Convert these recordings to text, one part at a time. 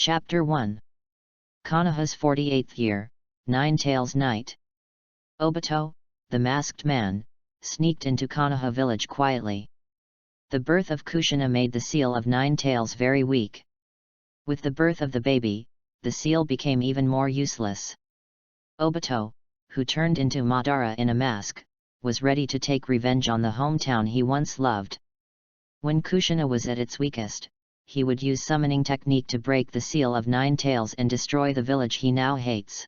Chapter 1. Konoha's 48th year, Nine-Tails Night. Obito, the masked man, sneaked into Konoha village quietly. The birth of Kushina made the seal of Nine-Tails very weak. With the birth of the baby, the seal became even more useless. Obito, who turned into Madara in a mask, was ready to take revenge on the hometown he once loved. When Kushina was at its weakest, he would use summoning technique to break the seal of Nine-Tails and destroy the village he now hates.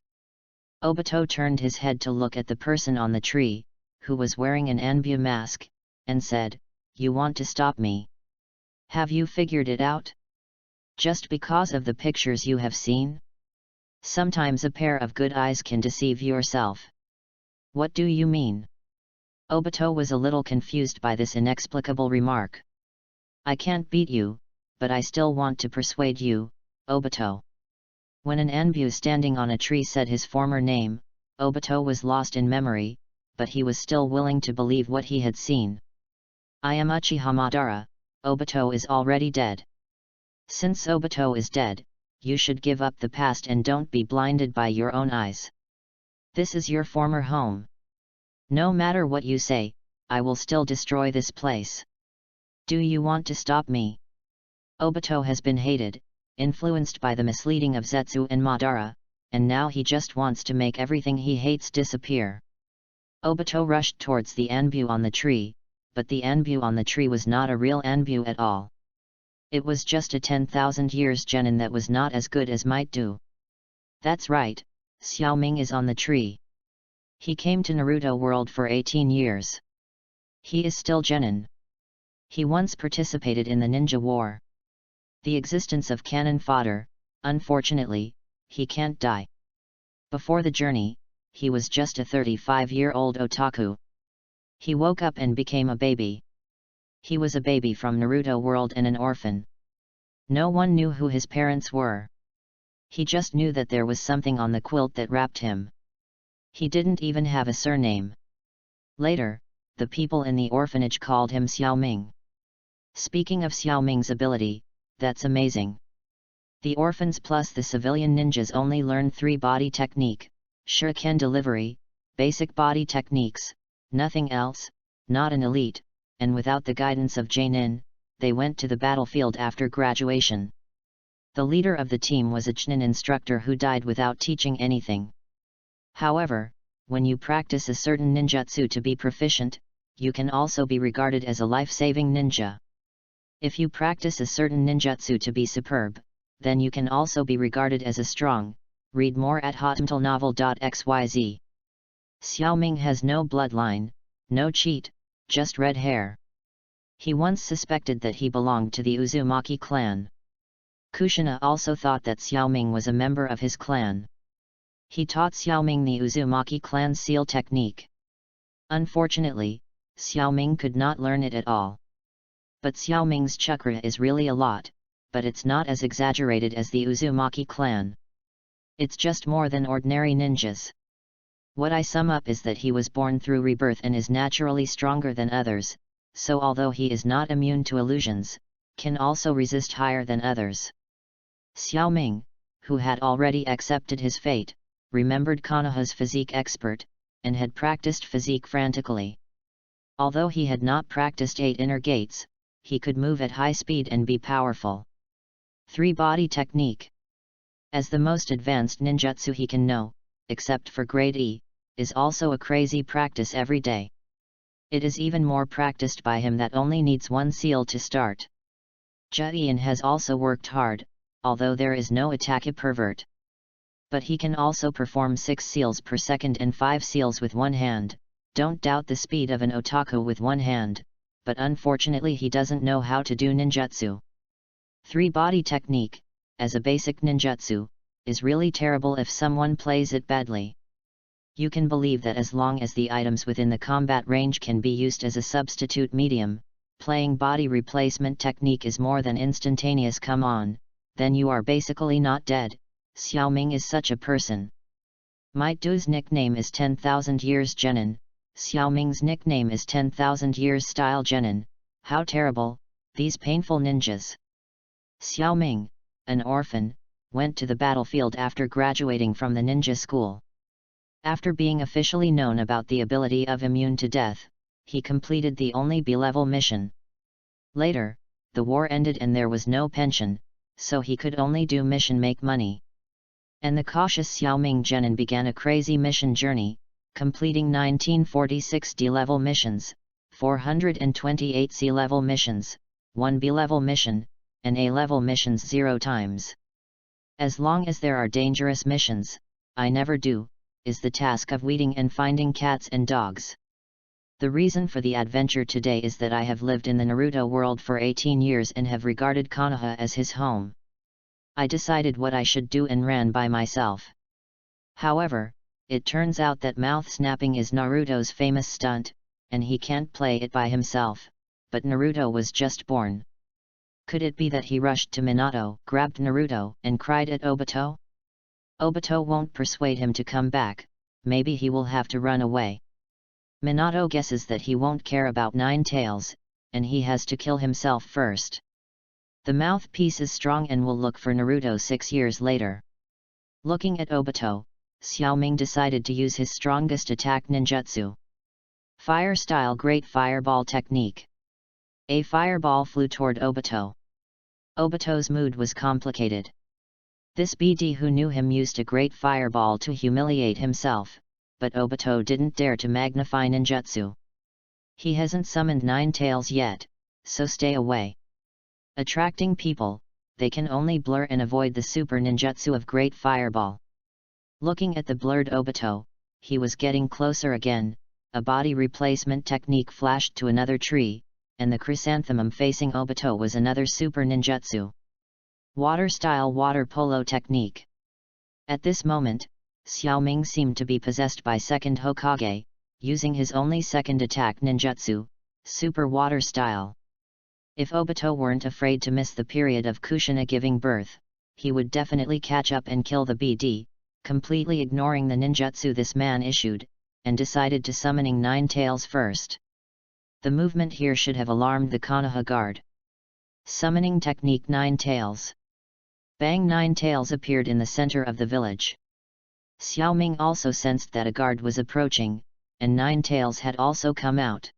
Obito turned his head to look at the person on the tree, who was wearing an Anbu mask, and said, "You want to stop me? Have you figured it out? Just because of the pictures you have seen? Sometimes a pair of good eyes can deceive yourself." "What do you mean?" Obito was a little confused by this inexplicable remark. "I can't beat you, but I still want to persuade you, Obito." When an Anbu standing on a tree said his former name, Obito was lost in memory, but he was still willing to believe what he had seen. "I am Uchiha Madara, Obito is already dead. Since Obito is dead, you should give up the past and don't be blinded by your own eyes. This is your former home. No matter what you say, I will still destroy this place. Do you want to stop me?" Obito has been hated, influenced by the misleading of Zetsu and Madara, and now he just wants to make everything he hates disappear. Obito rushed towards the Anbu on the tree, but the Anbu on the tree was not a real Anbu at all. It was just a 10,000 years genin that was not as good as might do. That's right, Xiaoming is on the tree. He came to Naruto world for 18 years. He is still genin. He once participated in the ninja war. The existence of cannon fodder, unfortunately, he can't die. Before the journey, he was just a 35-year-old otaku. He woke up and became a baby. He was a baby from Naruto world and an orphan. No one knew who his parents were. He just knew that there was something on the quilt that wrapped him. He didn't even have a surname. Later, the people in the orphanage called him Xiaoming. Speaking of Xiaoming's ability, that's amazing. The orphans plus the civilian ninjas only learn 3 body technique, shuriken delivery, basic body techniques, nothing else, not an elite, and without the guidance of Jainin, they went to the battlefield after graduation. The leader of the team was a Chunin instructor who died without teaching anything. However, when you practice a certain ninjutsu to be proficient, you can also be regarded as a life-saving ninja. If you practice a certain ninjutsu to be superb, then you can also be regarded as a strong. Read more at hotmtlnovel.xyz. Xiaoming has no bloodline, no cheat, just red hair. He once suspected that he belonged to the Uzumaki clan. Kushina also thought that Xiaoming was a member of his clan. He taught Xiaoming the Uzumaki clan seal technique. Unfortunately, Xiaoming could not learn it at all. But Xiaoming's chakra is really a lot, but it's not as exaggerated as the Uzumaki clan. It's just more than ordinary ninjas. What I sum up is that he was born through rebirth and is naturally stronger than others, so although he is not immune to illusions, can also resist higher than others. Xiaoming, who had already accepted his fate, remembered Konoha's physique expert, and had practiced physique frantically. Although he had not practiced 8 inner gates, he could move at high speed and be powerful. 3 body technique. As the most advanced ninjutsu he can know, except for grade E, is also a crazy practice every day. It is even more practiced by him that only needs 1 seal to start. Juyin has also worked hard, although there is no attack pervert. But he can also perform 6 seals per second and 5 seals with 1 hand. Don't doubt the speed of an otaku with 1 hand, but unfortunately he doesn't know how to do ninjutsu. 3 body technique, as a basic ninjutsu, is really terrible if someone plays it badly. You can believe that as long as the items within the combat range can be used as a substitute medium, playing body replacement technique is more than instantaneous. Come on, then you are basically not dead. Xiaoming is such a person. Might Du's nickname is 10,000 years genin, Xiaoming's nickname is 10,000 years style genin. How terrible, these painful ninjas. Xiaoming, an orphan, went to the battlefield after graduating from the ninja school. After being officially known about the ability of immune to death, he completed the only B-level mission. Later, the war ended and there was no pension, so he could only do mission make money. And the cautious Xiaoming Genin began a crazy mission journey, completing 1946 D-level missions, 428 C-level missions, 1 B-level mission, and A-level missions 0 times. As long as there are dangerous missions, I never do, is the task of weeding and finding cats and dogs. The reason for the adventure today is that I have lived in the Naruto world for 18 years and have regarded Konoha as his home. I decided what I should do and ran by myself. However, it turns out that mouth snapping is Naruto's famous stunt, and he can't play it by himself, but Naruto was just born. Could it be that he rushed to Minato, grabbed Naruto, and cried at Obito? Obito won't persuade him to come back, maybe he will have to run away. Minato guesses that he won't care about Nine Tails, and he has to kill himself first. The mouthpiece is strong and will look for Naruto 6 years later. Looking at Obito, Xiaoming decided to use his strongest attack ninjutsu. Fire style Great Fireball Technique. A fireball flew toward Obito. Obito's mood was complicated. This BD who knew him used a great fireball to humiliate himself, but Obito didn't dare to magnify ninjutsu. He hasn't summoned Nine Tails yet, so stay away. Attracting people, they can only blur and avoid the super ninjutsu of Great Fireball. Looking at the blurred Obito, he was getting closer again, a body replacement technique flashed to another tree, and the chrysanthemum facing Obito was another super ninjutsu. Water style Water Polo Technique. At this moment, Xiaoming seemed to be possessed by second Hokage, using his only second attack ninjutsu, Super Water Style. If Obito weren't afraid to miss the period of Kushina giving birth, he would definitely catch up and kill the BD, completely ignoring the ninjutsu this man issued, and decided to summoning Nine Tails first. The movement here should have alarmed the Konoha guard. Summoning Technique Nine Tails. Bang! Nine Tails appeared in the center of the village. Xiaoming also sensed that a guard was approaching, and Nine Tails had also come out.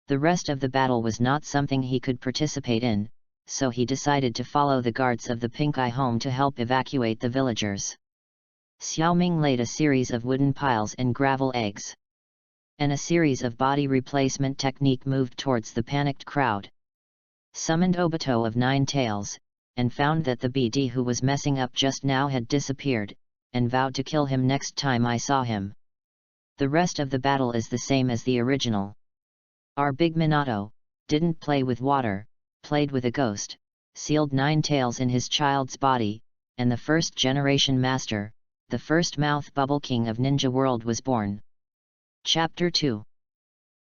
The rest of the battle was not something he could participate in, so he decided to follow the guards of the Pink Eye home to help evacuate the villagers. Xiaoming laid a series of wooden piles and gravel eggs. And a series of body replacement technique moved towards the panicked crowd. Summoned Obito of Nine Tails, and found that the BD who was messing up just now had disappeared, and vowed to kill him next time I saw him. The rest of the battle is the same as the original. Our big Minato didn't play with water, played with a ghost, sealed Nine Tails in his child's body, and the first generation master, the first mouth bubble king of Ninja World was born. Chapter 2.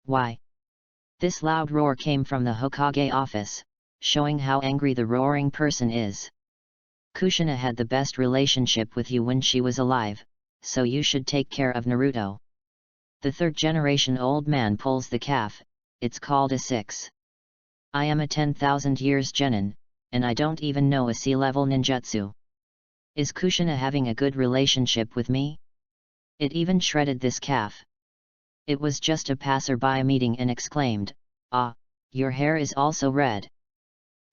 Why? This loud roar came from the Hokage office, showing how angry the roaring person is. Kushina had the best relationship with you when she was alive, so you should take care of Naruto. The third generation old man pulls the calf. It's called a 6. I am a 10,000 years genin, and I don't even know a C-level ninjutsu. Is Kushina having a good relationship with me? It even shredded this calf. It was just a passerby meeting and exclaimed, "Ah, your hair is also red."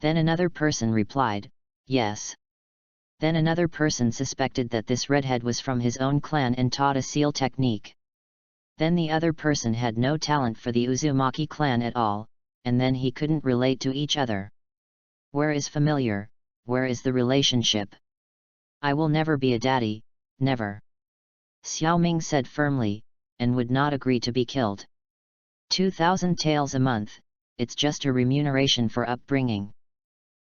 Then another person replied, "Yes." Then another person suspected that this redhead was from his own clan and taught a seal technique. Then the other person had no talent for the Uzumaki clan at all, and then he couldn't relate to each other. Where is familiar, where is the relationship? I will never be a daddy, never. Xiaoming said firmly, and would not agree to be killed. 2,000 taels a month, it's just a remuneration for upbringing.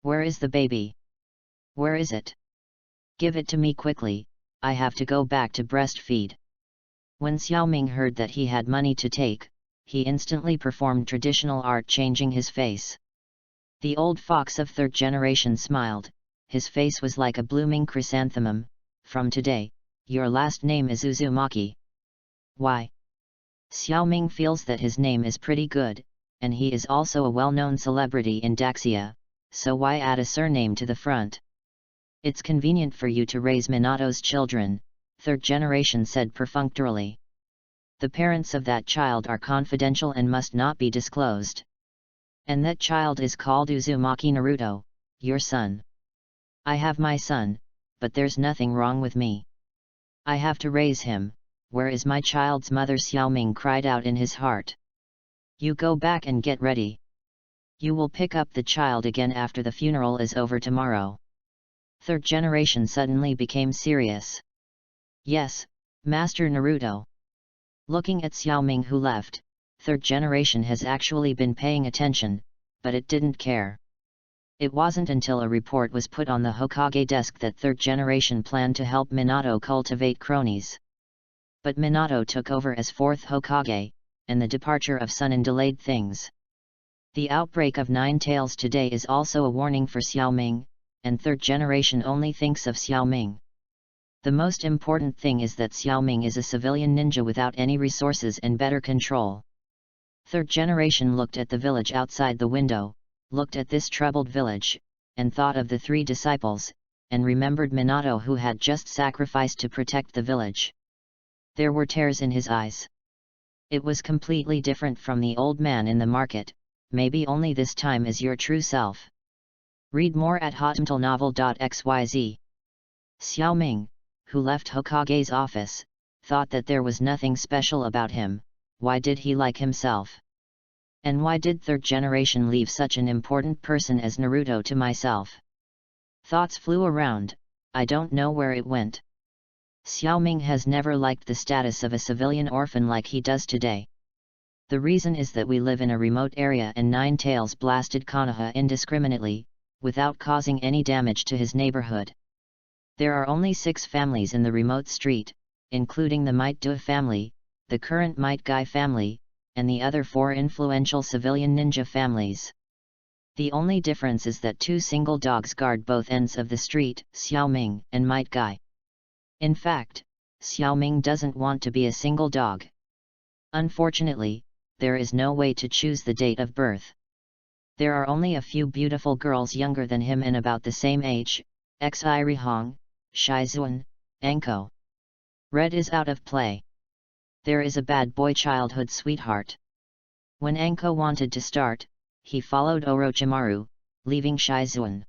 Where is the baby? Where is it? Give it to me quickly, I have to go back to breastfeed. When Xiaoming heard that he had money to take, he instantly performed traditional art changing his face. The old fox of third generation smiled, his face was like a blooming chrysanthemum. From today, your last name is Uzumaki. Why? Xiaoming feels that his name is pretty good, and he is also a well-known celebrity in Daxia, so why add a surname to the front? It's convenient for you to raise Minato's children, third generation said perfunctorily. The parents of that child are confidential and must not be disclosed. And that child is called Uzumaki Naruto, your son. I have my son, but there's nothing wrong with me. I have to raise him. Where is my child's mother? Xiaoming cried out in his heart. You go back and get ready. You will pick up the child again after the funeral is over tomorrow. Third generation suddenly became serious. Yes, Master Naruto. Looking at Xiaoming who left, third generation has actually been paying attention, but it didn't care. It wasn't until a report was put on the Hokage desk that third generation planned to help Minato cultivate cronies. But Minato took over as fourth Hokage, and the departure of Sunin delayed things. The outbreak of Nine Tails today is also a warning for Xiaoming, and third generation only thinks of Xiaoming. The most important thing is that Xiaoming is a civilian ninja without any resources and better control. Third generation looked at the village outside the window, looked at this troubled village, and thought of the three disciples, and remembered Minato who had just sacrificed to protect the village. There were tears in his eyes. It was completely different from the old man in the market, maybe only this time is your true self. Read more at hotmailnovel.xyz. Xiaoming, who left Hokage's office, thought that there was nothing special about him. Why did he like himself? And why did third generation leave such an important person as Naruto to myself? Thoughts flew around, I don't know where it went. Xiaoming has never liked the status of a civilian orphan like he does today. The reason is that we live in a remote area and Nine Tails blasted Konoha indiscriminately, without causing any damage to his neighborhood. There are only 6 families in the remote street, including the Might Dua family, the current Might Guy family, and the other 4 influential civilian ninja families. The only difference is that 2 single dogs guard both ends of the street, Xiaoming and Might Guy. In fact, Xiaoming doesn't want to be a single dog. Unfortunately, there is no way to choose the date of birth. There are only a few beautiful girls younger than him and about the same age, Xi Rihong, Shizuan, Anko. Red is out of play. There is a bad boy childhood sweetheart. When Anko wanted to start, he followed Orochimaru, leaving Shizuan.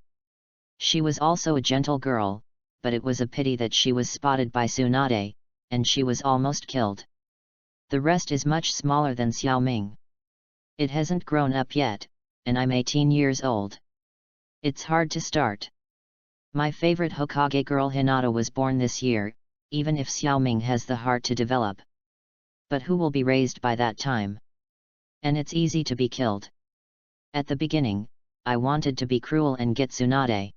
She was also a gentle girl, but it was a pity that she was spotted by Tsunade, and she was almost killed. The rest is much smaller than Xiaoming. It hasn't grown up yet, and I'm 18 years old. It's hard to start. My favorite Hokage girl Hinata was born this year, even if Xiaoming has the heart to develop. But who will be raised by that time? And it's easy to be killed. At the beginning, I wanted to be cruel and get Tsunade.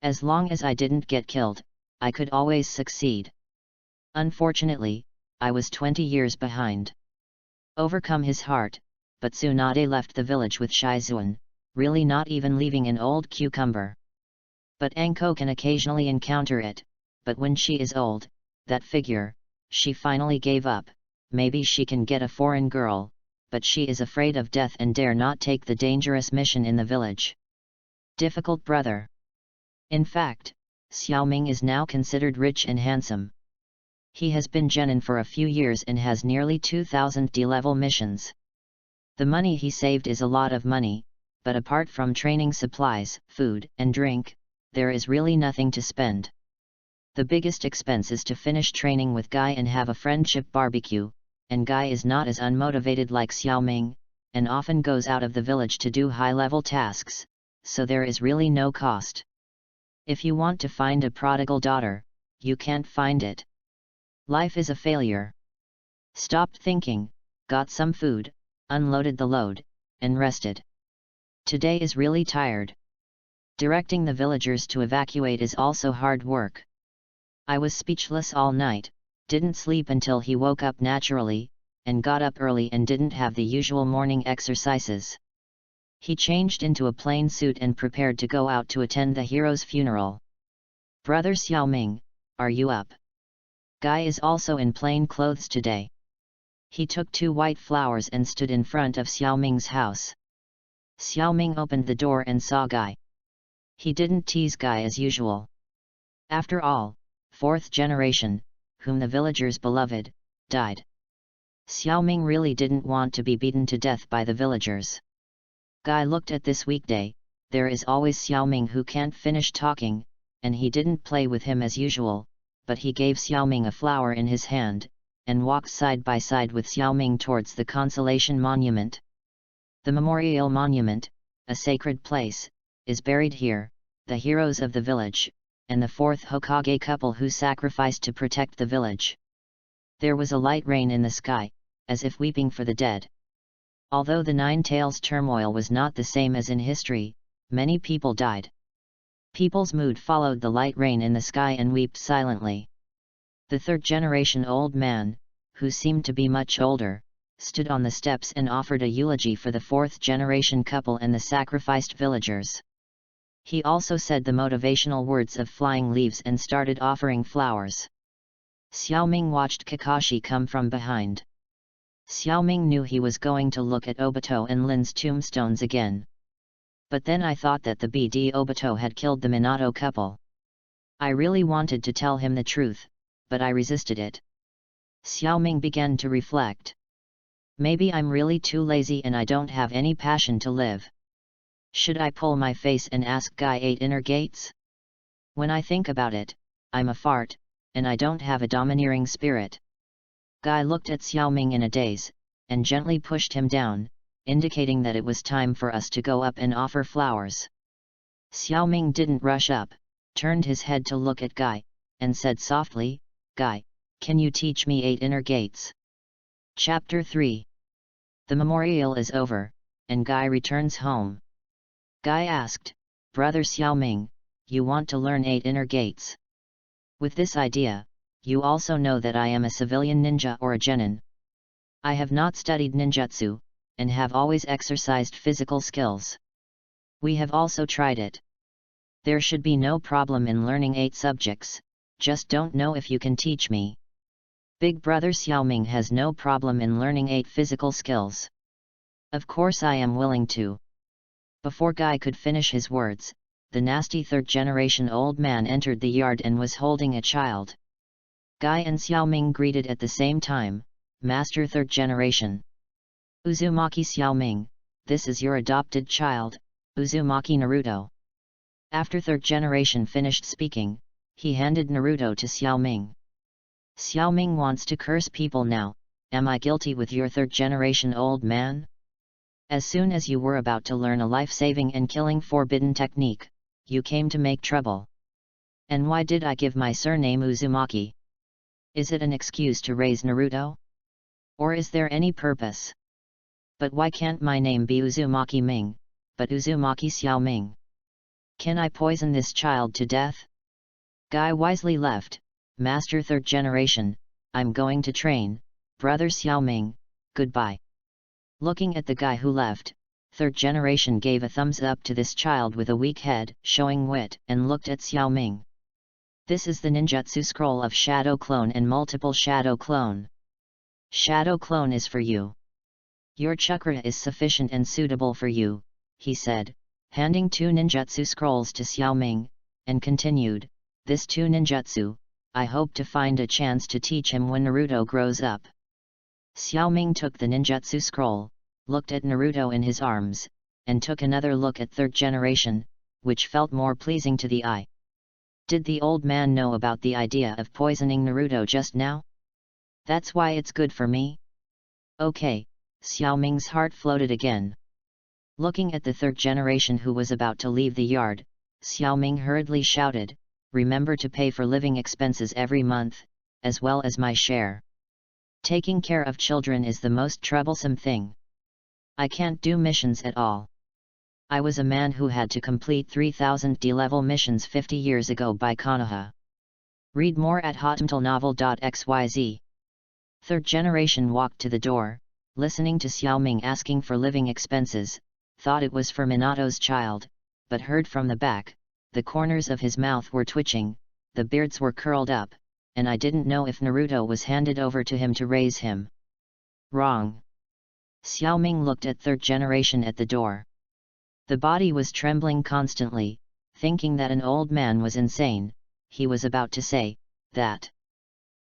As long as I didn't get killed, I could always succeed. Unfortunately, I was 20 years behind. Overcome his heart, but Tsunade left the village with Shizuan, really not even leaving an old cucumber. But Anko can occasionally encounter it, but when she is old, that figure, she finally gave up. Maybe she can get a foreign girl, but she is afraid of death and dare not take the dangerous mission in the village. Difficult brother. In fact, Xiaoming is now considered rich and handsome. He has been genin for a few years and has nearly 2,000 D-level missions. The money he saved is a lot of money, but apart from training supplies, food, and drink, there is really nothing to spend. The biggest expense is to finish training with Guy and have a friendship barbecue, and Guy is not as unmotivated like Xiaoming, and often goes out of the village to do high-level tasks, so there is really no cost. If you want to find a prodigal daughter, you can't find it. Life is a failure. Stopped thinking, got some food, unloaded the load, and rested. Today is really tired. Directing the villagers to evacuate is also hard work. I was speechless all night, didn't sleep until he woke up naturally, and got up early and didn't have the usual morning exercises. He changed into a plain suit and prepared to go out to attend the hero's funeral. Brother Xiaoming, are you up? Guy is also in plain clothes today. He took 2 white flowers and stood in front of Xiaoming's house. Xiaoming opened the door and saw Guy. He didn't tease Guy as usual. After all, fourth generation, whom the villagers beloved, died. Xiaoming really didn't want to be beaten to death by the villagers. Guy looked at this weekday. There is always Xiaoming who can't finish talking, and he didn't play with him as usual, but he gave Xiaoming a flower in his hand, and walked side by side with Xiaoming towards the Consolation Monument. The Memorial Monument, a sacred place, is buried here, the heroes of the village, and the fourth Hokage couple who sacrificed to protect the village. There was a light rain in the sky, as if weeping for the dead. Although the Nine Tails turmoil was not the same as in history, many people died. People's mood followed the light rain in the sky and wept silently. The third-generation old man, who seemed to be much older, stood on the steps and offered a eulogy for the fourth-generation couple and the sacrificed villagers. He also said the motivational words of flying leaves and started offering flowers. Xiaoming watched Kakashi come from behind. Xiaoming knew he was going to look at Obito and Lin's tombstones again. But then I thought that the BD Obito had killed the Minato couple. I really wanted to tell him the truth, but I resisted it. Xiaoming began to reflect. Maybe I'm really too lazy and I don't have any passion to live. Should I pull my face and ask Guy 8 inner gates? When I think about it, I'm a fart, and I don't have a domineering spirit. Guy looked at Xiaoming in a daze, and gently pushed him down, indicating that it was time for us to go up and offer flowers. Xiaoming didn't rush up, turned his head to look at Guy, and said softly, "Guy, can you teach me 8 inner gates?" Chapter 3. The memorial is over, and Guy returns home. Guy asked, "Brother Xiaoming, you want to learn 8 inner gates? With this idea, you also know that I am a civilian ninja or a genin. I have not studied ninjutsu, and have always exercised physical skills. We have also tried it. There should be no problem in learning 8 subjects, just don't know if you can teach me." Big brother Xiaoming has no problem in learning 8 physical skills. Of course I am willing to. Before Guy could finish his words, the nasty third-generation old man entered the yard and was holding a child. Guy and Xiaoming greeted at the same time, "Master Third Generation." "Uzumaki Xiaoming, this is your adopted child, Uzumaki Naruto." After third generation finished speaking, he handed Naruto to Xiaoming. "Xiaoming wants to curse people now, am I guilty with your third generation old man? As soon as you were about to learn a life-saving and killing forbidden technique, you came to make trouble. And why did I give my surname Uzumaki? Is it an excuse to raise Naruto? Or is there any purpose? But why can't my name be Uzumaki Ming, but Uzumaki Xiaoming? Can I poison this child to death?" Guy wisely left. "Master Third Generation, I'm going to train, brother Xiaoming, goodbye." Looking at the guy who left, third generation gave a thumbs up to this child with a weak head, showing wit, and looked at Xiaoming. "This is the ninjutsu scroll of Shadow Clone and Multiple Shadow Clone. Shadow Clone is for you. Your chakra is sufficient and suitable for you," he said, handing 2 ninjutsu scrolls to Xiaoming, and continued, "This 2 ninjutsu, I hope to find a chance to teach him when Naruto grows up." Xiaoming took the ninjutsu scroll, looked at Naruto in his arms, and took another look at third generation, which felt more pleasing to the eye. Did the old man know about the idea of poisoning Naruto just now? That's why it's good for me? Okay, Xiaoming's heart floated again. Looking at the third generation who was about to leave the yard, Xiaoming hurriedly shouted, "Remember to pay for living expenses every month, as well as my share. Taking care of children is the most troublesome thing. I can't do missions at all. I was a man who had to complete 3000 D-level missions 50 years ago by Konoha. Read more at hotmtlnovel.xyz." Third generation walked to the door, listening to Xiaoming asking for living expenses, thought it was for Minato's child, but heard from the back, the corners of his mouth were twitching, the beards were curled up, and I didn't know if Naruto was handed over to him to raise him. Wrong. Xiaoming looked at third generation at the door. The body was trembling constantly, thinking that an old man was insane. he was about to say, that.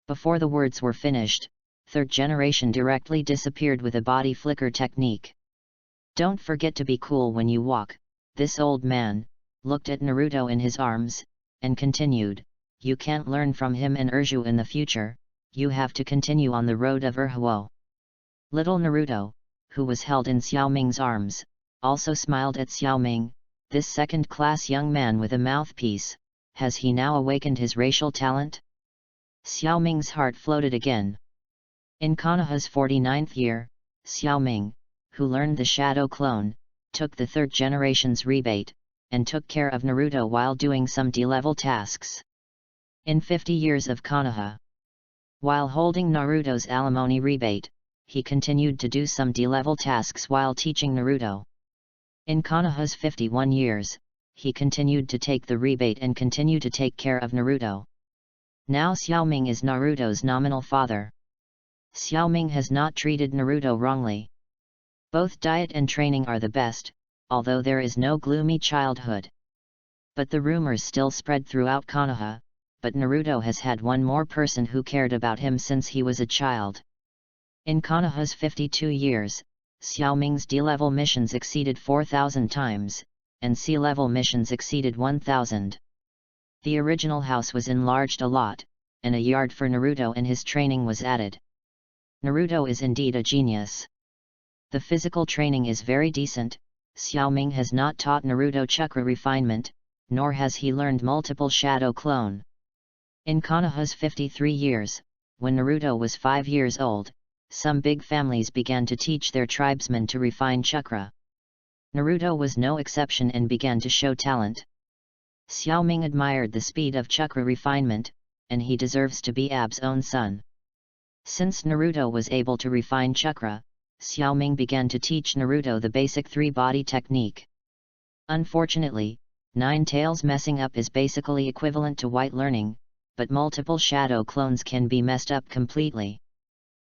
Before the words were finished, third generation directly disappeared with a body flicker technique. Don't forget to be cool when you walk, this old man looked at Naruto in his arms, and continued, you can't learn from him and Urju in the future, you have to continue on the road of Urhuo. Little Naruto, who was held in Xiaoming's arms, also smiled at Xiaoming, this second-class young man with a mouthpiece, has he now awakened his racial talent? Xiaoming's heart floated again. In Konoha's 49th year, Xiaoming, who learned the Shadow Clone, took the third generation's rebate, and took care of Naruto while doing some D-level tasks. In 50 years of Konoha, while holding Naruto's alimony rebate, he continued to do some D-level tasks while teaching Naruto. In Konoha's 51 years, he continued to take the rebate and continue to take care of Naruto. Now Xiaoming is Naruto's nominal father. Xiaoming has not treated Naruto wrongly. Both diet and training are the best, although there is no gloomy childhood. But the rumors still spread throughout Konoha, but Naruto has had one more person who cared about him since he was a child. In Konoha's 52 years, Xiaoming's D-level missions exceeded 4,000 times, and C-level missions exceeded 1,000. The original house was enlarged a lot, and a yard for Naruto and his training was added. Naruto is indeed a genius. The physical training is very decent. Xiaoming has not taught Naruto chakra refinement, nor has he learned multiple shadow clone. In Konoha's 53 years, when Naruto was 5 years old, some big families began to teach their tribesmen to refine chakra. Naruto was no exception and began to show talent. Xiaoming admired the speed of chakra refinement, and he deserves to be Ab's own son. Since Naruto was able to refine chakra, Xiaoming began to teach Naruto the basic three-body technique. Unfortunately, Nine Tails messing up is basically equivalent to white learning, but multiple shadow clones can be messed up completely.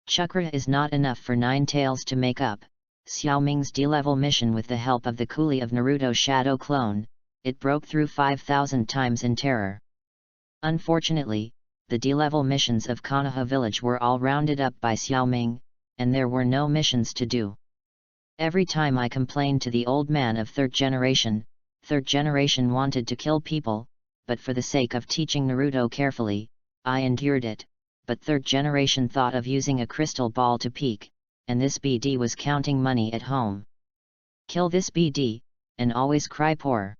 Chakra is not enough for Nine Tails to make up. Xiaoming's D-level mission with the help of the coolie of Naruto shadow clone, it broke through 5,000 times in terror. Unfortunately, the D-level missions of Konoha village were all rounded up by Xiaoming, and there were no missions to do. Every time I complained to the old man of third generation wanted to kill people, but for the sake of teaching Naruto carefully, I endured it, but third generation thought of using a crystal ball to peek, and this BD was counting money at home. Kill this BD, and always cry poor.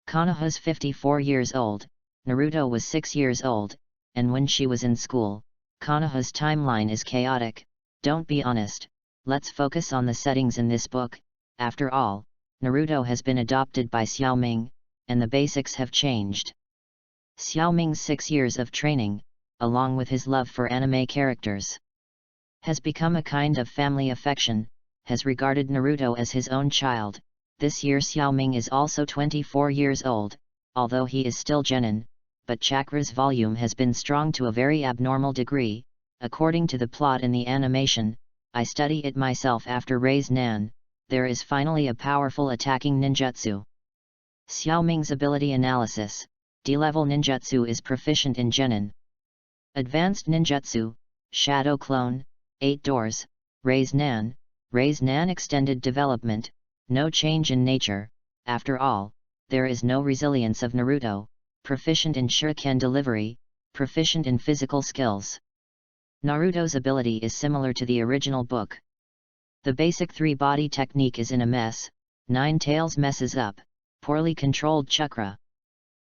Konoha's 54 years old, Naruto was 6 years old, and when she was in school, Konoha's timeline is chaotic. Don't be honest, let's focus on the settings in this book. After all, Naruto has been adopted by Xiaoming, and the basics have changed. Xiaoming's 6 years of training, along with his love for anime characters, has become a kind of family affection, has regarded Naruto as his own child. This year Xiaoming is also 24 years old, although he is still genin, but chakra's volume has been strong to a very abnormal degree. According to the plot in the animation, I study it myself after Rei's Nan, there is finally a powerful attacking ninjutsu. Xiaoming's ability analysis, D-level ninjutsu is proficient in genin. Advanced ninjutsu, shadow clone, 8 doors, Rei's Nan extended development, no change in nature. After all, there is no resilience of Naruto, proficient in shuriken delivery, proficient in physical skills. Naruto's ability is similar to the original book. The basic three-body technique is in a mess. Nine Tails messes up, poorly controlled chakra.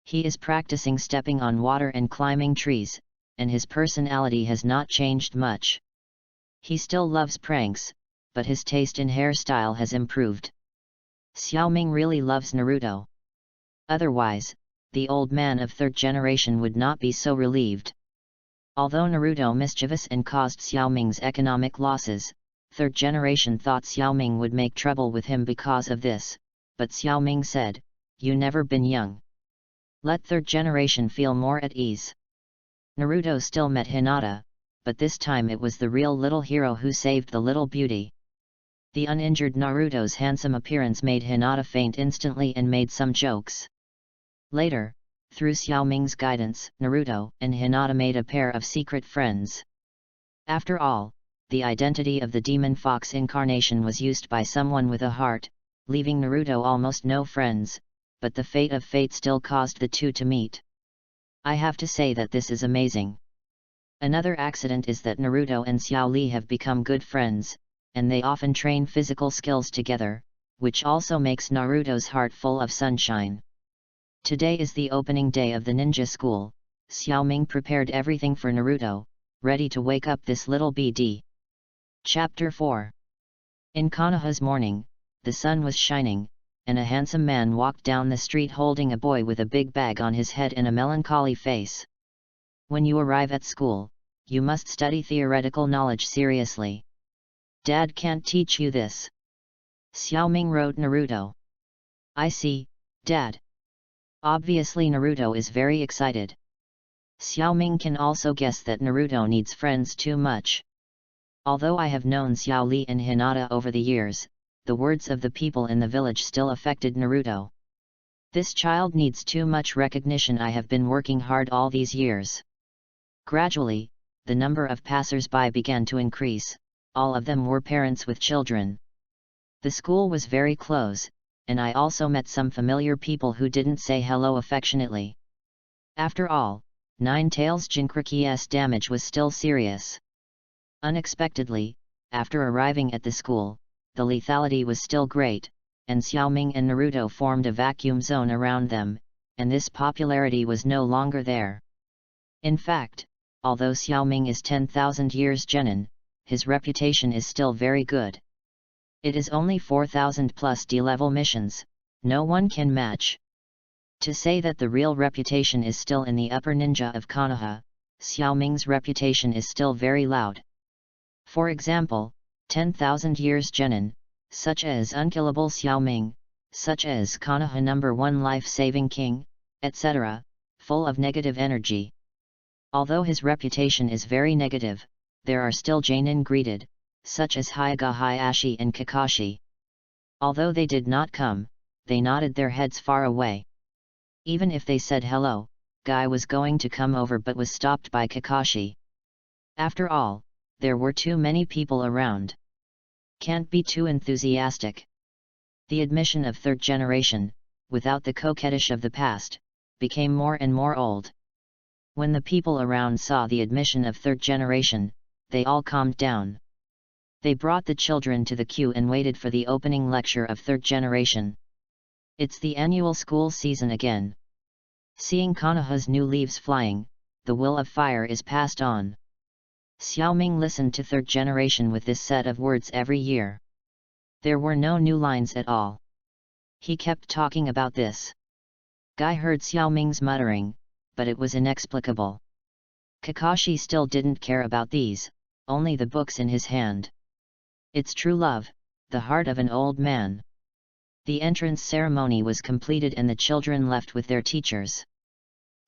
He is practicing stepping on water and climbing trees, and his personality has not changed much. He still loves pranks, but his taste in hairstyle has improved. Xiaoming really loves Naruto. Otherwise, the old man of third generation would not be so relieved. Although Naruto mischievous and caused Xiaoming's economic losses, third generation thought Xiaoming would make trouble with him because of this, but Xiaoming said, "You never been young. Let third generation feel more at ease." Naruto still met Hinata, but this time it was the real little hero who saved the little beauty. The uninjured Naruto's handsome appearance made Hinata faint instantly and made some jokes. Later, through Xiaoming's guidance, Naruto and Hinata made a pair of secret friends. After all, the identity of the demon fox incarnation was used by someone with a heart, leaving Naruto almost no friends, but the fate of fate still caused the two to meet. I have to say that this is amazing. Another accident is that Naruto and Xiao Li have become good friends, and they often train physical skills together, which also makes Naruto's heart full of sunshine. Today is the opening day of the ninja school. Xiaoming prepared everything for Naruto, ready to wake up this little BD. Chapter 4. In Konoha's morning, the sun was shining, and a handsome man walked down the street holding a boy with a big bag on his head and a melancholy face. When you arrive at school, you must study theoretical knowledge seriously. Dad can't teach you this. Xiaoming wrote Naruto. I see, Dad. Obviously Naruto is very excited. Xiaoming can also guess that Naruto needs friends too much. Although I have known Xiao Li and Hinata over the years, the words of the people in the village still affected Naruto. This child needs too much recognition. I have been working hard all these years. Gradually, the number of passers-by began to increase, all of them were parents with children. The school was very close, and I also met some familiar people who didn't say hello affectionately. After all, Nine-Tails Jinchuriki's damage was still serious. Unexpectedly, after arriving at the school, the lethality was still great, and Xiaoming and Naruto formed a vacuum zone around them, and this popularity was no longer there. In fact, although Xiaoming is 10,000 years genin, his reputation is still very good. It is only 4,000 plus D-level missions, no one can match. To say that the real reputation is still in the upper ninja of Konoha, Xiaoming's reputation is still very loud. For example, 10,000 years genin, such as Unkillable Xiaoming, such as Konoha #1 Life-Saving King, etc., full of negative energy. Although his reputation is very negative, there are still genin greeted, such as Hyuga Hayashi and Kakashi. Although they did not come, they nodded their heads far away. Even if they said hello, Guy was going to come over but was stopped by Kakashi. After all, there were too many people around. Can't be too enthusiastic. The admission of third generation, without the coquettish of the past, became more and more old. When the people around saw the admission of third generation, they all calmed down. They brought the children to the queue and waited for the opening lecture of third generation. It's the annual school season again. Seeing Konoha's new leaves flying, the will of fire is passed on. Xiaoming listened to third generation with this set of words every year. There were no new lines at all. He kept talking about this. Guy heard Xiaoming's muttering, but it was inexplicable. Kakashi still didn't care about these, only the books in his hand. It's true love, the heart of an old man. The entrance ceremony was completed and the children left with their teachers.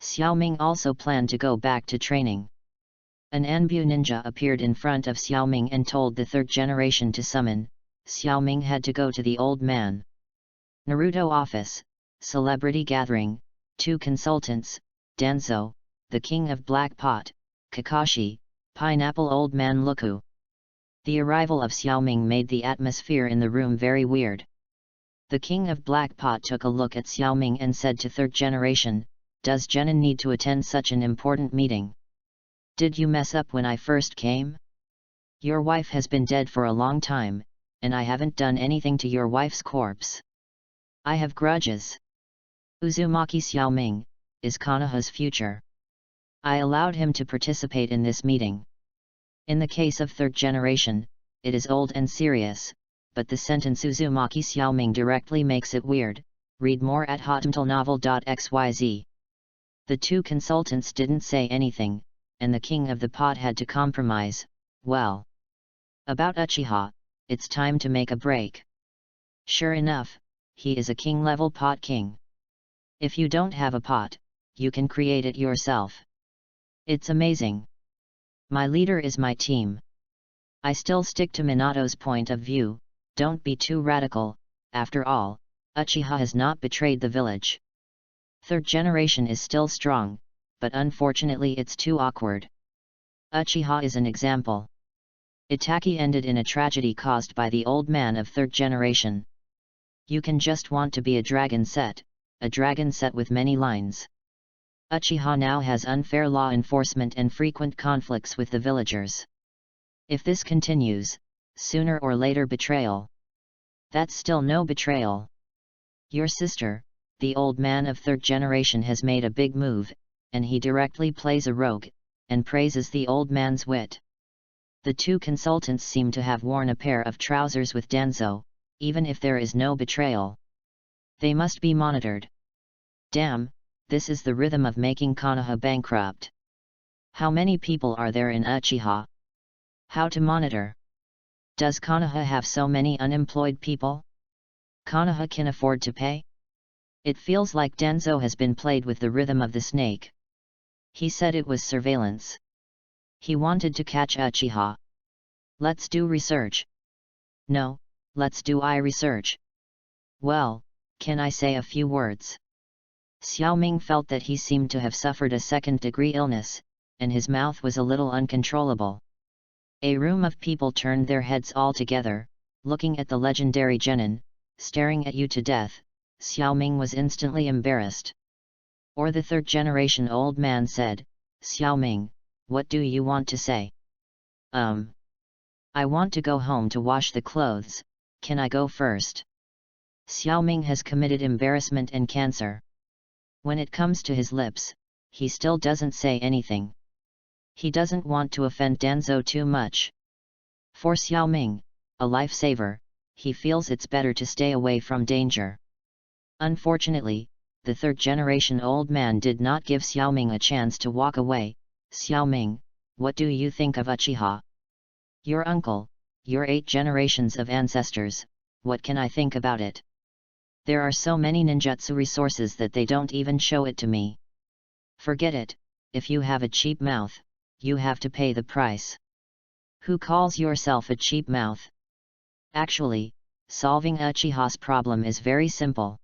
Xiaoming also planned to go back to training. An Anbu ninja appeared in front of Xiaoming and told the third generation to summon. Xiaoming had to go to the old man. Naruto office, celebrity gathering, 2 consultants, Danzo, the king of Black Pot, Kakashi, Pineapple Old Man Luku. The arrival of Xiaoming made the atmosphere in the room very weird. The king of Black Pot took a look at Xiaoming and said to third generation, "Does genin need to attend such an important meeting? Did you mess up when I first came? Your wife has been dead for a long time, and I haven't done anything to your wife's corpse. I have grudges. Uzumaki Xiaoming is Konoha's future. I allowed him to participate in this meeting. In the case of third generation, it is old and serious, but the sentence Uzumaki Xiaoming directly makes it weird. Read more at hotmtlnovel.xyz. The 2 consultants didn't say anything, and the king of the pot had to compromise. Well, about Uchiha, it's time to make a break. Sure enough, he is a king-level pot king. If you don't have a pot, you can create it yourself. It's amazing. My leader is my team. I still stick to Minato's point of view, don't be too radical, after all, Uchiha has not betrayed the village. Third generation is still strong, but unfortunately it's too awkward. Uchiha is an example. Itaki ended in a tragedy caused by the old man of third generation. You can just want to be a dragon set with many lines. Uchiha now has unfair law enforcement and frequent conflicts with the villagers. If this continues, sooner or later betrayal. That's still no betrayal. Your sister, the old man of third generation, has made a big move, and he directly plays a rogue, and praises the old man's wit. The two consultants seem to have worn a pair of trousers with Danzo, even if there is no betrayal. They must be monitored. Damn, this is the rhythm of making Konoha bankrupt. How many people are there in Uchiha? How to monitor? Does Konoha have so many unemployed people? Konoha can afford to pay? It feels like Danzo has been played with the rhythm of the snake. He said it was surveillance. He wanted to catch Uchiha. Let's do research. No, let's do research. Well, can I say a few words? Xiaoming felt that he seemed to have suffered a second-degree illness, and his mouth was a little uncontrollable. A room of people turned their heads all together, looking at the legendary genin, staring at you to death. Xiaoming was instantly embarrassed. Or the third generation old man said, Xiaoming, what do you want to say? I want to go home to wash the clothes, can I go first? Xiaoming has committed embarrassment and cancer. When it comes to his lips, he still doesn't say anything. He doesn't want to offend Danzo too much. For Xiaoming, a lifesaver, he feels it's better to stay away from danger. Unfortunately, the third generation old man did not give Xiaoming a chance to walk away. Xiaoming, what do you think of Uchiha? Your uncle, your 8 generations of ancestors, what can I think about it? There are so many ninjutsu resources that they don't even show it to me. Forget it, if you have a cheap mouth, you have to pay the price. Who calls yourself a cheap mouth? Actually, solving Uchiha's problem is very simple.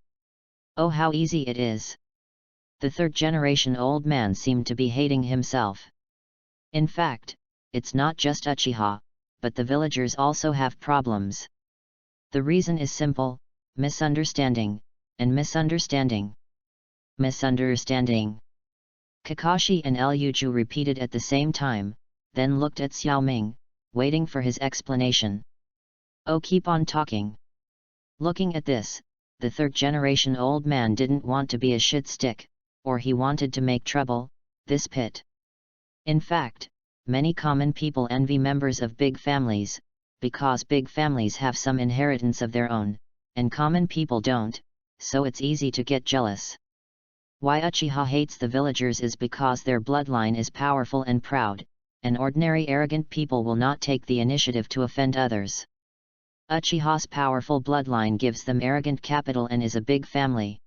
Oh, how easy it is! The third generation old man seemed to be hating himself. In fact, it's not just Uchiha, but the villagers also have problems. The reason is simple: misunderstanding, and misunderstanding. Misunderstanding. Kakashi and Ryuju repeated at the same time, then looked at Xiaoming, waiting for his explanation. Oh, keep on talking. Looking at this, the third generation old man didn't want to be a shit stick, or he wanted to make trouble, this pit. In fact, many common people envy members of big families, because big families have some inheritance of their own, and common people don't, so it's easy to get jealous. Why Uchiha hates the villagers is because their bloodline is powerful and proud, and ordinary arrogant people will not take the initiative to offend others. Uchiha's powerful bloodline gives them arrogant capital and is a big family.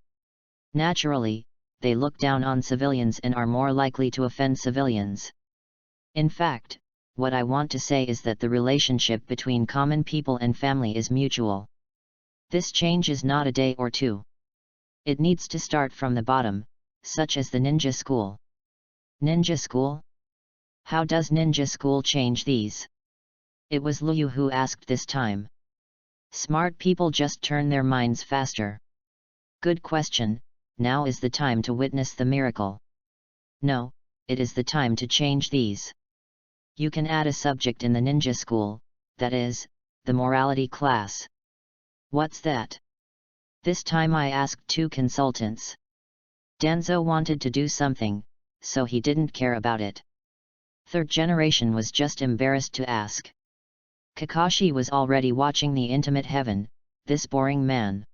Naturally, they look down on civilians and are more likely to offend civilians. In fact, what I want to say is that the relationship between common people and family is mutual. This change is not a day or two. It needs to start from the bottom, such as the ninja school. Ninja school? How does ninja school change these? It was Liu who asked this time. Smart people just turn their minds faster. Good question, now is the time to witness the miracle. No, it is the time to change these. You can add a subject in the ninja school, that is, the morality class. What's that? This time I asked 2 consultants. Danzo wanted to do something, so he didn't care about it. Third generation was just embarrassed to ask. Kakashi was already watching the intimate heaven, this boring man.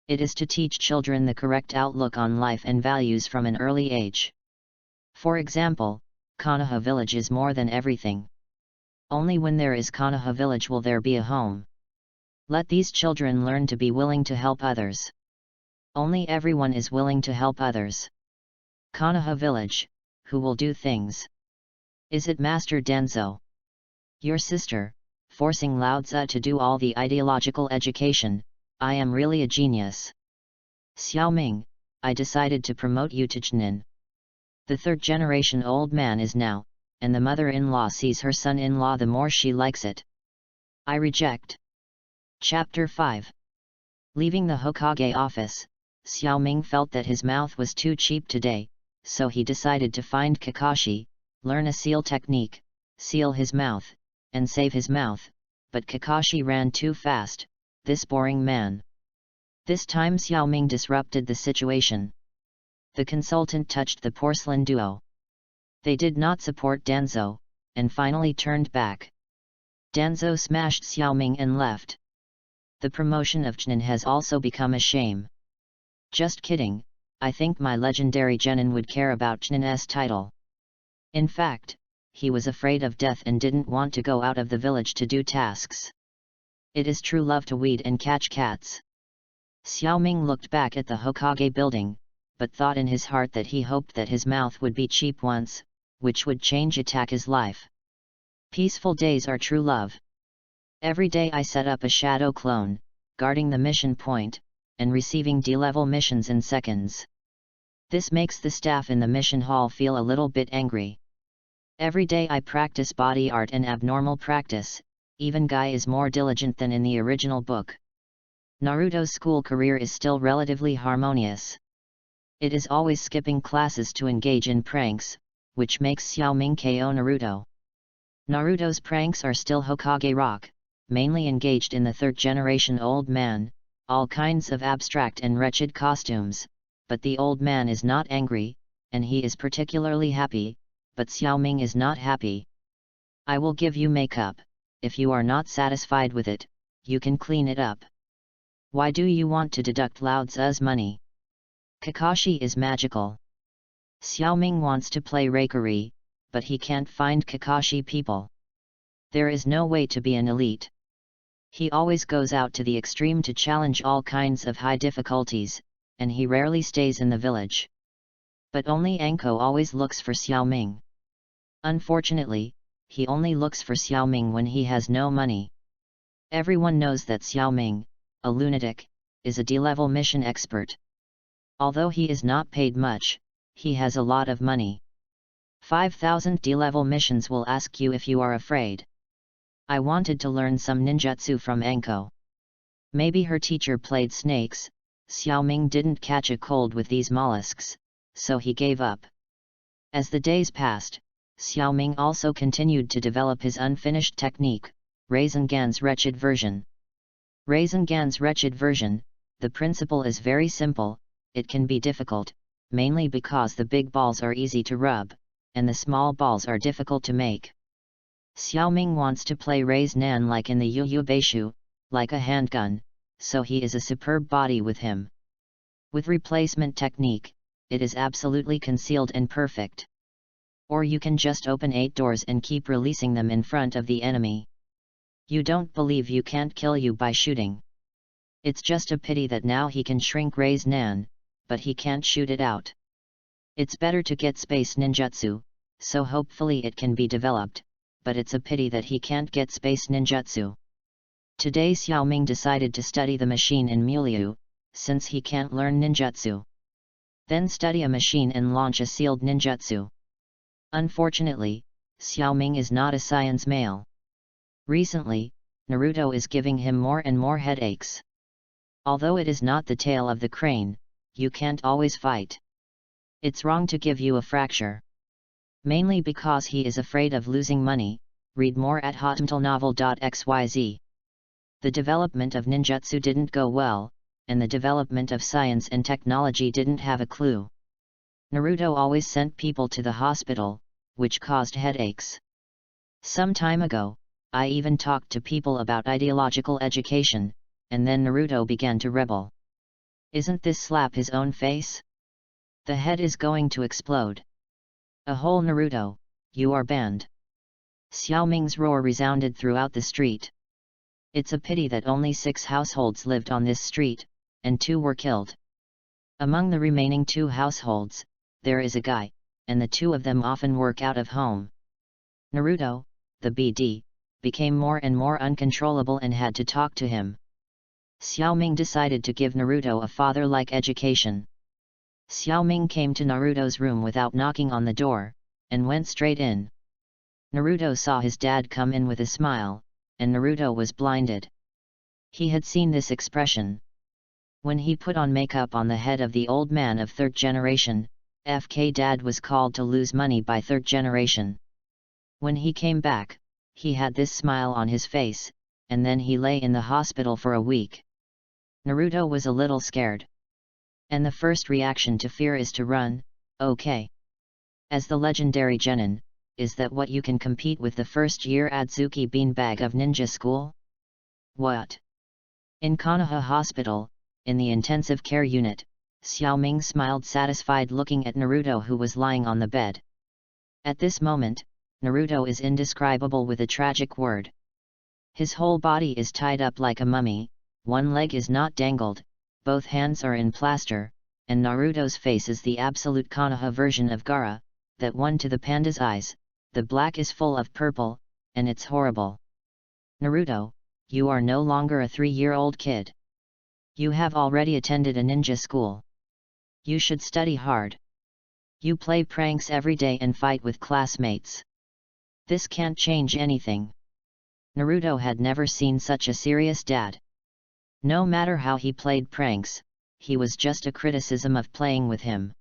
It is to teach children the correct outlook on life and values from an early age. For example, Konoha village is more than everything. Only when there is Konoha village will there be a home. Let these children learn to be willing to help others. Only everyone is willing to help others. Konoha village, who will do things? Is it Master Danzo? Your sister, forcing Lao Tzu to do all the ideological education. I am really a genius. Xiaoming, I decided to promote you to Chnin. The third generation old man is now, and the mother-in-law sees her son-in-law the more she likes it. I reject. Chapter 5. Leaving the Hokage office, Xiaoming felt that his mouth was too cheap today, so he decided to find Kakashi, learn a seal technique, seal his mouth, and save his mouth, but Kakashi ran too fast, this boring man. This time Xiaoming disrupted the situation. The consultant touched the porcelain duo. They did not support Danzo, and finally turned back. Danzo smashed Xiaoming and left. The promotion of Chnin has also become a shame. Just kidding, I think my legendary genin would care about Chnin's title. In fact, he was afraid of death and didn't want to go out of the village to do tasks. It is true love to weed and catch cats. Xiaoming looked back at the Hokage building, but thought in his heart that he hoped that his mouth would be cheap once, which would change his life. Peaceful days are true love. Every day I set up a shadow clone, guarding the mission point, and receiving D-level missions in seconds. This makes the staff in the mission hall feel a little bit angry. Every day I practice body art and abnormal practice, even Guy is more diligent than in the original book. Naruto's school career is still relatively harmonious. It is always skipping classes to engage in pranks, which makes Xiaoming KO Naruto. Naruto's pranks are still Hokage rock, mainly engaged in the third generation old man, all kinds of abstract and wretched costumes, but the old man is not angry, and he is particularly happy, but Xiaoming is not happy. I will give you makeup, if you are not satisfied with it, you can clean it up. Why do you want to deduct Lao Tzu's money? Kakashi is magical. Xiaoming wants to play rakery, but he can't find Kakashi people. There is no way to be an elite. He always goes out to the extreme to challenge all kinds of high difficulties, and he rarely stays in the village. But only Anko always looks for Xiaoming. Unfortunately, he only looks for Xiaoming when he has no money. Everyone knows that Xiaoming, a lunatic, is a D-level mission expert. Although he is not paid much, he has a lot of money. 5,000 D-level missions will ask you if you are afraid. I wanted to learn some ninjutsu from Anko. Maybe her teacher played snakes. Xiaoming didn't catch a cold with these mollusks, so he gave up. As the days passed, Xiaoming also continued to develop his unfinished technique, Rasengan's wretched version. Rasengan's wretched version, the principle is very simple, it can be difficult, mainly because the big balls are easy to rub, and the small balls are difficult to make. Xiaoming wants to play Rasengan like in the Yu Yu Beishu, like a handgun, so he is a superb body with him. With replacement technique, it is absolutely concealed and perfect. Or you can just open 8 doors and keep releasing them in front of the enemy. You don't believe you can't kill you by shooting. It's just a pity that now he can shrink Rasengan, but he can't shoot it out. It's better to get space ninjutsu, so hopefully it can be developed, but it's a pity that he can't get space ninjutsu. Today Xiaoming decided to study the machine in Mulyu, since he can't learn ninjutsu. Then study a machine and launch a sealed ninjutsu. Unfortunately, Xiaoming is not a science male. Recently, Naruto is giving him more and more headaches. Although it is not the tail of the crane, you can't always fight. It's wrong to give you a fracture. Mainly because he is afraid of losing money. Read more at hotmailnovel.xyz. The development of ninjutsu didn't go well, and the development of science and technology didn't have a clue. Naruto always sent people to the hospital, which caused headaches. Some time ago, I even talked to people about ideological education, and then Naruto began to rebel. Isn't this slap his own face? The head is going to explode. A whole Naruto, you are banned. Xiaoming's roar resounded throughout the street. It's a pity that only 6 households lived on this street, and 2 were killed. Among the remaining 2 households, there is a guy, and the 2 of them often work out of home. Naruto, the BD, became more and more uncontrollable and had to talk to him. Xiaoming decided to give Naruto a father-like education. Xiaoming came to Naruto's room without knocking on the door, and went straight in. Naruto saw his dad come in with a smile, and Naruto was blinded. He had seen this expression when he put on makeup on the head of the old man of third generation. FK dad was called to lose money by third generation. When he came back, he had this smile on his face, and then he lay in the hospital for a week. Naruto was a little scared. And the first reaction to fear is to run. Okay. As the legendary genin, is that what you can compete with the first-year Adzuki beanbag of ninja school? What? In Konoha Hospital, in the intensive care unit, Xiaoming smiled satisfied looking at Naruto who was lying on the bed. At this moment, Naruto is indescribable with a tragic word. His whole body is tied up like a mummy, one leg is not dangled, both hands are in plaster, and Naruto's face is the absolute Konoha version of Gaara, that one to the panda's eyes, the black is full of purple, and it's horrible. Naruto, you are no longer a 3-year-old kid. You have already attended a ninja school. You should study hard. You play pranks every day and fight with classmates. This can't change anything. Naruto had never seen such a serious dad. No matter how he played pranks, he was just a criticism of playing with him.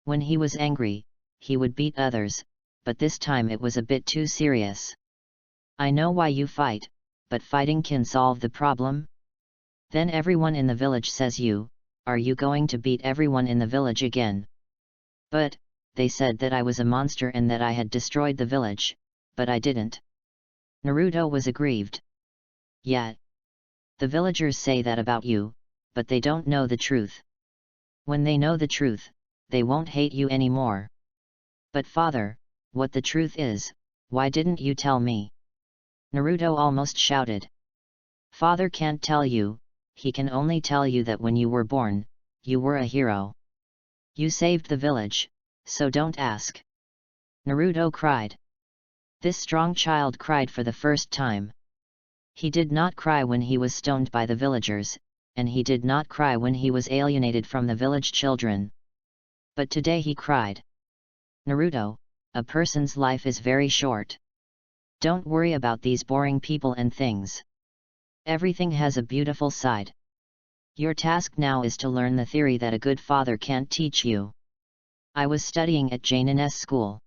When he was angry, he would beat others, but this time it was a bit too serious. I know why you fight, but fighting can solve the problem? Then everyone in the village says are you going to beat everyone in the village again? But, they said that I was a monster and that I had destroyed the village, but I didn't. Naruto was aggrieved. Yeah. The villagers say that about you, but they don't know the truth. When they know the truth, they won't hate you anymore. But father, what the truth is, why didn't you tell me? Naruto almost shouted. Father can't tell you, he can only tell you that when you were born, you were a hero. You saved the village, so don't ask. Naruto cried. This strong child cried for the first time. He did not cry when he was stoned by the villagers, and he did not cry when he was alienated from the village children. But today he cried. Naruto, a person's life is very short. Don't worry about these boring people and things. Everything has a beautiful side. Your task now is to learn the theory that a good father can't teach you. I was studying at Janin's school.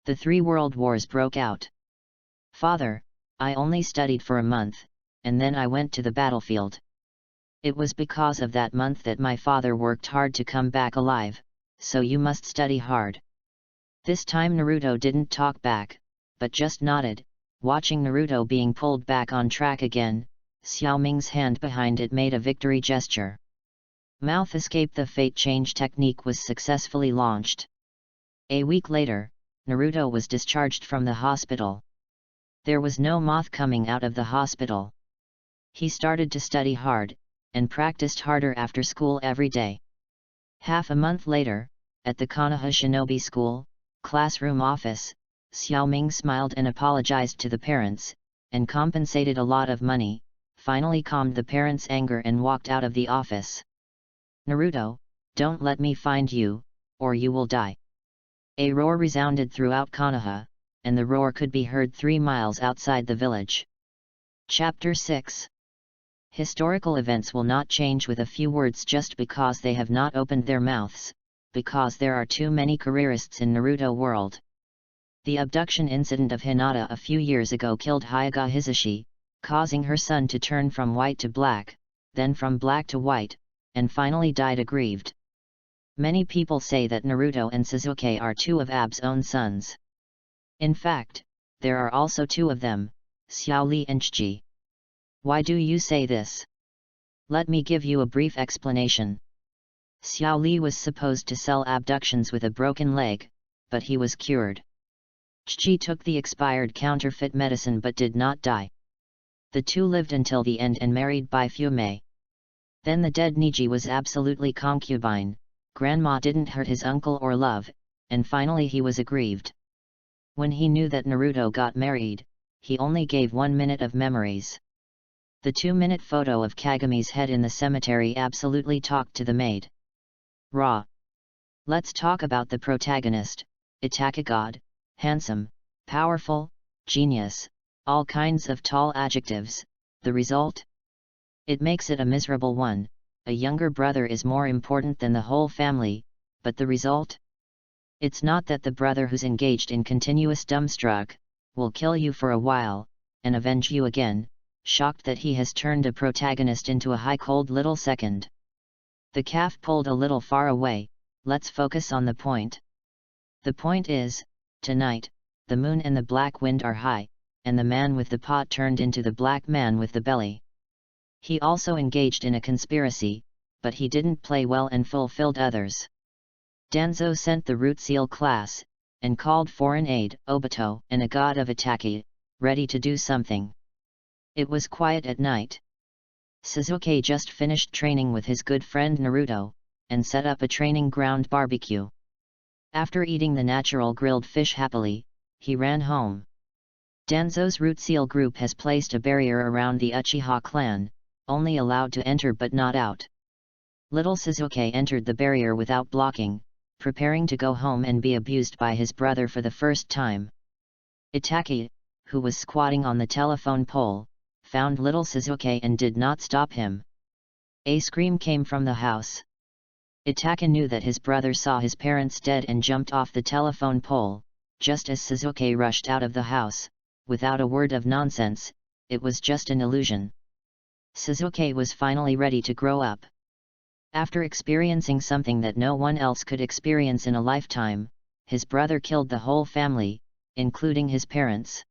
The 3 world wars broke out. Father, I only studied for a month, and then I went to the battlefield. It was because of that month that my father worked hard to come back alive, so you must study hard. This time Naruto didn't talk back, but just nodded, watching Naruto being pulled back on track again. Xiaoming's hand behind it made a victory gesture. Mouth escape. The fate change technique was successfully launched. A week later, Naruto was discharged from the hospital. There was no moth coming out of the hospital. He started to study hard, and practiced harder after school every day. Half a month later, at the Konoha Shinobi School classroom office, Xiaoming smiled and apologized to the parents, and compensated a lot of money, finally calmed the parents' anger and walked out of the office. Naruto, don't let me find you, or you will die. A roar resounded throughout Konoha, and the roar could be heard 3 miles outside the village. Chapter 6. Historical events will not change with a few words just because they have not opened their mouths, because there are too many careerists in Naruto world. The abduction incident of Hinata a few years ago killed Hyuga Hisashi, causing her son to turn from white to black, then from black to white, and finally died aggrieved. Many people say that Naruto and Sasuke are 2 of Abe's own sons. In fact, there are also 2 of them, Xiao Li and Chiji. Why do you say this? Let me give you a brief explanation. Xiao Li was supposed to sell abductions with a broken leg, but he was cured. Chiji took the expired counterfeit medicine but did not die. The 2 lived until the end and married by Fume. Then the dead Niji was absolutely concubine, grandma didn't hurt his uncle or love, and finally he was aggrieved. When he knew that Naruto got married, he only gave 1 minute of memories. The 2-minute photo of Kagami's head in the cemetery absolutely talked to the maid. Raw, Let's talk about the protagonist, Itaka God, handsome, powerful, genius, all kinds of tall adjectives. The result? It makes it a miserable one. A younger brother is more important than the whole family, but the result? It's not that the brother who's engaged in continuous dumbstruck will kill you for a while, and avenge you again, shocked that he has turned a protagonist into a high cold little second. The calf pulled a little far away. Let's focus on the point. The point is, tonight, the moon and the black wind are high, and the man with the pot turned into the black man with the belly. He also engaged in a conspiracy, but he didn't play well and fulfilled others. Danzo sent the root seal class, and called for an aide, Obito, and a god of Itaki, ready to do something. It was quiet at night. Sasuke just finished training with his good friend Naruto, and set up a training ground barbecue. After eating the natural grilled fish happily, he ran home. Danzo's root seal group has placed a barrier around the Uchiha clan, only allowed to enter but not out. Little Sasuke entered the barrier without blocking, preparing to go home and be abused by his brother for the first time. Itaki, who was squatting on the telephone pole, found little Sasuke and did not stop him. A scream came from the house. Itaka knew that his brother saw his parents dead and jumped off the telephone pole, just as Sasuke rushed out of the house, without a word of nonsense. It was just an illusion. Sasuke was finally ready to grow up. After experiencing something that no one else could experience in a lifetime, his brother killed the whole family, including his parents.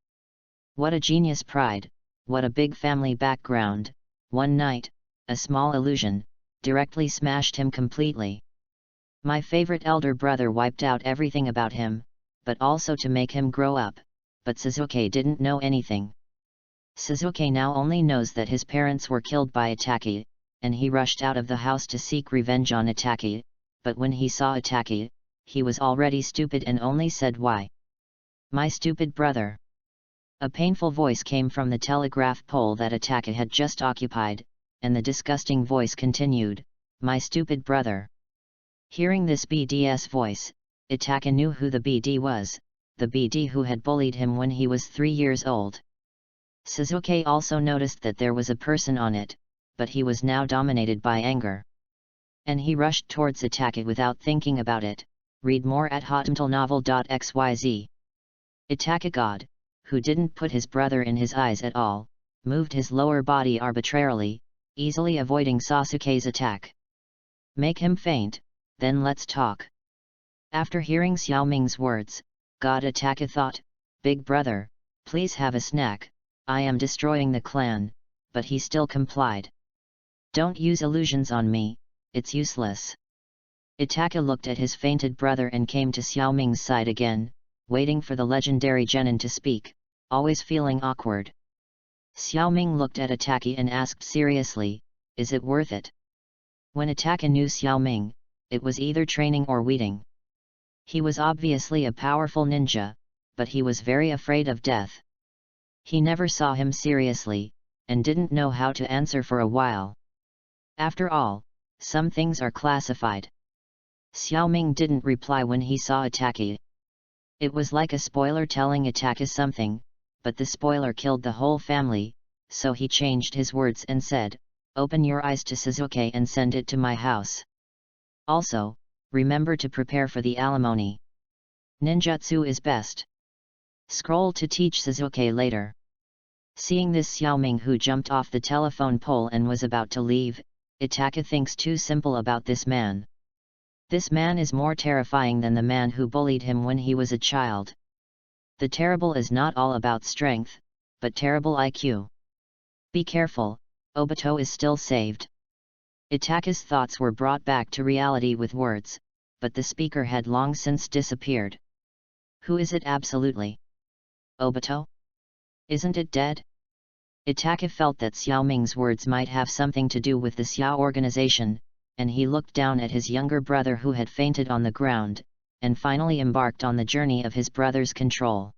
What a genius pride, what a big family background. One night, a small illusion directly smashed him completely. My favorite elder brother wiped out everything about him, but also to make him grow up, but Sasuke didn't know anything. Sasuke now only knows that his parents were killed by Itaki, and he rushed out of the house to seek revenge on Itaki, but when he saw Itaki, he was already stupid and only said, "Why? My stupid brother." A painful voice came from the telegraph pole that Itaki had just occupied, and the disgusting voice continued, "My stupid brother." Hearing this BDS voice, Itaki knew who the BD was, the BD who had bullied him when he was 3 years old. Sasuke also noticed that there was a person on it, but he was now dominated by anger. And he rushed towards Itaki without thinking about it. Read more at hotmtlnovel.xyz. Itaki God, who didn't put his brother in his eyes at all, moved his lower body arbitrarily, easily avoiding Sasuke's attack. Make him faint, then let's talk. After hearing Xiaoming's words, God Itaki thought, "Big brother, please have a snack, I am destroying the clan," but he still complied. "Don't use illusions on me, it's useless." Itaki looked at his fainted brother and came to Xiaoming's side again, waiting for the legendary genin to speak, always feeling awkward. Xiaoming looked at Itaki and asked seriously, "Is it worth it?" When Itaki knew Xiaoming, it was either training or weeding. He was obviously a powerful ninja, but he was very afraid of death. He never saw him seriously, and didn't know how to answer for a while. After all, some things are classified. Xiaoming didn't reply when he saw Itaki. It was like a spoiler telling Itaki something, but the spoiler killed the whole family, so he changed his words and said, "Open your eyes to Sasuke and send it to my house. Also, remember to prepare for the alimony. Ninjutsu is best. Scroll to teach Sasuke later." Seeing this, Xiaoming, who jumped off the telephone pole and was about to leave, Itaki thinks too simple about this man. This man is more terrifying than the man who bullied him when he was a child. The terrible is not all about strength, but terrible IQ. Be careful, Obito is still saved. Itaki's thoughts were brought back to reality with words, but the speaker had long since disappeared. Who is it absolutely? Obito? Isn't it dead? Itaki felt that Xiaoming's words might have something to do with the Xiao organization, and he looked down at his younger brother who had fainted on the ground, and finally embarked on the journey of his brother's control.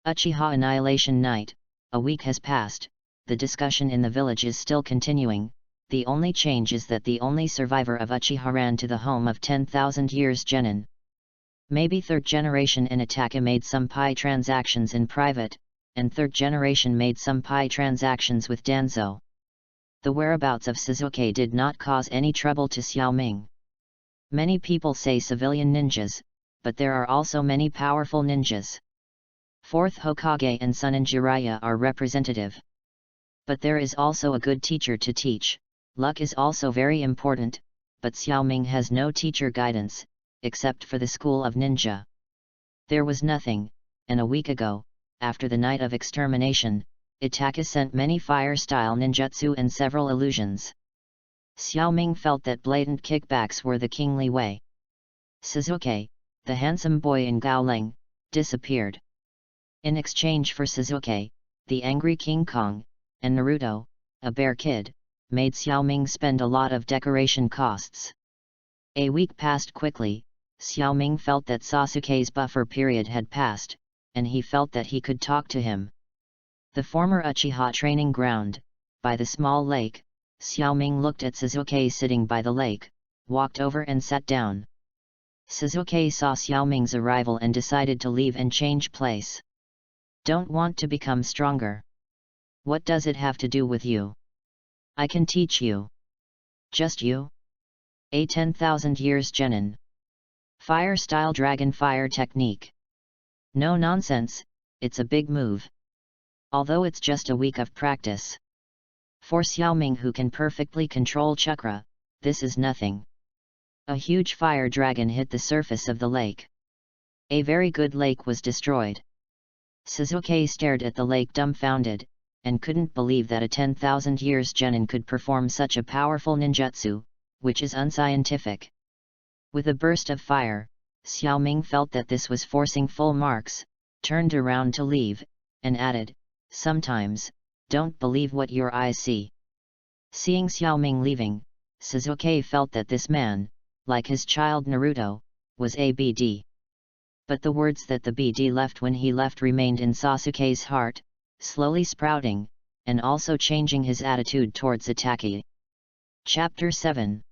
Uchiha Annihilation Night. A week has passed, the discussion in the village is still continuing, the only change is that the only survivor of Uchiha ran to the home of 10,000 years genin. Maybe third generation Inataka made some pi transactions in private, and third generation made some pi transactions with Danzo. The whereabouts of Sasuke did not cause any trouble to Xiaoming. Many people say civilian ninjas, but there are also many powerful ninjas. Fourth Hokage and Sunin Jiraiya are representative. But there is also a good teacher to teach. Luck is also very important, but Xiaoming has no teacher guidance, except for the school of ninja. There was nothing, and a week ago, after the night of extermination, Itaka sent many fire-style ninjutsu and several illusions. Xiaoming felt that blatant kickbacks were the kingly way. Sasuke, the handsome boy in Gaoling, disappeared. In exchange for Sasuke, the angry King Kong, and Naruto, a bear kid, made Xiaoming spend a lot of decoration costs. A week passed quickly. Xiaoming felt that Sasuke's buffer period had passed, and he felt that he could talk to him. The former Uchiha training ground, by the small lake, Xiaoming looked at Sasuke sitting by the lake, walked over and sat down. Sasuke saw Xiaoming's arrival and decided to leave and change place. Don't want to become stronger. What does it have to do with you? I can teach you. Just you? A 10,000 years genin. Fire style dragon fire technique. No nonsense, it's a big move. Although it's just a week of practice. For Xiaoming, who can perfectly control chakra, this is nothing. A huge fire dragon hit the surface of the lake. A very good lake was destroyed. Sasuke stared at the lake dumbfounded, and couldn't believe that a 10,000 years genin could perform such a powerful ninjutsu, which is unscientific. With a burst of fire, Xiaoming felt that this was forcing full marks, turned around to leave, and added, "Sometimes, don't believe what your eyes see." Seeing Xiaoming leaving, Sasuke felt that this man, like his child Naruto, was a BD. But the words that the BD left when he left remained in Sasuke's heart, slowly sprouting, and also changing his attitude towards Itachi. Chapter 7.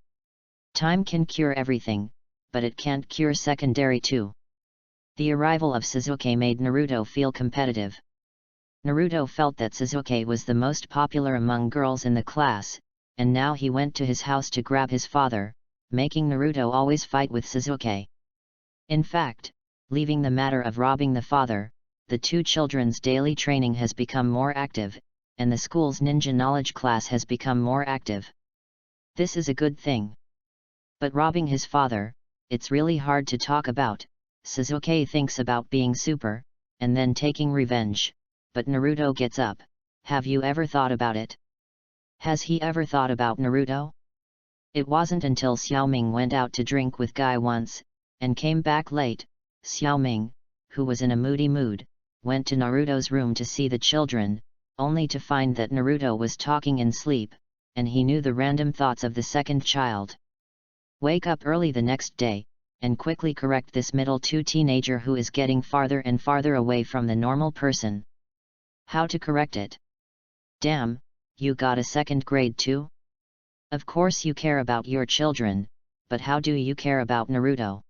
Time can cure everything, but it can't cure secondary too. The arrival of Sasuke made Naruto feel competitive. Naruto felt that Sasuke was the most popular among girls in the class, and now he went to his house to grab his father, making Naruto always fight with Sasuke. In fact, leaving the matter of robbing the father, the two children's daily training has become more active, and the school's ninja knowledge class has become more active. This is a good thing. But robbing his father, it's really hard to talk about. Sasuke thinks about being super, and then taking revenge, but Naruto gets up. Have you ever thought about it? Has he ever thought about Naruto? It wasn't until Xiaoming went out to drink with Guy once, and came back late. Xiaoming, who was in a moody mood, went to Naruto's room to see the children, only to find that Naruto was talking in sleep, and he knew the random thoughts of the second child. Wake up early the next day, and quickly correct this middle two teenager who is getting farther and farther away from the normal person. How to correct it? Damn, you got a second grade too? Of course you care about your children, but how do you care about Naruto?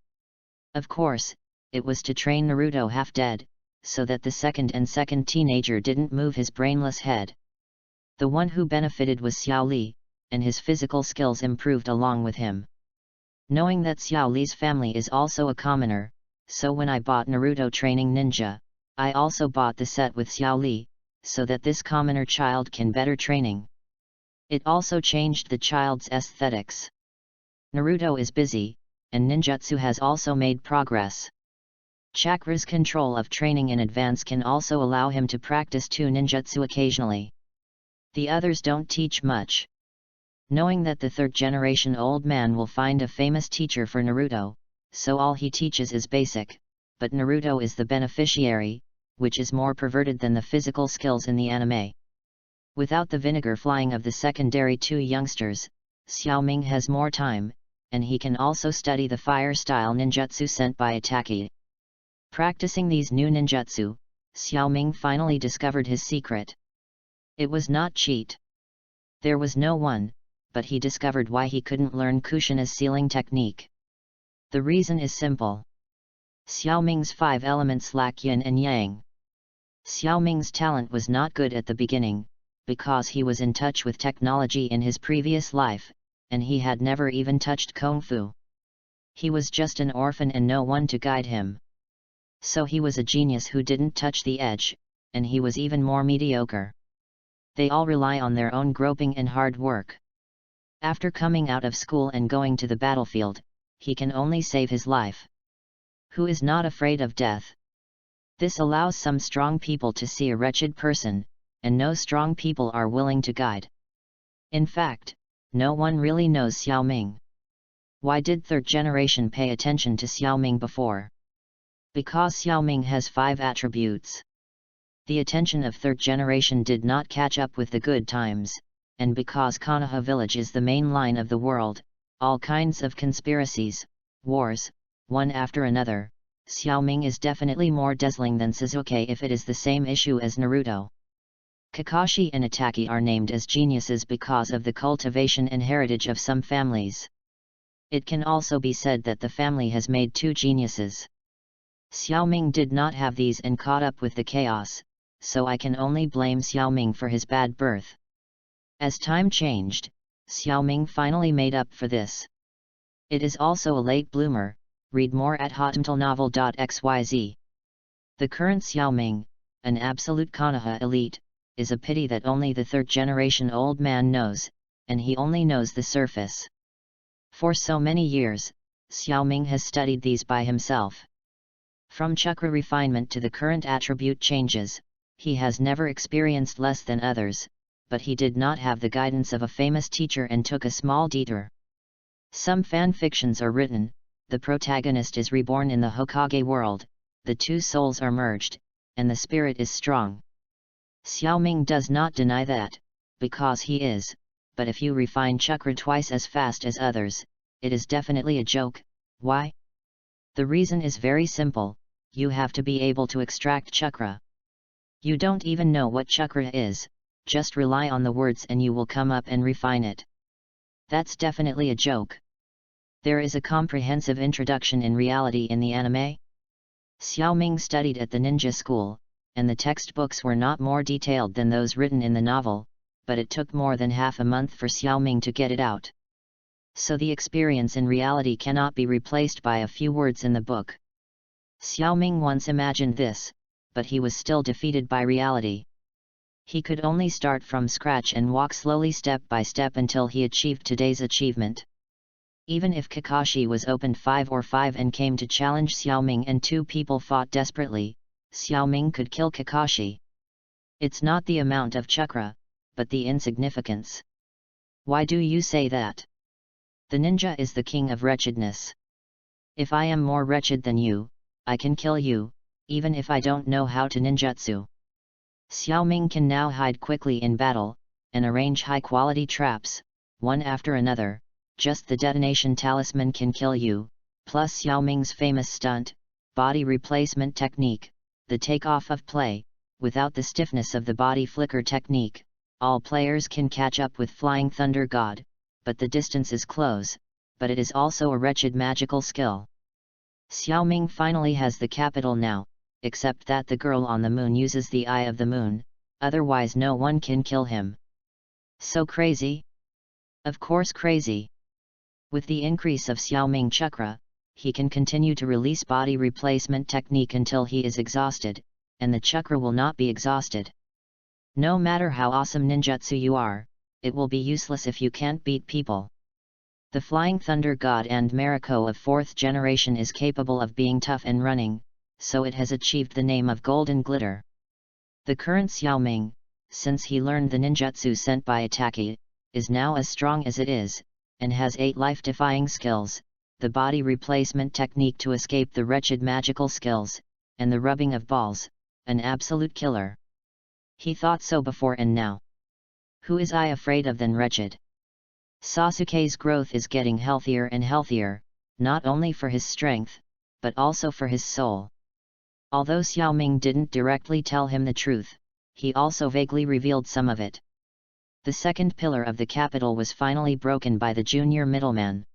Of course, it was to train Naruto half dead, so that the second teenager didn't move his brainless head. The one who benefited was Xiao Li, and his physical skills improved along with him. Knowing that Xiao Li's family is also a commoner, so when I bought Naruto Training Ninja, I also bought the set with Xiao Li, so that this commoner child can better training. It also changed the child's aesthetics. Naruto is busy, and ninjutsu has also made progress. Chakra's control of training in advance can also allow him to practice two ninjutsu occasionally. The others don't teach much. Knowing that the third generation old man will find a famous teacher for Naruto, so all he teaches is basic, but Naruto is the beneficiary, which is more perverted than the physical skills in the anime. Without the vinegar flying of the secondary two youngsters, Xiaoming has more time, and he can also study the fire-style ninjutsu sent by Itachi. Practicing these new ninjutsu, Xiaoming finally discovered his secret. It was not cheat. There was no one, but he discovered why he couldn't learn Kushina's sealing technique. The reason is simple. Xiaoming's 5 elements lack yin and yang. Xiaoming's talent was not good at the beginning, because he was in touch with technology in his previous life, and he had never even touched Kung Fu. He was just an orphan and no one to guide him. So he was a genius who didn't touch the edge, and he was even more mediocre. They all rely on their own groping and hard work. After coming out of school and going to the battlefield, he can only save his life. Who is not afraid of death? This allows some strong people to see a wretched person, and no strong people are willing to guide. In fact, no one really knows Xiaoming. Why did third generation pay attention to Xiaoming before? Because Xiaoming has 5 attributes. The attention of third generation did not catch up with the good times, and because Konoha village is the main line of the world, all kinds of conspiracies, wars, one after another, Xiaoming is definitely more dazzling than Sasuke if it is the same issue as Naruto. Kakashi and Itachi are named as geniuses because of the cultivation and heritage of some families. It can also be said that the family has made 2 geniuses. Xiaoming did not have these and caught up with the chaos, so I can only blame Xiaoming for his bad birth. As time changed, Xiaoming finally made up for this. It is also a late bloomer. Read more at hotmtlnovel.xyz. The current Xiaoming, an absolute Konoha elite, is a pity that only the third generation old man knows, and he only knows the surface. For so many years, Xiaoming has studied these by himself. From chakra refinement to the current attribute changes, he has never experienced less than others, but he did not have the guidance of a famous teacher and took a small detour. Some fan fictions are written, the protagonist is reborn in the Hokage world, the 2 souls are merged, and the spirit is strong. Xiaoming does not deny that, because he is, but if you refine chakra twice as fast as others, it is definitely a joke. Why? The reason is very simple, you have to be able to extract chakra. You don't even know what chakra is, just rely on the words and you will come up and refine it. That's definitely a joke. There is a comprehensive introduction in reality in the anime. Xiaoming studied at the ninja school, and the textbooks were not more detailed than those written in the novel, but it took more than half a month for Xiaoming to get it out. So the experience in reality cannot be replaced by a few words in the book. Xiaoming once imagined this, but he was still defeated by reality. He could only start from scratch and walk slowly step by step until he achieved today's achievement. Even if Kakashi was opened 5 or 5 and came to challenge Xiaoming and 2 people fought desperately, Xiaoming could kill Kakashi. It's not the amount of chakra, but the insignificance. Why do you say that? The ninja is the king of wretchedness. If I am more wretched than you, I can kill you, even if I don't know how to ninjutsu. Xiaoming can now hide quickly in battle, and arrange high-quality traps, one after another. Just the detonation talisman can kill you, plus Xiaoming's famous stunt, body replacement technique, the takeoff of play, without the stiffness of the body flicker technique, all players can catch up with Flying Thunder God, but the distance is close, but it is also a wretched magical skill. Xiaoming finally has the capital now, except that the girl on the moon uses the eye of the moon, otherwise no one can kill him. So crazy? Of course crazy. With the increase of Xiaoming chakra, he can continue to release body replacement technique until he is exhausted, and the chakra will not be exhausted. No matter how awesome ninjutsu you are, it will be useless if you can't beat people. The Flying Thunder God and Mariko of 4th generation is capable of being tough and running, so it has achieved the name of Golden Glitter. The current Xiaoming, since he learned the ninjutsu sent by Itachi, is now as strong as it is, and has 8 life-defying skills, the body replacement technique to escape the wretched magical skills, and the rubbing of balls, an absolute killer. He thought so before and now. Who is I afraid of than wretched? Sasuke's growth is getting healthier and healthier, not only for his strength, but also for his soul. Although Xiaoming didn't directly tell him the truth, he also vaguely revealed some of it. The second pillar of the capital was finally broken by the junior middleman.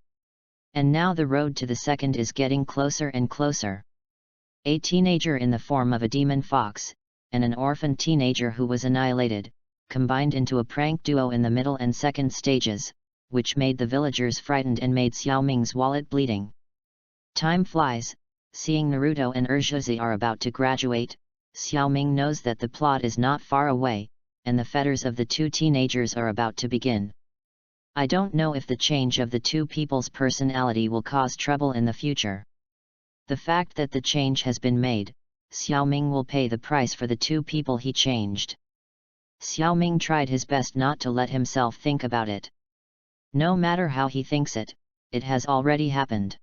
And now the road to the second is getting closer and closer. A teenager in the form of a demon fox, and an orphan teenager who was annihilated, combined into a prank duo in the middle and second stages, which made the villagers frightened and made Xiaoming's wallet bleeding. Time flies. Seeing Naruto and Urshiji are about to graduate, Xiaoming knows that the plot is not far away, and the fetters of the two teenagers are about to begin. I don't know if the change of the two people's personality will cause trouble in the future. The fact that the change has been made, Xiaoming will pay the price for the two people he changed. Xiaoming tried his best not to let himself think about it. No matter how he thinks it, it has already happened.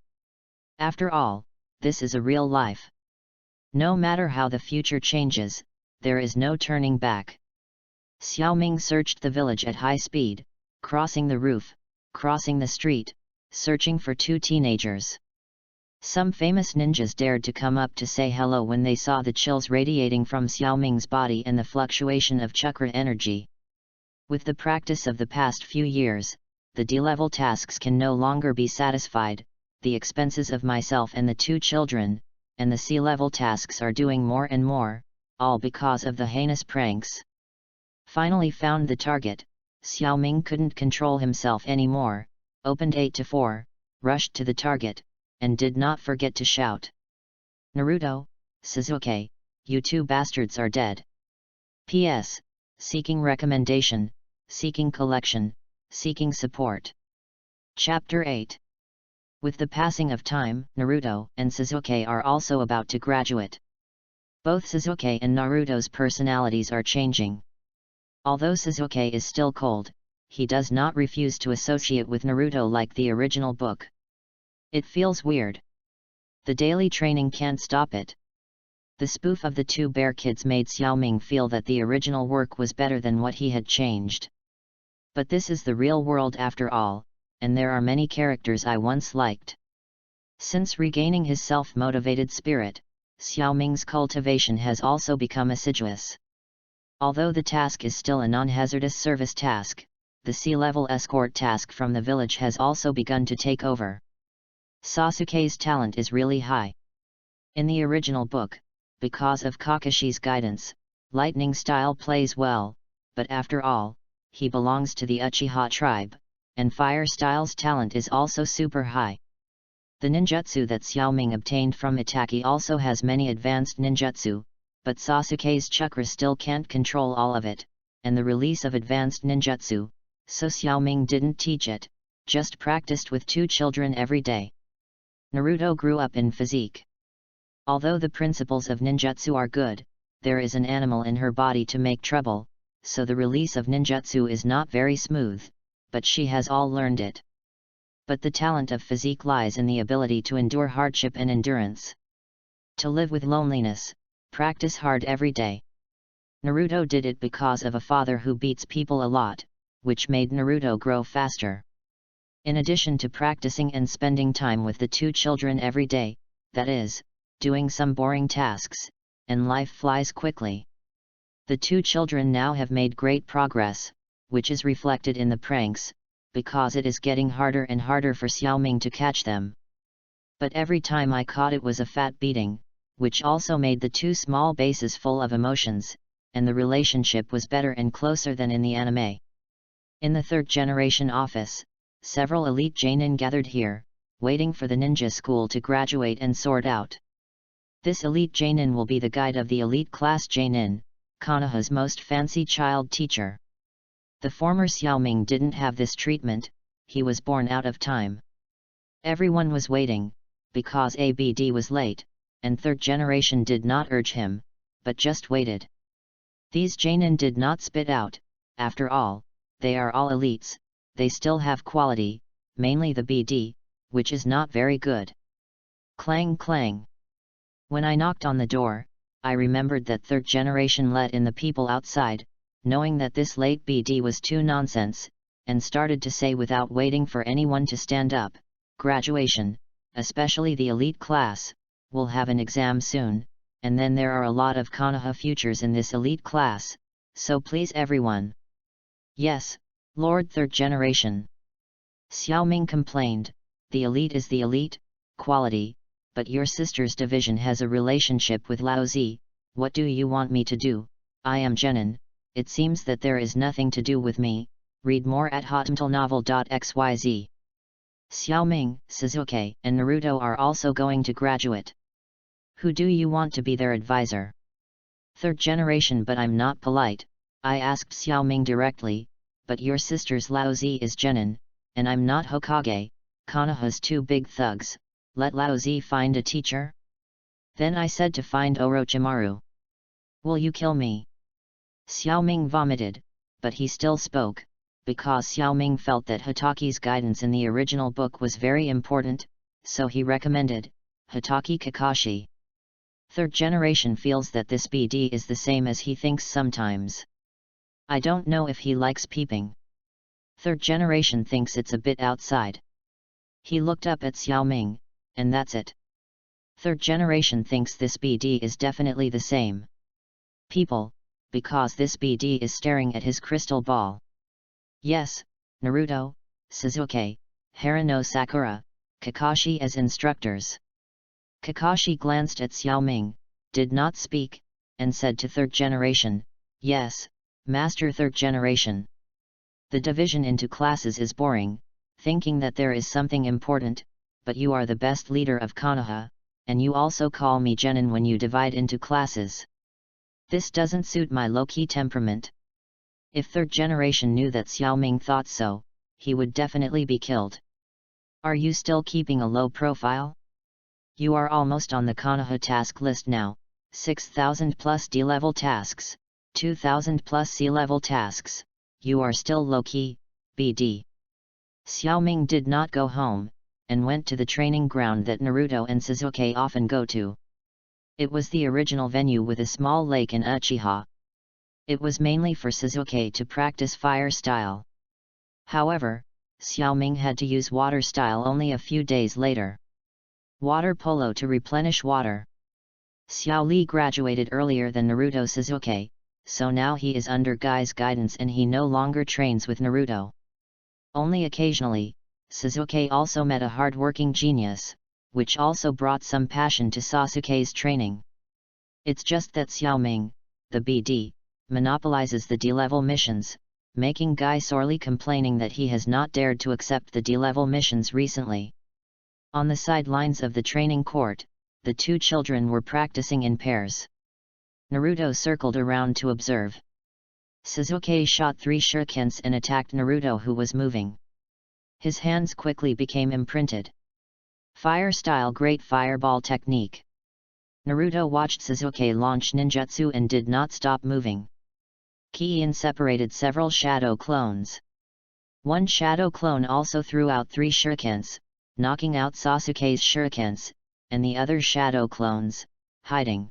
After all, this is a real life. No matter how the future changes, there is no turning back. Xiaoming searched the village at high speed, crossing the roof, crossing the street, searching for two teenagers. Some famous ninjas dared to come up to say hello when they saw the chills radiating from Xiaoming's body and the fluctuation of chakra energy. With the practice of the past few years, the D-level tasks can no longer be satisfied, the expenses of myself and the two children, and the C-level tasks are doing more and more, all because of the heinous pranks. Finally found the target, Xiaoming couldn't control himself anymore, opened 8-4, rushed to the target, and did not forget to shout. Naruto, Sasuke, you two bastards are dead. P.S. Seeking recommendation, seeking collection, seeking support. Chapter 8. With the passing of time, Naruto and Sasuke are also about to graduate. Both Sasuke and Naruto's personalities are changing. Although Sasuke is still cold, he does not refuse to associate with Naruto like the original book. It feels weird. The daily training can't stop it. The spoof of the two bear kids made Xiaoming feel that the original work was better than what he had changed. But this is the real world after all, and there are many characters I once liked. Since regaining his self-motivated spirit, Xiaoming's cultivation has also become assiduous. Although the task is still a non-hazardous service task, the C-level escort task from the village has also begun to take over. Sasuke's talent is really high. In the original book, because of Kakashi's guidance, lightning style plays well, but after all, he belongs to the Uchiha tribe, and fire style's talent is also super high. The ninjutsu that Xiaoming obtained from Itaki also has many advanced ninjutsu, but Sasuke's chakra still can't control all of it, and the release of advanced ninjutsu, so Xiaoming didn't teach it, just practiced with two children every day. Naruto grew up in physique. Although the principles of ninjutsu are good, there is an animal in her body to make trouble, so the release of ninjutsu is not very smooth, but she has all learned it. But the talent of physique lies in the ability to endure hardship and endurance. To live with loneliness, practice hard every day. Naruto did it because of a father who beats people a lot, which made Naruto grow faster. In addition to practicing and spending time with the two children every day, that is, doing some boring tasks, and life flies quickly. The two children now have made great progress, which is reflected in the pranks, because it is getting harder and harder for Xiaoming to catch them. But every time I caught it was a fat beating, which also made the two small bases full of emotions, and the relationship was better and closer than in the anime. In the third generation office, several elite genin gathered here, waiting for the ninja school to graduate and sort out. This elite genin will be the guide of the elite class genin, Konoha's most fancy child teacher. The former Xiaoming didn't have this treatment, he was born out of time. Everyone was waiting, because ABD was late, and third generation did not urge him, but just waited. These genin did not spit out, after all, they are all elites, they still have quality, mainly the BD, which is not very good. Clang clang. When I knocked on the door, I remembered that third generation let in the people outside, knowing that this late BD was too nonsense, and started to say without waiting for anyone to stand up, graduation, especially the elite class, will have an exam soon, and then there are a lot of Konoha futures in this elite class, so please everyone. Yes, Lord third generation. Xiaoming complained, the elite is the elite, quality, but your sister's division has a relationship with Laozi. What do you want me to do? I am genin, it seems that there is nothing to do with me. Read more at hotmtlnovel.xyz. Xiaoming, Sasuke, and Naruto are also going to graduate. Who do you want to be their advisor? Third generation, but I'm not polite. I asked Xiaoming directly, but your sister's Laozi is genin, and I'm not Hokage. Konoha's two big thugs, let Laozi find a teacher? Then I said to find Orochimaru. Will you kill me? Xiaoming vomited, but he still spoke, because Xiaoming felt that Hitaki's guidance in the original book was very important, so he recommended Hitaki Kakashi. Third generation feels that this BD is the same as he thinks sometimes. I don't know if he likes peeping. Third generation thinks it's a bit outside. He looked up at Xiaoming, and that's it. Third generation thinks this BD is definitely the same. People, because this BD is staring at his crystal ball. Yes, Naruto, Sasuke, Haruno Sakura, Kakashi as instructors. Kakashi glanced at Xiaoming, did not speak, and said to third generation, yes, Master third generation. The division into classes is boring, thinking that there is something important, but you are the best leader of Konoha, and you also call me genin when you divide into classes. This doesn't suit my low-key temperament. If third generation knew that Xiaoming thought so, he would definitely be killed. Are you still keeping a low profile? You are almost on the Konoha task list now, 6,000 plus D-level tasks, 2,000 plus C-level tasks, you are still low-key, BD. Xiaoming did not go home, and went to the training ground that Naruto and Sasuke often go to. It was the original venue with a small lake in Uchiha. It was mainly for Sasuke to practice fire style. However, Xiaoming had to use water style only a few days later. Water polo to replenish water. Xiao Li graduated earlier than Naruto Sasuke, so now he is under Guy's guidance and he no longer trains with Naruto. Only occasionally, Sasuke also met a hard-working genius, which also brought some passion to Sasuke's training. It's just that Xiaoming, the BD, monopolizes the D-level missions, making Guy sorely complaining that he has not dared to accept the D-level missions recently. On the sidelines of the training court, the two children were practicing in pairs. Naruto circled around to observe. Sasuke shot 3 shurikens and attacked Naruto, who was moving. His hands quickly became imprinted. Fire style, great fireball technique. Naruto watched Sasuke launch ninjutsu and did not stop moving. Kiin separated several shadow clones. One shadow clone also threw out 3 shurikens, knocking out Sasuke's shurikens, and the other shadow clones, hiding.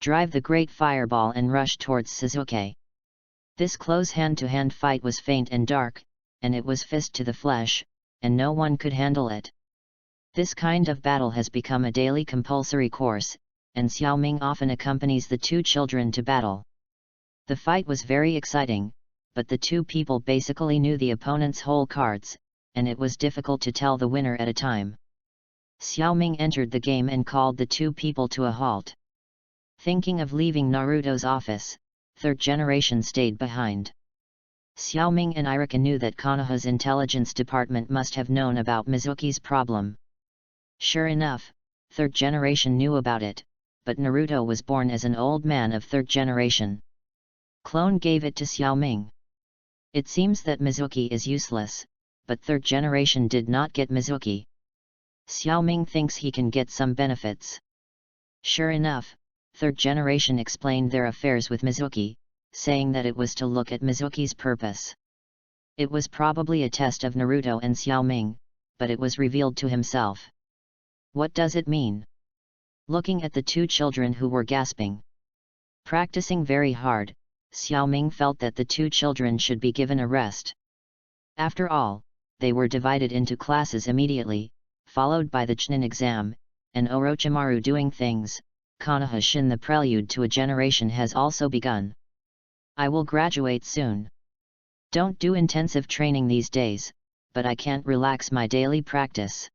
Drive the great fireball and rush towards Sasuke. This close hand-to-hand fight was faint and dark, and it was fist to the flesh, and no one could handle it. This kind of battle has become a daily compulsory course, and Xiaoming often accompanies the two children to battle. The fight was very exciting, but the two people basically knew the opponent's whole cards, and it was difficult to tell the winner at a time. Xiaoming entered the game and called the two people to a halt. Thinking of leaving Naruto's office, third generation stayed behind. Xiaoming and Irika knew that Konoha's intelligence department must have known about Mizuki's problem. Sure enough, third generation knew about it, but Naruto was born as an old man of third generation. Clone gave it to Xiaoming. It seems that Mizuki is useless, but third generation did not get Mizuki. Xiaoming thinks he can get some benefits. Sure enough, third generation explained their affairs with Mizuki, saying that it was to look at Mizuki's purpose. It was probably a test of Naruto and Xiaoming, but it was revealed to himself. What does it mean? Looking at the two children who were gasping. Practicing very hard, Xiaoming felt that the two children should be given a rest. After all, they were divided into classes immediately, followed by the Chunin exam, and Orochimaru doing things. Konoha Shin, the prelude to a generation, has also begun. I will graduate soon. Don't do intensive training these days, but I can't relax my daily practice.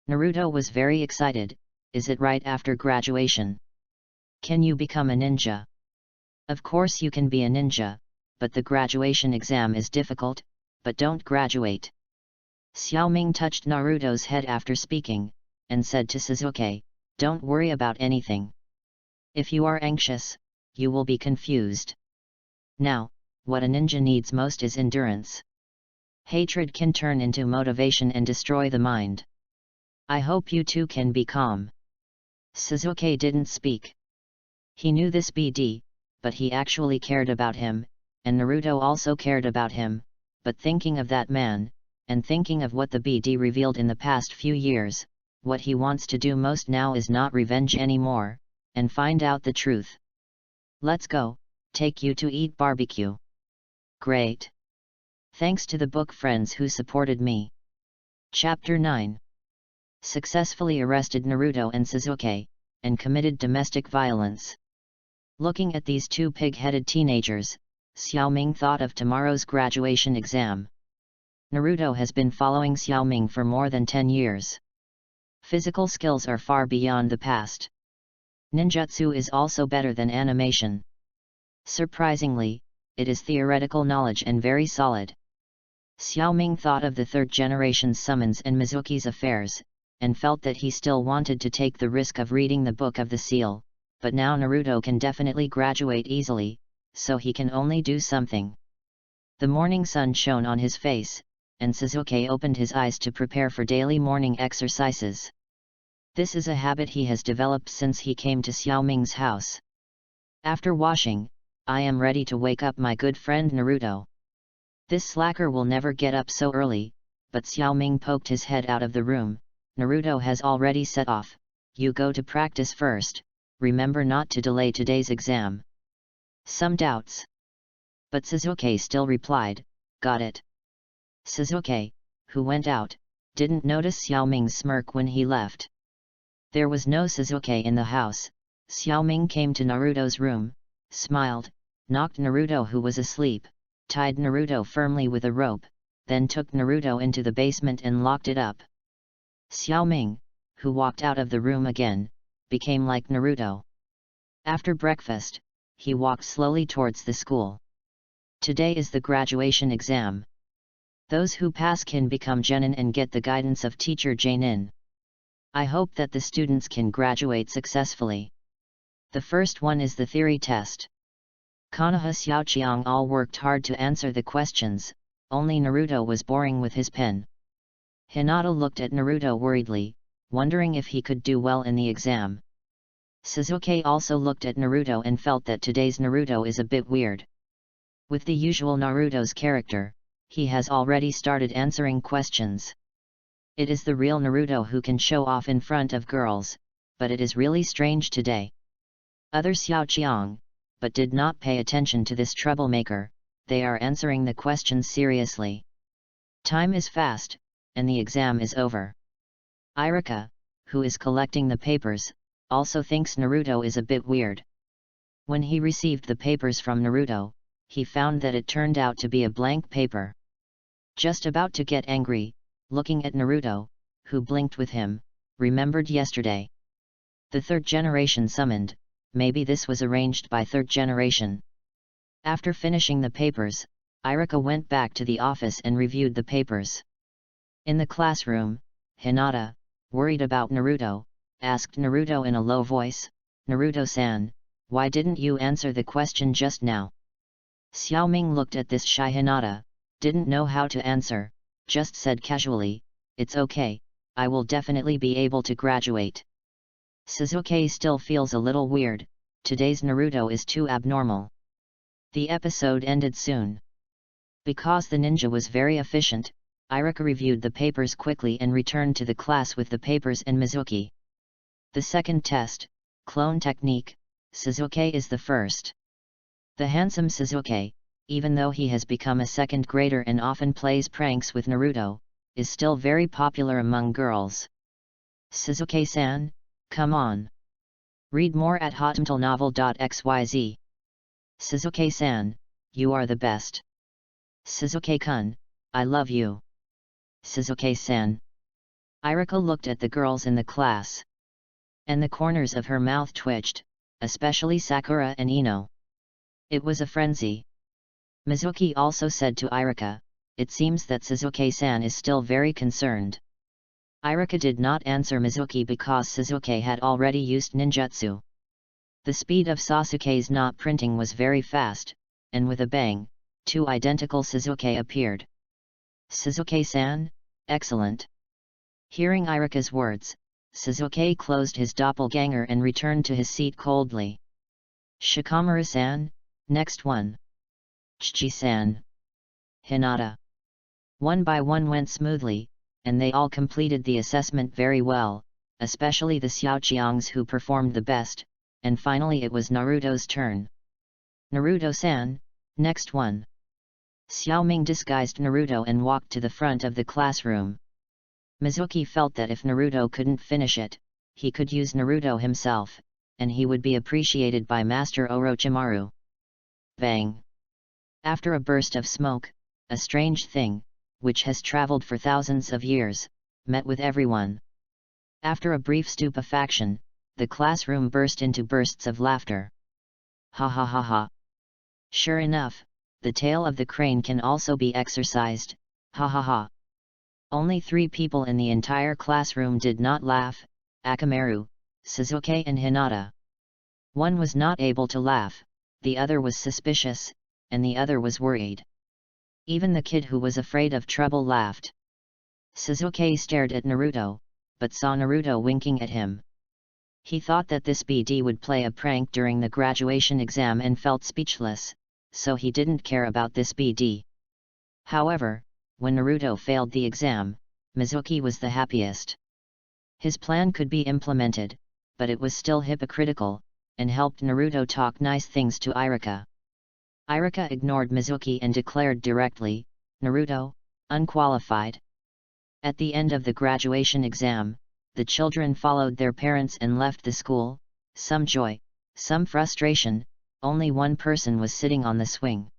Naruto was very excited. Is it right after graduation? Can you become a ninja? Of course you can be a ninja, but the graduation exam is difficult, but don't graduate. Xiaoming touched Naruto's head after speaking, and said to Sasuke, don't worry about anything. If you are anxious, you will be confused. Now, what a ninja needs most is endurance. Hatred can turn into motivation and destroy the mind. I hope you too can be calm. Sasuke didn't speak. He knew this BD, but he actually cared about him, and Naruto also cared about him, but thinking of that man, and thinking of what the BD revealed in the past few years, what he wants to do most now is not revenge anymore, and find out the truth. Let's go, take you to eat barbecue. Great. Thanks to the book friends who supported me. Chapter 9. Successfully arrested Naruto and Sasuke, and committed domestic violence. Looking at these two pig-headed teenagers, Xiaoming thought of tomorrow's graduation exam. Naruto has been following Xiaoming for more than 10 years. Physical skills are far beyond the past. Ninjutsu is also better than animation. Surprisingly, it is theoretical knowledge and very solid. Xiaoming thought of the third generation's summons and Mizuki's affairs, and felt that he still wanted to take the risk of reading the Book of the Seal, but now Naruto can definitely graduate easily, so he can only do something. The morning sun shone on his face, and Sasuke opened his eyes to prepare for daily morning exercises. This is a habit he has developed since he came to Xiaoming's house. After washing, I am ready to wake up my good friend Naruto. This slacker will never get up so early, but Xiaoming poked his head out of the room. Naruto has already set off. You go to practice first, remember not to delay today's exam. Some doubts. But Sasuke still replied, got it. Sasuke, who went out, didn't notice Xiaoming's smirk when he left. There was no Sasuke in the house. Xiaoming came to Naruto's room, smiled, knocked Naruto who was asleep, tied Naruto firmly with a rope, then took Naruto into the basement and locked it up. Xiaoming, who walked out of the room again, became like Naruto. After breakfast, he walked slowly towards the school. Today is the graduation exam. Those who pass can become genin and get the guidance of teacher Janin. I hope that the students can graduate successfully. The first one is the theory test. Konoha Xiaoqiang all worked hard to answer the questions, only Naruto was boring with his pen. Hinata looked at Naruto worriedly, wondering if he could do well in the exam. Sasuke also looked at Naruto and felt that today's Naruto is a bit weird. With the usual Naruto's character, he has already started answering questions. It is the real Naruto who can show off in front of girls, but it is really strange today. Other Xiaoqiang, but did not pay attention to this troublemaker, they are answering the questions seriously. Time is fast, and the exam is over. Irika, who is collecting the papers, also thinks Naruto is a bit weird. When he received the papers from Naruto, he found that it turned out to be a blank paper. Just about to get angry, looking at Naruto, who blinked with him, remembered yesterday. The third generation summoned, maybe this was arranged by third generation. After finishing the papers, Irika went back to the office and reviewed the papers. In the classroom, Hinata, worried about Naruto, asked Naruto in a low voice, Naruto-san, why didn't you answer the question just now? Xiaoming looked at this shy Hinata, didn't know how to answer, just said casually, it's okay, I will definitely be able to graduate. Sasuke still feels a little weird, today's Naruto is too abnormal. The episode ended soon. Because the ninja was very efficient, Irika reviewed the papers quickly and returned to the class with the papers and Mizuki. The second test, clone technique, Sasuke is the first. The handsome Sasuke, even though he has become a second grader and often plays pranks with Naruto, is still very popular among girls. Sasuke-san, come on. Read more at hotmtlenovel.xyz. Sasuke-san, you are the best. Shizuke-kun, I love you. Shizuke-san. Irika looked at the girls in the class. And the corners of her mouth twitched, especially Sakura and Ino. It was a frenzy. Mizuki also said to Irika, it seems that Shizuke-san is still very concerned. Irika did not answer Mizuki because Shizuke had already used ninjutsu. The speed of Sasuke's knot printing was very fast, and with a bang, 2 identical Shizuke appeared. Shizuke-san, excellent. Hearing Irika's words, Shizuke closed his doppelganger and returned to his seat coldly. Shikamaru-san, next one. Chichi-san. Hinata. One by one went smoothly, and they all completed the assessment very well, especially the Xiaoqiangs who performed the best, and finally it was Naruto's turn. Naruto-san, next one. Xiaoming disguised Naruto and walked to the front of the classroom. Mizuki felt that if Naruto couldn't finish it, he could use Naruto himself, and he would be appreciated by Master Orochimaru. Bang! After a burst of smoke, a strange thing, which has traveled for thousands of years, met with everyone. After a brief stupefaction, the classroom burst into bursts of laughter. Ha ha ha ha! Sure enough, the tail of the crane can also be exercised, ha ha ha! Only 3 people in the entire classroom did not laugh, Akamaru, Shizuke and Hinata. One was not able to laugh, the other was suspicious, and the other was worried. Even the kid who was afraid of trouble laughed. Shizuke stared at Naruto, but saw Naruto winking at him. He thought that this BD would play a prank during the graduation exam and felt speechless, so he didn't care about this BD. However, when Naruto failed the exam, Mizuki was the happiest. His plan could be implemented, but it was still hypocritical, and helped Naruto talk nice things to Irika. Irika ignored Mizuki and declared directly, Naruto, unqualified. At the end of the graduation exam, the children followed their parents and left the school, some joy, some frustration, only one person was sitting on the swing.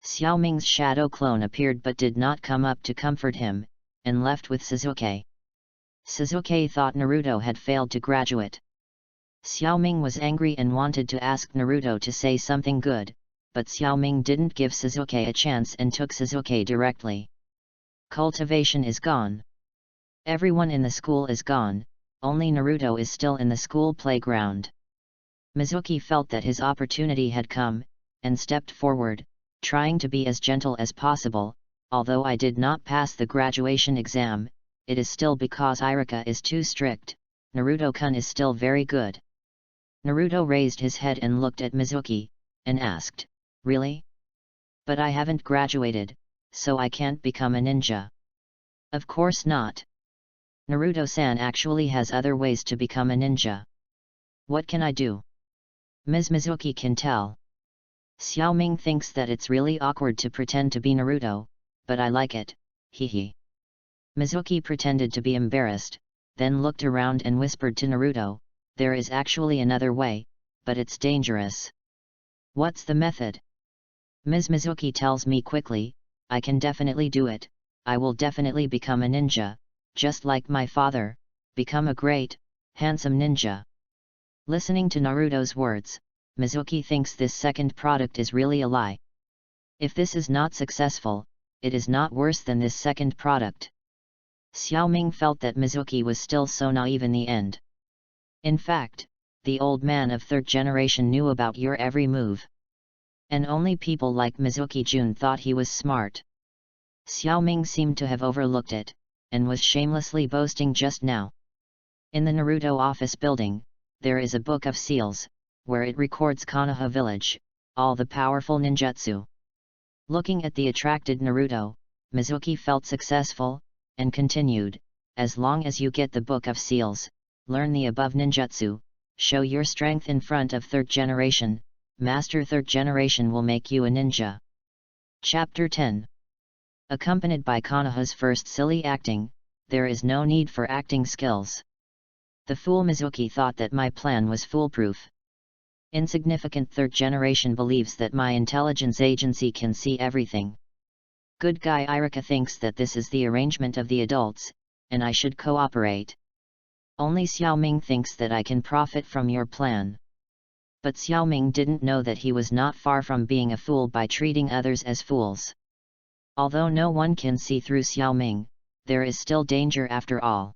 Xiaoming's shadow clone appeared but did not come up to comfort him, and left with Shizuke. Shizuke thought Naruto had failed to graduate. Xiaoming was angry and wanted to ask Naruto to say something good, but Xiaoming didn't give Shizuke a chance and took Shizuke directly. Cultivation is gone. Everyone in the school is gone, only Naruto is still in the school playground. Mizuki felt that his opportunity had come, and stepped forward, trying to be as gentle as possible. Although I did not pass the graduation exam, it is still because Irika is too strict, Naruto-kun is still very good. Naruto raised his head and looked at Mizuki, and asked, really? But I haven't graduated, so I can't become a ninja. Of course not. Naruto-san actually has other ways to become a ninja. What can I do? Ms. Mizuki can tell. Xiaoming thinks that it's really awkward to pretend to be Naruto, but I like it, hehe. Mizuki pretended to be embarrassed, then looked around and whispered to Naruto, there is actually another way, but it's dangerous. What's the method? Ms. Mizuki tells me quickly, I can definitely do it, I will definitely become a ninja, just like my father, become a great, handsome ninja. Listening to Naruto's words, Mizuki thinks this second product is really a lie. If this is not successful, it is not worse than this second product. Xiaoming felt that Mizuki was still so naive in the end. In fact, the old man of 3rd generation knew about your every move. And only people like Mizuki-jun thought he was smart. Xiaoming seemed to have overlooked it, and was shamelessly boasting just now. In the Naruto office building, there is a book of seals, where it records Konoha village, all the powerful ninjutsu. Looking at the attracted Naruto, Mizuki felt successful, and continued, as long as you get the book of seals, learn the above ninjutsu, show your strength in front of 3rd generation, master 3rd generation will make you a ninja. Chapter 10. Accompanied by Konoha's first silly acting, there is no need for acting skills. The fool Mizuki thought that my plan was foolproof. Insignificant 3rd generation believes that my intelligence agency can see everything. Good guy Irika thinks that this is the arrangement of the adults, and I should cooperate. Only Xiaoming thinks that I can profit from your plan. But Xiaoming didn't know that he was not far from being a fool by treating others as fools. Although no one can see through Xiaoming, there is still danger after all.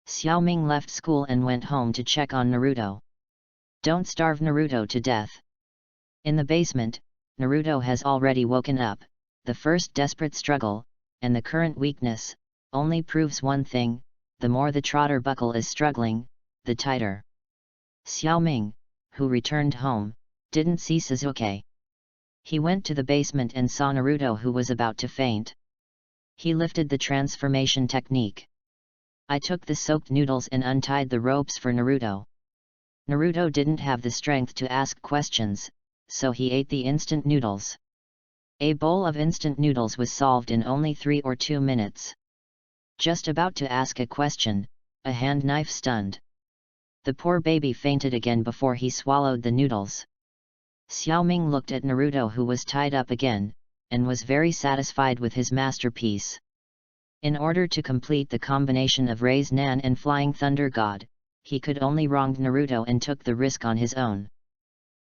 Xiaoming left school and went home to check on Naruto. Don't starve Naruto to death. In the basement, Naruto has already woken up. The first desperate struggle, and the current weakness, only proves one thing: the more the trotter buckle is struggling, the tighter. Xiaoming, who returned home, didn't see Sasuke. He went to the basement and saw Naruto, who was about to faint. He lifted the transformation technique. I took the soaked noodles and untied the ropes for Naruto. Naruto didn't have the strength to ask questions, so he ate the instant noodles. A bowl of instant noodles was solved in only 3 or 2 minutes. Just about to ask a question, a hand knife stunned. The poor baby fainted again before he swallowed the noodles. Xiaoming looked at Naruto, who was tied up again, and was very satisfied with his masterpiece. In order to complete the combination of Raise Nan and Flying Thunder God, he could only wrong Naruto and took the risk on his own.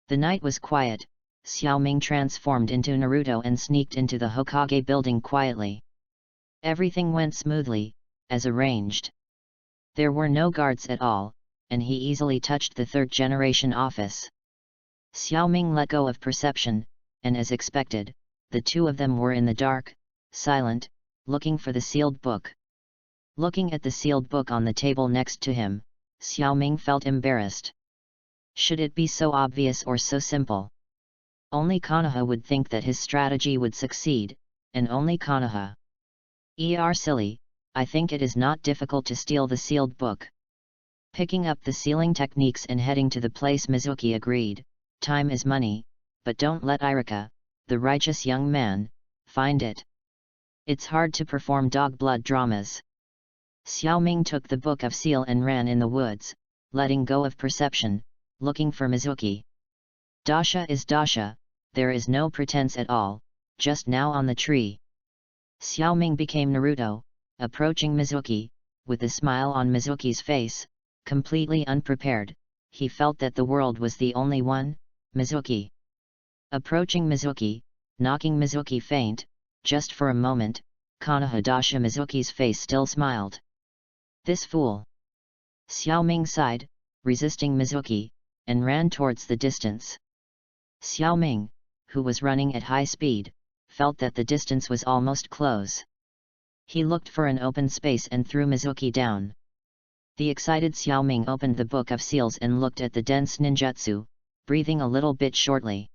The night was quiet. Xiaoming transformed into Naruto and sneaked into the Hokage building quietly. Everything went smoothly, as arranged. There were no guards at all, and he easily touched the third-generation office. Xiaoming let go of perception, and as expected, the two of them were in the dark, silent, looking for the sealed book. Looking at the sealed book on the table next to him, Xiaoming felt embarrassed. Should it be so obvious or so simple? Only Konoha would think that his strategy would succeed, and only Konoha. Silly, I think it is not difficult to steal the sealed book. Picking up the sealing techniques and heading to the place, Mizuki agreed. Time is money, but don't let Irika, the righteous young man, find it. It's hard to perform dog blood dramas. Xiaoming took the book of seal and ran in the woods, letting go of perception, looking for Mizuki. Dasha is Dasha, there is no pretense at all, just now on the tree. Xiaoming became Naruto, approaching Mizuki, with a smile on Mizuki's face, completely unprepared. He felt that the world was the only one, Mizuki. Approaching Mizuki, knocking Mizuki faint, just for a moment, Konoha Dasha Mizuki's face still smiled. This fool! Xiaoming sighed, resisting Mizuki, and ran towards the distance. Xiaoming, who was running at high speed, felt that the distance was almost close. He looked for an open space and threw Mizuki down. The excited Xiaoming opened the book of seals and looked at the dense ninjutsu, breathing a little bit shortly.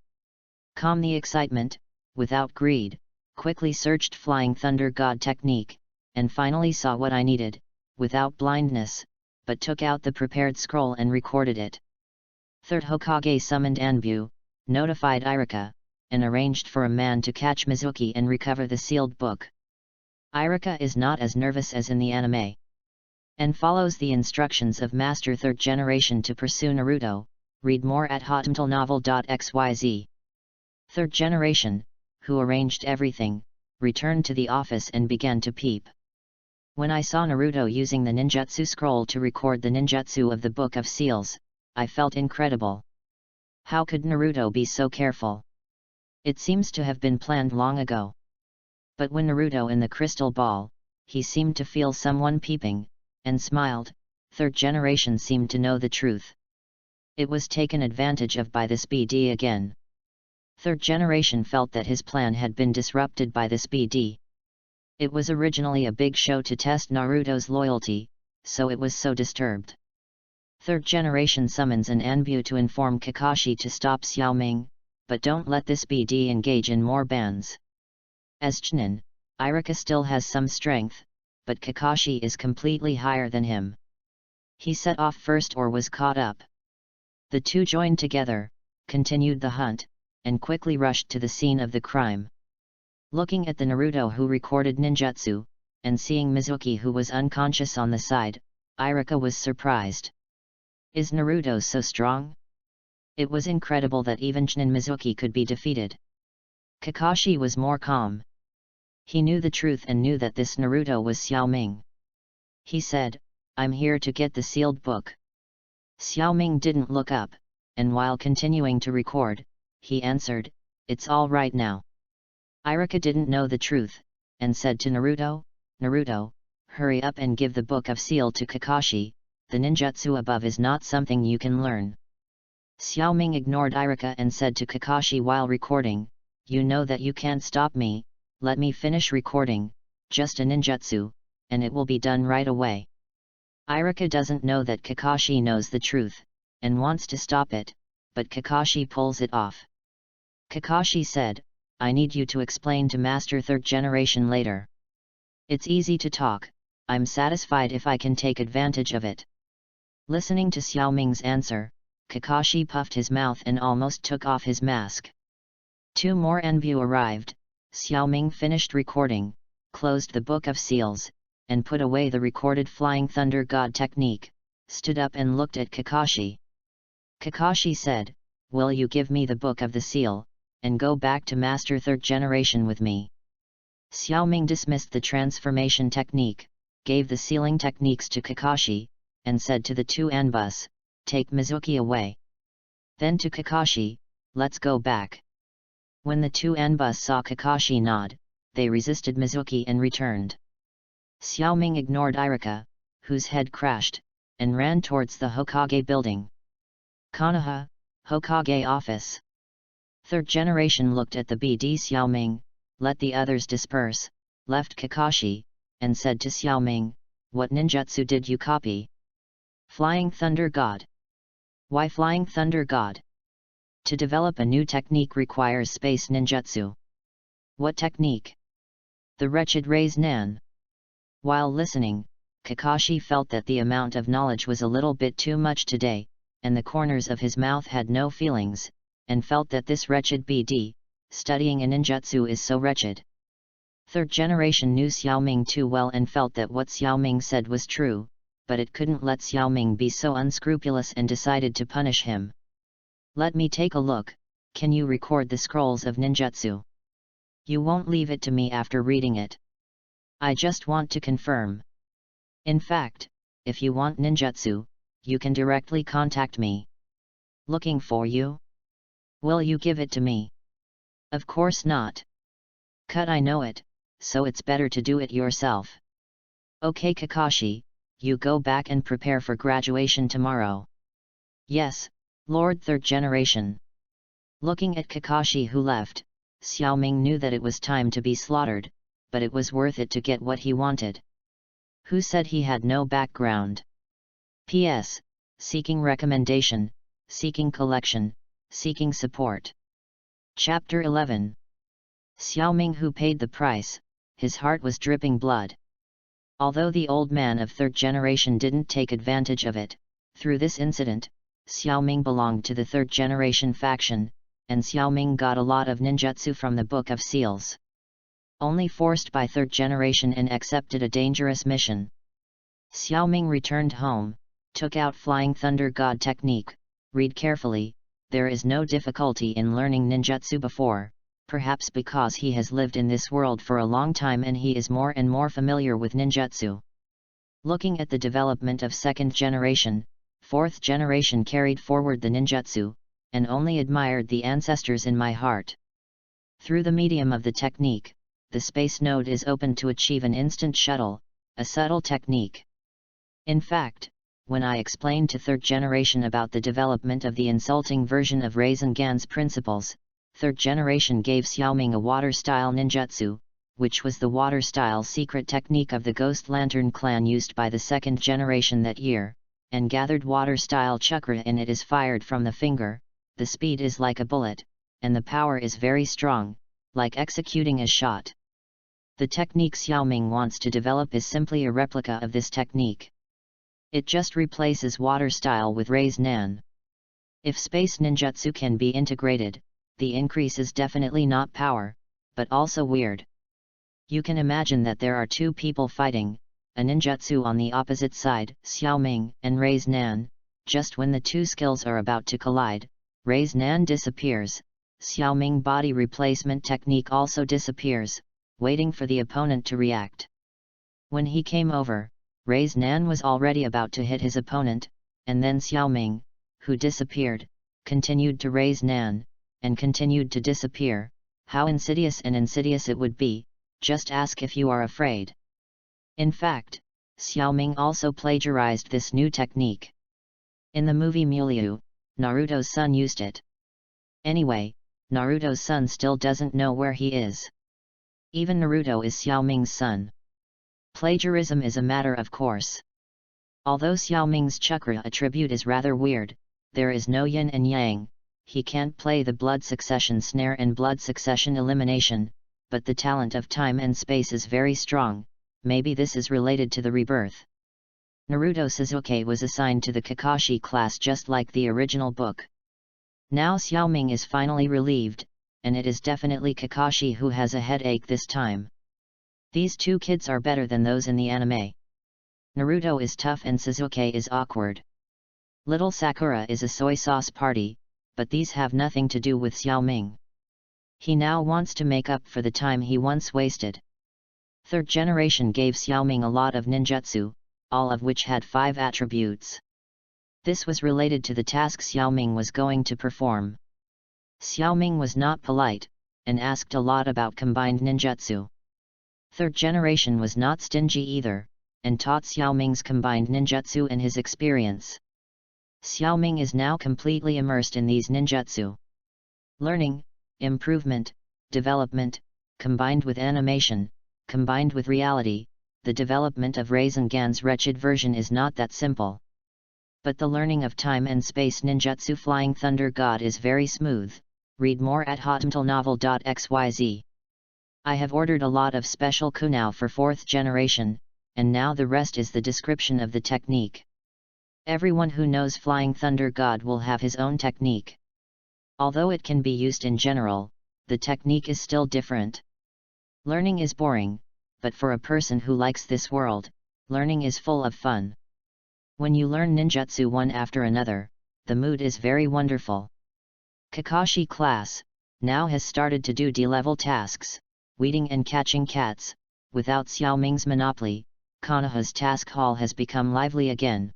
Calm the excitement, without greed, quickly searched Flying Thunder God technique, and finally saw what I needed, without blindness, but took out the prepared scroll and recorded it. Third Hokage summoned Anbu, notified Irika, and arranged for a man to catch Mizuki and recover the sealed book. Irika is not as nervous as in the anime, and follows the instructions of Master Third Generation to pursue Naruto. Read more at hotmtlnovel.xyz. Third Generation, who arranged everything, returned to the office and began to peep. When I saw Naruto using the ninjutsu scroll to record the ninjutsu of the Book of Seals, I felt incredible. How could Naruto be so careful? It seems to have been planned long ago. But when Naruto in the crystal ball, he seemed to feel someone peeping, and smiled. Third Generation seemed to know the truth. It was taken advantage of by this BD again. Third Generation felt that his plan had been disrupted by this BD. It was originally a big show to test Naruto's loyalty, so it was so disturbed. Third Generation summons an Anbu to inform Kakashi to stop Xiaoming, but don't let this BD engage in more bans. As Chunin, Irika still has some strength, but Kakashi is completely higher than him. He set off first or was caught up. The two joined together, continued the hunt, and quickly rushed to the scene of the crime. Looking at the Naruto who recorded ninjutsu, and seeing Mizuki who was unconscious on the side, Irika was surprised. Is Naruto so strong? It was incredible that even Chunin Mizuki could be defeated. Kakashi was more calm. He knew the truth and knew that this Naruto was Xiaoming. He said, "I'm here to get the sealed book." Xiaoming didn't look up, and while continuing to record, he answered, "It's all right now." Irika didn't know the truth, and said to Naruto, "Naruto, hurry up and give the book of seal to Kakashi, the ninjutsu above is not something you can learn." Xiaoming ignored Irika and said to Kakashi while recording, "You know that you can't stop me, let me finish recording, just a ninjutsu, and it will be done right away." Irika doesn't know that Kakashi knows the truth, and wants to stop it, but Kakashi pulls it off. Kakashi said, "I need you to explain to Master Third Generation later. It's easy to talk, I'm satisfied if I can take advantage of it." Listening to Xiaoming's answer, Kakashi puffed his mouth and almost took off his mask. 2 more envu arrived. Xiaoming finished recording, closed the Book of Seals, and put away the recorded Flying Thunder God technique, stood up and looked at Kakashi. Kakashi said, "Will you give me the Book of the Seal, and go back to Master Third Generation with me?" Xiaoming dismissed the transformation technique, gave the sealing techniques to Kakashi, and said to the 2 Anbus, "Take Mizuki away." Then to Kakashi, "Let's go back." When the 2 Anbus saw Kakashi nod, they resisted Mizuki and returned. Xiaoming ignored Irika, whose head crashed, and ran towards the Hokage building. Konoha, Hokage office. Third Generation looked at the BD Xiaoming, let the others disperse, left Kakashi, and said to Xiaoming, "What ninjutsu did you copy?" "Flying Thunder God." "Why Flying Thunder God?" "To develop a new technique requires space ninjutsu." "What technique?" "The wretched Raise Nan." While listening, Kakashi felt that the amount of knowledge was a little bit too much today, and the corners of his mouth had no feelings, and felt that this wretched BD, studying a ninjutsu is so wretched. Third Generation knew Xiaoming too well and felt that what Xiaoming said was true, but it couldn't let Xiaoming be so unscrupulous and decided to punish him. "Let me take a look, can you record the scrolls of ninjutsu? You won't leave it to me after reading it. I just want to confirm. In fact, if you want ninjutsu, you can directly contact me." "Looking for you? Will you give it to me?" "Of course not. Cut, I know it, so it's better to do it yourself." "Okay Kakashi, you go back and prepare for graduation tomorrow." "Yes, Lord Third Generation." Looking at Kakashi who left, Xiaoming knew that it was time to be slaughtered, but it was worth it to get what he wanted. Who said he had no background? P.S. Seeking recommendation, seeking collection, seeking support. Chapter 11. Xiaoming who paid the price, his heart was dripping blood. Although the old man of Third Generation didn't take advantage of it, through this incident, Xiaoming belonged to the Third Generation faction, and Xiaoming got a lot of ninjutsu from the Book of Seals. Only forced by Third Generation and accepted a dangerous mission. Xiaoming returned home, took out Flying Thunder God technique, read carefully, there is no difficulty in learning ninjutsu before, perhaps because he has lived in this world for a long time and he is more and more familiar with ninjutsu. Looking at the development of Second Generation, Fourth Generation carried forward the ninjutsu, and only admired the ancestors in my heart. Through the medium of the technique, the space node is open to achieve an instant shuttle, a subtle technique. In fact, when I explained to Third Generation about the development of the insulting version of Rasengan's principles, Third Generation gave Xiaoming a water-style ninjutsu, which was the water-style secret technique of the Ghost Lantern clan used by the Second Generation that year, and gathered water-style chakra and it is fired from the finger, the speed is like a bullet, and the power is very strong, like executing a shot. The technique Xiaoming wants to develop is simply a replica of this technique. It just replaces water style with Raise Nan. If space ninjutsu can be integrated, the increase is definitely not power, but also weird. You can imagine that there are 2 people fighting, a ninjutsu on the opposite side, Xiaoming and Raise Nan. Just when the 2 skills are about to collide, Raise Nan disappears, Xiaoming body replacement technique also disappears, waiting for the opponent to react. When he came over, Rei's Nan was already about to hit his opponent, and then Xiaoming, who disappeared, continued to raise Nan, and continued to disappear. How insidious and insidious it would be, just ask if you are afraid. In fact, Xiaoming also plagiarized this new technique. In the movie Muliu, Naruto's son used it. Anyway, Naruto's son still doesn't know where he is. Even Naruto is Xiaoming's son. Plagiarism is a matter of course. Although Xiaoming's chakra attribute is rather weird, there is no yin and yang, he can't play the blood succession snare and blood succession elimination, but the talent of time and space is very strong. Maybe this is related to the rebirth. Naruto Sasuke was assigned to the Kakashi class just like the original book. Now Xiaoming is finally relieved, and it is definitely Kakashi who has a headache this time. These two kids are better than those in the anime. Naruto is tough and Sasuke is awkward. Little Sakura is a soy sauce party, but these have nothing to do with Xiaoming. He now wants to make up for the time he once wasted. Third generation gave Xiaoming a lot of ninjutsu, all of which had 5 attributes. This was related to the task Xiaoming was going to perform. Xiaoming was not polite, and asked a lot about combined ninjutsu. Third generation was not stingy either, and taught Xiaoming's combined ninjutsu and his experience. Xiaoming is now completely immersed in these ninjutsu. Learning, improvement, development, combined with animation, combined with reality, the development of Rasengan's wretched version is not that simple. But the learning of time and space ninjutsu Flying Thunder God is very smooth. Read more at hotmtlnovel.xyz. I have ordered a lot of special kunao for 4th generation, and now the rest is the description of the technique. Everyone who knows Flying Thunder God will have his own technique. Although it can be used in general, the technique is still different. Learning is boring, but for a person who likes this world, learning is full of fun. When you learn ninjutsu one after another, the mood is very wonderful. Kakashi class now has started to do D-level tasks, weeding and catching cats. Without Xiaoming's monopoly, Konoha's task hall has become lively again.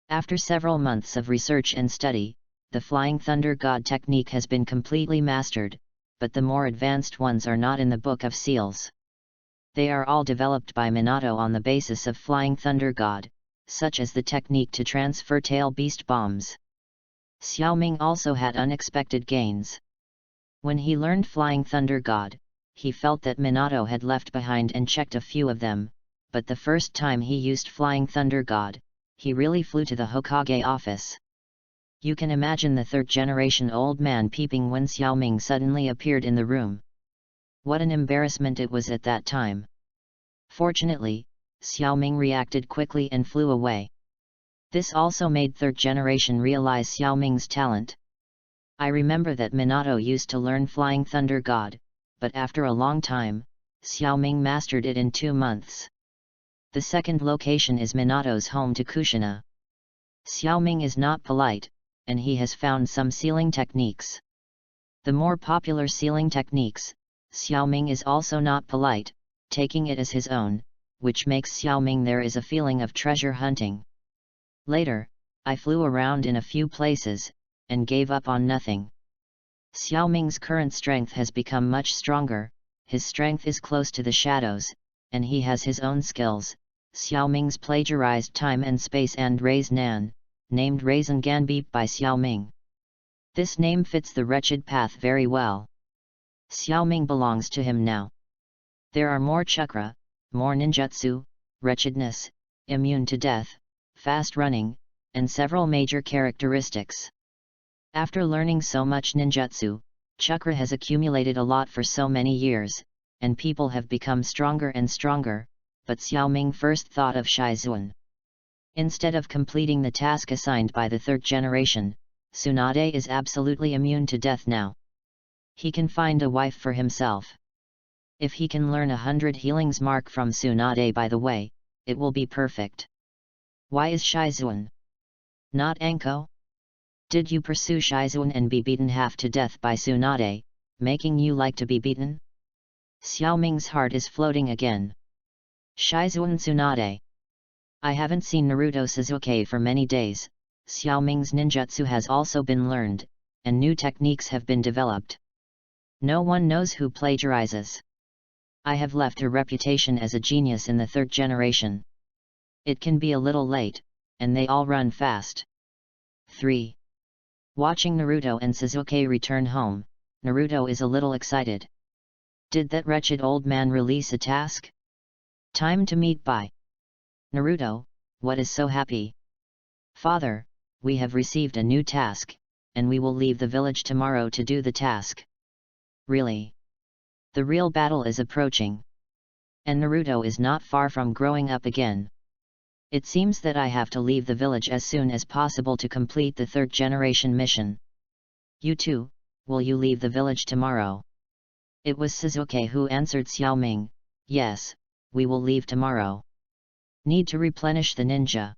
After several months of research and study, the Flying Thunder God technique has been completely mastered, but the more advanced ones are not in the Book of Seals. They are all developed by Minato on the basis of Flying Thunder God, such as the technique to transfer tail beast bombs. Xiaoming also had unexpected gains. When he learned Flying Thunder God, he felt that Minato had left behind and checked a few of them, but the first time he used Flying Thunder God, he really flew to the Hokage office. You can imagine the 3rd generation old man peeping when Xiaoming suddenly appeared in the room. What an embarrassment it was at that time. Fortunately, Xiaoming reacted quickly and flew away. This also made 3rd generation realize Xiaoming's talent. I remember that Minato used to learn Flying Thunder God, but after a long time, Xiaoming mastered it in 2 months. The second location is Minato's home to Kushina. Xiaoming is not polite, and he has found some sealing techniques. The more popular sealing techniques, Xiaoming is also not polite, taking it as his own, which makes Xiaoming there is a feeling of treasure hunting. Later, I flew around in a few places, and gave up on nothing. Xiaoming's current strength has become much stronger, his strength is close to the shadows, and he has his own skills. Xiaoming's plagiarized time and space and Rei's Nan, named Rasengan by Xiaoming. This name fits the wretched path very well. Xiaoming belongs to him now. There are more chakra, more ninjutsu, wretchedness, immune to death, fast running, and several major characteristics. After learning so much ninjutsu, chakra has accumulated a lot for so many years, and people have become stronger and stronger, but Xiaoming first thought of Shizuan. Instead of completing the task assigned by the 3rd generation, Tsunade is absolutely immune to death now. He can find a wife for himself. If he can learn 100 healings mark from Tsunade by the way, it will be perfect. Why is Shizuan not Anko? Did you pursue Shizuan and be beaten half to death by Tsunade, making you like to be beaten? Xiaoming's heart is floating again. Shizuan Tsunade. I haven't seen Naruto Sasuke for many days. Xiaoming's ninjutsu has also been learned, and new techniques have been developed. No one knows who plagiarizes. I have left a reputation as a genius in the third generation. It can be a little late, and they all run fast. 3. Watching Naruto and Sasuke return home, Naruto is a little excited. Did that wretched old man release a task? Time to meet Bai. Naruto, what is so happy? Father, we have received a new task, and we will leave the village tomorrow to do the task. Really? The real battle is approaching. And Naruto is not far from growing up again. It seems that I have to leave the village as soon as possible to complete the third generation mission. You too, will you leave the village tomorrow? It was Sasuke who answered Xiaoming, yes, we will leave tomorrow. Need to replenish the ninja.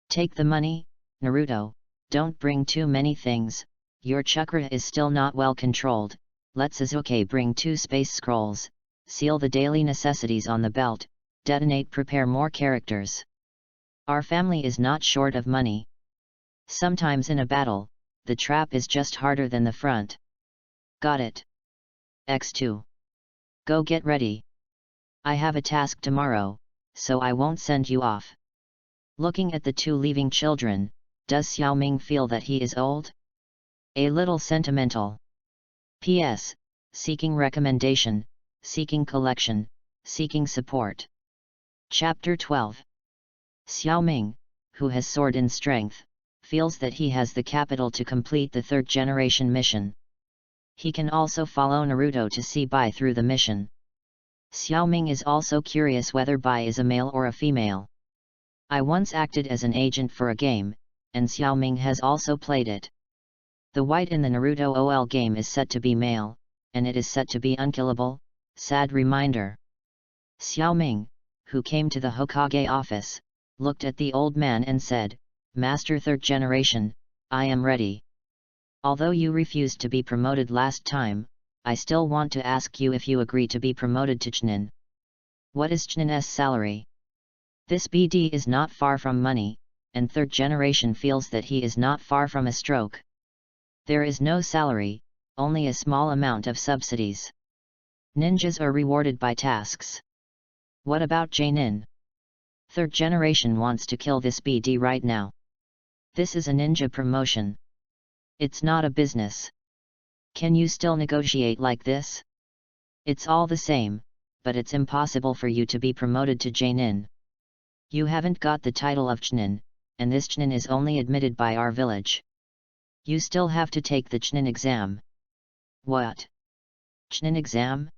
Take the money, Naruto, don't bring too many things, your chakra is still not well controlled. Let Sasuke bring 2 space scrolls, seal the daily necessities on the belt, detonate, prepare more characters. Our family is not short of money. Sometimes in a battle, the trap is just harder than the front. Got it. X2. Go get ready. I have a task tomorrow, so I won't send you off. Looking at the 2 leaving children, does Xiaoming feel that he is old? A little sentimental. P.S. Seeking recommendation, seeking collection, seeking support. Chapter 12. Xiaoming, who has soared in strength, feels that he has the capital to complete the third generation mission. He can also follow Naruto to see Bai through the mission. Xiaoming is also curious whether Bai is a male or a female. I once acted as an agent for a game, and Xiaoming has also played it. The white in the Naruto OL game is set to be male, and it is set to be unkillable. Sad reminder. Xiaoming, who came to the Hokage office, looked at the old man and said, Master third generation, I am ready. Although you refused to be promoted last time, I still want to ask you if you agree to be promoted to Chunin. What is Chunin's salary? This BD is not far from money, and third generation feels that he is not far from a stroke. There is no salary, only a small amount of subsidies. Ninjas are rewarded by tasks. What about Jainin? Third generation wants to kill this BD right now. This is a ninja promotion. It's not a business. Can you still negotiate like this? It's all the same, but it's impossible for you to be promoted to Jainin. You haven't got the title of Chunin, and this Chunin is only admitted by our village. You still have to take the Chunin exam. What? Chunin exam?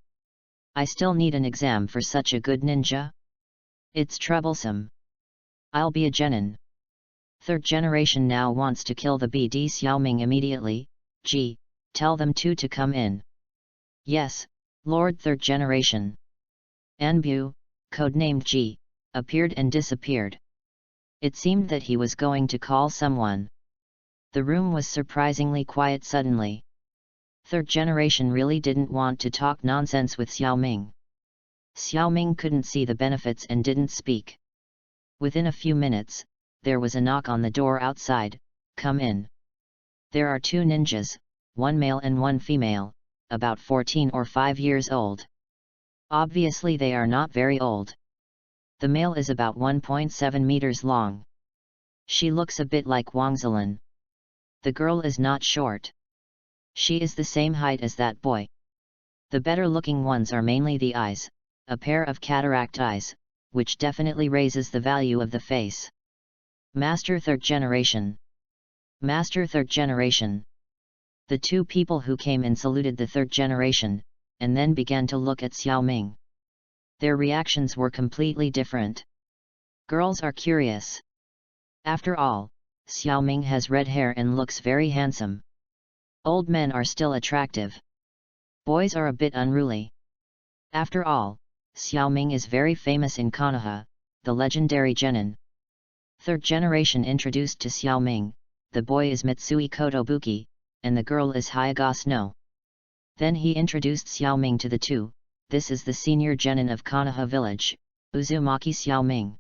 I still need an exam for such a good ninja? It's troublesome. I'll be a genin. Third generation now wants to kill the BD Xiaoming immediately. Gee, tell them to come in. Yes, Lord third generation. Anbu, codenamed G, appeared and disappeared. It seemed that he was going to call someone. The room was surprisingly quiet suddenly. Third generation really didn't want to talk nonsense with Xiaoming. Xiaoming couldn't see the benefits and didn't speak. Within a few minutes, there was a knock on the door outside. Come in. There are 2 ninjas, one male and one female, about 14 or 5 years old. Obviously they are not very old. The male is about 1.7 meters long. She looks a bit like Wang Zilan. The girl is not short. She is the same height as that boy. The better looking ones are mainly the eyes, a pair of cataract eyes, which definitely raises the value of the face. Master third generation. Master third generation. The 2 people who came in saluted the third generation, and then began to look at Xiaoming. Their reactions were completely different. Girls are curious. After all, Xiaoming has red hair and looks very handsome. Old men are still attractive. Boys are a bit unruly. After all, Xiaoming is very famous in Konoha, the legendary genin. Third generation introduced to Xiaoming, the boy is Mitsui Kotobuki, and the girl is Hyaga's no. Then he introduced Xiaoming to the 2, this is the senior genin of Konoha village, Uzumaki Xiaoming.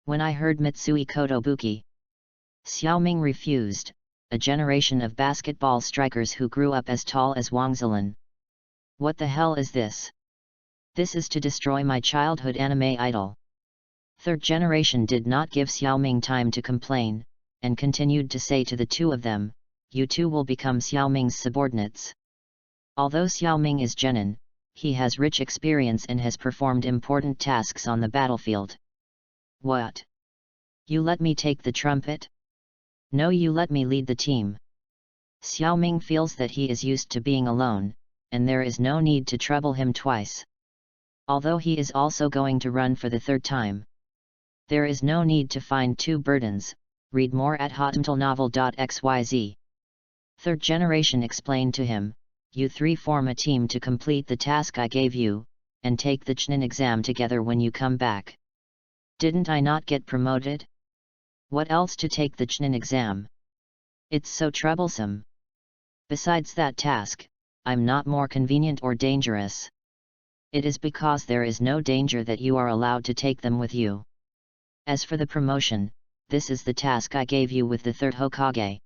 When I heard Mitsui Kotobuki, Xiaoming refused, a generation of basketball strikers who grew up as tall as Wang Zilan. What the hell is this? This is to destroy my childhood anime idol. Third generation did not give Xiaoming time to complain, and continued to say to the two of them, you two will become Xiaoming's subordinates. Although Xiaoming is genin, he has rich experience and has performed important tasks on the battlefield. What? You let me take the trumpet? No, you let me lead the team. Xiaoming feels that he is used to being alone, and there is no need to trouble him twice. Although he is also going to run for the third time. There is no need to find two burdens. Read more at hotmailnovel.xyz. Third generation explained to him, you three form a team to complete the task I gave you, and take the Chunin exam together when you come back. Didn't I not get promoted? What else to take the Chunin exam? It's so troublesome. Besides that task, I'm not more convenient or dangerous. It is because there is no danger that you are allowed to take them with you. As for the promotion, this is the task I gave you with the third Hokage.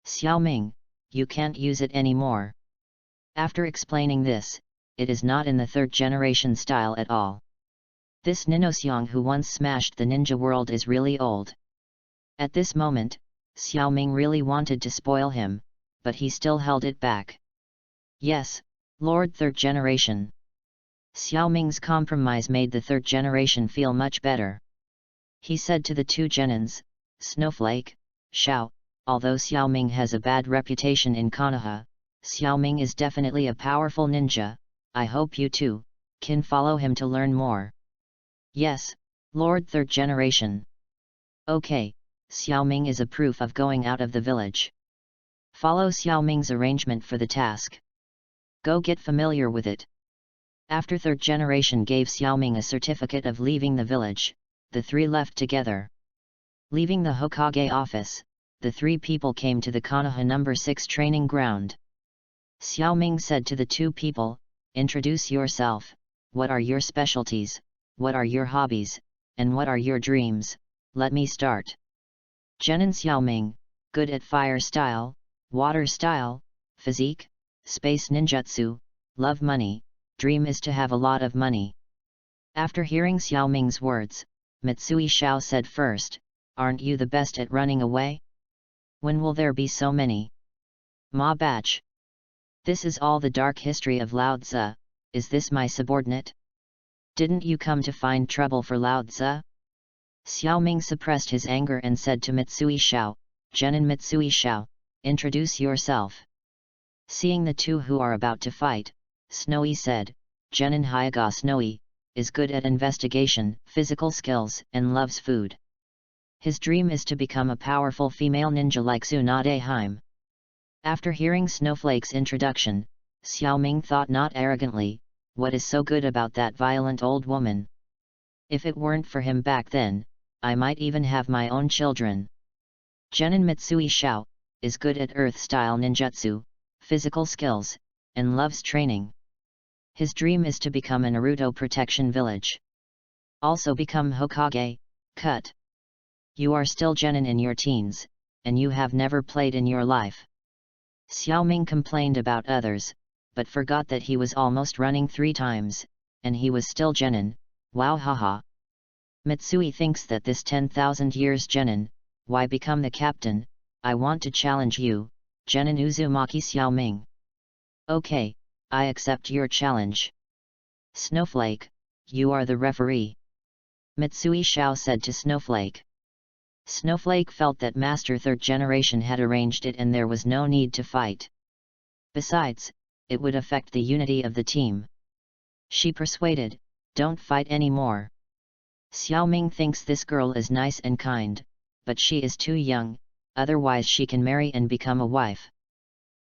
Xiaoming, you can't use it anymore. After explaining this, it is not in the third generation style at all. This Ninoseong who once smashed the ninja world is really old. At this moment, Xiaoming really wanted to spoil him, but he still held it back. Yes, Lord Third Generation. Xiaoming's compromise made the third generation feel much better. He said to the two genins, Snowflake, Xiao, although Xiaoming has a bad reputation in Konoha, Xiaoming is definitely a powerful ninja. I hope you too can follow him to learn more. Yes, Lord Third Generation. Okay, Xiaoming is a proof of going out of the village. Follow Xiaoming's arrangement for the task. Go get familiar with it. After third generation gave Xiaoming a certificate of leaving the village, the three left together. Leaving the Hokage office, the three people came to the Konoha No. 6 training ground. Xiaoming said to the two people, introduce yourself, what are your specialties, what are your hobbies, and what are your dreams? Let me start. Genin Xiaoming, good at fire style, water style, physique, space ninjutsu, love money, dream is to have a lot of money. After hearing Xiaoming's words, Mitsui Xiao said first, aren't you the best at running away? When will there be so many? Ma batch. This is all the dark history of Lao Tzu, is this my subordinate? Didn't you come to find trouble for Lao Tzu? Xiaoming suppressed his anger and said to Mitsui Xiao, Genin Mitsui Xiao, introduce yourself. Seeing the two who are about to fight, Snowy said, Genin Hyaga Snowy, is good at investigation, physical skills, and loves food. His dream is to become a powerful female ninja like Tsunade Haim. After hearing Snowflake's introduction, Xiaoming thought not arrogantly, what is so good about that violent old woman? If it weren't for him back then, I might even have my own children. Genin Mitsui Xiao, is good at earth-style ninjutsu, physical skills, and loves training. His dream is to become a Naruto protection village. Also become Hokage, cut. You are still genin in your teens, and you have never played in your life. Xiaoming complained about others, but forgot that he was almost running 3 times, and he was still genin, wow haha. Mitsui thinks that this 10,000 years genin, why become the captain? I want to challenge you, Genin Uzumaki Xiaoming. Okay, I accept your challenge. Snowflake, you are the referee. Mitsui Xiao said to Snowflake. Snowflake felt that Master Third Generation had arranged it and there was no need to fight. Besides, it would affect the unity of the team. She persuaded, don't fight anymore. Xiaoming thinks this girl is nice and kind, but she is too young, otherwise she can marry and become a wife.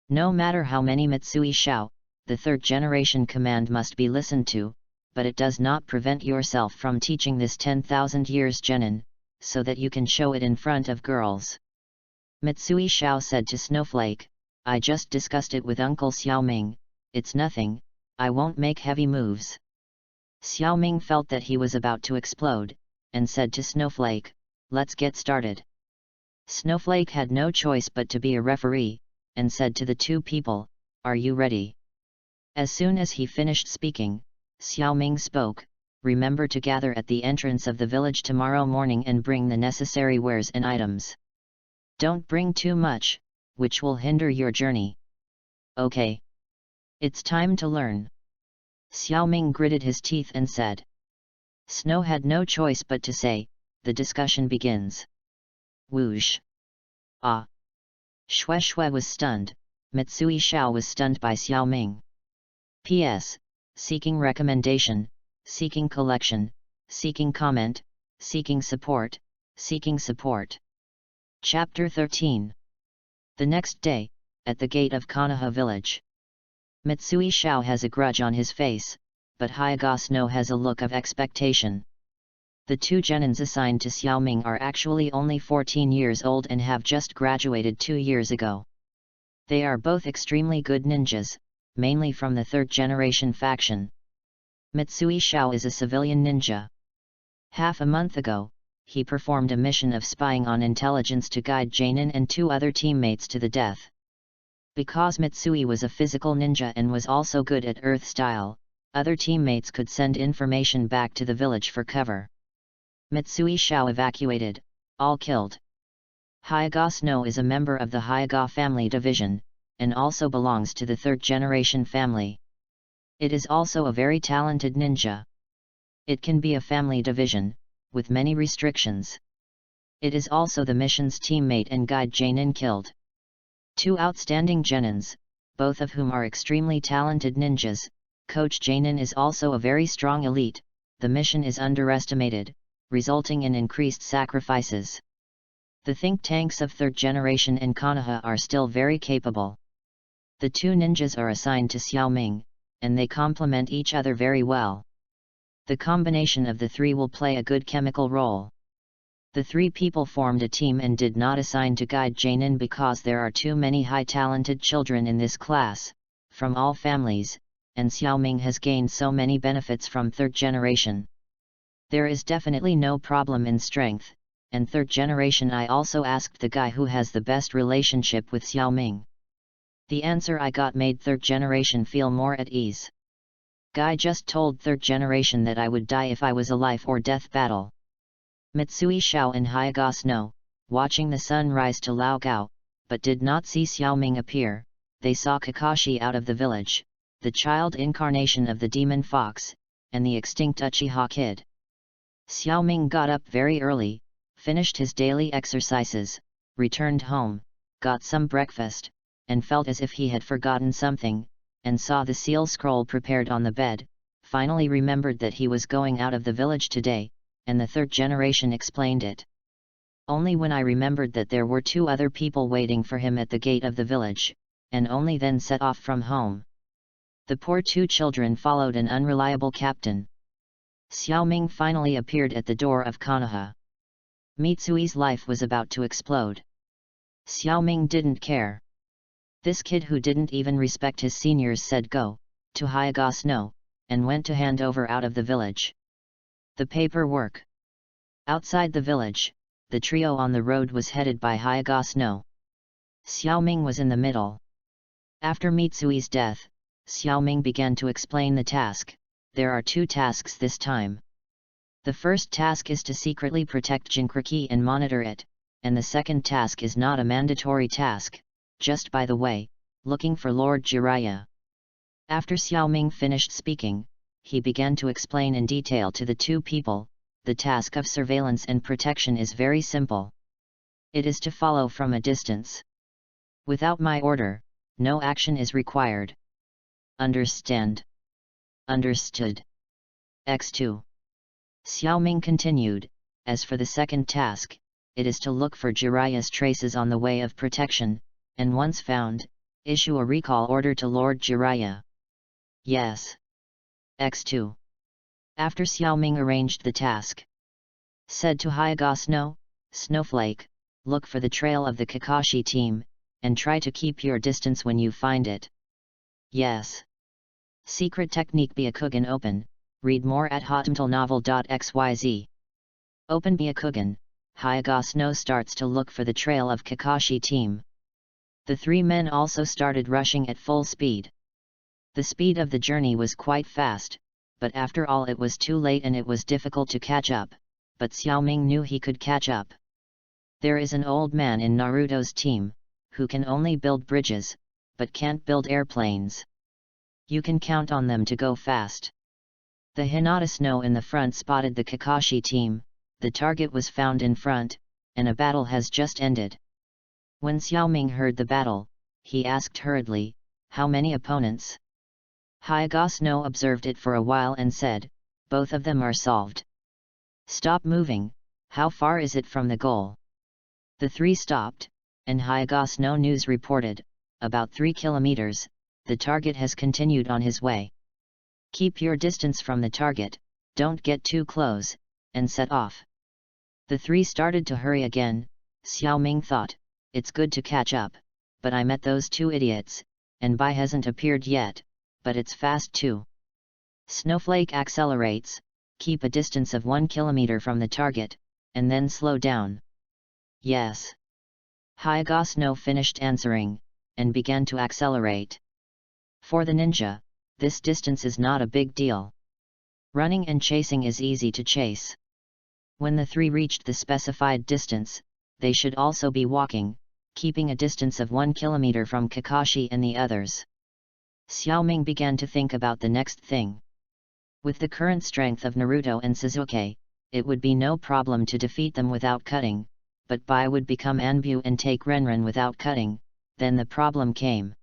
No matter how many Mitsui Xiao, the third generation command must be listened to, but it does not prevent yourself from teaching this 10,000 years genin, so that you can show it in front of girls. Mitsui Xiao said to Snowflake, I just discussed it with Uncle Xiaoming, it's nothing, I won't make heavy moves. Xiao Ming felt that he was about to explode, and said to Snowflake, let's get started. Snowflake had no choice but to be a referee, and said to the two people, are you ready? As soon as he finished speaking, Xiao Ming spoke, remember to gather at the entrance of the village tomorrow morning and bring the necessary wares and items. Don't bring too much, which will hinder your journey. Okay. It's time to learn. Xiao Ming gritted his teeth and said. Snow had no choice but to say, the discussion begins. Whoosh. Ah. Xue Xue was stunned, Mitsui Xiao was stunned by Xiao Ming. P.S. Seeking recommendation, seeking collection, seeking comment, seeking support, seeking support. Chapter 13. The next day, at the gate of Konoha village. Mitsui Xiao has a grudge on his face, but Hyoga Snow has a look of expectation. The two genins assigned to Xiao Ming are actually only 14 years old and have just graduated 2 years ago. They are both extremely good ninjas, mainly from the third generation faction. Mitsui Xiao is a civilian ninja. Half a month ago, he performed a mission of spying on intelligence to guide Janin and 2 other teammates to the death. Because Mitsui was a physical ninja and was also good at earth style, other teammates could send information back to the village for cover. Mitsui Xiao evacuated, all killed. Hyoga Snow is a member of the Hyoga family division, and also belongs to the third generation family. It is also a very talented ninja. It can be a family division, with many restrictions. It is also the mission's teammate and guide Janin killed. 2 outstanding genins, both of whom are extremely talented ninjas. Coach Janin is also a very strong elite. The mission is underestimated, resulting in increased sacrifices. The think tanks of third generation in Konoha are still very capable. The 2 ninjas are assigned to Xiao Ming, and they complement each other very well. The combination of the 3 will play a good chemical role. The 3 people formed a team and did not assign to guide Janin because there are too many high-talented children in this class, from all families, and Xiao Ming has gained so many benefits from third generation. There is definitely no problem in strength, and third generation. I also asked the guy who has the best relationship with Xiao Ming. The answer I got made third generation feel more at ease. Guy just told third generation that I would die if I was a life or death battle. Mitsui Xiao and Hyoga Snow, watching the sun rise to Lao Gao, but did not see Xiao Ming appear. They saw Kakashi out of the village, the child incarnation of the demon fox, and the extinct Uchiha kid. Xiao Ming got up very early, finished his daily exercises, returned home, got some breakfast, and felt as if he had forgotten something, and saw the seal scroll prepared on the bed, finally remembered that he was going out of the village today, and the third generation explained it. Only when I remembered that there were 2 other people waiting for him at the gate of the village, and only then set off from home. The poor 2 children followed an unreliable captain. Xiao Ming finally appeared at the door of Konoha. Mitsui's life was about to explode. Xiao Ming didn't care. This kid who didn't even respect his seniors said go, to Hyoga Snow, and went to hand over out of the village. The paperwork. Outside the village, the trio on the road was headed by Hyoga Snow. Xiao Ming was in the middle. After Mitsui's death, Xiao Ming began to explain the task. There are 2 tasks this time. The first task is to secretly protect Jinkriki and monitor it, and the second task is not a mandatory task, just by the way, looking for Lord Jiraiya. After Xiao Ming finished speaking, he began to explain in detail to the 2 people. The task of surveillance and protection is very simple. It is to follow from a distance. Without my order, no action is required. Understand? Understood. X2. Xiao Ming continued, as for the second task, it is to look for Jiraiya's traces on the way of protection, and once found, issue a recall order to Lord Jiraiya. Yes. X2. After Xiao Ming arranged the task, said to Hyoga Snow, Snowflake, look for the trail of the Kakashi team, and try to keep your distance when you find it. Yes. Secret Technique Byakugan Open, read more at hotamtelnovel.xyz. Open Byakugan, Hyaga Snow starts to look for the trail of Kakashi team. The three men also started rushing at full speed. The speed of the journey was quite fast, but after all it was too late and it was difficult to catch up, but Xiaoming knew he could catch up. There is an old man in Naruto's team, who can only build bridges, but can't build airplanes. You can count on them to go fast. The Hinata Snow in the front spotted the Kakashi team, the target was found in front, and a battle has just ended. When Xiaoming heard the battle, he asked hurriedly, "How many opponents?" Hyaga Snow observed it for a while and said, "Both of them are solved." "Stop moving, how far is it from the goal?" The three stopped, and Hyaga Snow News reported, "About 3 kilometers, the target has continued on his way. Keep your distance from the target, don't get too close, and set off." The three started to hurry again. Xiaoming thought, "It's good to catch up, but I met those two idiots, and Bai hasn't appeared yet, but it's fast too." Snowflake accelerates, keep a distance of 1 kilometer from the target, and then slow down. "Yes." Hyaga Snow finished answering, and began to accelerate. For the ninja, this distance is not a big deal. Running and chasing is easy to chase. When the three reached the specified distance, they should also be walking, keeping a distance of 1 kilometer from Kakashi and the others. Xiaoming began to think about the next thing. With the current strength of Naruto and Sasuke, it would be no problem to defeat them without cutting, but Bai would become Anbu and take Renren without cutting, then the problem came.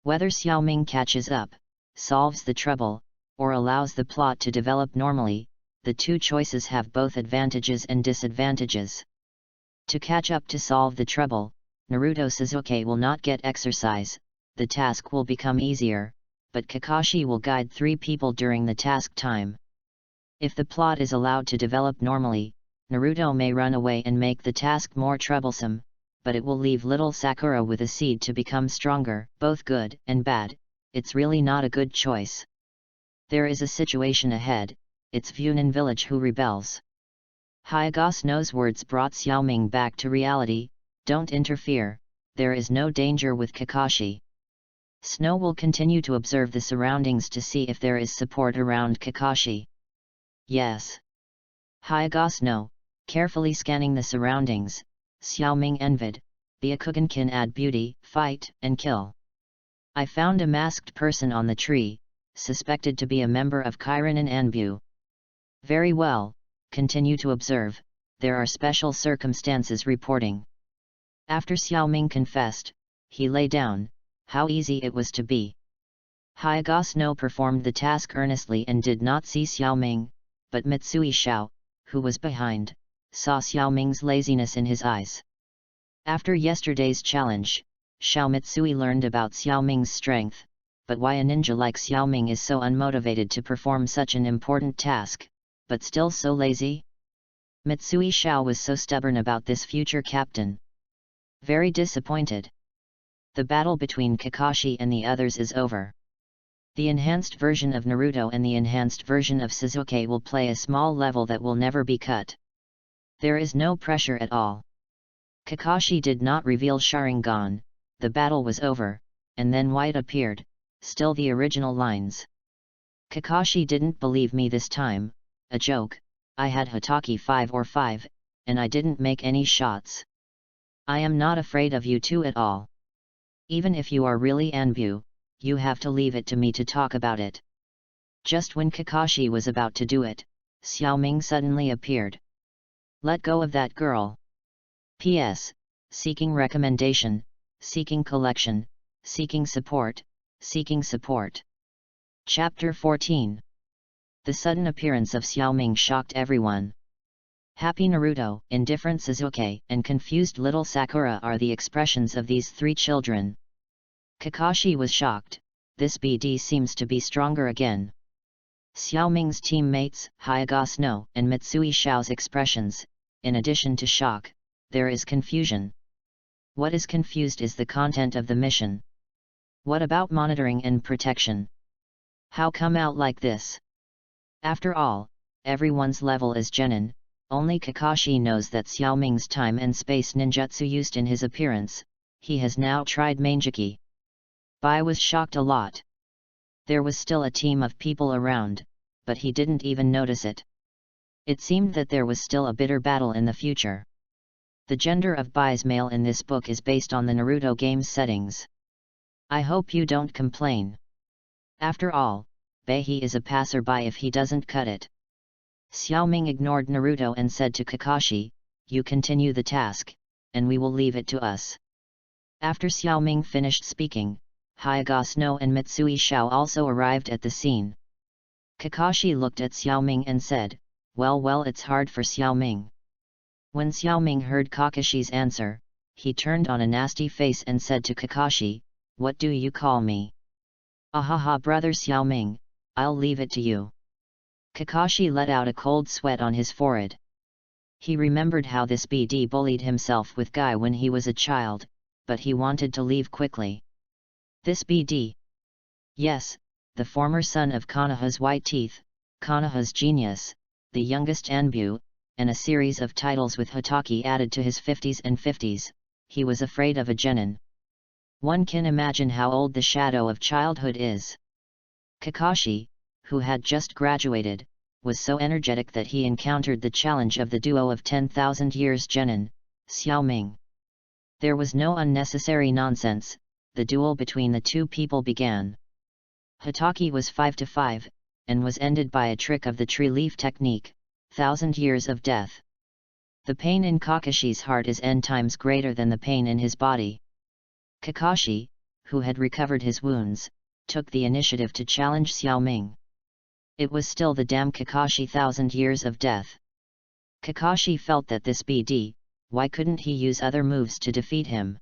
Whether Xiaoming catches up, solves the trouble, or allows the plot to develop normally, the two choices have both advantages and disadvantages. To catch up to solve the trouble, Naruto Sasuke will not get exercise, the task will become easier, but Kakashi will guide three people during the task time. If the plot is allowed to develop normally, Naruto may run away and make the task more troublesome, but it will leave little Sakura with a seed to become stronger. Both good and bad, it's really not a good choice. There is a situation ahead, it's Funin village who rebels. Hyaga Snow's words brought Xiaoming back to reality. Don't interfere, there is no danger with Kakashi. Snow will continue to observe the surroundings to see if there is support around Kakashi. Yes. Hyaga Snow, carefully scanning the surroundings, Xiaoming envied, Byakugan can add beauty, fight, and kill. I found a masked person on the tree, suspected to be a member of Kirin and Anbu. Very well, continue to observe, there are special circumstances reporting. After Xiaoming confessed, he lay down, how easy it was to be. Hyaga Snow performed the task earnestly and did not see Xiaoming, but Mitsui Xiao, who was behind, saw Xiaoming's laziness in his eyes. After yesterday's challenge, Xiao Mitsui learned about Xiaoming's strength, but why a ninja like Xiaoming is so unmotivated to perform such an important task, but still so lazy? Mitsui Xiao was so stubborn about this future captain. Very disappointed. The battle between Kakashi and the others is over. The enhanced version of Naruto and the enhanced version of Sasuke will play a small level that will never be cut. There is no pressure at all. Kakashi did not reveal Sharingan, the battle was over, and then White appeared, still the original lines. Kakashi didn't believe me this time, a joke, I had Hatake 5 or 5, and I didn't make any shots. I am not afraid of you two at all. Even if you are really Anbu, you have to leave it to me to talk about it. Just when Kakashi was about to do it, Xiaoming suddenly appeared. Let go of that girl. P.S. Seeking recommendation, seeking collection, seeking support, seeking support. Chapter 14. The sudden appearance of Xiaoming shocked everyone. Happy Naruto, indifferent Sasuke, and confused little Sakura are the expressions of these three children. Kakashi was shocked, this BD seems to be stronger again. Xiaoming's teammates, Hyaga Snow and Mitsui Xiao's expressions, in addition to shock, there is confusion. What is confused is the content of the mission. What about monitoring and protection? How come out like this? After all, everyone's level is genin, only Kakashi knows that Xiaoming's time and space ninjutsu used in his appearance, he has now tried Mangeki. Bai was shocked a lot. There was still a team of people around, but he didn't even notice it. It seemed that there was still a bitter battle in the future. The gender of Bai's male in this book is based on the Naruto game's settings. I hope you don't complain. After all, Baihi is a passerby if he doesn't cut it. Xiaoming ignored Naruto and said to Kakashi, "You continue the task, and we will leave it to us." After Xiaoming finished speaking, Hyagasu and Mitsui Shao also arrived at the scene. Kakashi looked at Xiaoming and said, well, it's hard for Xiaoming." When Xiaoming heard Kakashi's answer, he turned on a nasty face and said to Kakashi, "What do you call me?" "Ahaha, brother Xiaoming, I'll leave it to you." Kakashi let out a cold sweat on his forehead. He remembered how this BD bullied himself with Guy when he was a child, but he wanted to leave quickly. This BD? Yes, the former son of Konoha's White Teeth, Konoha's Genius, the youngest Anbu, and a series of titles with Hokage added to his 50s and 50s, he was afraid of a genin. One can imagine how old the shadow of childhood is. Kakashi, who had just graduated, was so energetic that he encountered the challenge of the duo of 10,000 years genin, Xiaoming. There was no unnecessary nonsense, the duel between the two people began. Hokage was 5-5, and was ended by a trick of the tree leaf technique, 1,000 years of death. The pain in Kakashi's heart is n times greater than the pain in his body. Kakashi, who had recovered his wounds, took the initiative to challenge Xiaoming. It was still the damn Kakashi 1,000 years of death. Kakashi felt that this BD, why couldn't he use other moves to defeat him?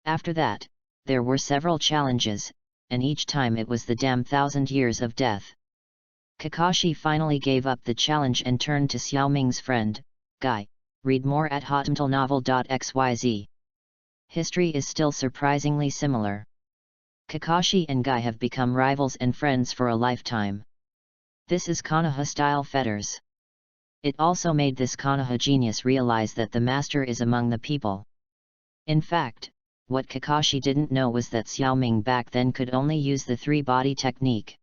After that, there were several challenges, and each time it was the damn 1,000 years of death. Kakashi finally gave up the challenge and turned to Xiaoming's friend, Guy. Read more at hotmtlnovel.xyz. History is still surprisingly similar. Kakashi and Guy have become rivals and friends for a lifetime. This is Konoha-style fetters. It also made this Konoha genius realize that the master is among the people. In fact, what Kakashi didn't know was that Xiaoming back then could only use the three-body technique.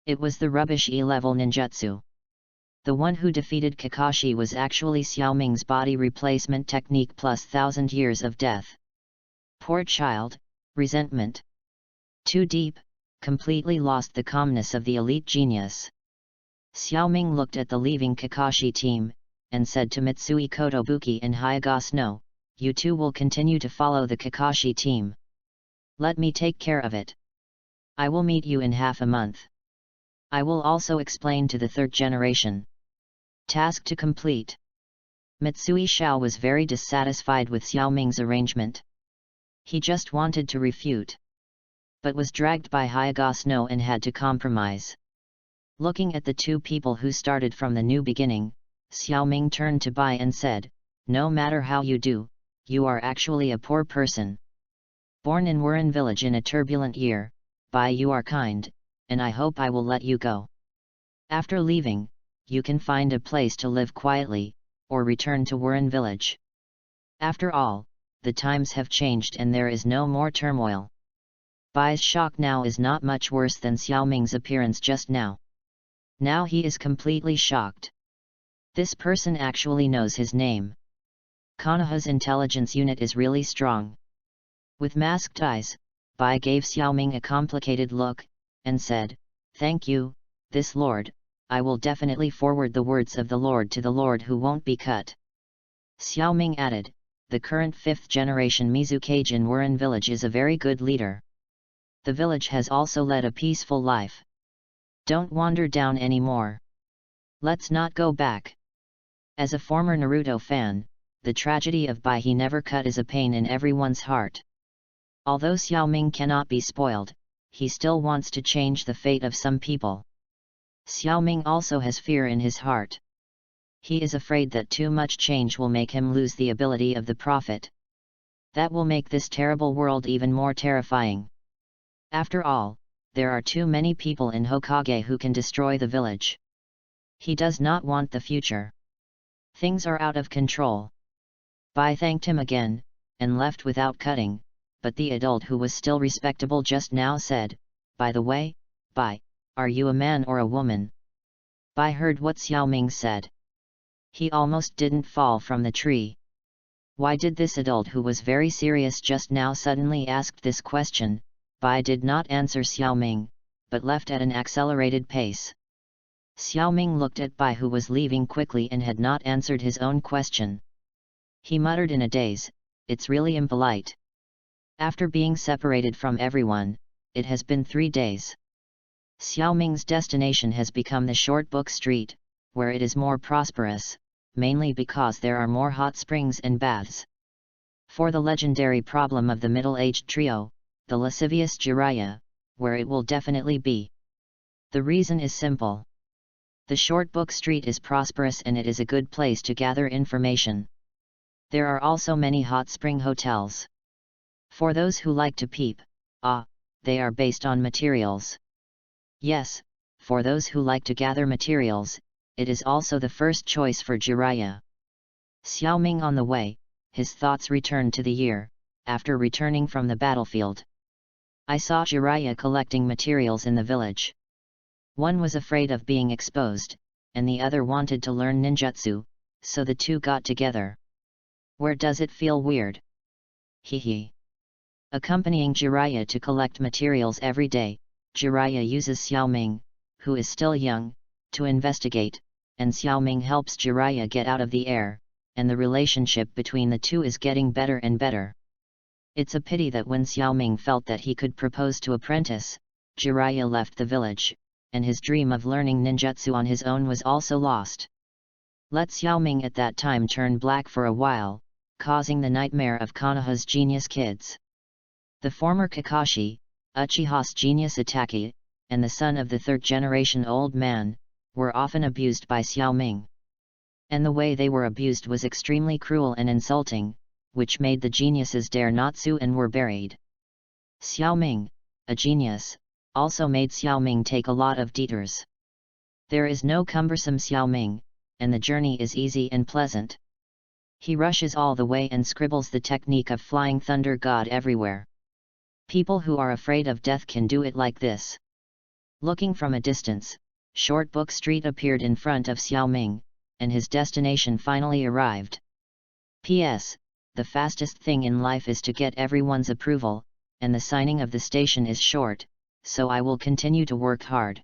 It was the rubbish E-level ninjutsu. The one who defeated Kakashi was actually Xiaoming's body replacement technique plus 1,000 years of death. Poor child, resentment. Too deep, completely lost the calmness of the elite genius. Xiaoming looked at the leaving Kakashi team, and said to Mitsui Kotobuki and Hyagasu, "You two will continue to follow the Kakashi team. Let me take care of it. I will meet you in half a month. I will also explain to the third generation." Task to complete. Mitsui Shao was very dissatisfied with Xiaoming's arrangement. He just wanted to refute, but was dragged by Hyagasu and had to compromise. Looking at the two people who started from the new beginning, Xiaoming turned to Bai and said, "No matter how you do, you are actually a poor person. Born in Wuren village in a turbulent year, Bai, you are kind, and I hope I will let you go. After leaving, you can find a place to live quietly, or return to Wuren village. After all, the times have changed and there is no more turmoil." Bai's shock now is not much worse than Xiaoming's appearance just now. Now he is completely shocked. This person actually knows his name. Konoha's intelligence unit is really strong. With masked eyes, Bai gave Xiaoming a complicated look, and said, "Thank you, this lord, I will definitely forward the words of the lord to the lord who won't be cut." Xiaoming added, "The current 5th generation Mizukage in Wuren village is a very good leader. The village has also led a peaceful life. Don't wander down anymore. Let's not go back." As a former Naruto fan, the tragedy of Bai he never cut is a pain in everyone's heart. Although Xiaoming cannot be spoiled, he still wants to change the fate of some people. Xiaoming also has fear in his heart. He is afraid that too much change will make him lose the ability of the prophet. That will make this terrible world even more terrifying. After all, there are too many people in Hokage who can destroy the village. He does not want the future. Things are out of control. Bai thanked him again, and left without cutting, but the adult who was still respectable just now said, "By the way, Bai, are you a man or a woman?" Bai heard what Xiaoming said. He almost didn't fall from the tree. Why did this adult who was very serious just now suddenly ask this question? Bai did not answer Xiaoming, but left at an accelerated pace. Xiaoming looked at Bai who was leaving quickly and had not answered his own question. He muttered in a daze, "It's really impolite." After being separated from everyone, it has been 3 days. Xiaoming's destination has become the short book street, where it is more prosperous, mainly because there are more hot springs and baths. For the legendary problem of the middle-aged trio, the lascivious Jiraiya, where it will definitely be. The reason is simple. The short book street is prosperous and it is a good place to gather information. There are also many hot spring hotels. For those who like to peep, they are based on materials. Yes, for those who like to gather materials, it is also the first choice for Jiraiya. Xiaoming on the way, his thoughts returned to the year, after returning from the battlefield. I saw Jiraiya collecting materials in the village. One was afraid of being exposed, and the other wanted to learn ninjutsu, so the two got together. Where does it feel weird? Hehe. Accompanying Jiraiya to collect materials every day, Jiraiya uses Xiaoming, who is still young, to investigate, and Xiaoming helps Jiraiya get out of the air, and the relationship between the two is getting better and better. It's a pity that when Xiaoming felt that he could propose to apprentice, Jiraiya left the village, and his dream of learning ninjutsu on his own was also lost. Let Xiaoming at that time turn black for a while, causing the nightmare of Konoha's genius kids. The former Kakashi, Uchiha's genius Itachi, and the son of the third-generation old man, were often abused by Xiaoming. And the way they were abused was extremely cruel and insulting, which made the geniuses dare not sue and were buried. Xiaoming, a genius, also made Xiaoming take a lot of detours. There is no cumbersome Xiaoming, and the journey is easy and pleasant. He rushes all the way and scribbles the technique of Flying Thunder God everywhere. People who are afraid of death can do it like this. Looking from a distance, Short Book Street appeared in front of Xiaoming, and his destination finally arrived. P.S. The fastest thing in life is to get everyone's approval, and the signing of the station is short, so I will continue to work hard.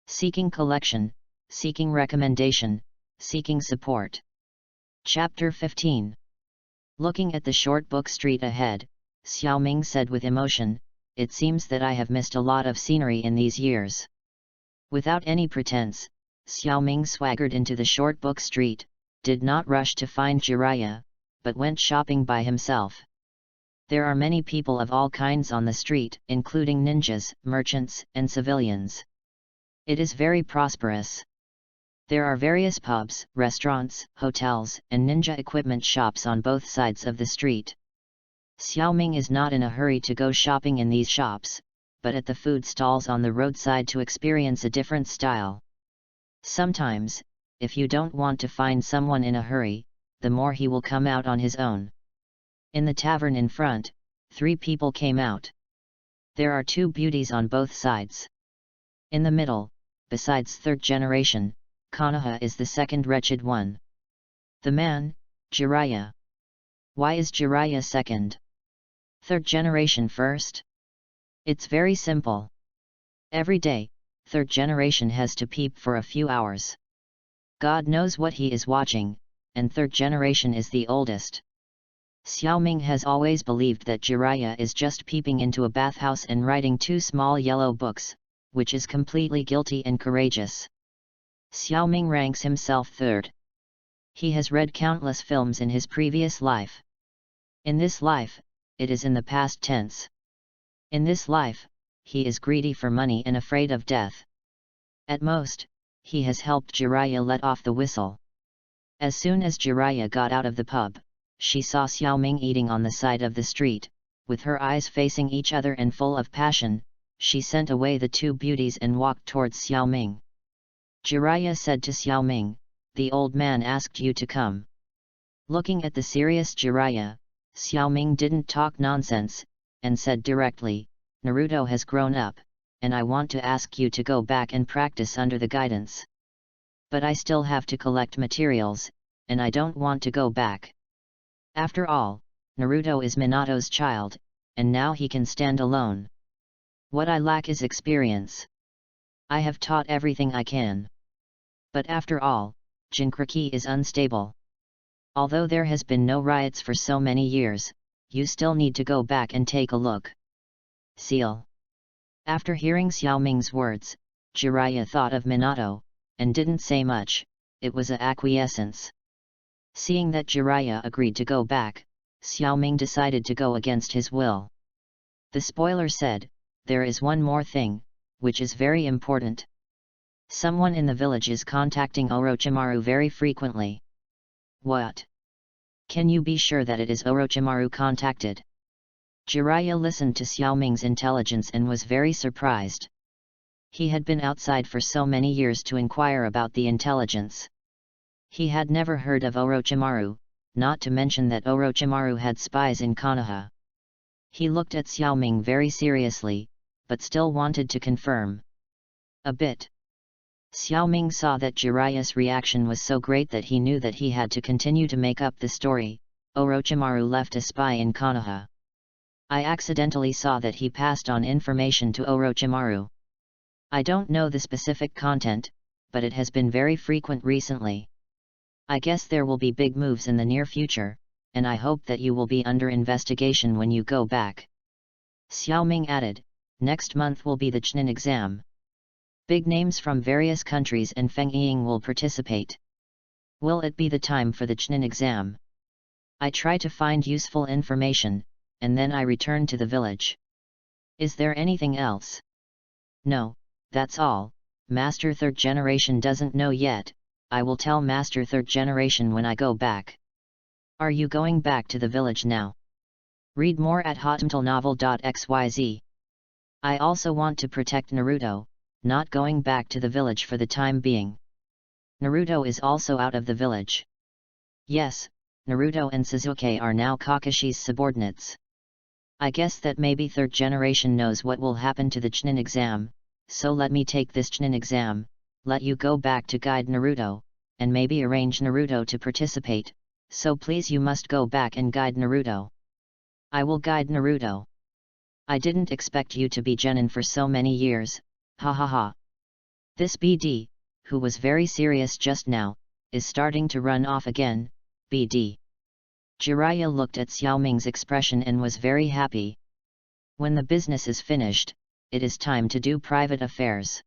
Seeking collection, seeking recommendation, seeking support. Chapter 15. Looking at the short book street ahead, Xiaoming said with emotion, "It seems that I have missed a lot of scenery in these years." Without any pretense, Xiaoming swaggered into the short book street, did not rush to find Jiraiya, but went shopping by himself. There are many people of all kinds on the street, including ninjas, merchants, and civilians. It is very prosperous. There are various pubs, restaurants, hotels, and ninja equipment shops on both sides of the street. Xiaoming is not in a hurry to go shopping in these shops, but at the food stalls on the roadside to experience a different style. Sometimes, if you don't want to find someone in a hurry, the more he will come out on his own. In the tavern in front, 3 people came out. There are 2 beauties on both sides. In the middle, besides third generation, Konoha is the second wretched one. The man, Jiraiya. Why is Jiraiya second? Third generation first? It's very simple. Every day, third generation has to peep for a few hours. God knows what he is watching, and third generation is the oldest. Xiaoming has always believed that Jiraiya is just peeping into a bathhouse and writing 2 small yellow books, which is completely guilty and courageous. Xiaoming ranks himself third. He has read countless films in his previous life. In this life, it is in the past tense. In this life, he is greedy for money and afraid of death. At most, he has helped Jiraiya let off the whistle. As soon as Jiraiya got out of the pub, she saw Xiaoming eating on the side of the street, with her eyes facing each other and full of passion. she sent away the two beauties and walked towards Xiaoming. Jiraiya said to Xiaoming, "The old man asked you to come." Looking at the serious Jiraiya, Xiaoming didn't talk nonsense, and said directly, "Naruto has grown up, and I want to ask you to go back and practice under the guidance. But I still have to collect materials, and I don't want to go back. After all, Naruto is Minato's child, and now he can stand alone. What I lack is experience. I have taught everything I can. But after all, Jinchuriki is unstable. Although there has been no riots for so many years, you still need to go back and take a look." Seal. After hearing Xiaoming's words, Jiraiya thought of Minato, and didn't say much. It was a acquiescence. Seeing that Jiraiya agreed to go back, Xiaoming decided to go against his will. The spoiler said, "There is one more thing, which is very important. Someone in the village is contacting Orochimaru very frequently." "What? Can you be sure that it is Orochimaru contacted?" Jiraiya listened to Xiaoming's intelligence and was very surprised. He had been outside for so many years to inquire about the intelligence. He had never heard of Orochimaru, not to mention that Orochimaru had spies in Konoha. He looked at Xiaoming very seriously, but still wanted to confirm. A bit. Xiaoming saw that Jiraiya's reaction was so great that he knew that he had to continue to make up the story. "Orochimaru left a spy in Konoha. I accidentally saw that he passed on information to Orochimaru. I don't know the specific content, but it has been very frequent recently. I guess there will be big moves in the near future, and I hope that you will be under investigation when you go back." Xiaoming added, "Next month will be the Chunin exam. Big names from various countries and Feng Ying will participate. Will it be the time for the Chunin exam? I try to find useful information, and then I return to the village. Is there anything else?" "No, that's all. Master Third Generation doesn't know yet. I will tell Master Third Generation when I go back." "Are you going back to the village now?" Read more at hotmtlnovel.xyz. I also want to protect Naruto, not going back to the village for the time being. Naruto is also out of the village. Yes, Naruto and Sasuke are now Kakashi's subordinates. I guess that maybe Third Generation knows what will happen to the Chunin exam, so let me take this Chunin exam, let you go back to guide Naruto, and maybe arrange Naruto to participate, so please you must go back and guide Naruto." "I will guide Naruto. I didn't expect you to be genin for so many years, ha ha ha." This BD, who was very serious just now, is starting to run off again. BD. Jiraiya looked at Xiaoming's expression and was very happy. When the business is finished, it is time to do private affairs.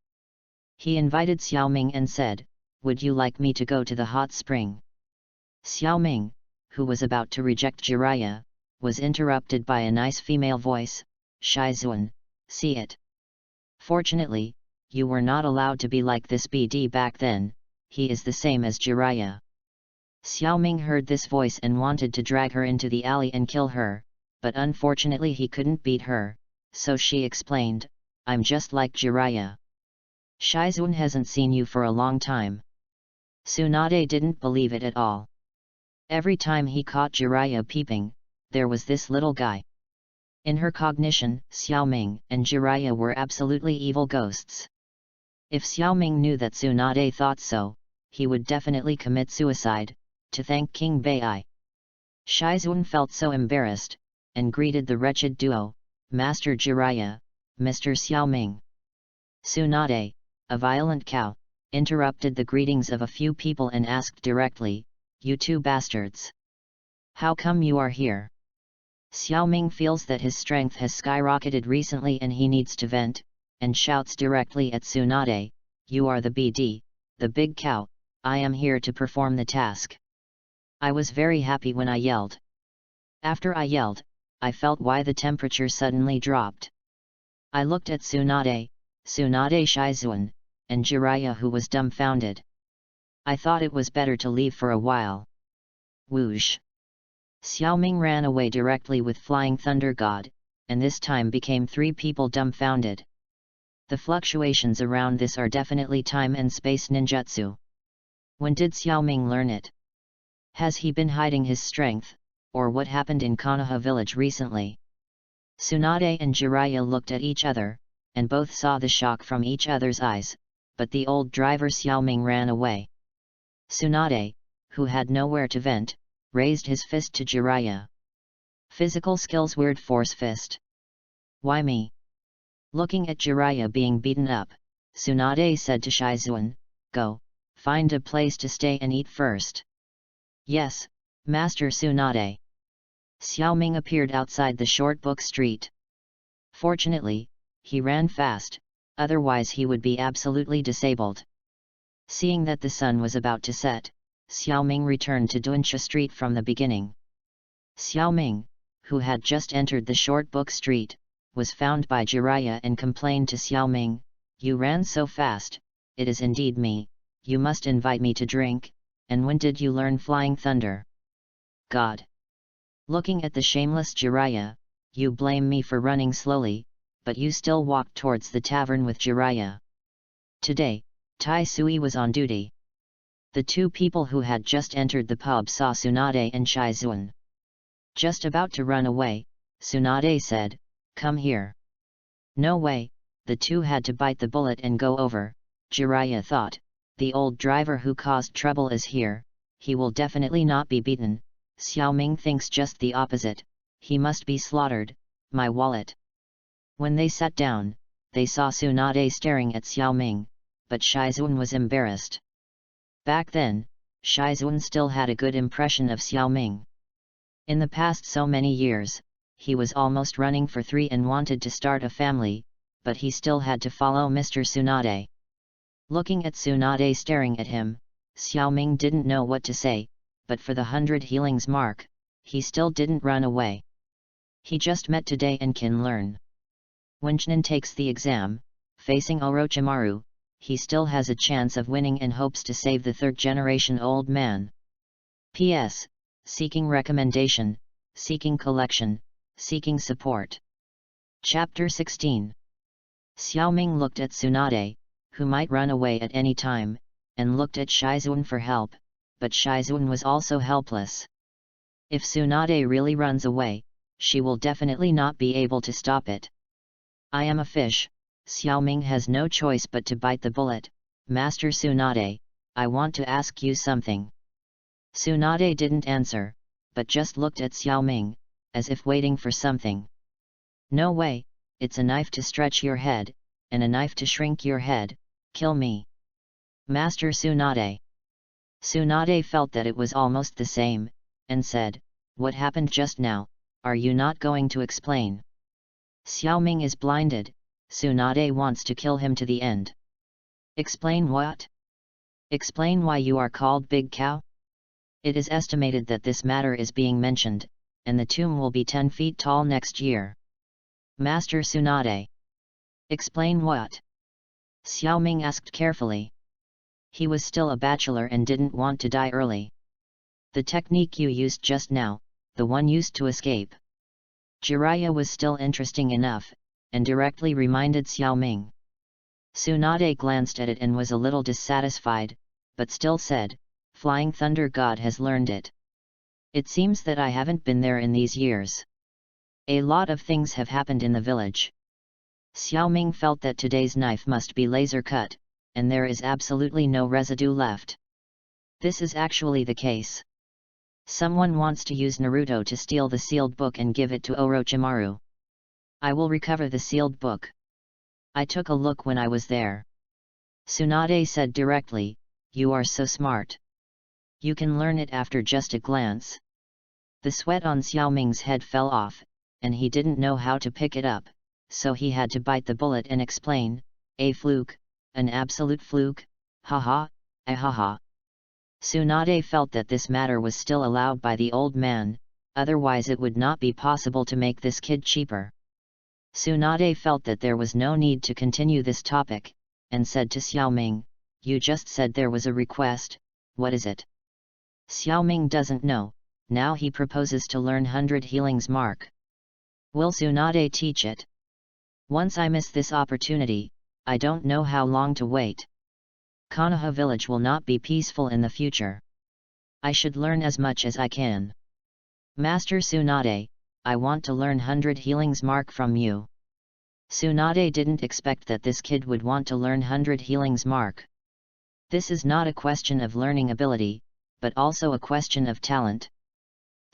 He invited Xiaoming and said, "Would you like me to go to the hot spring?" Xiaoming, who was about to reject Jiraiya, was interrupted by a nice female voice, "Shizuan, see it. Fortunately, you were not allowed to be like this BD back then, he is the same as Jiraiya." Xiaoming heard this voice and wanted to drag her into the alley and kill her, but unfortunately he couldn't beat her, so she explained, "I'm just like Jiraiya. Shizuan hasn't seen you for a long time." Tsunade didn't believe it at all. Every time he caught Jiraiya peeping, there was this little guy. In her cognition, Xiaoming and Jiraiya were absolutely evil ghosts. If Xiaoming knew that Tsunade thought so, he would definitely commit suicide, to thank King Bai'ai. Shizuan felt so embarrassed, and greeted the wretched duo, "Master Jiraiya, Mr. Xiaoming." Tsunade, a violent cow, interrupted the greetings of a few people and asked directly, "You two bastards. How come you are here?" Xiaoming feels that his strength has skyrocketed recently and he needs to vent, and shouts directly at Tsunade, "You are the BD, the big cow, I am here to perform the task." I was very happy when I yelled. After I yelled, I felt why the temperature suddenly dropped. I looked at Tsunade, Shizuan, and Jiraiya, who was dumbfounded. I thought it was better to leave for a while. Whoosh! Xiaoming ran away directly with Flying Thunder God, and this time became three people dumbfounded. The fluctuations around this are definitely time and space ninjutsu. When did Xiaoming learn it? Has he been hiding his strength, or what happened in Konoha village recently? Tsunade and Jiraiya looked at each other, and both saw the shock from each other's eyes, but the old driver Xiaoming ran away. Tsunade, who had nowhere to vent, raised his fist to Jiraiya. Physical skills weird force fist. Why me? Looking at Jiraiya being beaten up, Tsunade said to Shizuan, "Go, find a place to stay and eat first." "Yes, Master Tsunade." Xiaoming appeared outside the short book street. Fortunately, he ran fast, otherwise he would be absolutely disabled. Seeing that the sun was about to set, Xiaoming returned to Dunsha Street from the beginning. Xiaoming, who had just entered the short book street, was found by Jiraiya and complained to Xiaoming, "You ran so fast, it is indeed me, you must invite me to drink, and when did you learn flying thunder?" "God!" Looking at the shameless Jiraiya, "You blame me for running slowly, but you still walked towards the tavern with Jiraiya." Today, Tai Sui was on duty. The two people who had just entered the pub saw Tsunade and Shizuan. Just about to run away, Tsunade said, "Come here." No way, the two had to bite the bullet and go over. Jiraiya thought, the old driver who caused trouble is here, he will definitely not be beaten. Xiaoming thinks just the opposite, he must be slaughtered, my wallet. When they sat down, they saw Tsunade staring at Xiaoming, but Shizuan was embarrassed. Back then, Shizuan still had a good impression of Xiaoming. In the past so many years, he was almost running for 3 and wanted to start a family, but he still had to follow Mr. Tsunade. Looking at Tsunade staring at him, Xiaoming didn't know what to say, but for the 100 healings mark, he still didn't run away. He just met today and can learn. When Chinen takes the exam, facing Orochimaru, he still has a chance of winning and hopes to save the 3rd-generation old man. P.S. Seeking recommendation, seeking collection, seeking support. Chapter 16. Xiaoming looked at Tsunade, who might run away at any time, and looked at Shizuan for help, but Shizuan was also helpless. If Tsunade really runs away, she will definitely not be able to stop it. "I am a fish," Xiaoming has no choice but to bite the bullet. "Master Tsunade, I want to ask you something." Tsunade didn't answer, but just looked at Xiaoming, as if waiting for something. "No way, it's a knife to stretch your head, and a knife to shrink your head, kill me. Master Tsunade." Tsunade felt that it was almost the same, and said, "What happened just now, are you not going to explain?" Xiaoming is blinded, Tsunade wants to kill him to the end. "Explain what?" "Explain why you are called Big Cow? It is estimated that this matter is being mentioned, and the tomb will be 10 feet tall next year." "Master Tsunade." "Explain what?" Xiaoming asked carefully. He was still a bachelor and didn't want to die early. "The technique you used just now, the one used to escape." Jiraiya was still interesting enough, and directly reminded Xiaoming. Tsunade glanced at it and was a little dissatisfied, but still said, "Flying Thunder God has learned it. It seems that I haven't been there in these years. A lot of things have happened in the village." Xiaoming felt that today's knife must be laser cut, and there is absolutely no residue left. This is actually the case. Someone wants to use Naruto to steal the sealed book and give it to Orochimaru. I will recover the sealed book. I took a look when I was there. Tsunade said directly, "You are so smart. You can learn it after just a glance." The sweat on Xiaoming's head fell off, and he didn't know how to pick it up, so he had to bite the bullet and explain, "A fluke, an absolute fluke, haha, ahaha." Tsunade felt that this matter was still allowed by the old man, otherwise it would not be possible to make this kid cheaper. Tsunade felt that there was no need to continue this topic, and said to Xiaoming, "You just said there was a request, what is it?" Xiaoming doesn't know, now he proposes to learn 100 healings mark. Will Tsunade teach it? Once I miss this opportunity, I don't know how long to wait. Konoha village will not be peaceful in the future. I should learn as much as I can. Master Tsunade, I want to learn 100 healings mark from you. Tsunade didn't expect that this kid would want to learn 100 healings mark. This is not a question of learning ability, but also a question of talent.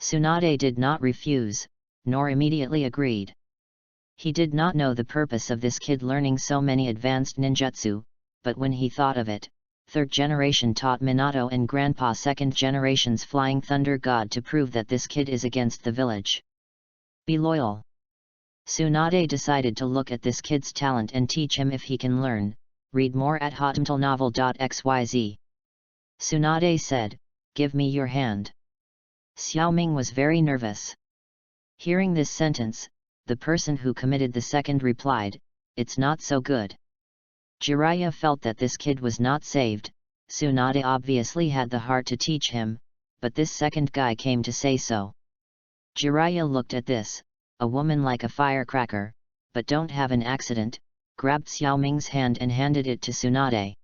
Tsunade did not refuse, nor immediately agreed. He did not know the purpose of this kid learning so many advanced ninjutsu, but when he thought of it, 3rd generation taught Minato and Grandpa 2nd generation's Flying Thunder God to prove that this kid is against the village. Be loyal. Tsunade decided to look at this kid's talent and teach him if he can learn. Read more at hotmtlnovel.xyz. Tsunade said, "Give me your hand." Xiaoming was very nervous. Hearing this sentence, the person who committed the second replied, "It's not so good." Jiraiya felt that this kid was not saved. Tsunade obviously had the heart to teach him, but this second guy came to say so. Jiraiya looked at this, a woman like a firecracker, but don't have an accident, grabbed Xiaoming's hand and handed it to Tsunade.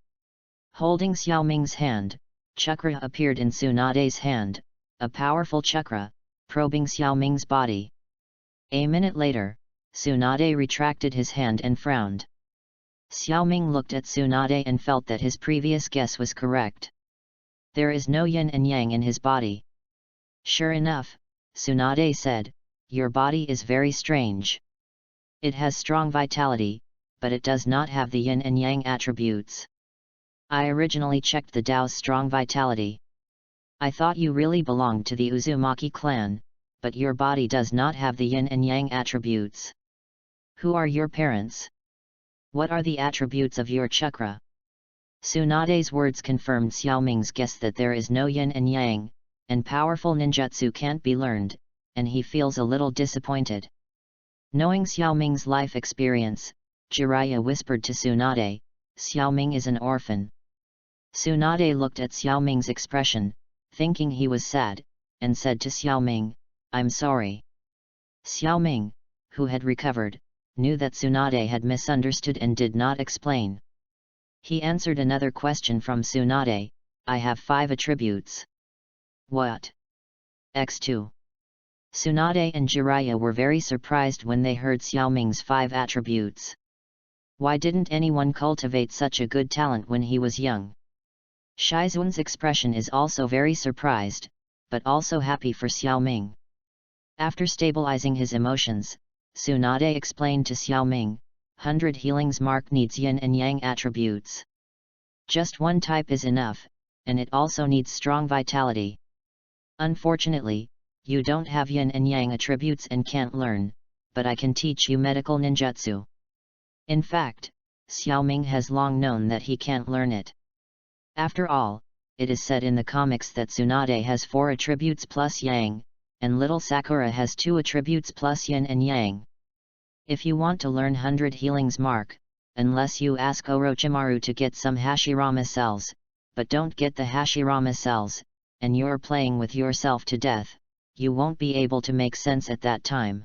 Holding Xiaoming's hand, chakra appeared in Tsunade's hand, a powerful chakra, probing Xiaoming's body. A minute later, Tsunade retracted his hand and frowned. Xiaoming looked at Tsunade and felt that his previous guess was correct. There is no yin and yang in his body. Sure enough, Tsunade said, "Your body is very strange. It has strong vitality, but it does not have the yin and yang attributes. I originally checked the Tao's strong vitality. I thought you really belonged to the Uzumaki clan, but your body does not have the yin and yang attributes. Who are your parents? What are the attributes of your chakra?" Tsunade's words confirmed Xiaoming's guess that there is no yin and yang, and powerful ninjutsu can't be learned, and he feels a little disappointed. Knowing Xiaoming's life experience, Jiraiya whispered to Tsunade, "Xiaoming is an orphan." Tsunade looked at Xiaoming's expression, thinking he was sad, and said to Xiaoming, "I'm sorry." Xiaoming, who had recovered, knew that Tsunade had misunderstood and did not explain. He answered another question from Tsunade, "I have 5 attributes." "What?" X2. Tsunade and Jiraiya were very surprised when they heard Xiaoming's 5 attributes. Why didn't anyone cultivate such a good talent when he was young? Shizun's expression is also very surprised, but also happy for Xiaoming. After stabilizing his emotions, Tsunade explained to Xiaoming, 100 healings mark needs yin and yang attributes. Just one type is enough, and it also needs strong vitality. Unfortunately, you don't have yin and yang attributes and can't learn, but I can teach you medical ninjutsu. In fact, Xiaoming has long known that he can't learn it. After all, it is said in the comics that Tsunade has 4 attributes plus yang, and little Sakura has 2 attributes plus yin and yang. If you want to learn 100 healings mark, unless you ask Orochimaru to get some Hashirama cells, but don't get the Hashirama cells, and you're playing with yourself to death, you won't be able to make sense at that time.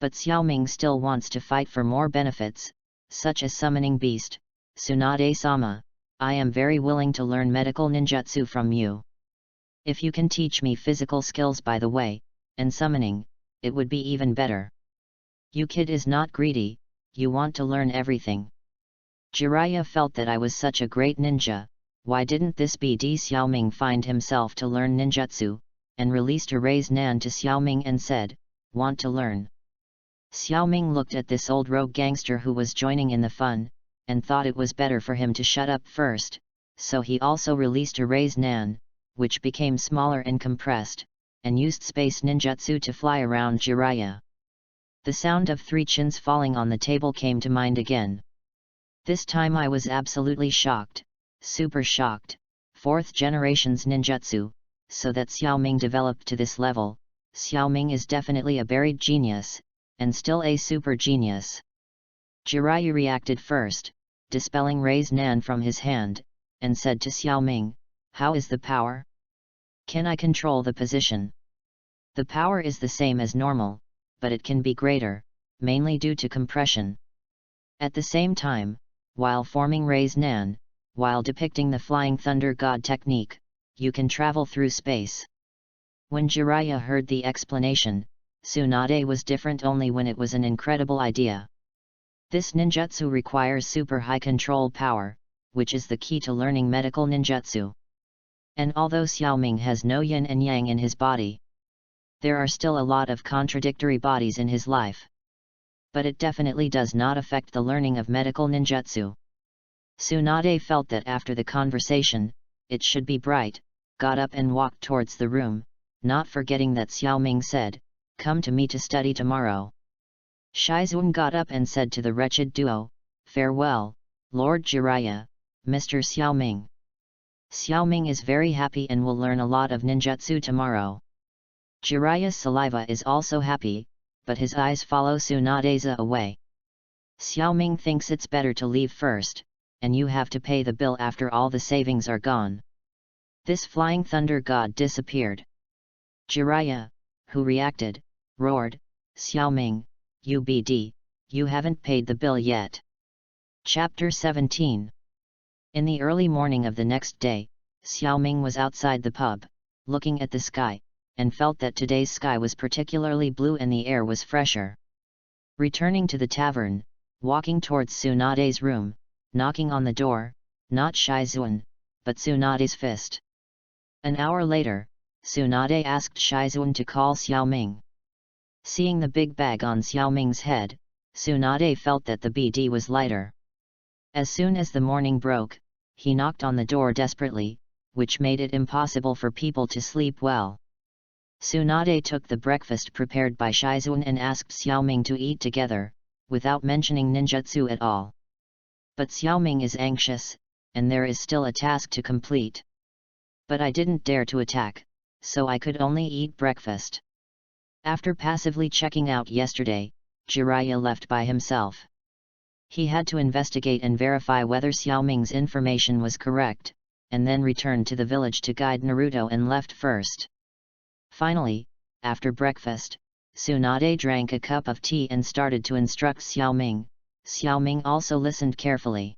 But Xiaoming still wants to fight for more benefits, such as summoning beast. Tsunade-sama, I am very willing to learn medical ninjutsu from you. If you can teach me physical skills by the way, and summoning, it would be even better. You kid is not greedy, you want to learn everything. Jiraiya felt that I was such a great ninja, why didn't this BD Xiaoming find himself to learn ninjutsu, and released a raised nan to Xiaoming and said, "Want to learn?" Xiaoming looked at this old rogue gangster who was joining in the fun, and thought it was better for him to shut up first, so he also released a raised nan, which became smaller and compressed, and used space ninjutsu to fly around Jiraiya. The sound of 3 chins falling on the table came to mind again. This time I was absolutely shocked, super shocked, 4th generation's ninjutsu, so that Xiaoming developed to this level. Xiaoming is definitely a buried genius, and still a super genius. Jiraiya reacted first, dispelling raised nan from his hand, and said to Xiaoming, "How is the power? Can I control the position?" The power is the same as normal, but it can be greater, mainly due to compression. At the same time, while forming Rei's Nan, while depicting the Flying Thunder God technique, you can travel through space. When Jiraiya heard the explanation, Tsunade was different only when it was an incredible idea. This ninjutsu requires super high control power, which is the key to learning medical ninjutsu. And although Xiaoming has no yin and yang in his body, there are still a lot of contradictory bodies in his life. But it definitely does not affect the learning of medical ninjutsu. Tsunade felt that after the conversation, it should be bright, got up and walked towards the room, not forgetting that Xiaoming said, "Come to me to study tomorrow." Shizun got up and said to the wretched duo, "Farewell, Lord Jiraiya, Mr. Xiaoming. Xiaoming is very happy and will learn a lot of ninjutsu tomorrow." Jiraiya's saliva is also happy, but his eyes follow Tsunade's away. Xiaoming thinks it's better to leave first, and you have to pay the bill after all the savings are gone. This Flying Thunder God disappeared. Jiraiya, who reacted, roared, "Xiaoming, UBD, you haven't paid the bill yet." Chapter 17. In the early morning of the next day, Xiaoming was outside the pub, looking at the sky, and felt that today's sky was particularly blue and the air was fresher. Returning to the tavern, walking towards Tsunade's room, knocking on the door, not Shizun, but Tsunade's fist. An hour later, Tsunade asked Shizun to call Xiaoming. Seeing the big bag on Xiaoming's head, Tsunade felt that the BD was lighter. As soon as the morning broke, he knocked on the door desperately, which made it impossible for people to sleep well. Tsunade took the breakfast prepared by Shizun and asked Xiaoming to eat together, without mentioning ninjutsu at all. But Xiaoming is anxious, and there is still a task to complete. But I didn't dare to attack, so I could only eat breakfast. After passively checking out yesterday, Jiraiya left by himself. He had to investigate and verify whether Xiaoming's information was correct, and then returned to the village to guide Naruto and left first. Finally, after breakfast, Tsunade drank a cup of tea and started to instruct Xiaoming. Xiaoming also listened carefully.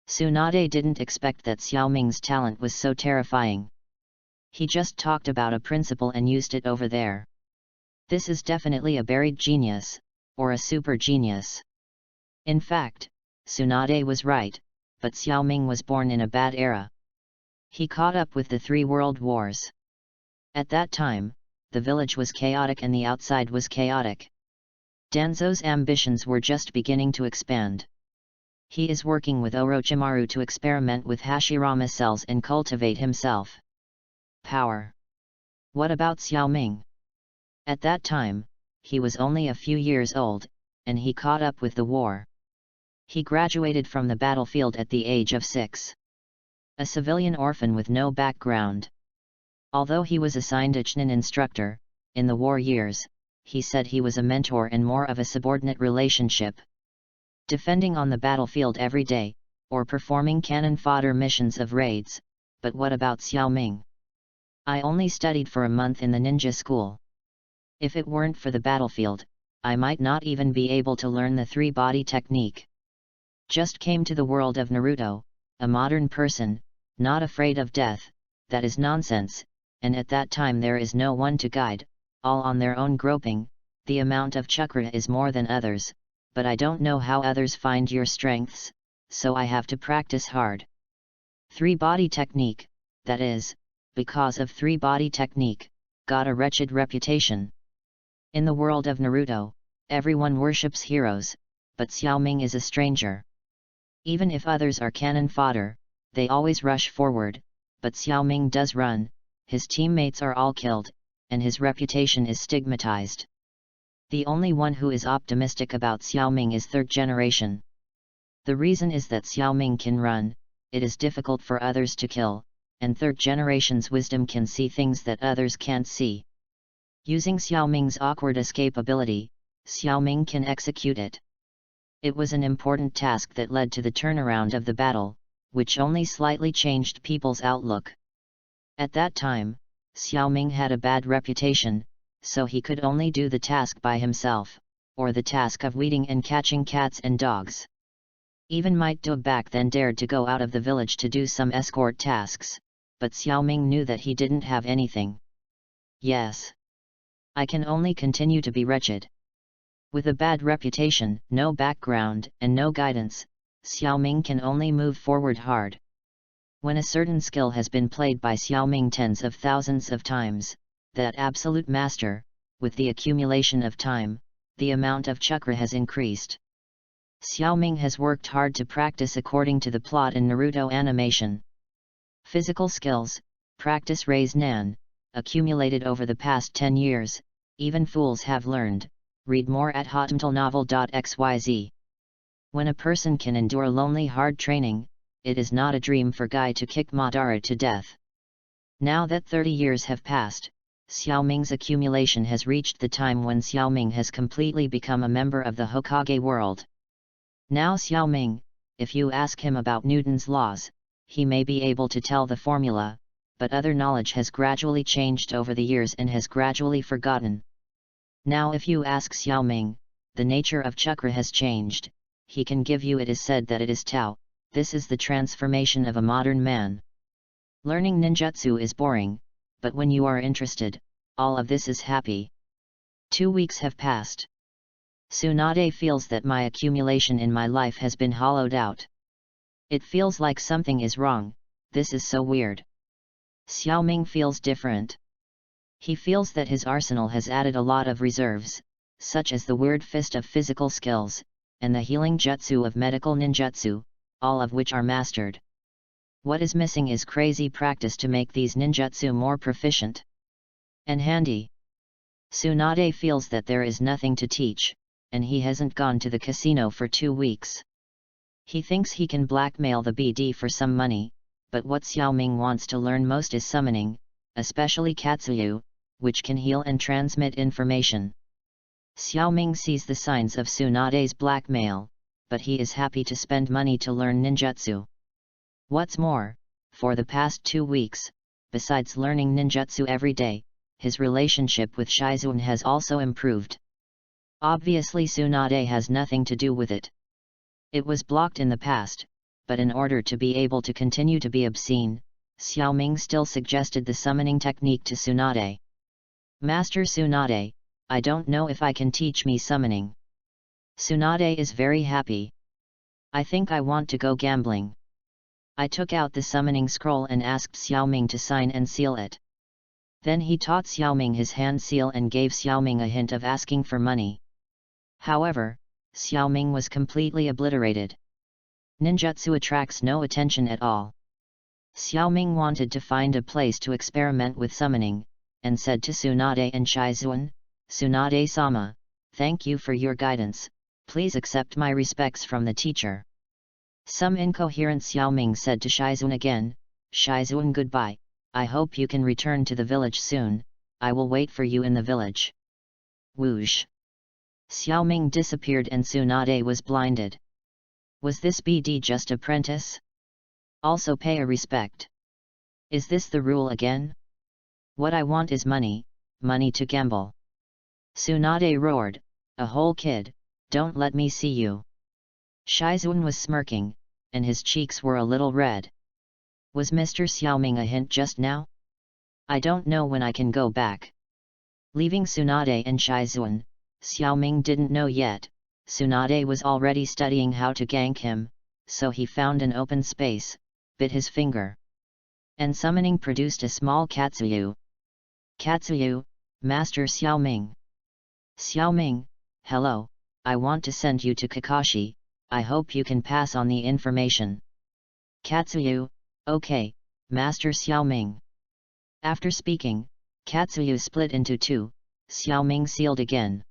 Tsunade didn't expect that Xiaoming's talent was so terrifying. He just talked about a principle and used it over there. This is definitely a buried genius, or a super genius. In fact, Tsunade was right, but Xiaoming was born in a bad era. He caught up with the 3 world wars. At that time, the village was chaotic and the outside was chaotic. Danzo's ambitions were just beginning to expand. He is working with Orochimaru to experiment with Hashirama cells and cultivate himself. Power. What about Xiaoming? At that time, he was only a few years old, and he caught up with the war. He graduated from the battlefield at the age of 6. A civilian orphan with no background. Although he was assigned a Chunin instructor, in the war years, he said he was a mentor and more of a subordinate relationship. Defending on the battlefield every day, or performing cannon fodder missions of raids. But what about Xiaoming? I only studied for a month in the ninja school. If it weren't for the battlefield, I might not even be able to learn the 3-body technique. Just came to the world of Naruto, a modern person, not afraid of death, that is nonsense, and at that time there is no one to guide, all on their own groping. The amount of chakra is more than others, but I don't know how others find your strengths, so I have to practice hard. 3-body technique, that is, because of 3-body technique, got a wretched reputation. In the world of Naruto, everyone worships heroes, but Xiaoming is a stranger. Even if others are cannon fodder, they always rush forward, but Xiaoming does run, his teammates are all killed, and his reputation is stigmatized. The only one who is optimistic about Xiaoming is 3rd generation. The reason is that Xiaoming can run, it is difficult for others to kill, and 3rd generation's wisdom can see things that others can't see. Using Xiaoming's awkward escape ability, Xiaoming can execute it. It was an important task that led to the turnaround of the battle, which only slightly changed people's outlook. At that time, Xiaoming had a bad reputation, so he could only do the task by himself, or the task of weeding and catching cats and dogs. Even might do back then dared to go out of the village to do some escort tasks, but Xiaoming knew that he didn't have anything. Yes. I can only continue to be wretched. With a bad reputation, no background, and no guidance, Xiaoming can only move forward hard. When a certain skill has been played by Xiaoming tens of thousands of times, that absolute master, with the accumulation of time, the amount of chakra has increased. Xiaoming has worked hard to practice according to the plot in Naruto animation. Physical skills, practice raise nan, accumulated over the past 10 years, even fools have learned. Read more at hotmtlnovel.xyz. When a person can endure lonely hard training, it is not a dream for Guy to kick Madara to death. Now that 30 years have passed, Xiaoming's accumulation has reached the time when Xiaoming has completely become a member of the Hokage world. Now Xiaoming, if you ask him about Newton's laws, he may be able to tell the formula, but other knowledge has gradually changed over the years and has gradually forgotten. Now if you ask Xiaoming, the nature of chakra has changed, he can give you. It is said that it is Tao. This is the transformation of a modern man. Learning ninjutsu is boring, but when you are interested, all of this is happy. 2 weeks have passed. Tsunade feels that my accumulation in my life has been hollowed out. It feels like something is wrong. This is so weird. Xiaoming feels different. He feels that his arsenal has added a lot of reserves, such as the weird fist of physical skills, and the healing jutsu of medical ninjutsu, all of which are mastered. What is missing is crazy practice to make these ninjutsu more proficient and handy. Tsunade feels that there is nothing to teach, and he hasn't gone to the casino for 2 weeks. He thinks he can blackmail the BD for some money, but what Xiaoming wants to learn most is summoning, especially Katsuyu, which can heal and transmit information. Xiaoming sees the signs of Tsunade's blackmail, but he is happy to spend money to learn ninjutsu. What's more, for the past 2 weeks, besides learning ninjutsu every day, his relationship with Shizune has also improved. Obviously Tsunade has nothing to do with it. It was blocked in the past, but in order to be able to continue to be obscene, Xiaoming still suggested the summoning technique to Tsunade. Master Tsunade, I don't know if I can teach me summoning. Tsunade is very happy. I think I want to go gambling. I took out the summoning scroll and asked Xiaoming to sign and seal it. Then he taught Xiaoming his hand seal and gave Xiaoming a hint of asking for money. However, Xiaoming was completely obliterated. Ninjutsu attracts no attention at all. Xiaoming wanted to find a place to experiment with summoning, and said to Tsunade and Shizune, Tsunade-sama, thank you for your guidance, please accept my respects from the teacher. Some incoherent Xiaoming said to Shizune again, Shizune goodbye, I hope you can return to the village soon, I will wait for you in the village. Whoosh! Xiaoming disappeared and Tsunade was blinded. Was this BD just apprentice? Also pay a respect. Is this the rule again? What I want is money, money to gamble. Tsunade roared, a whole kid, don't let me see you. Shizune was smirking, and his cheeks were a little red. Was Mr. Xiaoming a hint just now? I don't know when I can go back. Leaving Tsunade and Shizune, Xiaoming didn't know yet. Tsunade was already studying how to gank him, so he found an open space, bit his finger. And summoning produced a small Katsuyu. Katsuyu, Master Xiaoming. Xiaoming, hello, I want to send you to Kakashi, I hope you can pass on the information. Katsuyu, okay, Master Xiaoming. After speaking, Katsuyu split into 2, Xiaoming sealed again.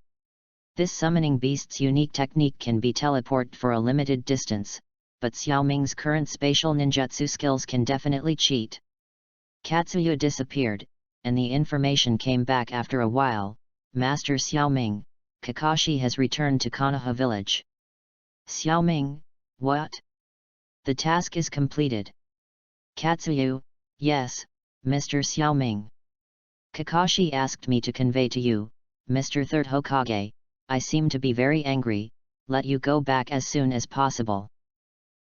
This summoning beast's unique technique can be teleport for a limited distance, but Xiaoming's current spatial ninjutsu skills can definitely cheat. Katsuyu disappeared, and the information came back after a while, Master Xiaoming, Kakashi has returned to Konoha village. Xiaoming, what? The task is completed. Katsuyu, yes, Mr. Xiaoming. Kakashi asked me to convey to you, Mr. Third Hokage, I seem to be very angry, let you go back as soon as possible.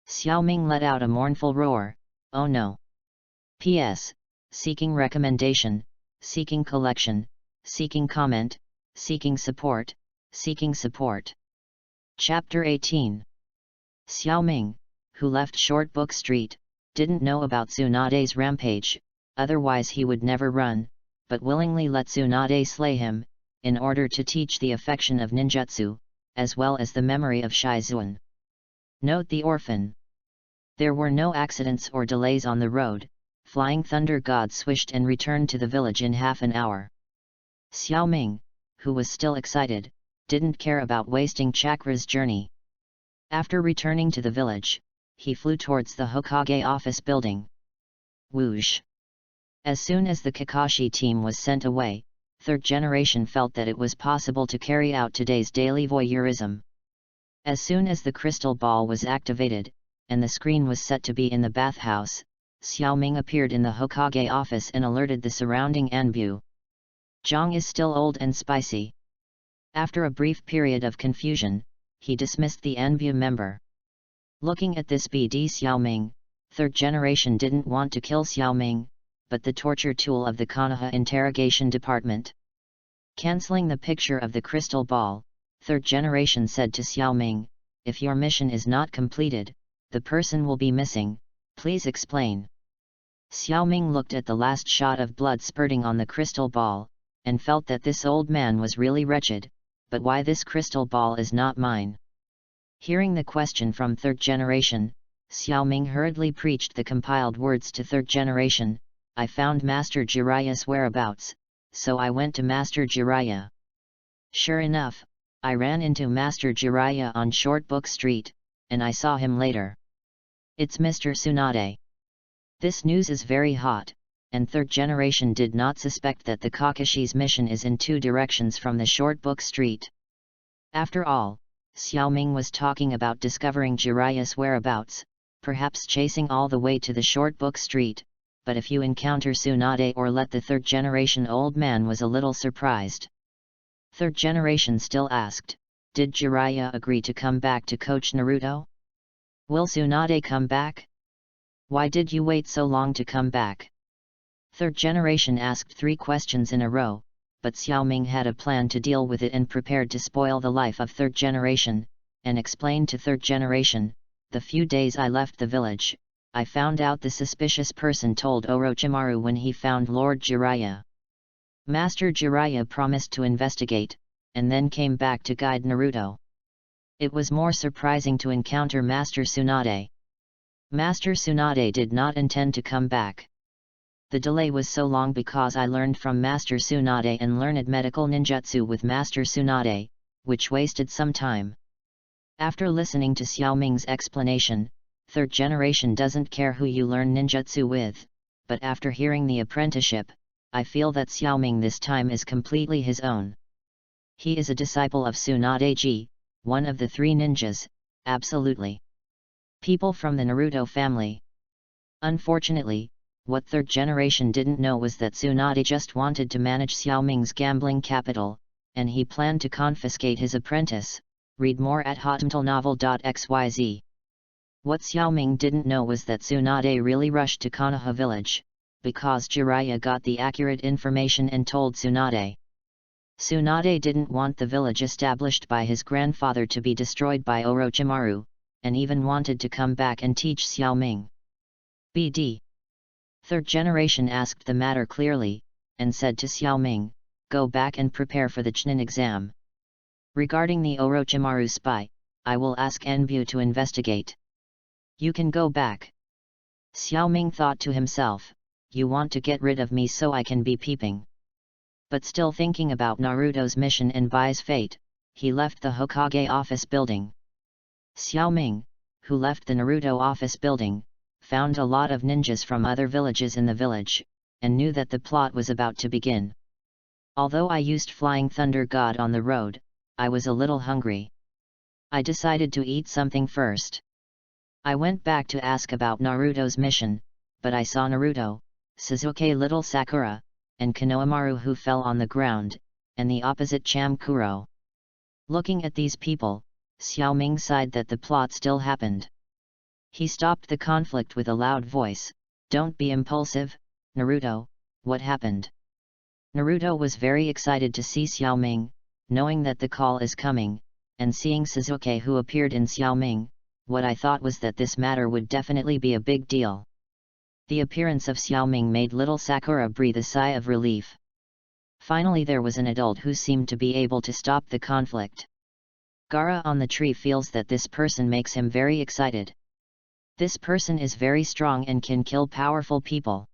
Xiaoming let out a mournful roar, "Oh no! P.S. Seeking recommendation, seeking collection, seeking comment, seeking support, seeking support." Chapter 18. Xiaoming, who left Shortbook Street, didn't know about Tsunade's rampage, otherwise he would never run, but willingly let Tsunade slay him, in order to teach the affection of ninjutsu, as well as the memory of Shizuan. Note the orphan. There were no accidents or delays on the road. Flying Thunder God swished and returned to the village in half an hour. Xiaoming, who was still excited, didn't care about wasting Chakra's journey. After returning to the village, he flew towards the Hokage office building. Whoosh! As soon as the Kakashi team was sent away, Third Generation felt that it was possible to carry out today's daily voyeurism. As soon as the crystal ball was activated, and the screen was set to be in the bathhouse, Xiaoming appeared in the Hokage office and alerted the surrounding Anbu. Zhang is still old and spicy. After a brief period of confusion, he dismissed the Anbu member. Looking at this BD Xiaoming, Third Generation didn't want to kill Xiaoming, but the torture tool of the Konoha interrogation department. Cancelling the picture of the crystal ball, Third Generation said to Xiaoming, "If your mission is not completed, the person will be missing, please explain." Xiaoming looked at the last shot of blood spurting on the crystal ball, and felt that this old man was really wretched, but why this crystal ball is not mine? Hearing the question from Third Generation, Xiaoming hurriedly preached the compiled words to Third Generation, "I found Master Jiraiya's whereabouts, so I went to Master Jiraiya. Sure enough, I ran into Master Jiraiya on Shortbook Street, and I saw him later. It's Mr. Tsunade." This news is very hot, and Third Generation did not suspect that the Kakashi's mission is in two directions from the Shortbook Street. After all, Xiaoming was talking about discovering Jiraiya's whereabouts, perhaps chasing all the way to the Shortbook Street, but if you encounter Tsunade or let the Third Generation old man was a little surprised. Third Generation still asked, "Did Jiraiya agree to come back to coach Naruto? Will Tsunade come back? Why did you wait so long to come back?" Third Generation asked 3 questions in a row, but Xiaoming had a plan to deal with it and prepared to spoil the life of Third Generation, and explained to Third Generation, "The few days I left the village, I found out the suspicious person told Orochimaru when he found Lord Jiraiya. Master Jiraiya promised to investigate, and then came back to guide Naruto. It was more surprising to encounter Master Tsunade. Master Tsunade did not intend to come back. The delay was so long because I learned from Master Tsunade and learned medical ninjutsu with Master Tsunade, which wasted some time." After listening to Xiaoming's explanation, Third Generation doesn't care who you learn ninjutsu with, but after hearing the apprenticeship, I feel that Xiaoming this time is completely his own. He is a disciple of Tsunade-ji, one of the 3 ninjas, absolutely. People from the Naruto family. Unfortunately, what Third Generation didn't know was that Tsunade just wanted to manage Xiaoming's gambling capital, and he planned to confiscate his apprentice. Read more at hotmailnovel.xyz. What Xiaoming didn't know was that Tsunade really rushed to Konoha village, because Jiraiya got the accurate information and told Tsunade. Tsunade didn't want the village established by his grandfather to be destroyed by Orochimaru, and even wanted to come back and teach Xiaoming. BD. Third Generation asked the matter clearly, and said to Xiaoming, "Go back and prepare for the Chunin exam. Regarding the Orochimaru spy, I will ask Anbu to investigate. You can go back." Xiaoming thought to himself, "You want to get rid of me so I can be peeping." But still thinking about Naruto's mission and Bai's fate, he left the Hokage office building. Xiaoming, who left the Naruto office building, found a lot of ninjas from other villages in the village, and knew that the plot was about to begin. Although I used Flying Thunder God on the road, I was a little hungry. I decided to eat something first. I went back to ask about Naruto's mission, but I saw Naruto, Sasuke Little Sakura, and Konohamaru who fell on the ground, and the opposite Chamkuro. Looking at these people, Xiaoming sighed that the plot still happened. He stopped the conflict with a loud voice, "Don't be impulsive, Naruto, what happened?" Naruto was very excited to see Xiaoming, knowing that the call is coming, and seeing Sasuke who appeared in Xiaoming. What I thought was that this matter would definitely be a big deal. The appearance of Xiaoming made little Sakura breathe a sigh of relief. Finally there was an adult who seemed to be able to stop the conflict. Gaara on the tree feels that this person makes him very excited. This person is very strong and can kill powerful people.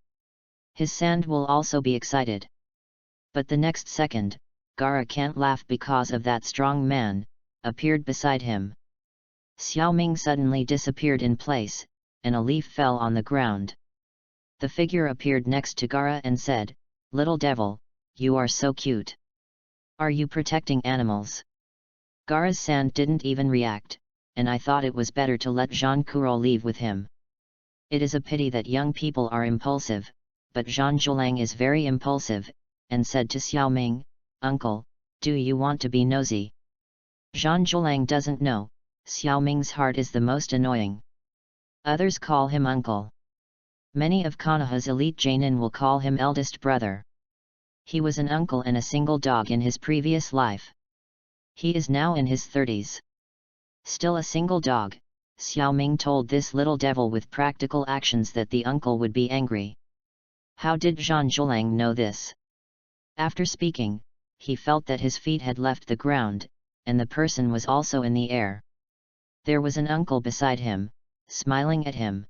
His sand will also be excited. But the next second, Gaara can't laugh because of that strong man, appeared beside him. Xiaoming suddenly disappeared in place, and a leaf fell on the ground. The figure appeared next to Gaara and said, "Little devil, you are so cute. Are you protecting animals?" Gaara's sand didn't even react, and I thought it was better to let Jean Kuro leave with him. It is a pity that young people are impulsive, but Jean Zhulang is very impulsive, and said to Xiaoming, "Uncle, do you want to be nosy?" Jean Zhulang doesn't know, Xiaoming's heart is the most annoying. Others call him uncle. Many of Konoha's elite Jainin will call him eldest brother. He was an uncle and a single dog in his previous life. He is now in his 30s. Still a single dog, Xiaoming told this little devil with practical actions that the uncle would be angry. How did Jean Zhulang know this? After speaking, he felt that his feet had left the ground, and the person was also in the air. There was an uncle beside him, smiling at him.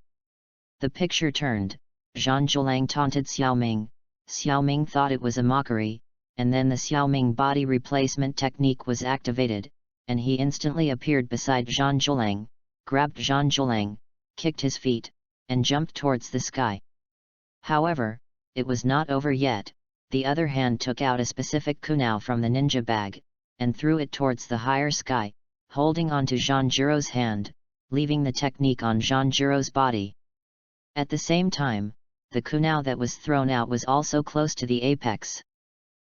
The picture turned, Jean Zhulang taunted Xiaoming. Xiaoming thought it was a mockery, and then the Xiaoming body replacement technique was activated, and he instantly appeared beside Jean Zhulang, grabbed Jean Zhulang, kicked his feet, and jumped towards the sky. However, it was not over yet. The other hand took out a specific kunao from the ninja bag, and threw it towards the higher sky, holding onto Jeanjiro's hand, leaving the technique on Jeanjiro's body. At the same time, the kunao that was thrown out was also close to the apex.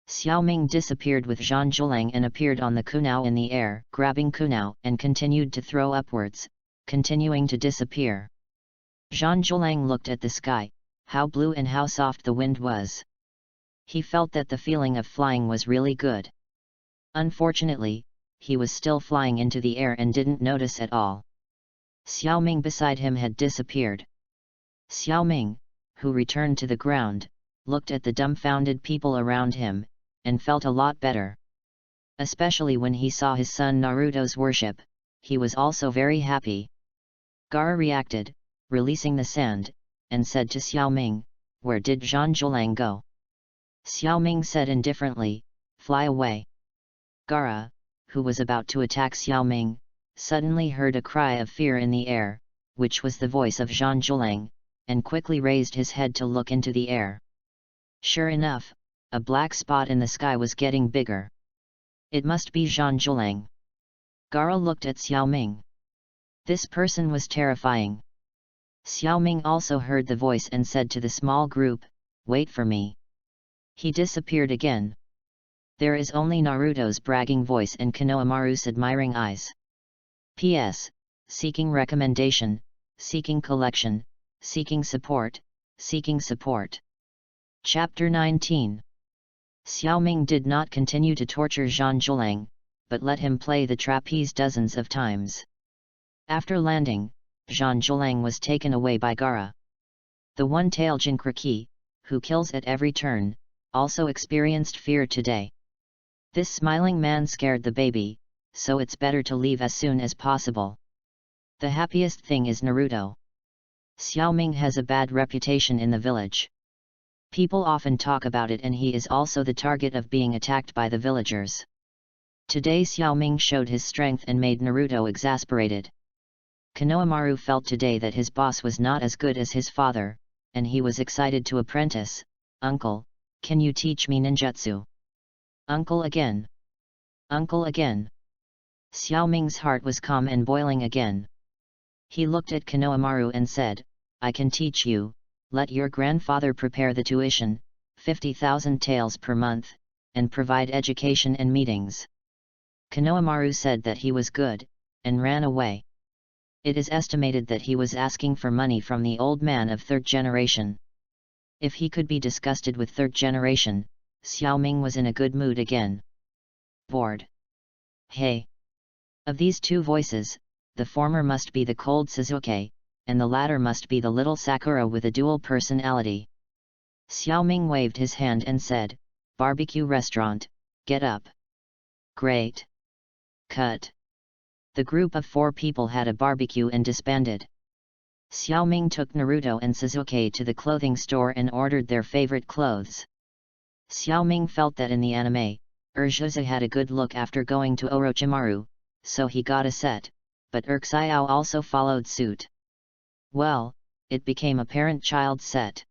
Xiaoming disappeared with Jean Zhulang and appeared on the kunao in the air, grabbing kunao and continued to throw upwards, continuing to disappear. Jean Zhulang looked at the sky, how blue and how soft the wind was. He felt that the feeling of flying was really good. Unfortunately, he was still flying into the air and didn't notice at all. Xiaoming beside him had disappeared. Xiaoming, who returned to the ground, looked at the dumbfounded people around him, and felt a lot better. Especially when he saw his son Naruto's worship, he was also very happy. Gaara reacted, releasing the sand, and said to Xiaoming, "Where did Jean Zhulang go?" Xiaoming said indifferently, "Fly away." Gaara, who was about to attack Xiaoming, suddenly heard a cry of fear in the air, which was the voice of Jean Zhulang, and quickly raised his head to look into the air. Sure enough, a black spot in the sky was getting bigger. It must be Jean Zhulang. Gaara looked at Xiaoming. This person was terrifying. Xiaoming also heard the voice and said to the small group, "Wait for me." He disappeared again. There is only Naruto's bragging voice and Konohamaru's admiring eyes. P.S. Seeking recommendation, seeking collection, seeking support, seeking support. Chapter 19. Xiaoming did not continue to torture Jean Zhulang, but let him play the trapeze dozens of times. After landing, Jean Zhulang was taken away by Gaara. The one-tailed Jinkraki, who kills at every turn, also experienced fear today. This smiling man scared the baby, so it's better to leave as soon as possible. The happiest thing is Naruto. Xiaoming has a bad reputation in the village. People often talk about it and he is also the target of being attacked by the villagers. Today Xiaoming showed his strength and made Naruto exasperated. Konohamaru felt today that his boss was not as good as his father, and he was excited to apprentice. "Uncle, can you teach me ninjutsu?" "Uncle again? Uncle again?" Xiaoming's heart was calm and boiling again. He looked at Konohamaru and said, "I can teach you, let your grandfather prepare the tuition, 50,000 taels per month, and provide education and meetings." Konohamaru said that he was good, and ran away. It is estimated that he was asking for money from the old man of third generation. If he could be disgusted with third generation, Xiaoming was in a good mood again. Bored. Hey! Of these two voices, the former must be the cold Suzuki, and the latter must be the little Sakura with a dual personality. Xiaoming waved his hand and said, "Barbecue restaurant, get up." Great. Cut. The group of 4 people had a barbecue and disbanded. Xiaoming took Naruto and Suzuki to the clothing store and ordered their favorite clothes. Xiaoming felt that in the anime, Urshisa had a good look after going to Orochimaru, so he got a set, but Urxiao also followed suit. Well, it became a parent-child set.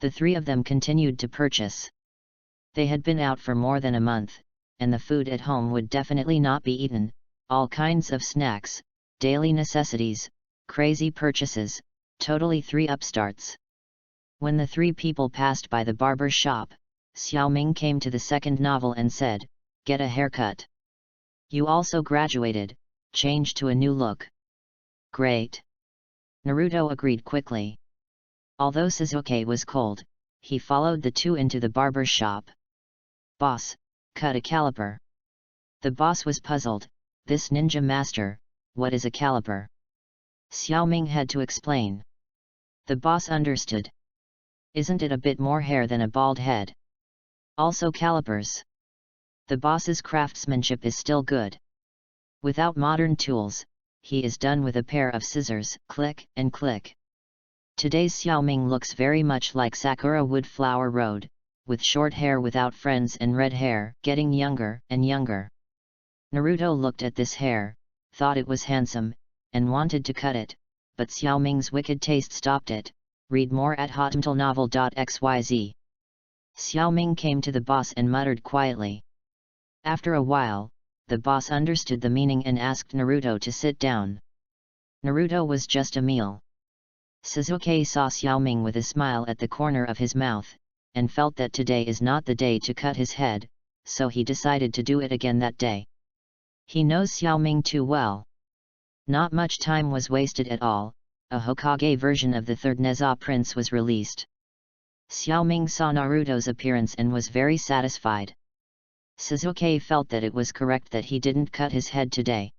The 3 of them continued to purchase. They had been out for more than a month, and the food at home would definitely not be eaten, all kinds of snacks, daily necessities, crazy purchases, totally 3 upstarts. When the 3 people passed by the barber shop, Xiaoming came to the second novel and said, "Get a haircut. You also graduated, change to a new look." Great. Naruto agreed quickly. Although Suzuki was cold, he followed the 2 into the barber shop. "Boss, cut a caliper." The boss was puzzled. "This ninja master, what is a caliper?" Xiaoming had to explain. The boss understood. "Isn't it a bit more hair than a bald head? Also calipers." The boss's craftsmanship is still good. Without modern tools, he is done with a pair of scissors, click and click. Today's Xiaoming looks very much like Sakura Woodflower Road, with short hair without friends and red hair, getting younger and younger. Naruto looked at this hair, thought it was handsome, and wanted to cut it, but Xiaoming's wicked taste stopped it. Read more at hotmtlnovel.xyz. Xiaoming came to the boss and muttered quietly. After a while, the boss understood the meaning and asked Naruto to sit down. Naruto was just a meal. Suzuki saw Xiaoming with a smile at the corner of his mouth, and felt that today is not the day to cut his head, so he decided to do it again that day. He knows Xiaoming too well. Not much time was wasted at all. A Hokage version of the third Neza Prince was released. Xiaoming saw Naruto's appearance and was very satisfied. Suzuki felt that it was correct that he didn't cut his head today.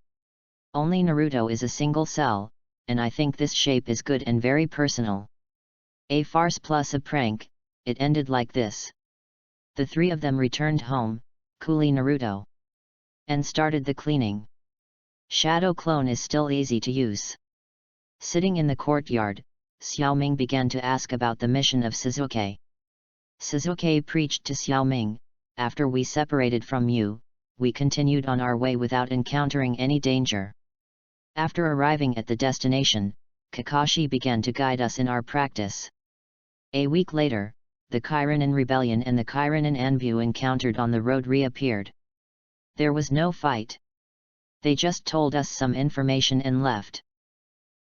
Only Naruto is a single cell, and I think this shape is good and very personal. A farce plus a prank, it ended like this. The 3 of them returned home, coolly Naruto, and started the cleaning. Shadow clone is still easy to use. Sitting in the courtyard, Xiaoming began to ask about the mission of Suzuki. Suzuki preached to Xiaoming, "After we separated from you, we continued on our way without encountering any danger. After arriving at the destination, Kakashi began to guide us in our practice. A week later, the Kiranin Rebellion and the Kiranin Anbu encountered on the road reappeared. There was no fight. They just told us some information and left.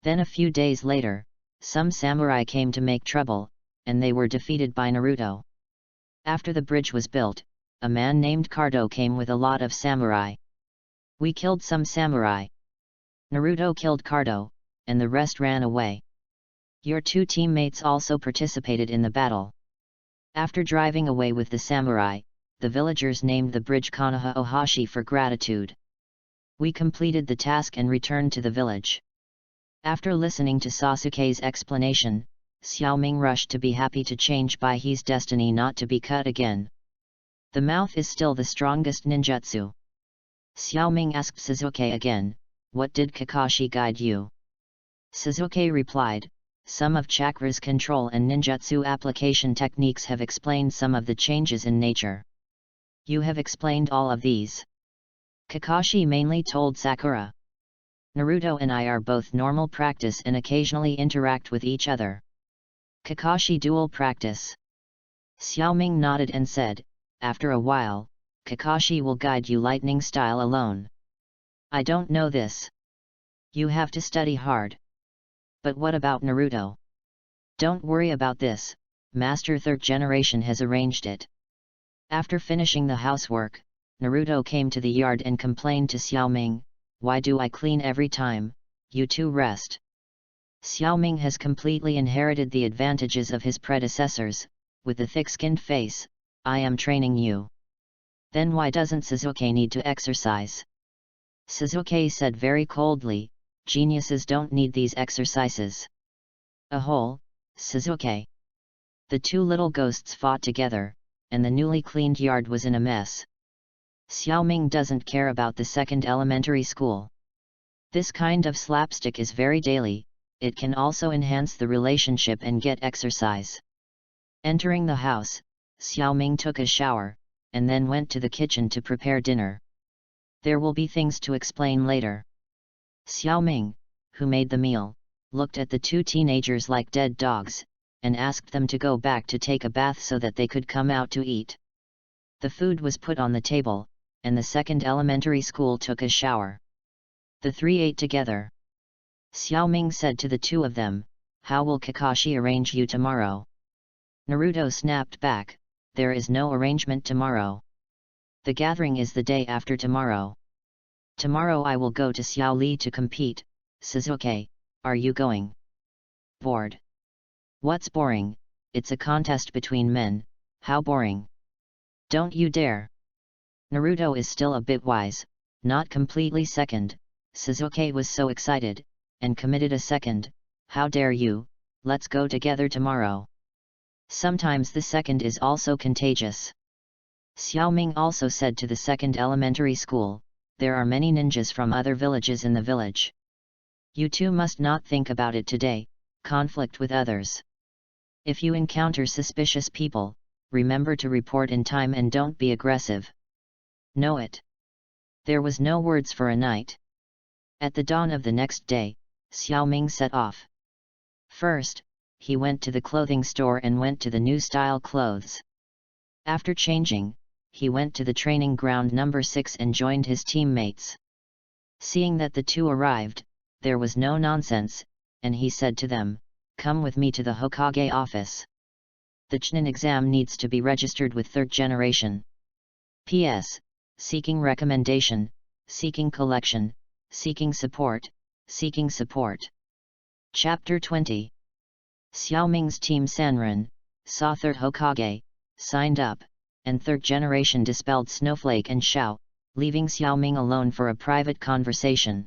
Then a few days later, some samurai came to make trouble, and they were defeated by Naruto. After the bridge was built, a man named Cardo came with a lot of samurai. We killed some samurai. Naruto killed Cardo, and the rest ran away. Your 2 teammates also participated in the battle. After driving away with the samurai, the villagers named the bridge Konoha Ohashi for gratitude. We completed the task and returned to the village." After listening to Sasuke's explanation, Xiaoming rushed to be happy to change Baihi's destiny not to be cut again. The mouth is still the strongest ninjutsu. Xiaoming asked Suzuki again, "What did Kakashi guide you?" Suzuki replied, "Some of chakra's control and ninjutsu application techniques have explained some of the changes in nature." "You have explained all of these?" Kakashi mainly told Sakura. "Naruto and I are both normal practice and occasionally interact with each other." Kakashi dual practice. Xiaoming nodded and said, "After a while, Kakashi will guide you lightning style alone." "I don't know this. You have to study hard." "But what about Naruto?" "Don't worry about this, Master Third Generation has arranged it." After finishing the housework, Naruto came to the yard and complained to Xiaoming, "Why do I clean every time? you two rest. Xiaoming has completely inherited the advantages of his predecessors, with the thick-skinned face, I am training you. Then why doesn't Suzuki need to exercise? Suzuki said very coldly, geniuses don't need these exercises. A hole, Suzuki. The two little ghosts fought together, and the newly cleaned yard was in a mess. Xiaoming doesn't care about the second elementary school. This kind of slapstick is very daily, it can also enhance the relationship and get exercise. Entering the house, Xiaoming took a shower, and then went to the kitchen to prepare dinner. There will be things to explain later. Xiaoming, who made the meal, looked at the two teenagers like dead dogs, and asked them to go back to take a bath so that they could come out to eat. The food was put on the table, and the second elementary school took a shower. The three ate together. Xiaoming said to the two of them, how will Kakashi arrange you tomorrow? Naruto snapped back, there is no arrangement tomorrow. The gathering is the day after tomorrow. Tomorrow I will go to Xiaoli to compete. Suzuki, are you going? Bored. What's boring? It's a contest between men, how boring. Don't you dare. Naruto is still a bit wise, not completely second. Suzuki was so excited, and committed a second, how dare you, let's go together tomorrow. Sometimes the second is also contagious. Xiaoming also said to the second elementary school, there are many ninjas from other villages in the village. You two must not think about it today, conflict with others. If you encounter suspicious people, remember to report in time and don't be aggressive. Know it. There was no words for a night. At the dawn of the next day, Xiaoming set off. First, he went to the clothing store and went to the new style clothes. After changing, he went to the training ground number 6 and joined his teammates. Seeing that the two arrived, there was no nonsense, and he said to them, come with me to the Hokage office. The Chunin exam needs to be registered with third generation. P.S. Seeking recommendation, seeking collection, seeking support, seeking support. Chapter 20. Xiaoming's team Sanren, saw third Hokage, signed up, and third generation dispelled Snowflake and Xiao, leaving Xiaoming alone for a private conversation.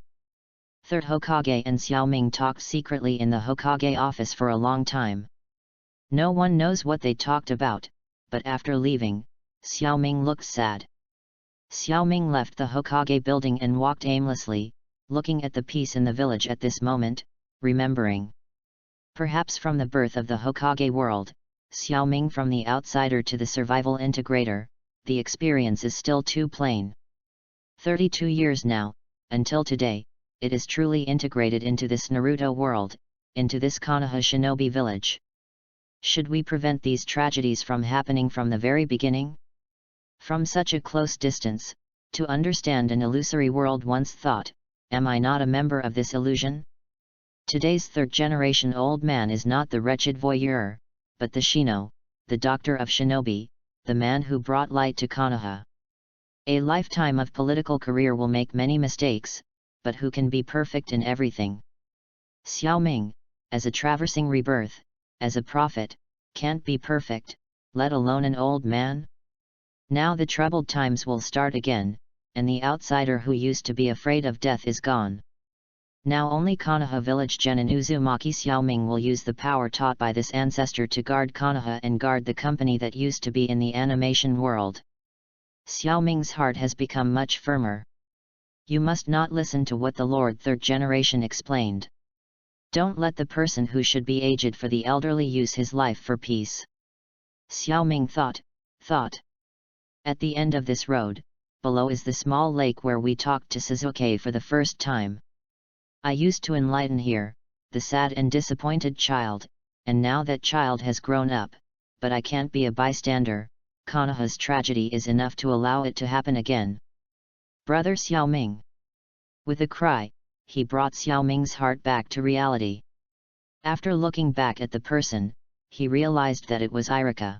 Third Hokage and Xiaoming talked secretly in the Hokage office for a long time. No one knows what they talked about, but after leaving, Xiaoming looked sad. Xiaoming left the Hokage building and walked aimlessly, looking at the peace in the village at this moment, remembering. Perhaps from the birth of the Hokage world, Xiaoming from the outsider to the survival integrator, the experience is still too plain. 32 years now, until today, it is truly integrated into this Naruto world, into this Konoha shinobi village. Should we prevent these tragedies from happening from the very beginning? From such a close distance, to understand an illusory world once thought, am I not a member of this illusion? Today's third-generation old man is not the wretched voyeur, but the Shino, the doctor of shinobi, the man who brought light to Konoha. A lifetime of political career will make many mistakes, but who can be perfect in everything? Xiaoming, as a traversing rebirth, as a prophet, can't be perfect, let alone an old man? Now the troubled times will start again, and the outsider who used to be afraid of death is gone. Now only Konoha village genin Uzumaki Xiaoming will use the power taught by this ancestor to guard Konoha and guard the company that used to be in the animation world. Xiaoming's heart has become much firmer. You must not listen to what the Lord third generation explained. Don't let the person who should be aged for the elderly use his life for peace. Xiaoming thought. At the end of this road, below is the small lake where we talked to Suzuki for the first time. I used to enlighten here, the sad and disappointed child, and now that child has grown up, but I can't be a bystander, Konoha's tragedy is enough to allow it to happen again. Brother Xiaoming. With a cry, he brought Xiaoming's heart back to reality. After looking back at the person, he realized that it was Irika.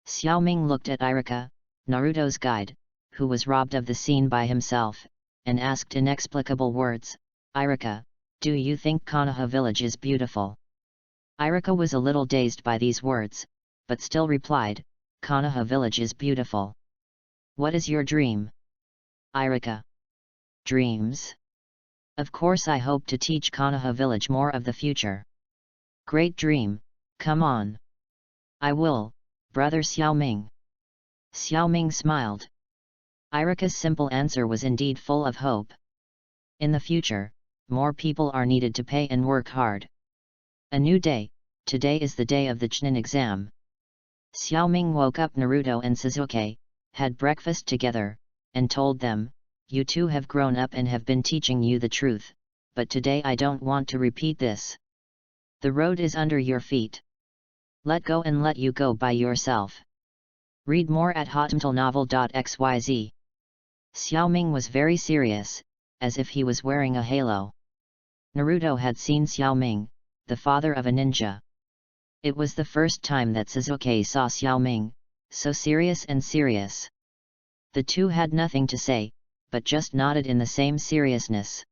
Xiaoming looked at Irika, Naruto's guide, who was robbed of the scene by himself, and asked inexplicable words, Irika, Do you think Konoha village is beautiful? Irika was a little dazed by these words, but still replied, Konoha village is beautiful. What is your dream? Irika. Dreams? Of course I hope to teach Konoha village more of the future. Great dream, come on. I will, brother Xiaoming. Xiaoming smiled. Irika's simple answer was indeed full of hope. In the future, more people are needed to pay and work hard. A new day, today is the day of the Chunin exam. Xiaoming woke up Naruto and Sasuke, had breakfast together, and told them, you two have grown up and have been teaching you the truth, but today I don't want to repeat this. The road is under your feet. Let go and let you go by yourself. Read more at hotmtlnovel.xyz. Xiaoming was very serious, as if he was wearing a halo. Naruto had seen Xiaoming, the father of a ninja. It was the first time that Sasuke saw Xiaoming, so serious and serious. The two had nothing to say, but just nodded in the same seriousness.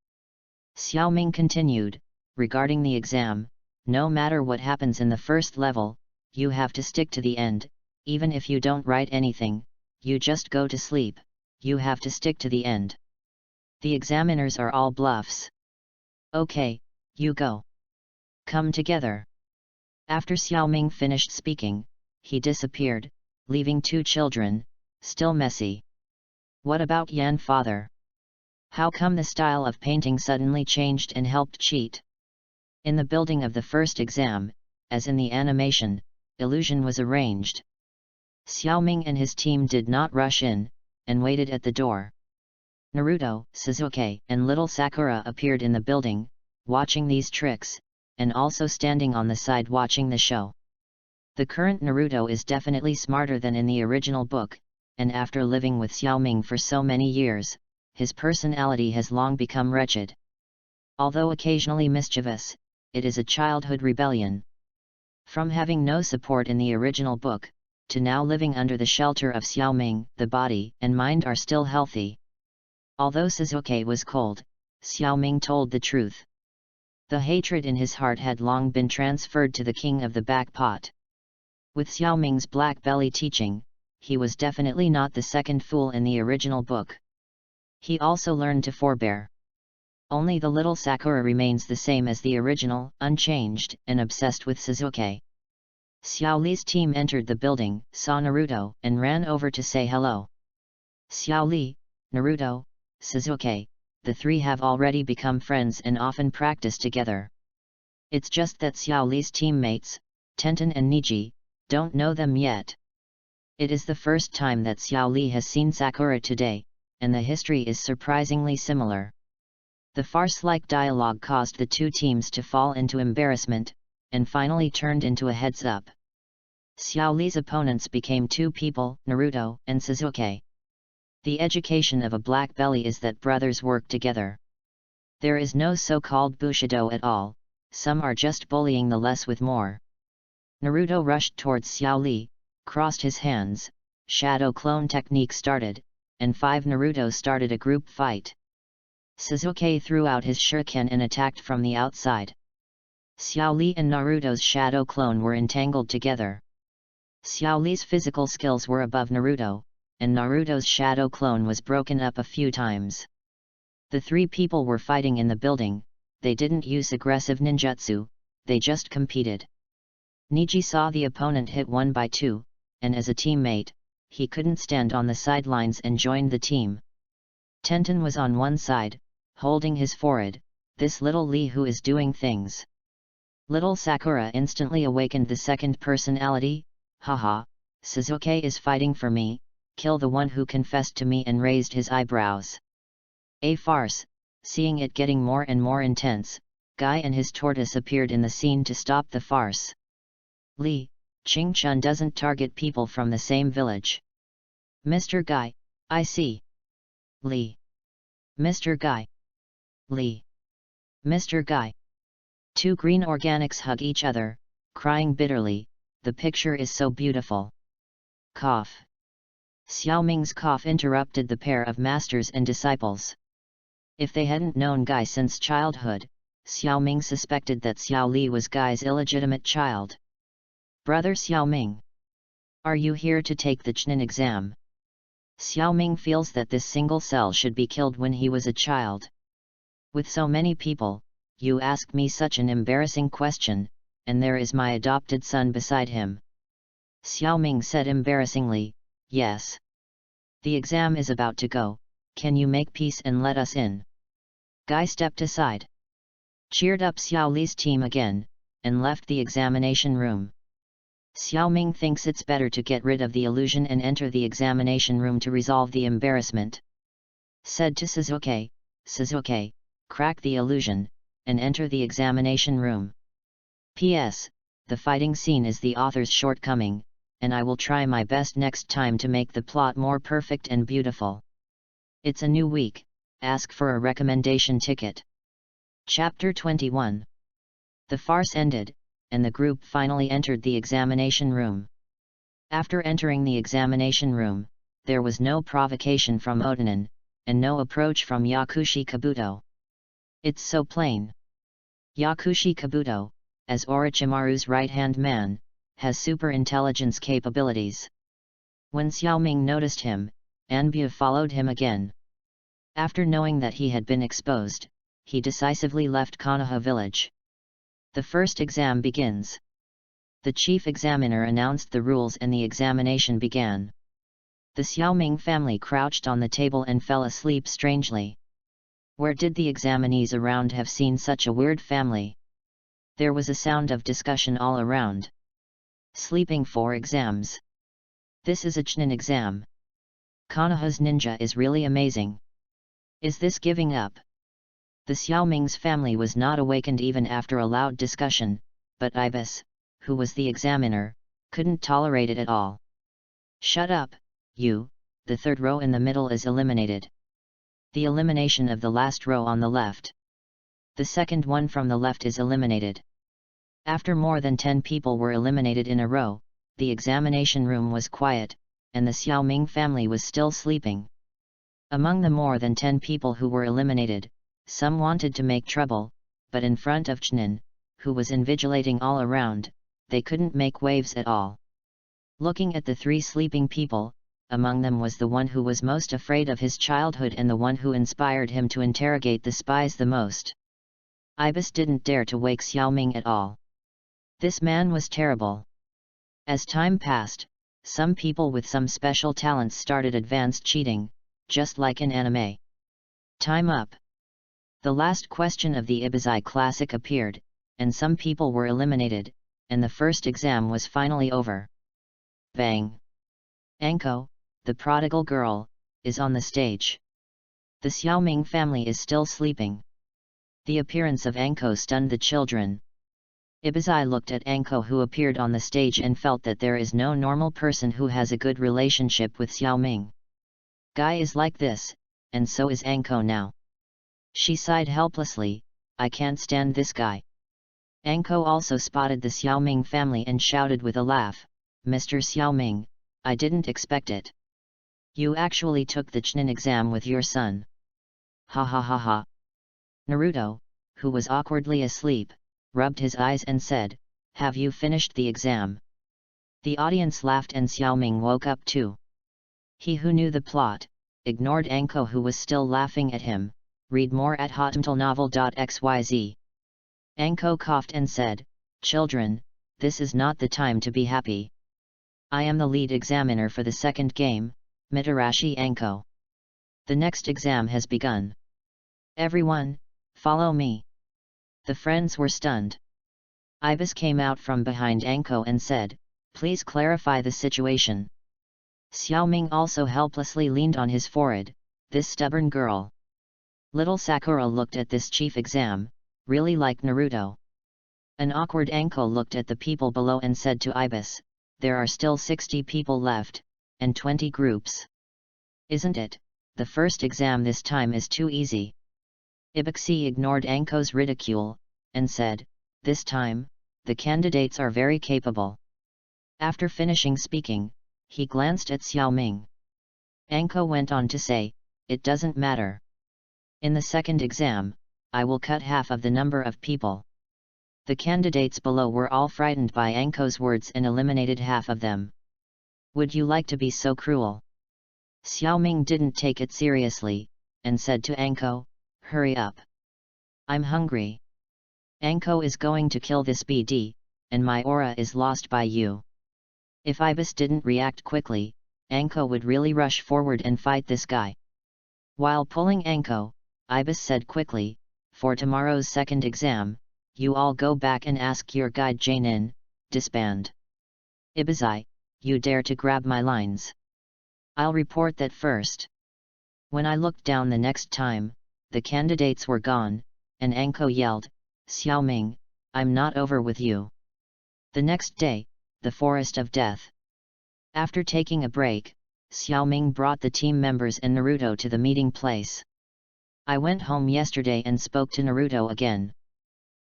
Xiaoming continued, regarding the exam, no matter what happens in the first level, you have to stick to the end, even if you don't write anything, you just go to sleep, you have to stick to the end. The examiners are all bluffs. Okay, you go. Come together. After Xiaoming finished speaking, he disappeared, leaving two children, still messy. What about Yan father? How come the style of painting suddenly changed and helped cheat? In the building of the first exam, as in the animation, illusion was arranged. Xiaoming and his team did not rush in, and waited at the door. Naruto, Sasuke, and little Sakura appeared in the building, watching these tricks, and also standing on the side watching the show. The current Naruto is definitely smarter than in the original book, and after living with Xiaoming for so many years, his personality has long become wretched. Although occasionally mischievous, it is a childhood rebellion. From having no support in the original book, to now living under the shelter of Xiaoming, the body and mind are still healthy. Although Sasuke was cold, Xiaoming told the truth. The hatred in his heart had long been transferred to the king of the back pot. With Xiaoming's black belly teaching, he was definitely not the second fool in the original book. He also learned to forbear. Only the little Sakura remains the same as the original, unchanged, and obsessed with Sasuke. Xiao Li's team entered the building, saw Naruto, and ran over to say hello. Xiao Li, Naruto, Sasuke, the three have already become friends and often practice together. It's just that Xiao Li's teammates, Tenten and Niji, don't know them yet. It is the first time that Xiao Li has seen Sakura today, and the history is surprisingly similar. The farce-like dialogue caused the two teams to fall into embarrassment, and finally turned into a heads-up. Xiao Li's opponents became two people, Naruto and Sasuke. The education of a black belly is that brothers work together. There is no so-called Bushido at all, some are just bullying the less with more. Naruto rushed towards Xiao Li, crossed his hands, shadow clone technique started, and 5 Naruto started a group fight. Sasuke threw out his shuriken and attacked from the outside. Xiao Li and Naruto's shadow clone were entangled together. Xiao Li's physical skills were above Naruto, and Naruto's shadow clone was broken up a few times. The three people were fighting in the building, they didn't use aggressive ninjutsu, they just competed. Niji saw the opponent hit 1 by 2, and as a teammate, he couldn't stand on the sidelines and joined the team. Tenten was on one side, holding his forehead, this little Lee who is doing things. Little Sakura instantly awakened the second personality, haha, Sasuke is fighting for me, kill the one who confessed to me, and raised his eyebrows. A farce. Seeing it getting more and more intense, Guy and his tortoise appeared in the scene to stop the farce. Lee, Ching-chun doesn't target people from the same village. Mr. Guy, I see. Lee. Mr. Guy. Lee. Mr. Guy. 2 green organics hug each other, crying bitterly, the picture is so beautiful. Cough. Xiaoming's cough interrupted the pair of masters and disciples. If they hadn't known Guy since childhood, Xiaoming suspected that Xiao Li was Guy's illegitimate child. "Brother Xiaoming, are you here to take the Chnin exam?" Xiaoming feels that this single cell should be killed when he was a child. "With so many people, you ask me such an embarrassing question, and there is my adopted son beside him." Xiaoming said embarrassingly, "Yes. The exam is about to go, can you make peace and let us in?" Guy stepped aside, cheered up Xiao Li's team again, and left the examination room. Xiaoming thinks it's better to get rid of the illusion and enter the examination room to resolve the embarrassment. Said to Suzuki, "Suzuki, crack the illusion, and enter the examination room. P.S. The fighting scene is the author's shortcoming, and I will try my best next time to make the plot more perfect and beautiful. It's a new week, ask for a recommendation ticket." Chapter 21. The farce ended, and the group finally entered the examination room. After entering the examination room, there was no provocation from Otonin, and no approach from Yakushi Kabuto. It's so plain. Yakushi Kabuto, as Orochimaru's right-hand man, has super intelligence capabilities. When Xiaoming noticed him, Anbu followed him again. After knowing that he had been exposed, he decisively left Konoha village. The first exam begins. The chief examiner announced the rules and the examination began. The Xiaoming family crouched on the table and fell asleep strangely. Where did the examinees around have seen such a weird family? There was a sound of discussion all around. Sleeping for exams. This is a Chnin exam. Konoha's ninja is really amazing. Is this giving up? The Xiaoming's family was not awakened even after a loud discussion, but Ibis, who was the examiner, couldn't tolerate it at all. "Shut up, you, the third row in the middle is eliminated. The elimination of the last row on the left. The second one from the left is eliminated." After more than 10 people were eliminated in a row, the examination room was quiet, and the Xiaoming family was still sleeping. Among the more than 10 people who were eliminated, some wanted to make trouble, but in front of Chnin, who was invigilating all around, they couldn't make waves at all. Looking at the 3 sleeping people, among them was the one who was most afraid of his childhood and the one who inspired him to interrogate the spies the most. Ibis didn't dare to wake Xiaoming at all. This man was terrible. As time passed, some people with some special talents started advanced cheating, just like in anime. Time up. The last question of the Ibizai Classic appeared, and some people were eliminated, and the first exam was finally over. Bang! Anko, the prodigal girl, is on the stage. The Xiaoming family is still sleeping. The appearance of Anko stunned the children. Ibizai looked at Anko, who appeared on the stage, and felt that there is no normal person who has a good relationship with Xiaoming. Guy is like this, and so is Anko now. She sighed helplessly, "I can't stand this guy." Anko also spotted the Xiaoming family and shouted with a laugh, "Mr. Xiaoming, I didn't expect it. You actually took the Chnin exam with your son. Ha ha ha ha." Naruto, who was awkwardly asleep, rubbed his eyes and said, "Have you finished the exam?" The audience laughed and Xiaoming woke up too. He who knew the plot, ignored Anko, who was still laughing at him. Read more at hotmtlnovel.xyz. Anko coughed and said, "Children, this is not the time to be happy. I am the lead examiner for the second game, Mitarashi Anko. The next exam has begun. Everyone, follow me." The friends were stunned. Ibis came out from behind Anko and said, "Please clarify the situation." Xiaoming also helplessly leaned on his forehead, "This stubborn girl." Little Sakura looked at this chief exam, really like Naruto. An awkward Anko looked at the people below and said to Ibis, "There are still 60 people left, and 20 groups. Isn't it, the first exam this time is too easy?" Ibuxi ignored Anko's ridicule, and said, "This time, the candidates are very capable." After finishing speaking, he glanced at Xiaoming. Anko went on to say, "It doesn't matter. In the second exam, I will cut half of the number of people. The candidates below were all frightened by Anko's words and eliminated half of them. Would you like to be so cruel? Xiaoming didn't take it seriously, and said to Anko, hurry up. I'm hungry. Anko is going to kill this BD, and my aura is lost by you. If Ibis didn't react quickly, Anko would really rush forward and fight this guy. While pulling Anko, Ibis said quickly, for tomorrow's second exam, you all go back and ask your guide Janin, disband. Ibisai, you dare to grab my lines. I'll report that first. When I looked down the next time, the candidates were gone, and Anko yelled, Xiaoming, I'm not over with you. The next day, the Forest of Death. After taking a break, Xiaoming brought the team members and Naruto to the meeting place. I went home yesterday and spoke to Naruto again.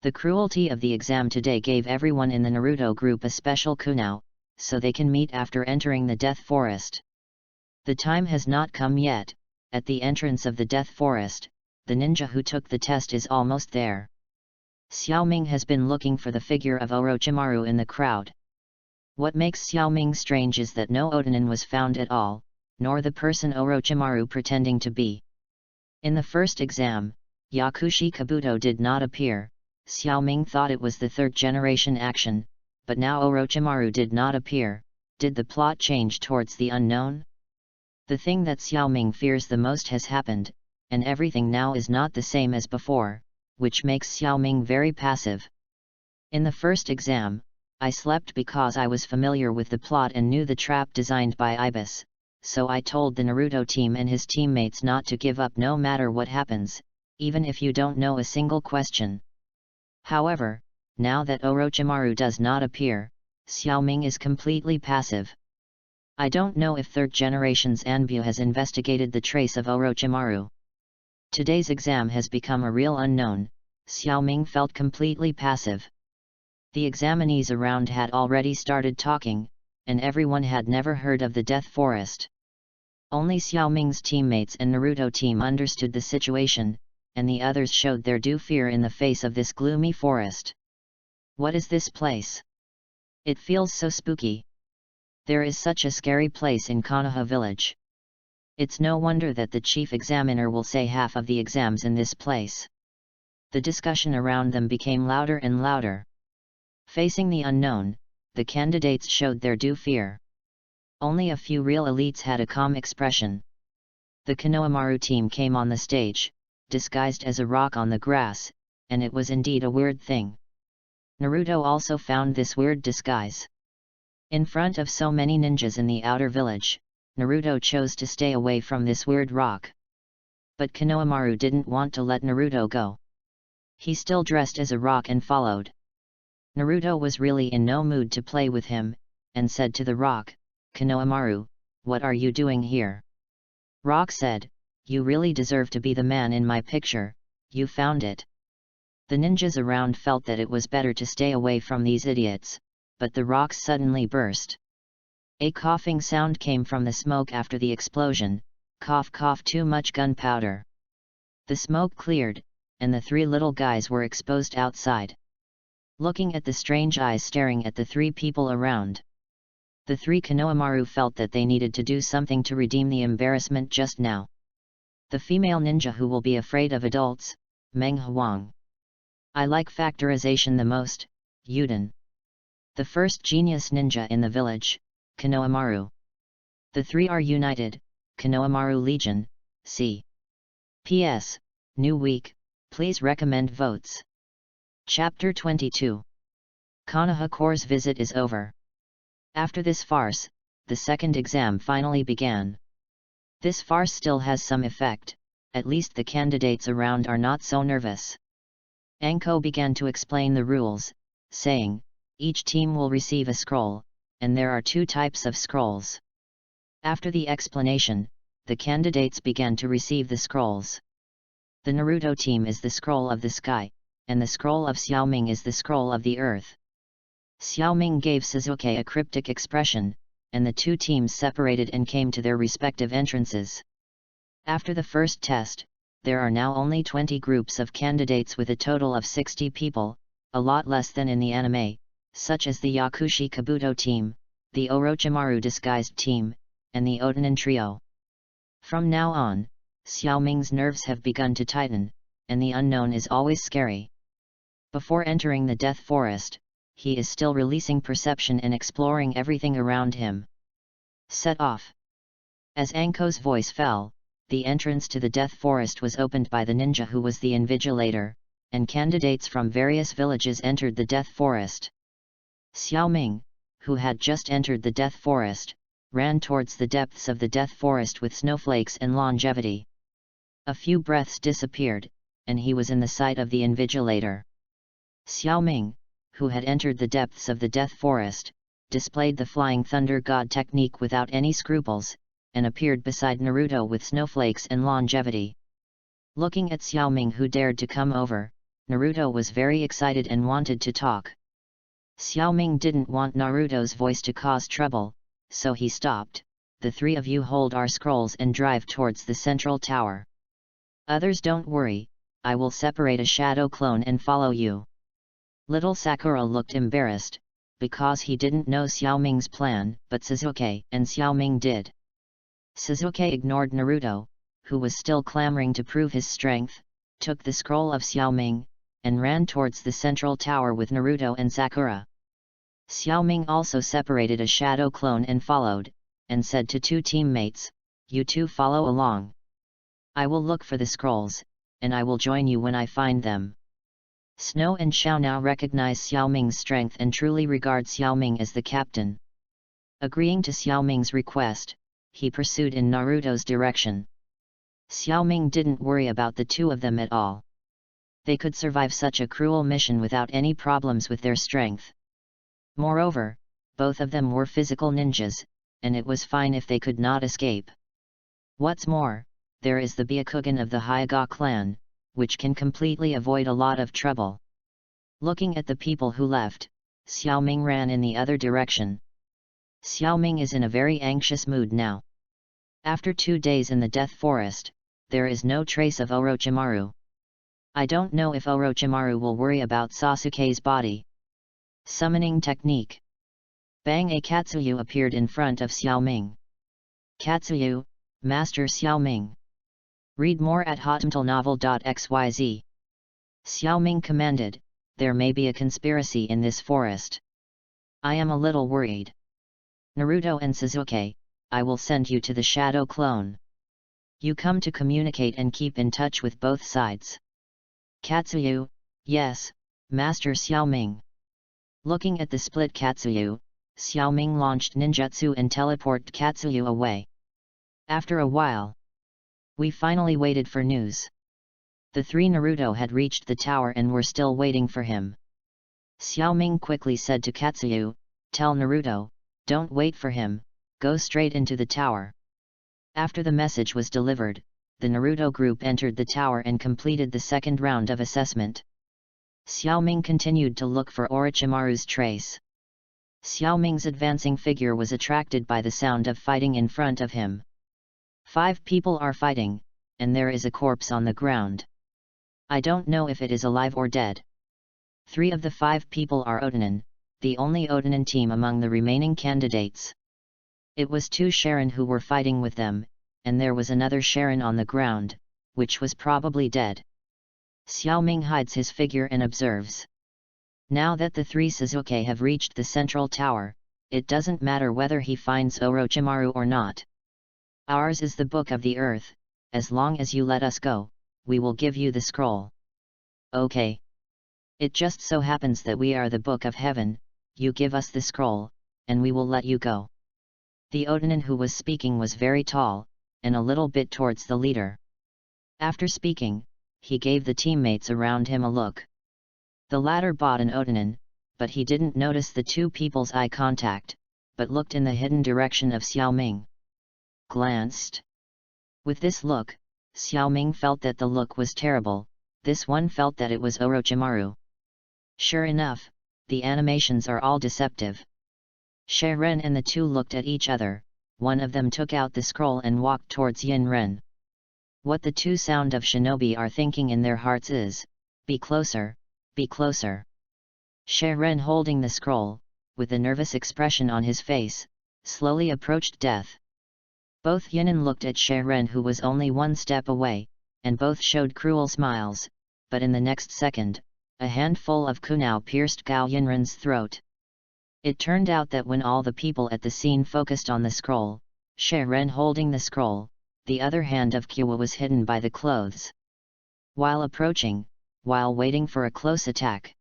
The cruelty of the exam today gave everyone in the Naruto group a special kunao, so they can meet after entering the Death Forest. The time has not come yet. At the entrance of the Death Forest, the ninja who took the test is almost there. Xiaoming has been looking for the figure of Orochimaru in the crowd. What makes Xiaoming strange is that no Odanin was found at all, nor the person Orochimaru pretending to be. In the first exam, Yakushi Kabuto did not appear. Xiaoming thought it was the third generation action, but now Orochimaru did not appear. Did the plot change towards the unknown? The thing that Xiaoming fears the most has happened, and everything now is not the same as before, which makes Xiaoming very passive. In the first exam, I slept because I was familiar with the plot and knew the trap designed by Ibis, so I told the Naruto team and his teammates not to give up no matter what happens, even if you don't know a single question. However, now that Orochimaru does not appear, Xiaoming is completely passive. I don't know if third generation's Anbu has investigated the trace of Orochimaru. Today's exam has become a real unknown. Xiaoming felt completely passive. The examinees around had already started talking, and everyone had never heard of the Death Forest. Only Xiaoming's teammates and Naruto team understood the situation, and the others showed their due fear in the face of this gloomy forest. What is this place? It feels so spooky. There is such a scary place in Konoha village. It's no wonder that the chief examiner will say half of the exams in this place. The discussion around them became louder and louder. Facing the unknown, the candidates showed their due fear. Only a few real elites had a calm expression. The Konohamaru team came on the stage, disguised as a rock on the grass, and it was indeed a weird thing. Naruto also found this weird disguise. In front of so many ninjas in the outer village, Naruto chose to stay away from this weird rock. But Konohamaru didn't want to let Naruto go. He still dressed as a rock and followed. Naruto was really in no mood to play with him, and said to the rock, Konohamaru, what are you doing here? Rock said, you really deserve to be the man in my picture, you found it. The ninjas around felt that it was better to stay away from these idiots, but the rocks suddenly burst. A coughing sound came from the smoke after the explosion, cough cough too much gunpowder. The smoke cleared, and the three little guys were exposed outside. Looking at the strange eyes staring at the three people around. The three Konohamaru felt that they needed to do something to redeem the embarrassment just now. The female ninja who will be afraid of adults, Meng Huang. I like factorization the most, Yuden. The first genius ninja in the village, Konohamaru. The three are united, Konohamaru Legion, c. P.S. New week, please recommend votes. Chapter 22. Konoha Corps' visit is over. After this farce, the second exam finally began. This farce still has some effect, at least the candidates around are not so nervous. Anko began to explain the rules, saying, each team will receive a scroll, and there are two types of scrolls. After the explanation, the candidates began to receive the scrolls. The Naruto team is the scroll of the sky, and the scroll of Xiaoming is the scroll of the earth. Xiaoming gave Sasuke a cryptic expression, and the two teams separated and came to their respective entrances. After the first test, there are now only 20 groups of candidates with a total of 60 people, a lot less than in the anime, such as the Yakushi Kabuto team, the Orochimaru disguised team, and the Otonin trio. From now on, Xiaoming's nerves have begun to tighten, and the unknown is always scary. Before entering the Death Forest, he is still releasing perception and exploring everything around him. Set off. As Anko's voice fell, the entrance to the Death Forest was opened by the ninja who was the invigilator, and candidates from various villages entered the Death Forest. Xiaoming, who had just entered the Death Forest, ran towards the depths of the Death Forest with snowflakes and longevity. A few breaths disappeared, and he was in the sight of the invigilator. Xiaoming, who had entered the depths of the Death Forest, displayed the Flying Thunder God technique without any scruples, and appeared beside Naruto with snowflakes and longevity. Looking at Xiaoming who dared to come over, Naruto was very excited and wanted to talk. Xiaoming didn't want Naruto's voice to cause trouble, so he stopped. The three of you hold our scrolls and drive towards the central tower. Others don't worry, I will separate a shadow clone and follow you. Little Sakura looked embarrassed, because he didn't know Xiaoming's plan, but Sasuke and Xiaoming did. Sasuke ignored Naruto, who was still clamoring to prove his strength, took the scroll of Xiaoming, and ran towards the central tower with Naruto and Sakura. Xiaoming also separated a shadow clone and followed, and said to two teammates, "You two follow along. I will look for the scrolls, and I will join you when I find them." Snow and Xiao now recognize Xiaoming's strength and truly regard Xiaoming as the captain. Agreeing to Xiaoming's request, he pursued in Naruto's direction. Xiaoming didn't worry about the two of them at all. They could survive such a cruel mission without any problems with their strength. Moreover, both of them were physical ninjas, and it was fine if they could not escape. What's more, there is the Byakugan of the Hyuga clan, which can completely avoid a lot of trouble. Looking at the people who left, Xiaoming ran in the other direction. Xiaoming is in a very anxious mood now. After 2 days in the Death Forest, there is no trace of Orochimaru. I don't know if Orochimaru will worry about Sasuke's body. Summoning technique. Bang! A Katsuyu appeared in front of Xiaoming. Katsuyu, Master Xiaoming. Read more at hotmtlnovel.xyz. Xiaoming commanded, "There may be a conspiracy in this forest. I am a little worried. Naruto and Sasuke, I will send you to the Shadow Clone. You come to communicate and keep in touch with both sides." Katsuyu, "Yes, Master Xiaoming." Looking at the split Katsuyu, Xiaoming launched ninjutsu and teleported Katsuyu away. After a while, we finally waited for news. The three Naruto had reached the tower and were still waiting for him. Xiaoming quickly said to Katsuyu, "Tell Naruto, don't wait for him, go straight into the tower." After the message was delivered, the Naruto group entered the tower and completed the second round of assessment. Xiaoming continued to look for Orochimaru's trace. Xiaoming's advancing figure was attracted by the sound of fighting in front of him. 5 people are fighting, and there is a corpse on the ground. I don't know if it is alive or dead. 3 of the 5 people are Otonin, the only Otonin team among the remaining candidates. It was 2 Sharon who were fighting with them, and there was another Sharon on the ground, which was probably dead. Xiaoming hides his figure and observes. Now that the 3 Sasuke have reached the central tower, it doesn't matter whether he finds Orochimaru or not. Ours is the Book of the Earth, as long as you let us go, we will give you the scroll. Okay. It just so happens that we are the Book of Heaven, you give us the scroll, and we will let you go. The Otonin who was speaking was very tall, and a little bit towards the leader. After speaking, he gave the teammates around him a look. The latter bought an Otonin, but he didn't notice the 2 people's eye contact, but looked in the hidden direction of Xiaoming. Glanced. With this look, Xiaoming felt that the look was terrible, this one felt that it was Orochimaru. Sure enough, the animations are all deceptive. Sharon and the 2 looked at each other, one of them took out the scroll and walked towards Yin Ren. What the two sound of shinobi are thinking in their hearts is, be closer, be closer. Sharon, holding the scroll, with a nervous expression on his face, slowly approached death. Both Yinan looked at Sharon, who was only one step away, and both showed cruel smiles, but in the next second, a handful of kunao pierced Gao Yinren's throat. It turned out that when all the people at the scene focused on the scroll, Sharon holding the scroll, the other hand of Kua was hidden by the clothes. While waiting for a close attack.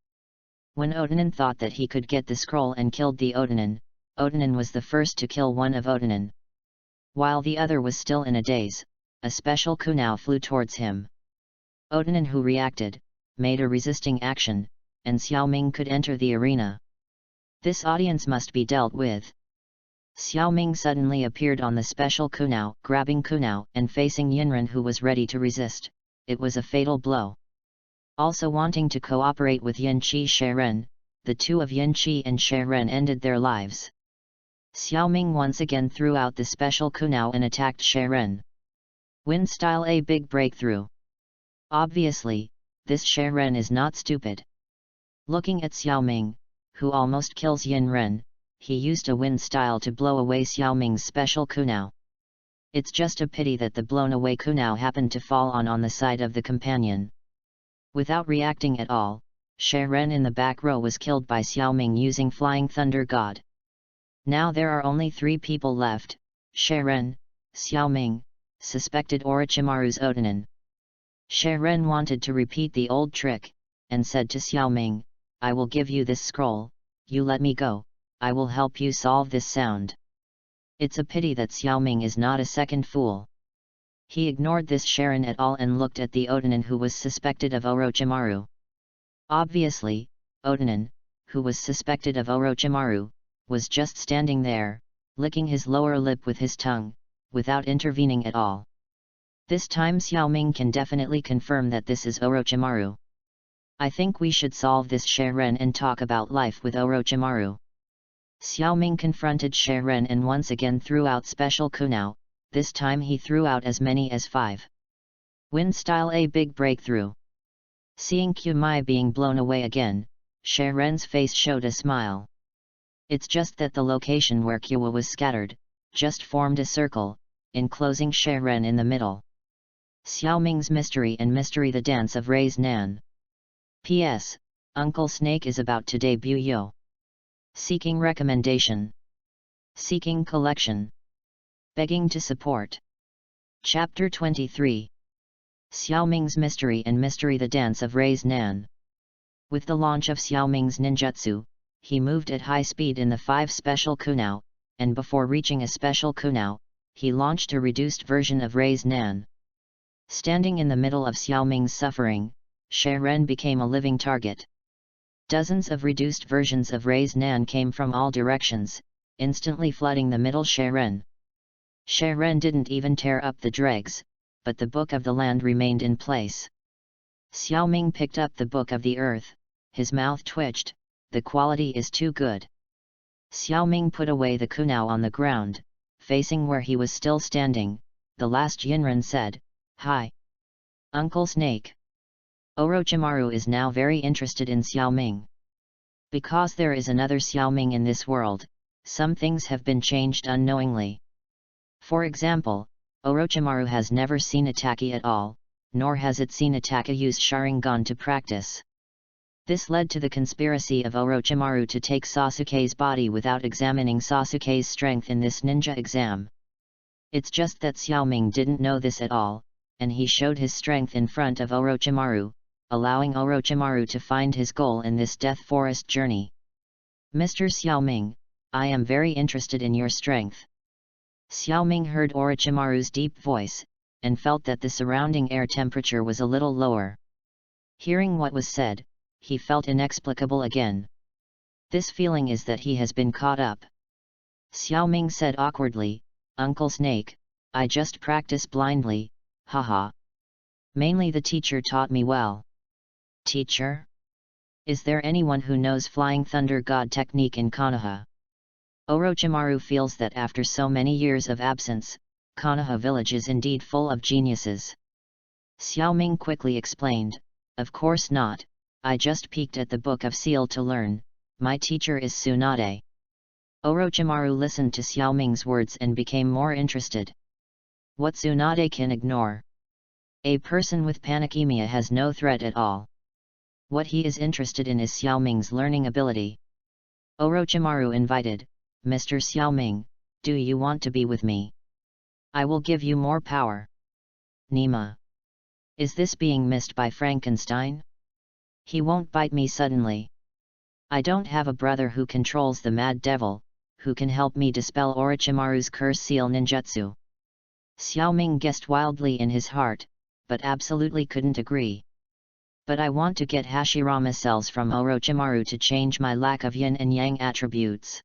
When Odanin thought that he could get the scroll and killed the Odanin, Odanin was the first to kill one of Odanin. While the other was still in a daze, a special kunao flew towards him. Odanin, who reacted, made a resisting action, and Xiaoming could enter the arena. This audience must be dealt with. Xiaoming suddenly appeared on the special kunao, grabbing kunao and facing Yinren, who was ready to resist. It was a fatal blow. Also wanting to cooperate with Yanqi Sheren, the two of Yanqi and Sheren ended their lives. Xiaoming once again threw out the special kunao and attacked Sheren. Win style, a big breakthrough. Obviously, this Sheren is not stupid. Looking at Xiaoming, who almost kills Yinren, he used a wind style to blow away Xiaoming's special kunao. It's just a pity that the blown away kunao happened to fall on the side of the companion. Without reacting at all, Sheren in the back row was killed by Xiaoming using Flying Thunder God. Now there are only 3 people left: Sheren, Xiaoming, suspected Orochimaru's Odanin. Sheren wanted to repeat the old trick, and said to Xiaoming, I will give you this scroll, you let me go, I will help you solve this sound. It's a pity that Xiaoming is not a second fool. He ignored this Sheren at all and looked at the Odanin, who was suspected of Orochimaru. Obviously, Odanin, who was suspected of Orochimaru, was just standing there, licking his lower lip with his tongue, without intervening at all. This time Xiaoming can definitely confirm that this is Orochimaru. I think we should solve this Sheren and talk about life with Orochimaru. Xiaoming confronted Sheren and once again threw out special kunao. This time he threw out as many as 5. Wind style, a big breakthrough. Seeing Kumai being blown away again, Sheren's face showed a smile. It's just that the location where Kua was scattered, just formed a circle, enclosing Sheren in the middle. Xiaoming's Mystery and Mystery, the Dance of Rei's Nan. P.S. Uncle Snake is about to debut yo. Seeking recommendation. Seeking collection. Begging to support. Chapter 23. Xiaoming's Mystery and Mystery, the Dance of Rei's Nan. With the launch of Xiaoming's ninjutsu, he moved at high speed in the 5 special kunao, and before reaching a special kunao, he launched a reduced version of Rei's Nan. Standing in the middle of Xiaoming's suffering, Sheren became a living target. Dozens of reduced versions of Rei's Nan came from all directions, instantly flooding the middle Sheren. Sheren didn't even tear up the dregs, but the Book of the Land remained in place. Xiaoming picked up the Book of the Earth, his mouth twitched, the quality is too good. Xiaoming put away the kunao on the ground, facing where he was still standing. The last Yinren said, Hi. Uncle Snake. Orochimaru is now very interested in Xiaoming. Because there is another Xiaoming in this world, some things have been changed unknowingly. For example, Orochimaru has never seen Itaki at all, nor has it seen Itaki use Sharingan to practice. This led to the conspiracy of Orochimaru to take Sasuke's body without examining Sasuke's strength in this ninja exam. It's just that Xiaoming didn't know this at all, and he showed his strength in front of Orochimaru, allowing Orochimaru to find his goal in this Death Forest journey. Mr. Xiaoming, I am very interested in your strength. Xiaoming heard Orochimaru's deep voice, and felt that the surrounding air temperature was a little lower. Hearing what was said, he felt inexplicable again. This feeling is that he has been caught up. Xiaoming said awkwardly, Uncle Snake, I just practice blindly, haha. Mainly the teacher taught me well. Teacher? Is there anyone who knows Flying Thunder God technique in Konoha? Orochimaru feels that after so many years of absence, Konoha village is indeed full of geniuses. Xiaoming quickly explained, "Of course not, I just peeked at the Book of Seal to learn, my teacher is Tsunade." Orochimaru listened to Xiaoming's words and became more interested. What Tsunade can ignore? A person with panicemia has no threat at all. What he is interested in is Xiaoming's learning ability. Orochimaru invited, "Mr. Xiaoming, do you want to be with me? I will give you more power." Nima. Is this being missed by Frankenstein? He won't bite me suddenly. I don't have a brother who controls the Mad Devil, who can help me dispel Orochimaru's curse seal ninjutsu. Xiaoming guessed wildly in his heart, but absolutely couldn't agree. But I want to get Hashirama cells from Orochimaru to change my lack of yin and yang attributes.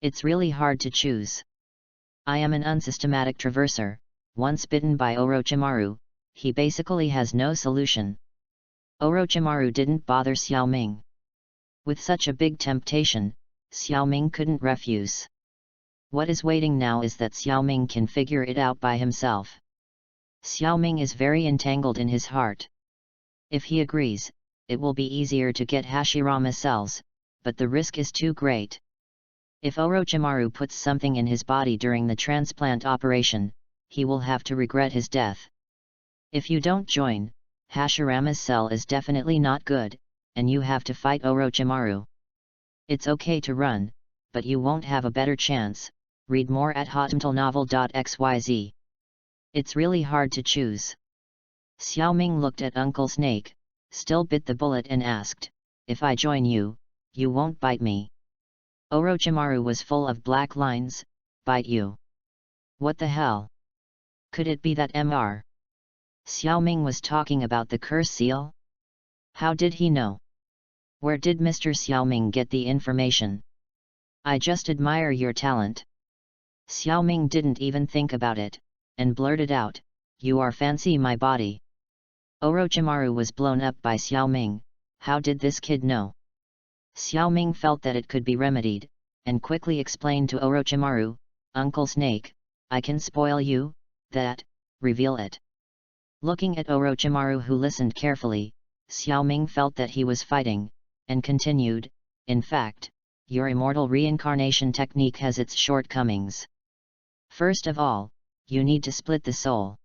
It's really hard to choose. I am an unsystematic traverser, once bitten by Orochimaru, he basically has no solution. Orochimaru didn't bother Xiaoming. With such a big temptation, Xiaoming couldn't refuse. What is waiting now is that Xiaoming can figure it out by himself. Xiaoming is very entangled in his heart. If he agrees, it will be easier to get Hashirama cells, but the risk is too great. If Orochimaru puts something in his body during the transplant operation, he will have to regret his death. If you don't join, Hashirama's cell is definitely not good, and you have to fight Orochimaru. It's okay to run, but you won't have a better chance. Read more at hotmtlnovel.xyz. It's really hard to choose. Xiaoming looked at Uncle Snake, still bit the bullet and asked, "If I join you, you won't bite me?" Orochimaru was full of black lines. "Bite you? What the hell? Could it be that Mr. Xiaoming was talking about the curse seal? How did he know? Where did Mr. Xiaoming get the information? I just admire your talent." Xiaoming didn't even think about it, and blurted out, "You are fancy my body." Orochimaru was blown up by Xiaoming. How did this kid know? Xiaoming felt that it could be remedied, and quickly explained to Orochimaru, "Uncle Snake, I can spoil you, that, reveal it." Looking at Orochimaru, who listened carefully, Xiaoming felt that he was fighting, and continued, "In fact, your immortal reincarnation technique has its shortcomings. First of all, you need to split the soul.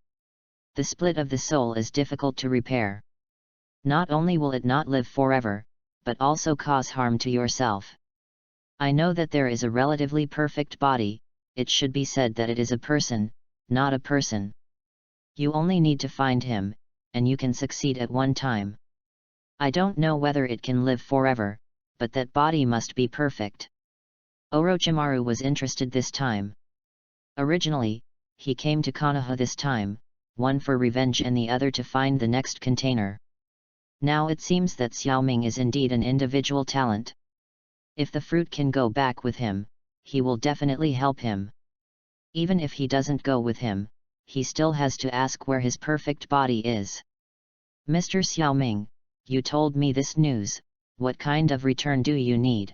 The split of the soul is difficult to repair. Not only will it not live forever, but also cause harm to yourself. I know that there is a relatively perfect body, it should be said that it is a person, not a person. You only need to find him, and you can succeed at one time. I don't know whether it can live forever, but that body must be perfect." Orochimaru was interested this time. Originally, he came to Konoha this time, one for revenge and the other to find the next container. Now it seems that Xiaoming is indeed an individual talent. If the fruit can go back with him, he will definitely help him. Even if he doesn't go with him, he still has to ask where his perfect body is. "Mr. Xiaoming, you told me this news, what kind of return do you need?"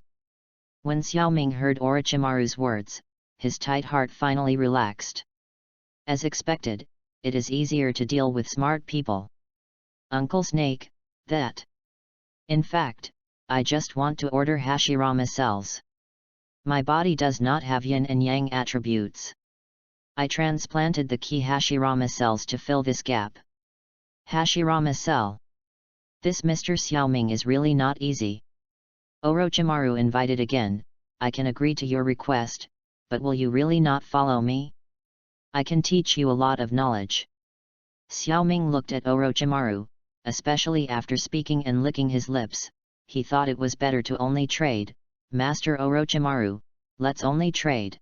When Xiaoming heard Orochimaru's words, his tight heart finally relaxed. As expected, it is easier to deal with smart people. "Uncle Snake, that. In fact, I just want to order Hashirama cells. My body does not have yin and yang attributes. I transplanted the key Hashirama cells to fill this gap." Hashirama cell. This Mr. Xiaoming is really not easy. Orochimaru invited again, "I can agree to your request, but will you really not follow me? I can teach you a lot of knowledge." Xiaoming looked at Orochimaru, especially after speaking and licking his lips. He thought it was better to only trade. "Master Orochimaru, let's only trade.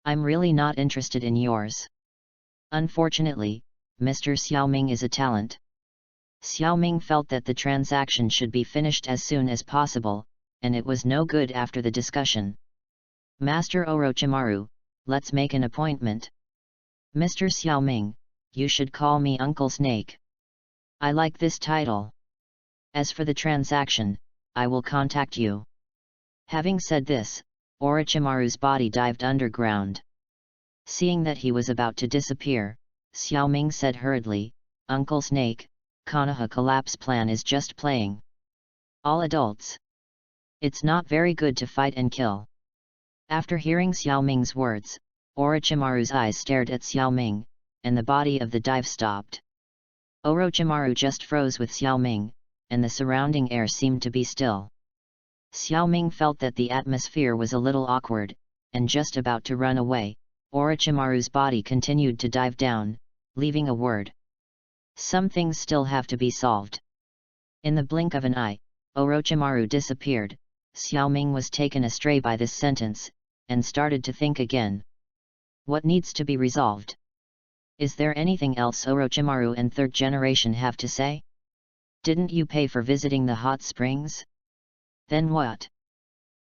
I'm really not interested in yours." Unfortunately, Mr. Xiaoming is a talent. Xiaoming felt that the transaction should be finished as soon as possible, and it was no good after the discussion. "Master Orochimaru, let's make an appointment." "Mr. Xiaoming, you should call me Uncle Snake. I like this title. As for the transaction, I will contact you." Having said this, Orochimaru's body dived underground. Seeing that he was about to disappear, Xiaoming said hurriedly, Uncle Snake, Konoha collapse plan is just playing. All adults. It's not very good to fight and kill. After hearing Xiao Ming's words, Orochimaru's eyes stared at Xiao Ming, and the body of the dive stopped. Orochimaru just froze with Xiao Ming, and the surrounding air seemed to be still. Xiao Ming felt that the atmosphere was a little awkward, and just about to run away, Orochimaru's body continued to dive down, leaving a word. Some things still have to be solved. In the blink of an eye, Orochimaru disappeared. Xiao Ming was taken astray by this sentence, and started to think again. What needs to be resolved? Is there anything else Orochimaru and third generation have to say? Didn't you pay for visiting the hot springs? Then what?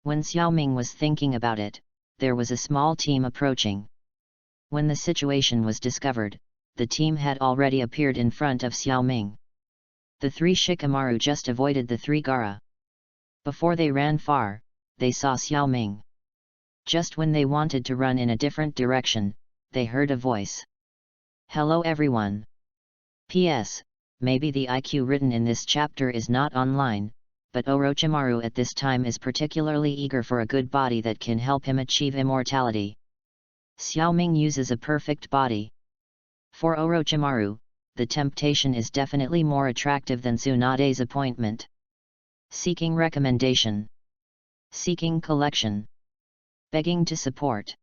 When Xiao Ming was thinking about it, there was a small team approaching. When the situation was discovered, the team had already appeared in front of Xiao Ming. The three Shikamaru just avoided the three Gaara. Before they ran far, they saw Xiao Ming. Just when they wanted to run in a different direction, they heard a voice. Hello everyone. P.S. Maybe the IQ written in this chapter is not online, but Orochimaru at this time is particularly eager for a good body that can help him achieve immortality. Xiao Ming uses a perfect body. For Orochimaru, the temptation is definitely more attractive than Tsunade's appointment. Seeking recommendation. Seeking collection. Begging to support.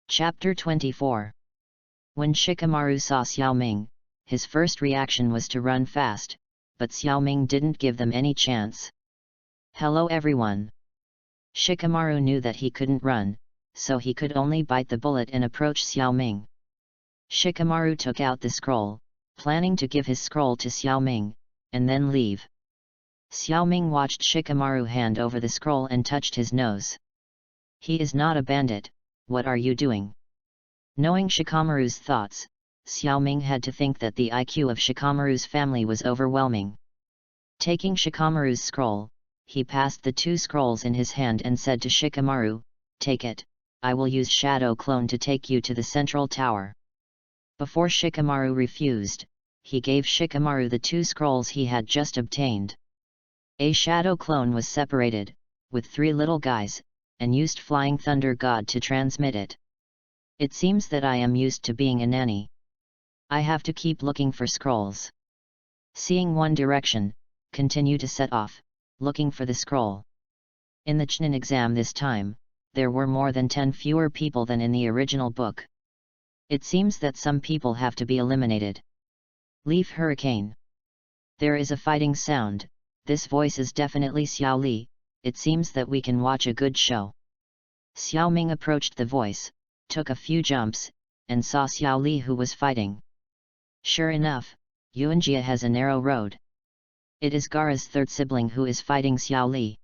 Chapter 24. When Shikamaru saw Xiao Ming, his first reaction was to run fast, but Xiao Ming didn't give them any chance. Hello everyone. Shikamaru knew that he couldn't run, so he could only bite the bullet and approach Xiao Ming. Shikamaru took out the scroll, planning to give his scroll to Xiao Ming, and then leave. Xiao Ming watched Shikamaru hand over the scroll and touched his nose. He is not a bandit, what are you doing? Knowing Shikamaru's thoughts, Xiao Ming had to think that the IQ of Shikamaru's family was overwhelming. Taking Shikamaru's scroll, he passed the two scrolls in his hand and said to Shikamaru, "Take it, I will use Shadow Clone to take you to the central tower." Before Shikamaru refused, he gave Shikamaru the two scrolls he had just obtained. A Shadow Clone was separated, with three little guys, and used Flying Thunder God to transmit it. It seems that I am used to being a nanny. I have to keep looking for scrolls. Seeing one direction, continue to set off, looking for the scroll. In the Chunin exam this time, there were more than 10 fewer people than in the original book. It seems that some people have to be eliminated. Leaf Hurricane. There is a fighting sound. This voice is definitely Xiao Li. It seems that we can watch a good show. Xiao Ming approached the voice, took a few jumps, and saw Xiao Li who was fighting. Sure enough, Yuanjia has a narrow road. It is Gaara's third sibling who is fighting Xiao Li.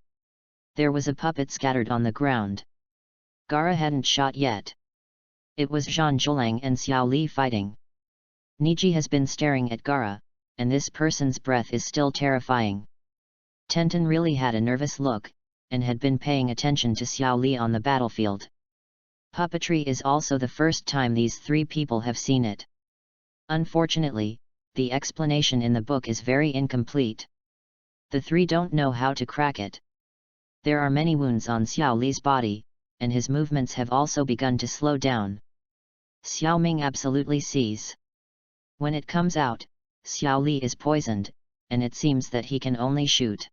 There was a puppet scattered on the ground. Gaara hadn't shot yet. It was Zhan Zhulang and Xiao Li fighting. Niji has been staring at Gaara, and this person's breath is still terrifying. Tenten really had a nervous look, and had been paying attention to Xiao Li on the battlefield. Puppetry is also the first time these three people have seen it. Unfortunately, the explanation in the book is very incomplete. The three don't know how to crack it. There are many wounds on Xiao Li's body, and his movements have also begun to slow down. Xiao Ming absolutely sees. When it comes out, Xiao Li is poisoned, and it seems that he can only shoot.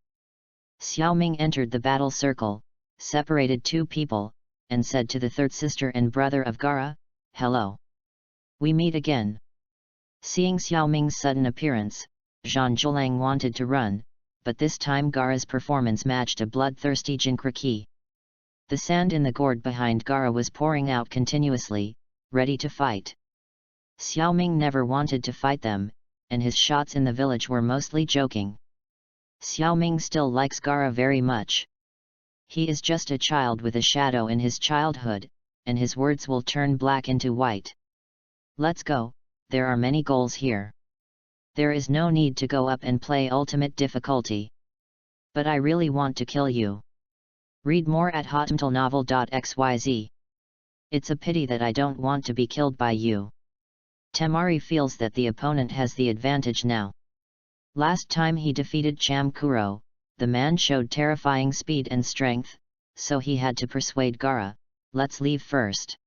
Xiao Ming entered the battle circle, separated two people, and said to the third sister and brother of Gaara, "Hello. We meet again." Seeing Xiao Ming's sudden appearance, Zhan Zhulang wanted to run, but this time Gaara's performance matched a bloodthirsty Jinkraki. The sand in the gourd behind Gaara was pouring out continuously, ready to fight. Xiao Ming never wanted to fight them, and his shots in the village were mostly joking. Xiao Ming still likes Gaara very much. He is just a child with a shadow in his childhood, and his words will turn black into white. Let's go, there are many goals here. There is no need to go up and play ultimate difficulty. But I really want to kill you. Read more at hotmtlnovel.xyz. It's a pity that I don't want to be killed by you. Temari feels that the opponent has the advantage now. Last time he defeated Chamkuro, the man showed terrifying speed and strength, so he had to persuade Gaara, let's leave first.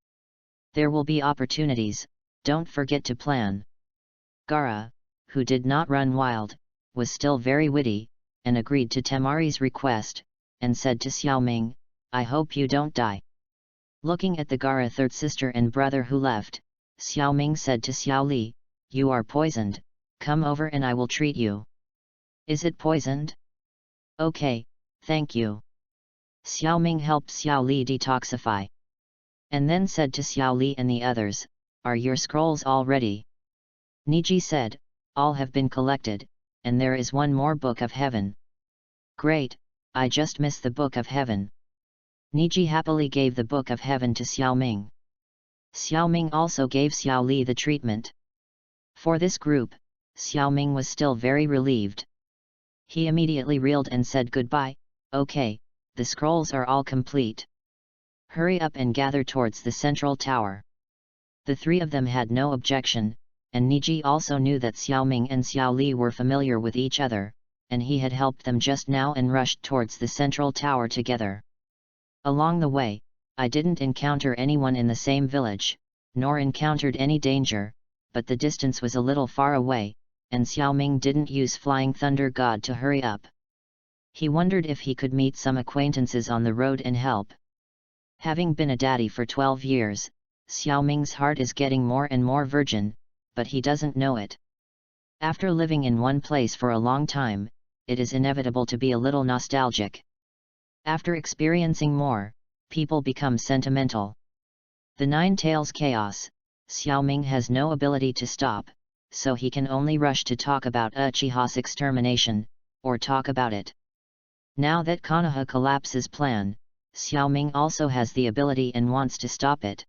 There will be opportunities, don't forget to plan. Gaara, who did not run wild, was still very witty, and agreed to Temari's request, and said to Xiaoming, I hope you don't die. Looking at the Gaara third sister and brother who left, Xiaoming said to Xiaoli, you are poisoned, come over and I will treat you. Is it poisoned? Okay, thank you. Xiaoming helped Xiaoli detoxify. And then said to Xiaoli and the others, are your scrolls all ready? Niji said, all have been collected, and there is one more book of heaven. Great, I just missed the book of heaven. Niji happily gave the book of heaven to Xiaoming. Xiaoming also gave Xiaoli the treatment. For this group, Xiaoming was still very relieved. He immediately reeled and said goodbye, okay, the scrolls are all complete. Hurry up and gather towards the central tower. The three of them had no objection, and Niji also knew that Xiaoming and Xiaoli were familiar with each other, and he had helped them just now and rushed towards the central tower together. Along the way, I didn't encounter anyone in the same village, nor encountered any danger, but the distance was a little far away, and Xiaoming didn't use Flying Thunder God to hurry up. He wondered if he could meet some acquaintances on the road and help. Having been a daddy for 12 years, Xiaoming's heart is getting more and more virgin, but he doesn't know it. After living in one place for a long time, it is inevitable to be a little nostalgic. After experiencing more, people become sentimental. The Nine Tails Chaos, Xiaoming has no ability to stop, so he can only rush to talk about Uchiha's extermination, or talk about it. Now that Konoha collapses plan, Xiaoming also has the ability and wants to stop it.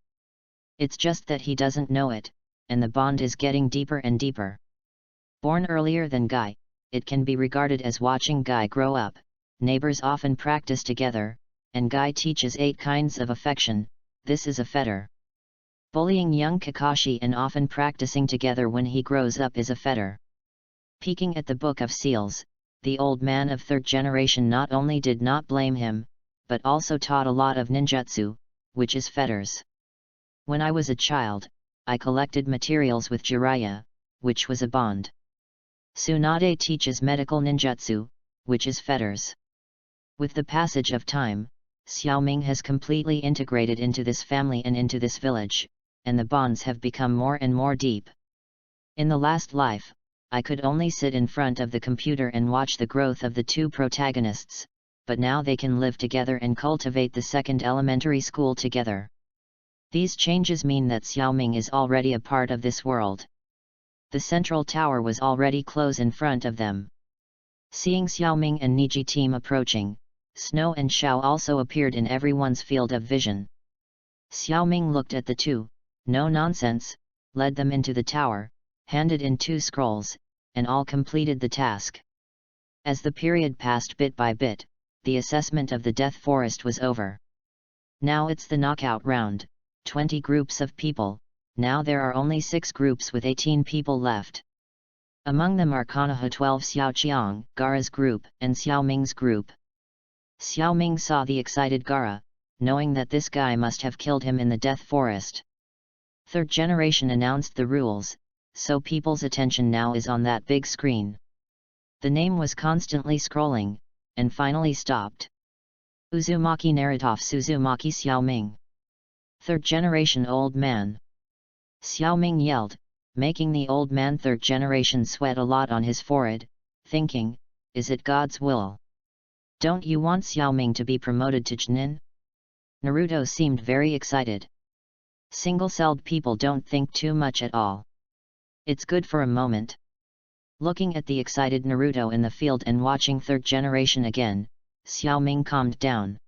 It's just that he doesn't know it, and the bond is getting deeper and deeper. Born earlier than Guy, it can be regarded as watching Guy grow up. Neighbors often practice together, and Guy teaches 8 kinds of affection. This is a fetter. Bullying young Kakashi and often practicing together when he grows up is a fetter. Peeking at the Book of Seals, the old man of 3rd generation not only did not blame him, but also taught a lot of ninjutsu, which is fetters. When I was a child, I collected materials with Jiraiya, which was a bond. Tsunade teaches medical ninjutsu, which is fetters. With the passage of time, Xiaoming has completely integrated into this family and into this village, and the bonds have become more and more deep. In the last life, I could only sit in front of the computer and watch the growth of the 2 protagonists, but now they can live together and cultivate the 2nd elementary school together. These changes mean that Xiaoming is already a part of this world. The central tower was already close in front of them. Seeing Xiaoming and Niji team approaching, Snow and Xiao also appeared in everyone's field of vision. Xiaoming looked at the two, no nonsense, led them into the tower, handed in 2 scrolls, and all completed the task. As the period passed bit by bit, the assessment of the Death Forest was over. Now it's the knockout round, 20 groups of people, now there are only 6 groups with 18 people left. Among them are Konoha 12 Xiaoqiang, Gaara's group, and Xiaoming's group. Xiaoming saw the excited Gaara, knowing that this guy must have killed him in the Death Forest. 3rd generation announced the rules, so people's attention now is on that big screen. The name was constantly scrolling, and finally stopped. Uzumaki Narutoff Suzumaki Xiaoming. 3rd generation old man. Xiaoming yelled, making the old man 3rd generation sweat a lot on his forehead, thinking, is it God's will? Don't you want Xiaoming to be promoted to Chunin? Naruto seemed very excited. Single-celled people don't think too much at all. It's good for a moment. Looking at the excited Naruto in the field and watching 3rd generation again, Xiaoming calmed down.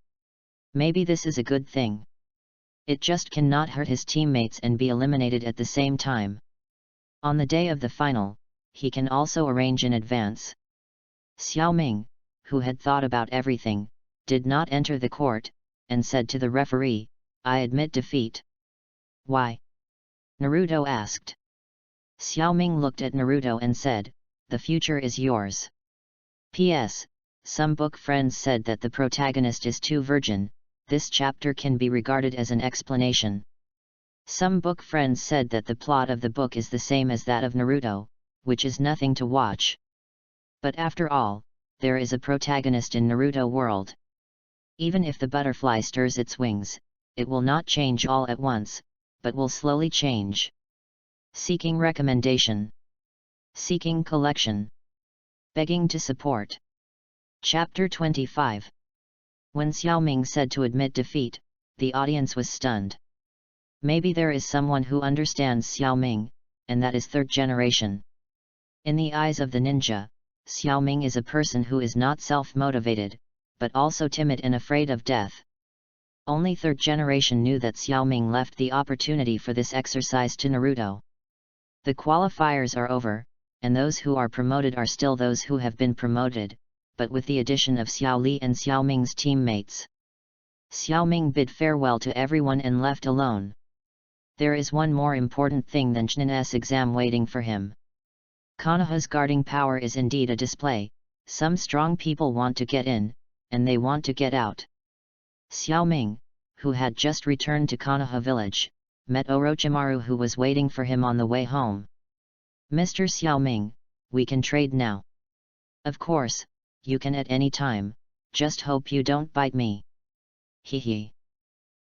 Maybe this is a good thing. It just cannot hurt his teammates and be eliminated at the same time. On the day of the final, he can also arrange in advance. Xiaoming, who had thought about everything, did not enter the court, and said to the referee, I admit defeat. Why? Naruto asked. Xiaoming looked at Naruto and said, "The future is yours." P.S. Some book friends said that the protagonist is too virgin. This chapter can be regarded as an explanation. Some book friends said that the plot of the book is the same as that of Naruto, which is nothing to watch. But after all, there is a protagonist in Naruto world. Even if the butterfly stirs its wings, it will not change all at once, but will slowly change. Seeking recommendation. Seeking collection. Begging to support. Chapter 25. When Xiaoming said to admit defeat, the audience was stunned. Maybe there is someone who understands Xiaoming, and that is third generation. In the eyes of the ninja, Xiaoming is a person who is not self-motivated, but also timid and afraid of death. Only third generation knew that Xiaoming left the opportunity for this exercise to Naruto. The qualifiers are over, and those who are promoted are still those who have been promoted, but with the addition of Xiao Li and Xiaoming's teammates. Xiaoming bid farewell to everyone and left alone. There is one more important thing than Chunin's exam waiting for him. Konoha's guarding power is indeed a display. Some strong people want to get in, and they want to get out. Xiaoming, who had just returned to Konoha village, met Orochimaru who was waiting for him on the way home. "Mr. Xiaoming, we can trade now." "Of course, you can at any time, just hope you don't bite me." "Hehe.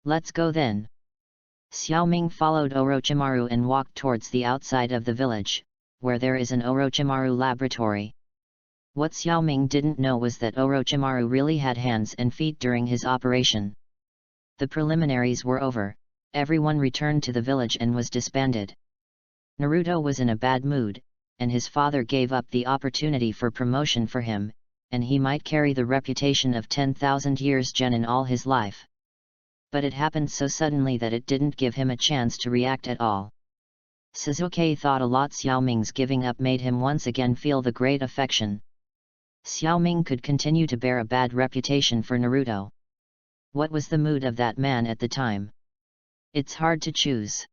Let's go then." Xiaoming followed Orochimaru and walked towards the outside of the village, where there is an Orochimaru laboratory. What Xiaoming didn't know was that Orochimaru really had hands and feet during his operation. The preliminaries were over, everyone returned to the village and was disbanded. Naruto was in a bad mood, and his father gave up the opportunity for promotion for him, and he might carry the reputation of 10,000 years genin all his life. But it happened so suddenly that it didn't give him a chance to react at all. Sasuke thought a lot. Xiaoming's giving up made him once again feel the great affection. Xiaoming could continue to bear a bad reputation for Naruto. What was the mood of that man at the time? It's hard to choose.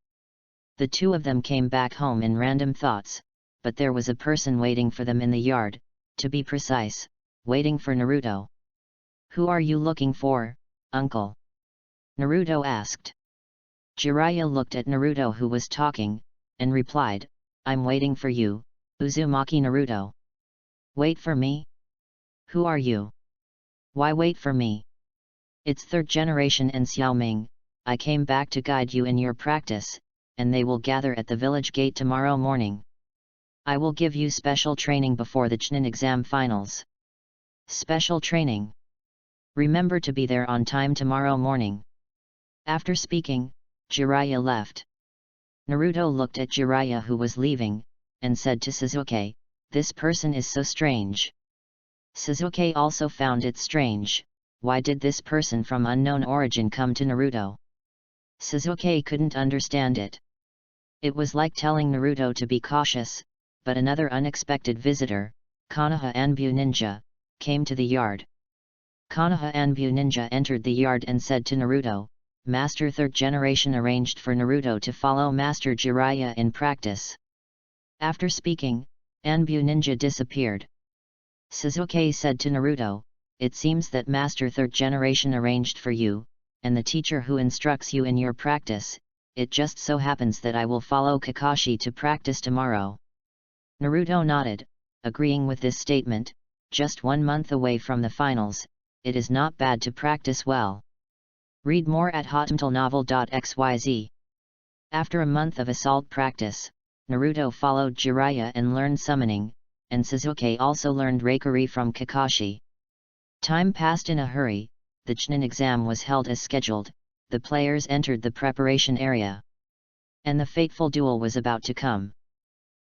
The two of them came back home in random thoughts, but there was a person waiting for them in the yard, to be precise, waiting for Naruto. "Who are you looking for, uncle?" Naruto asked. Jiraiya looked at Naruto who was talking, and replied, "I'm waiting for you, Uzumaki Naruto." "Wait for me? Who are you? Why wait for me?" "It's third generation and Xiaoming. I came back to guide you in your practice, and they will gather at the village gate tomorrow morning. I will give you special training before the Chunin exam finals." "Special training? Remember to be there on time tomorrow morning." After speaking, Jiraiya left. Naruto looked at Jiraiya who was leaving, and said to Sasuke, "This person is so strange." Sasuke also found it strange. Why did this person from unknown origin come to Naruto? Sasuke couldn't understand it. It was like telling Naruto to be cautious, but another unexpected visitor, Konoha Anbu Ninja, came to the yard. Konoha Anbu Ninja entered the yard and said to Naruto, "Master third generation arranged for Naruto to follow Master Jiraiya in practice." After speaking, Anbu Ninja disappeared. Sasuke said to Naruto, "It seems that Master third generation arranged for you, and the teacher who instructs you in your practice. It just so happens that I will follow Kakashi to practice tomorrow." Naruto nodded, agreeing with this statement. Just 1 month away from the finals, it is not bad to practice well. Read more at hotmtlnovel.xyz. After a month of assault practice, Naruto followed Jiraiya and learned summoning, and Sasuke also learned Raikiri from Kakashi. Time passed in a hurry. The Chunin exam was held as scheduled, the players entered the preparation area. And the fateful duel was about to come.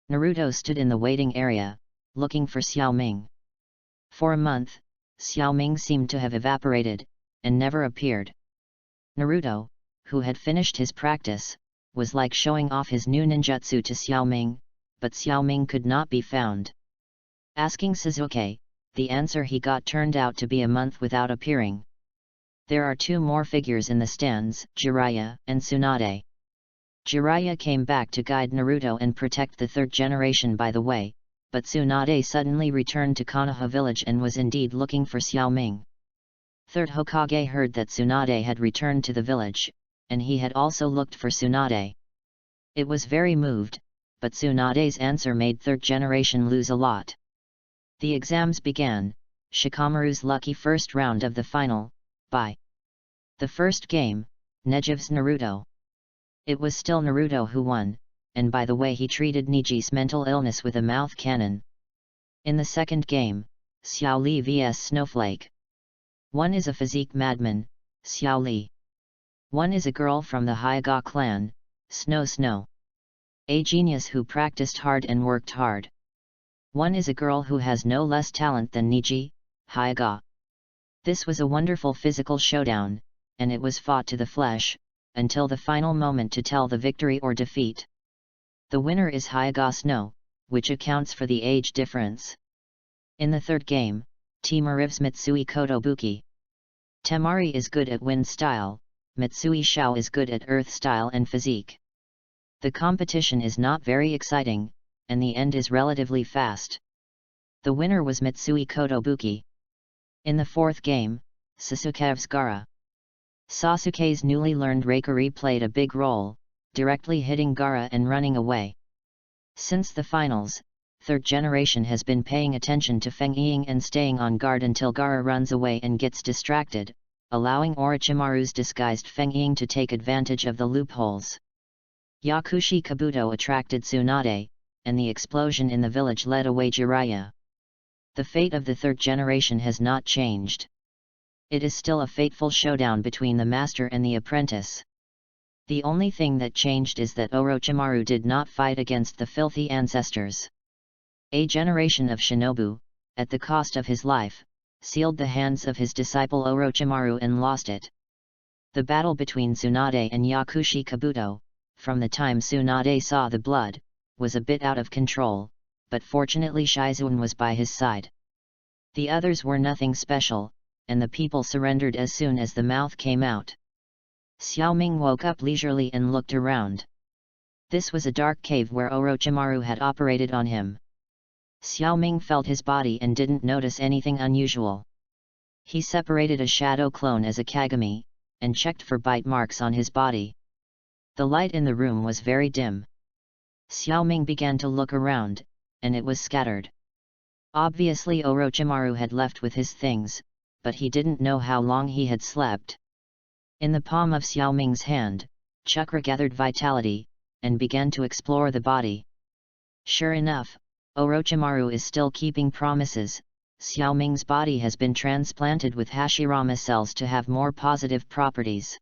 Naruto stood in the waiting area, looking for Xiaoming. For a month, Xiaoming seemed to have evaporated, and never appeared. Naruto, who had finished his practice, was like showing off his new ninjutsu to Xiaoming, but Xiaoming could not be found. Asking Sasuke, the answer he got turned out to be a month without appearing. There are 2 more figures in the stands, Jiraiya and Tsunade. Jiraiya came back to guide Naruto and protect the third generation by the way, but Tsunade suddenly returned to Konoha village and was indeed looking for Xiaoming. Third Hokage heard that Tsunade had returned to the village, and he had also looked for Tsunade. It was very moved, but Tsunade's answer made third generation lose a lot. The exams began, Shikamaru's lucky first round of the final, by the first game, Neji's Naruto. It was still Naruto who won, and by the way he treated Neji's mental illness with a mouth cannon. In the second game, Xiao Li vs Snowflake. One is a physique madman, Xiao Li. One is a girl from the Hyoga clan, Snow. A genius who practiced hard and worked hard. One is a girl who has no less talent than Neji, Hyoga. This was a wonderful physical showdown, and it was fought to the flesh, until the final moment to tell the victory or defeat. The winner is Hyoga Snow, which accounts for the age difference. In the third game, Temarive's Mitsui Kotobuki. Temari is good at wind style, Mitsui Shao is good at earth style and physique. The competition is not very exciting, and the end is relatively fast. The winner was Mitsui Kotobuki. In the fourth game, Sasuke's Gaara. Sasuke's newly learned Raikiri played a big role, directly hitting Gaara and running away. Since the finals, third generation has been paying attention to Feng Ying and staying on guard until Gaara runs away and gets distracted, allowing Orochimaru's disguised Feng Ying to take advantage of the loopholes. Yakushi Kabuto attracted Tsunade, and the explosion in the village led away Jiraiya. The fate of the third generation has not changed. It is still a fateful showdown between the master and the apprentice. The only thing that changed is that Orochimaru did not fight against the filthy ancestors. A generation of shinobu, at the cost of his life, sealed the hands of his disciple Orochimaru and lost it. The battle between Tsunade and Yakushi Kabuto, from the time Tsunade saw the blood, was a bit out of control, but fortunately Shizune was by his side. The others were nothing special, and the people surrendered as soon as the mouth came out. Xiaoming woke up leisurely and looked around. This was a dark cave where Orochimaru had operated on him. Xiaoming felt his body and didn't notice anything unusual. He separated a shadow clone as a Kagami, and checked for bite marks on his body. The light in the room was very dim. Xiaoming began to look around, and it was scattered. Obviously Orochimaru had left with his things, but he didn't know how long he had slept. In the palm of Xiaoming's hand, Chakra gathered vitality, and began to explore the body. Sure enough, Orochimaru is still keeping promises. Xiaoming's body has been transplanted with Hashirama cells to have more positive properties.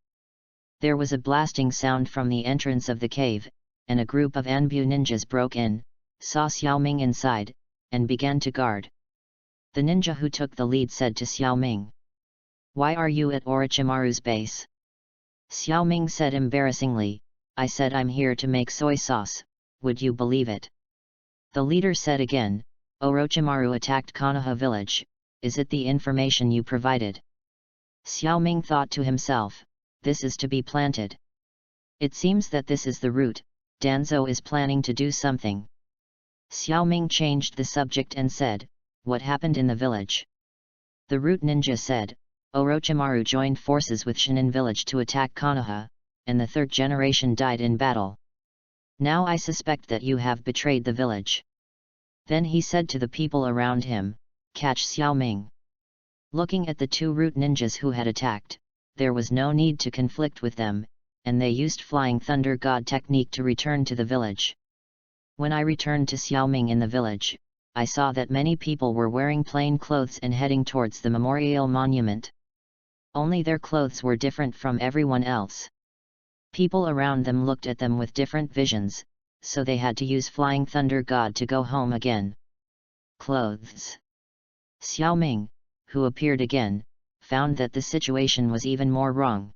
There was a blasting sound from the entrance of the cave, and a group of Anbu ninjas broke in, saw Xiaoming inside, and began to guard. The ninja who took the lead said to Xiaoming, "Why are you at Orochimaru's base?" Xiaoming said embarrassingly, "I said I'm here to make soy sauce, would you believe it?" The leader said again, "Orochimaru attacked Konoha village, is it the information you provided?" Xiaoming thought to himself, this is to be planted. It seems that this is the route, Danzo is planning to do something. Xiaoming changed the subject and said, "What happened in the village?" The root ninja said, "Orochimaru joined forces with Shinin village to attack Konoha, and the third generation died in battle. Now I suspect that you have betrayed the village." Then he said to the people around him, "Catch Xiaoming." Looking at the two root ninjas who had attacked, there was no need to conflict with them, and they used Flying Thunder God technique to return to the village. When I returned to Xiaoming in the village, I saw that many people were wearing plain clothes and heading towards the memorial monument. Only their clothes were different from everyone else. People around them looked at them with different visions, so they had to use Flying Thunder God to go home again. Clothes. Xiaoming, who appeared again, found that the situation was even more wrong.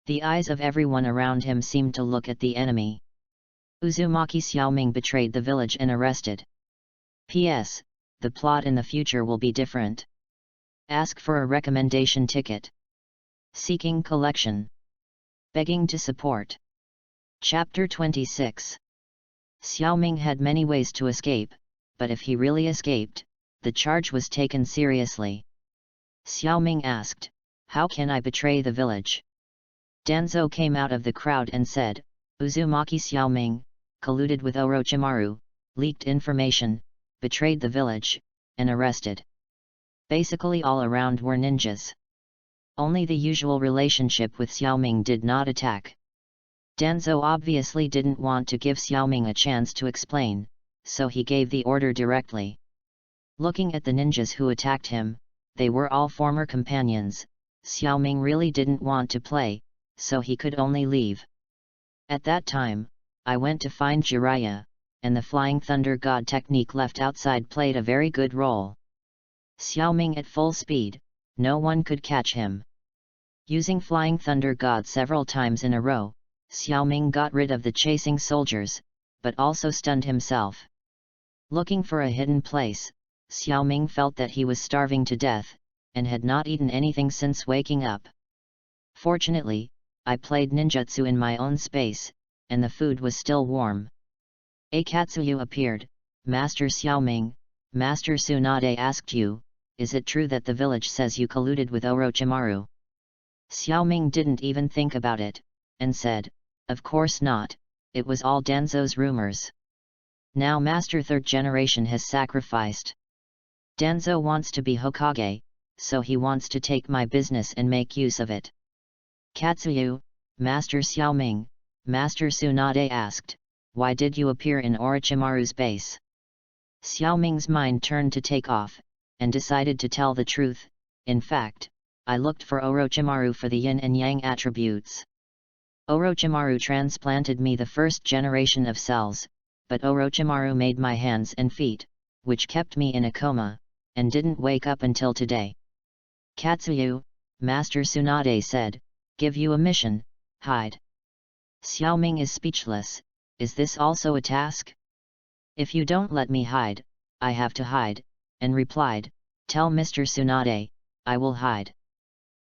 The eyes of everyone around him seemed to look at the enemy. Uzumaki Xiaoming betrayed the village and arrested. P.S. The plot in the future will be different. Ask for a recommendation ticket. Seeking collection. Begging to support. Chapter 26. Xiaoming had many ways to escape, but if he really escaped, the charge was taken seriously. Xiaoming asked, "How can I betray the village?" Danzo came out of the crowd and said, "Uzumaki Xiaoming, colluded with Orochimaru, leaked information, betrayed the village, and arrested." Basically all around were ninjas. Only the usual relationship with Xiaoming did not attack. Danzo obviously didn't want to give Xiaoming a chance to explain, so he gave the order directly. Looking at the ninjas who attacked him, they were all former companions. Xiaoming really didn't want to play, so he could only leave. At that time, I went to find Jiraiya, and the Flying Thunder God technique left outside played a very good role. Xiaoming at full speed, no one could catch him. Using Flying Thunder God several times in a row, Xiaoming got rid of the chasing soldiers, but also stunned himself. Looking for a hidden place, Xiaoming felt that he was starving to death, and had not eaten anything since waking up. Fortunately, I played ninjutsu in my own space, and the food was still warm. Akatsuyu appeared. "Master Xiaoming, Master Tsunade asked you, is it true that the village says you colluded with Orochimaru?" Xiaoming didn't even think about it, and said, "Of course not, it was all Danzo's rumors. Now Master Third Generation has sacrificed. Danzo wants to be Hokage, so he wants to take my business and make use of it." Katsuyu, "Master Xiaoming," Master Tsunade asked, "why did you appear in Orochimaru's base?" Xiaoming's mind turned to take off, and decided to tell the truth. "In fact, I looked for Orochimaru for the yin and yang attributes. Orochimaru transplanted me the first generation of cells, but Orochimaru made my hands and feet, which kept me in a coma, and didn't wake up until today." Katsuyu, Master Tsunade said, "Give you a mission, hide." Xiaoming is speechless. Is this also a task? "If you don't let me hide, I have to hide," and replied, "Tell Mr. Tsunade, I will hide."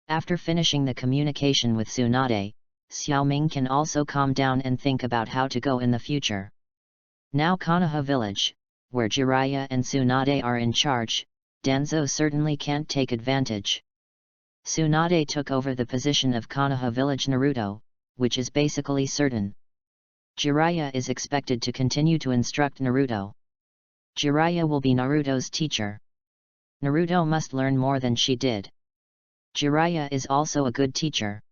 After finishing the communication with Tsunade, Xiaoming can also calm down and think about how to go in the future. Now Konoha village, where Jiraiya and Tsunade are in charge, Danzo certainly can't take advantage. Tsunade took over the position of Konoha village Naruto, which is basically certain. Jiraiya is expected to continue to instruct Naruto. Jiraiya will be Naruto's teacher. Naruto must learn more than she did. Jiraiya is also a good teacher.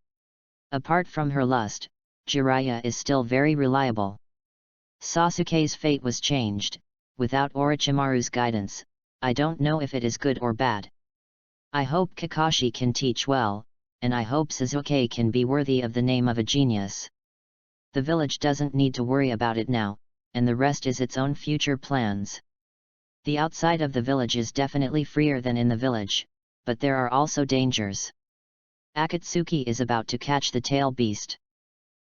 Apart from her lust, Jiraiya is still very reliable. Sasuke's fate was changed. Without Orochimaru's guidance, I don't know if it is good or bad. I hope Kakashi can teach well, and I hope Sasuke can be worthy of the name of a genius. The village doesn't need to worry about it now, and the rest is its own future plans. The outside of the village is definitely freer than in the village, but there are also dangers. Akatsuki is about to catch the tail beast.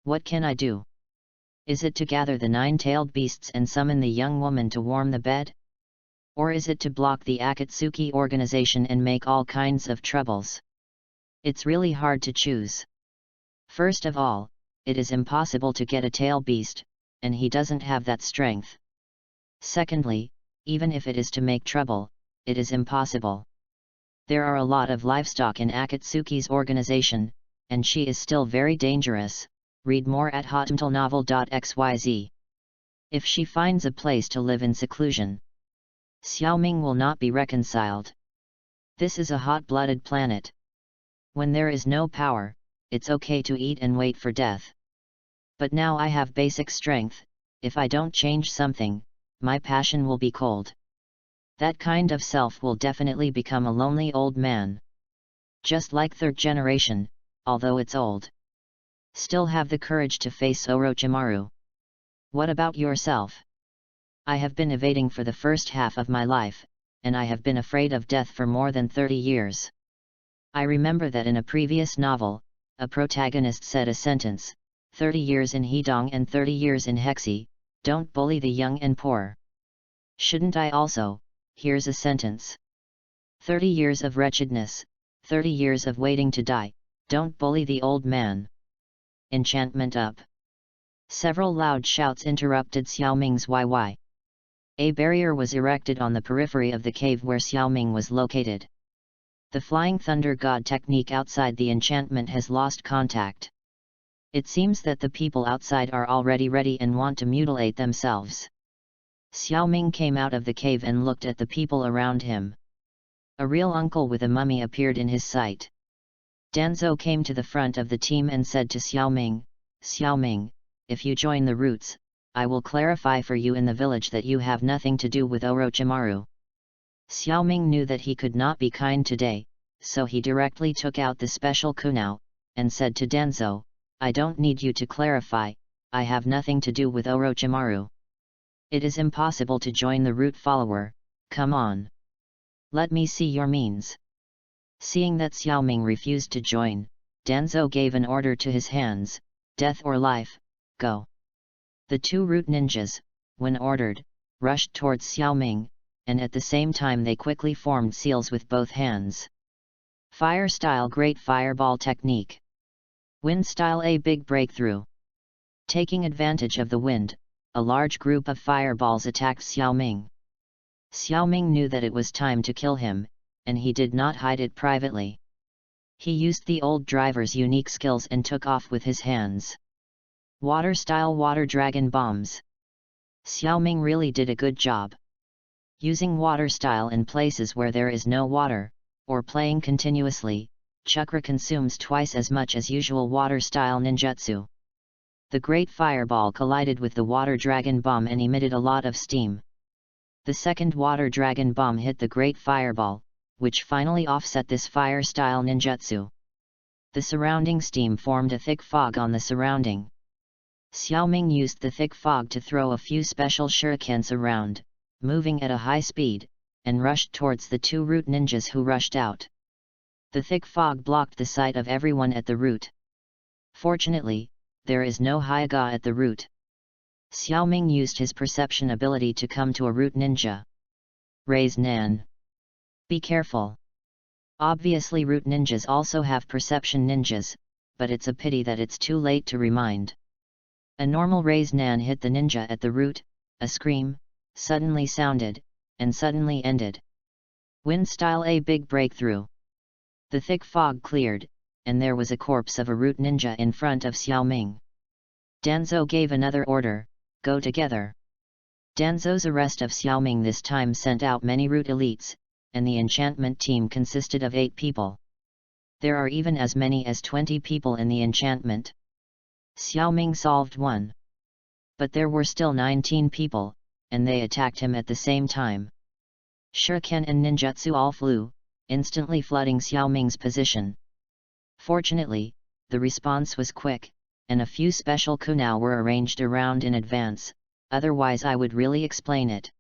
What can I do? Is it to gather the 9-tailed beasts and summon the young woman to warm the bed? Or is it to block the Akatsuki organization and make all kinds of troubles? It's really hard to choose. First of all, it is impossible to get a tail beast, and he doesn't have that strength. Secondly, even if it is to make trouble, it is impossible. There are a lot of livestock in Akatsuki's organization, and she is still very dangerous. Read more at hotmtlnovel.xyz. If she finds a place to live in seclusion, Xiaoming will not be reconciled. This is a hot-blooded planet. When there is no power, it's okay to eat and wait for death. But now I have basic strength. If I don't change something, my passion will be cold. That kind of self will definitely become a lonely old man. Just like Third Generation, although it's old. Still have the courage to face Orochimaru. What about yourself? I have been evading for the first half of my life, and I have been afraid of death for more than 30 years. I remember that in a previous novel, a protagonist said a sentence, 30 years in Hedong and 30 years in Hexi, don't bully the young and poor. Shouldn't I also? Here's a sentence. 30 years of wretchedness, 30 years of waiting to die, don't bully the old man. Enchantment up. Several loud shouts interrupted Xiaoming's YY. A barrier was erected on the periphery of the cave where Xiaoming was located. The Flying Thunder God technique outside the enchantment has lost contact. It seems that the people outside are already ready and want to mutilate themselves. Xiaoming came out of the cave and looked at the people around him. A real uncle with a mummy appeared in his sight. Danzhou came to the front of the team and said to Xiaoming, "Xiaoming, if you join the roots, I will clarify for you in the village that you have nothing to do with Orochimaru." Xiaoming knew that he could not be kind today, so he directly took out the special kunao, and said to Danzhou, "I don't need you to clarify, I have nothing to do with Orochimaru. It is impossible to join the root follower, come on. Let me see your means." Seeing that Xiaoming refused to join, Danzhou gave an order to his hands, "Death or life, go." The two root ninjas, when ordered, rushed towards Xiaoming, and at the same time they quickly formed seals with both hands. Fire style Great Fireball Technique. Wind style A Big Breakthrough. Taking advantage of the wind, a large group of fireballs attacked Xiaoming. Xiaoming knew that it was time to kill him, and he did not hide it privately. He used the old driver's unique skills and took off with his hands. Water style Water Dragon Bombs. Xiaoming really did a good job. Using water style in places where there is no water, or playing continuously, chakra consumes twice as much as usual water style ninjutsu. The great fireball collided with the water dragon bomb and emitted a lot of steam. The second water dragon bomb hit the great fireball, which finally offset this fire style ninjutsu. The surrounding steam formed a thick fog on the surrounding. Xiaoming used the thick fog to throw a few special shurikens around, moving at a high speed, and rushed towards the two root ninjas who rushed out. The thick fog blocked the sight of everyone at the root. Fortunately, there is no Hokage at the root. Xiaoming used his perception ability to come to a root ninja. Raise Nan. Be careful. Obviously root ninjas also have perception ninjas, but it's a pity that it's too late to remind. A normal raise Nan hit the ninja at the root, a scream suddenly sounded, and suddenly ended. Wind style A Big Breakthrough. The thick fog cleared, and there was a corpse of a root ninja in front of Xiaoming. Danzhou gave another order, "Go together." Danzhou's arrest of Xiaoming this time sent out many root elites, and the enchantment team consisted of 8 people. There are even as many as 20 people in the enchantment. Xiaoming solved one. But there were still 19 people, and they attacked him at the same time. Shuriken and ninjutsu all flew, instantly flooding Xiaoming's position. Fortunately, the response was quick, and a few special kunao were arranged around in advance, otherwise I would really explain it.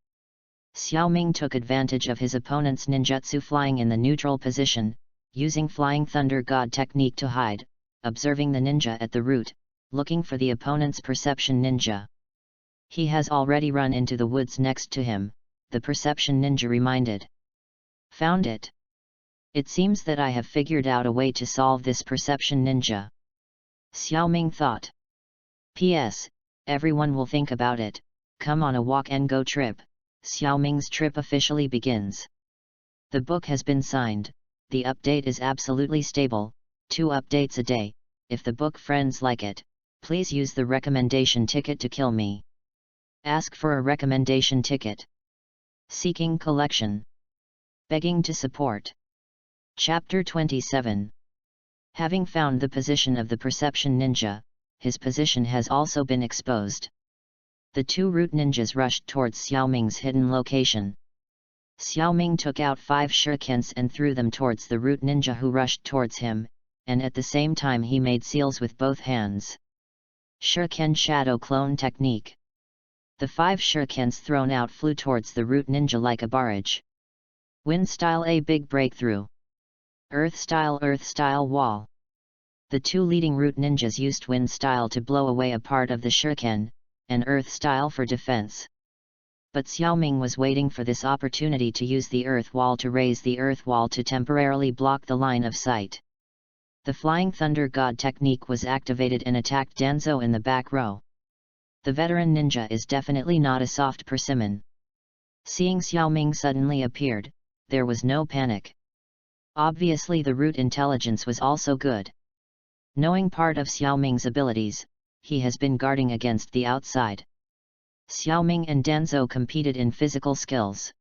Xiaoming took advantage of his opponent's ninjutsu flying in the neutral position, using Flying Thunder God technique to hide, observing the ninja at the root, looking for the opponent's perception ninja. He has already run into the woods next to him, the perception ninja reminded. Found it. It seems that I have figured out a way to solve this perception ninja. Xiaoming thought. P.S. Everyone will think about it, come on a walk and go trip. Xiaoming's trip officially begins. The book has been signed, the update is absolutely stable, 2 updates a day. If the book friends like it, please use the recommendation ticket to kill me. Ask for a recommendation ticket. Seeking collection. Begging to support. Chapter 27. Having found the position of the perception ninja, his position has also been exposed. The 2 root ninjas rushed towards Xiaoming's hidden location. Xiaoming took out 5 shurikens and threw them towards the root ninja who rushed towards him, and at the same time he made seals with both hands. Shuriken Shadow Clone Technique. The 5 shurikens thrown out flew towards the root ninja like a barrage. Wind style A Big Breakthrough. Earth style Wall. The 2 leading root ninjas used wind style to blow away a part of the shuriken, and earth style for defense. But Xiaoming was waiting for this opportunity to use the earth wall to raise the earth wall to temporarily block the line of sight. The Flying Thunder God technique was activated and attacked Danzhou in the back row. The veteran ninja is definitely not a soft persimmon. Seeing Xiaoming suddenly appeared, there was no panic. Obviously the root intelligence was also good. Knowing part of Xiaoming's abilities, he has been guarding against the outside. Xiaoming and Danzhou competed in physical skills.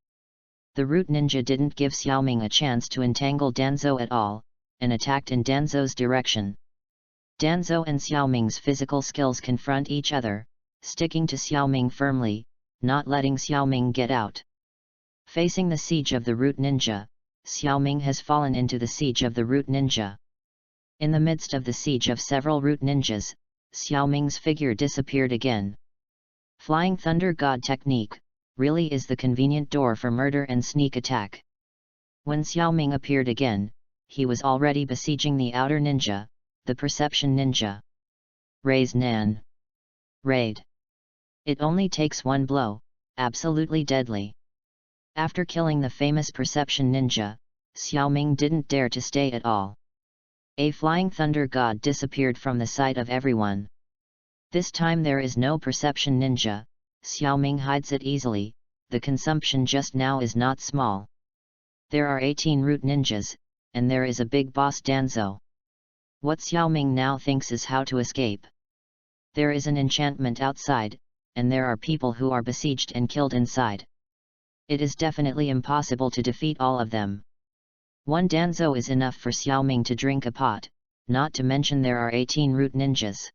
The root ninja didn't give Xiaoming a chance to entangle Danzhou at all, and attacked in Danzhou's direction. Danzhou and Xiaoming's physical skills confront each other, sticking to Xiaoming firmly, not letting Xiaoming get out. Facing the siege of the root ninja, Xiaoming has fallen into the siege of the root ninja. In the midst of the siege of several root ninjas, Xiaoming's figure disappeared again. Flying Thunder God technique really is the convenient door for murder and sneak attack. When Xiaoming appeared again, he was already besieging the outer ninja, the perception ninja. Raise Nan. Raid. It only takes one blow, absolutely deadly. After killing the famous perception ninja, Xiaoming didn't dare to stay at all. A flying thunder god disappeared from the sight of everyone. This time there is no perception ninja, Xiaoming hides it easily, the consumption just now is not small. There are 18 root ninjas, and there is a big boss Danzhou. What Xiaoming now thinks is how to escape. There is an enchantment outside, and there are people who are besieged and killed inside. It is definitely impossible to defeat all of them. One Danzhou is enough for Xiaoming to drink a pot, not to mention there are 18 root ninjas.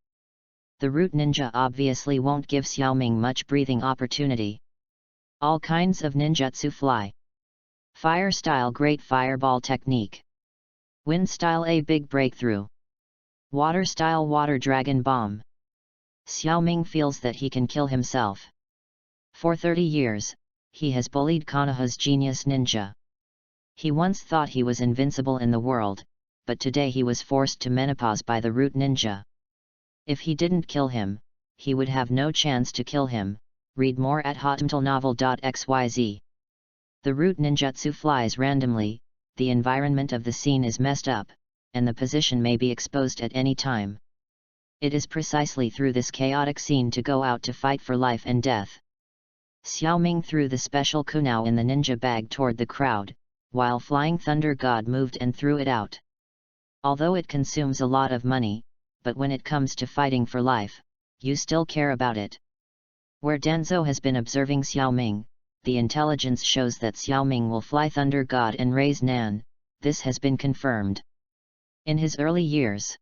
The root ninja obviously won't give Xiaoming much breathing opportunity. All kinds of ninjutsu fly. Fire style great fireball technique. Wind style a big breakthrough. Water style water dragon bomb. Xiaoming feels that he can kill himself. For 30 years, he has bullied Konoha's genius ninja. He once thought he was invincible in the world, but today he was forced to menopause by the root ninja. If he didn't kill him, he would have no chance to kill him. Read more at hotmtlnovel.xyz. The root ninjutsu flies randomly, the environment of the scene is messed up, and the position may be exposed at any time. It is precisely through this chaotic scene to go out to fight for life and death. Xiaoming threw the special kunao in the ninja bag toward the crowd, while Flying Thunder God moved and threw it out. Although it consumes a lot of money, but when it comes to fighting for life, you still care about it. Where Danzhou has been observing Xiaoming, the intelligence shows that Xiaoming will fly Thunder God and raise Nan, this has been confirmed. In his early years,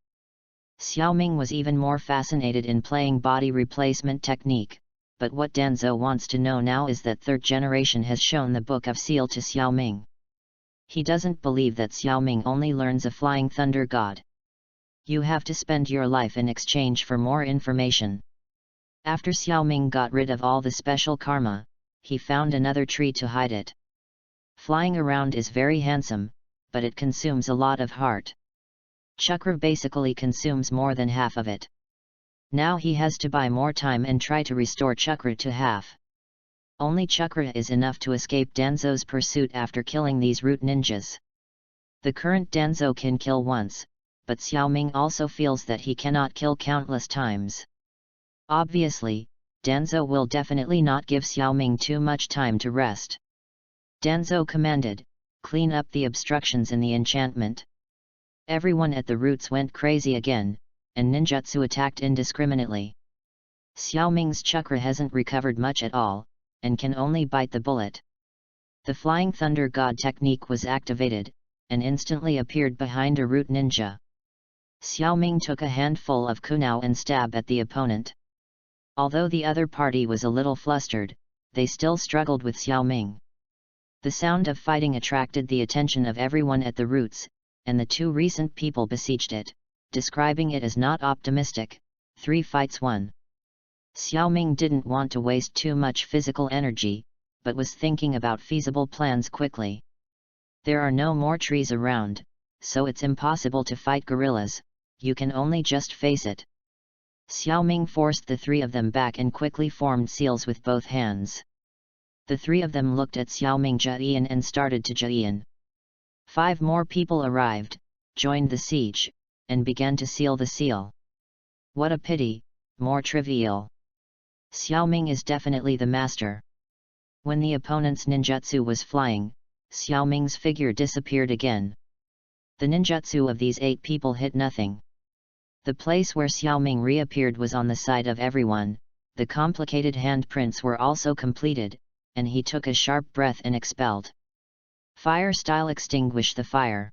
Xiaoming was even more fascinated in playing body replacement technique, but what Danzhou wants to know now is that third generation has shown the Book of Seal to Xiaoming. He doesn't believe that Xiaoming only learns a flying thunder god. You have to spend your life in exchange for more information. After Xiaoming got rid of all the special karma, he found another tree to hide it. Flying around is very handsome, but it consumes a lot of heart. Chakra basically consumes more than half of it. Now he has to buy more time and try to restore chakra to half. Only chakra is enough to escape Danzhou's pursuit after killing these root ninjas. The current Danzhou can kill once, but Xiaoming also feels that he cannot kill countless times. Obviously, Danzhou will definitely not give Xiaoming too much time to rest. Danzhou commanded, "Clean up the obstructions in the enchantment." Everyone at the roots went crazy again, and ninjutsu attacked indiscriminately. Xiaoming's chakra hasn't recovered much at all, and can only bite the bullet. The Flying Thunder God technique was activated, and instantly appeared behind a root ninja. Xiaoming took a handful of kunao and stabbed at the opponent. Although the other party was a little flustered, they still struggled with Xiaoming. The sound of fighting attracted the attention of everyone at the roots, and the two recent people besieged it, describing it as not optimistic. 3 fights 1. Xiaoming didn't want to waste too much physical energy, but was thinking about feasible plans quickly. There are no more trees around, so it's impossible to fight gorillas, you can only just face it. Xiaoming forced the three of them back and quickly formed seals with both hands. The three of them looked at Xiaoming Jian and started to Jian. 5 more people arrived, joined the siege, and began to seal the seal. What a pity, more trivial. Xiaoming is definitely the master. When the opponent's ninjutsu was flying, Xiaoming's figure disappeared again. The ninjutsu of these 8 people hit nothing. The place where Xiaoming reappeared was on the side of everyone. The complicated handprints were also completed, and he took a sharp breath and expelled. Fire style extinguish the fire.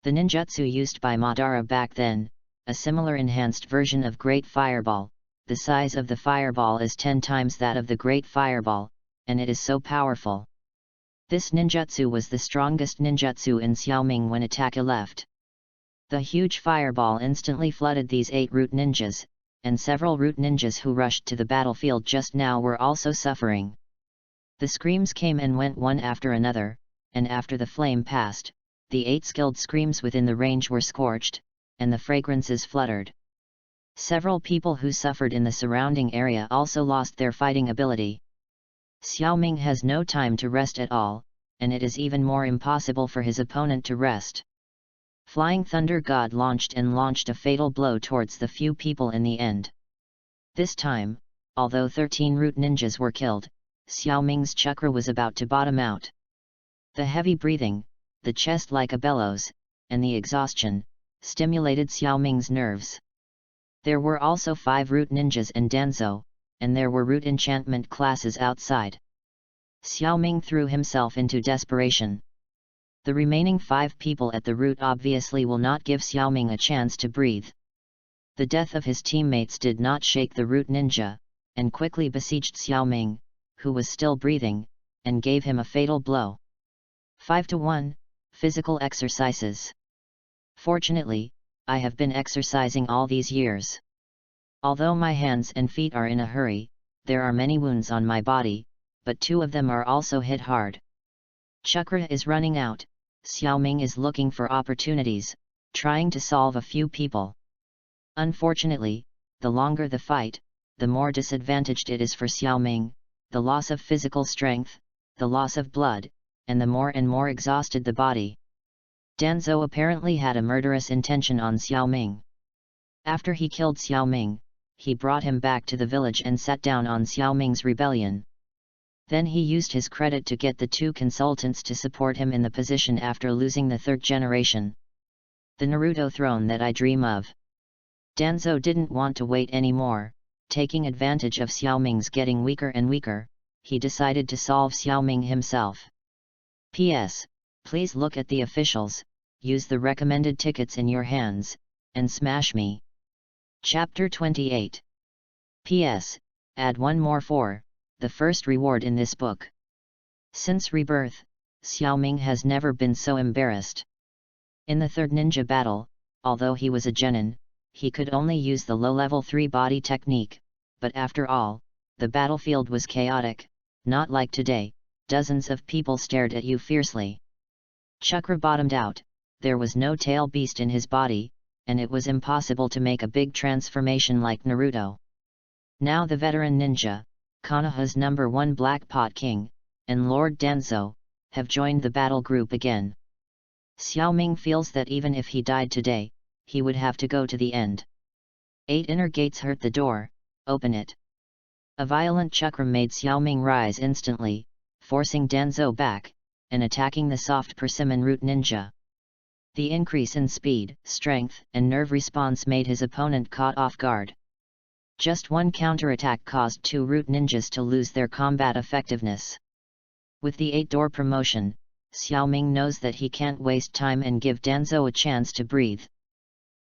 The ninjutsu used by Madara back then, a similar enhanced version of Great Fireball. The size of the fireball is 10 times that of the Great Fireball, and it is so powerful. This ninjutsu was the strongest ninjutsu in Xiaoming when attack left. The huge fireball instantly flooded these 8 root ninjas, and several root ninjas who rushed to the battlefield just now were also suffering. The screams came and went one after another, and after the flame passed, the 8 skilled screams within the range were scorched, and the fragrances fluttered. Several people who suffered in the surrounding area also lost their fighting ability. Xiaoming has no time to rest at all, and it is even more impossible for his opponent to rest. Flying Thunder God launched a fatal blow towards the few people in the end. This time, although 13 root ninjas were killed, Xiaoming's chakra was about to bottom out. The heavy breathing, the chest like a bellows, and the exhaustion, stimulated Xiaoming's nerves. There were also 5 root ninjas in Danzhou, and there were root enchantment classes outside. Xiaoming threw himself into desperation. The remaining 5 people at the root obviously will not give Xiaoming a chance to breathe. The death of his teammates did not shake the root ninja, and quickly besieged Xiaoming, who was still breathing, and gave him a fatal blow. 5-1, Physical exercises. Fortunately, I have been exercising all these years. Although my hands and feet are in a hurry, there are many wounds on my body, but 2 of them are also hit hard. Chakra is running out. Xiaoming is looking for opportunities, trying to solve a few people. Unfortunately, the longer the fight, the more disadvantaged it is for Xiaoming, the loss of physical strength, the loss of blood, and the more and more exhausted the body. Danzhou apparently had a murderous intention on Xiaoming. After he killed Xiaoming, he brought him back to the village and sat down on Xiaoming's rebellion. Then he used his credit to get the 2 consultants to support him in the position after losing the 3rd generation. The Naruto throne that I dream of. Danzhou didn't want to wait anymore. Taking advantage of Xiaoming's getting weaker and weaker, he decided to solve Xiaoming himself. P.S. Please look at the officials, use the recommended tickets in your hands, and smash me. Chapter 28. P.S. Add one more for the first reward in this book. Since rebirth, Xiaoming has never been so embarrassed. In the 3rd ninja battle, although he was a genin, he could only use the low-level 3 body technique, but after all, the battlefield was chaotic, not like today, dozens of people stared at you fiercely. Chakra bottomed out, there was no tail beast in his body, and it was impossible to make a big transformation like Naruto. Now the veteran ninja, Konoha's #1 Black Pot King, and Lord Danzhou, have joined the battle group again. Xiaoming feels that even if he died today, he would have to go to the end. 8 inner gates hurt the door, open it. A violent chakra made Xiaoming rise instantly, forcing Danzhou back, and attacking the soft persimmon root ninja. The increase in speed, strength, and nerve response made his opponent caught off guard. Just one counterattack caused 2 root ninjas to lose their combat effectiveness. With the 8-door promotion, Xiaoming knows that he can't waste time and give Danzhou a chance to breathe.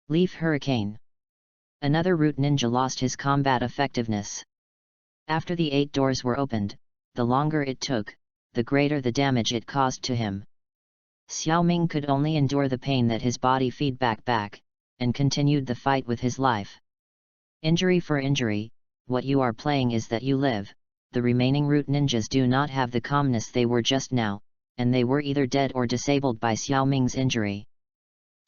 Leaf Hurricane. Another root ninja lost his combat effectiveness. After the 8 doors were opened, the longer it took, the greater the damage it caused to him. Xiaoming could only endure the pain that his body feedback back, and continued the fight with his life. Injury for injury, what you are playing is that you live. The remaining root ninjas do not have the calmness they were just now, and they were either dead or disabled by Xiaoming's injury.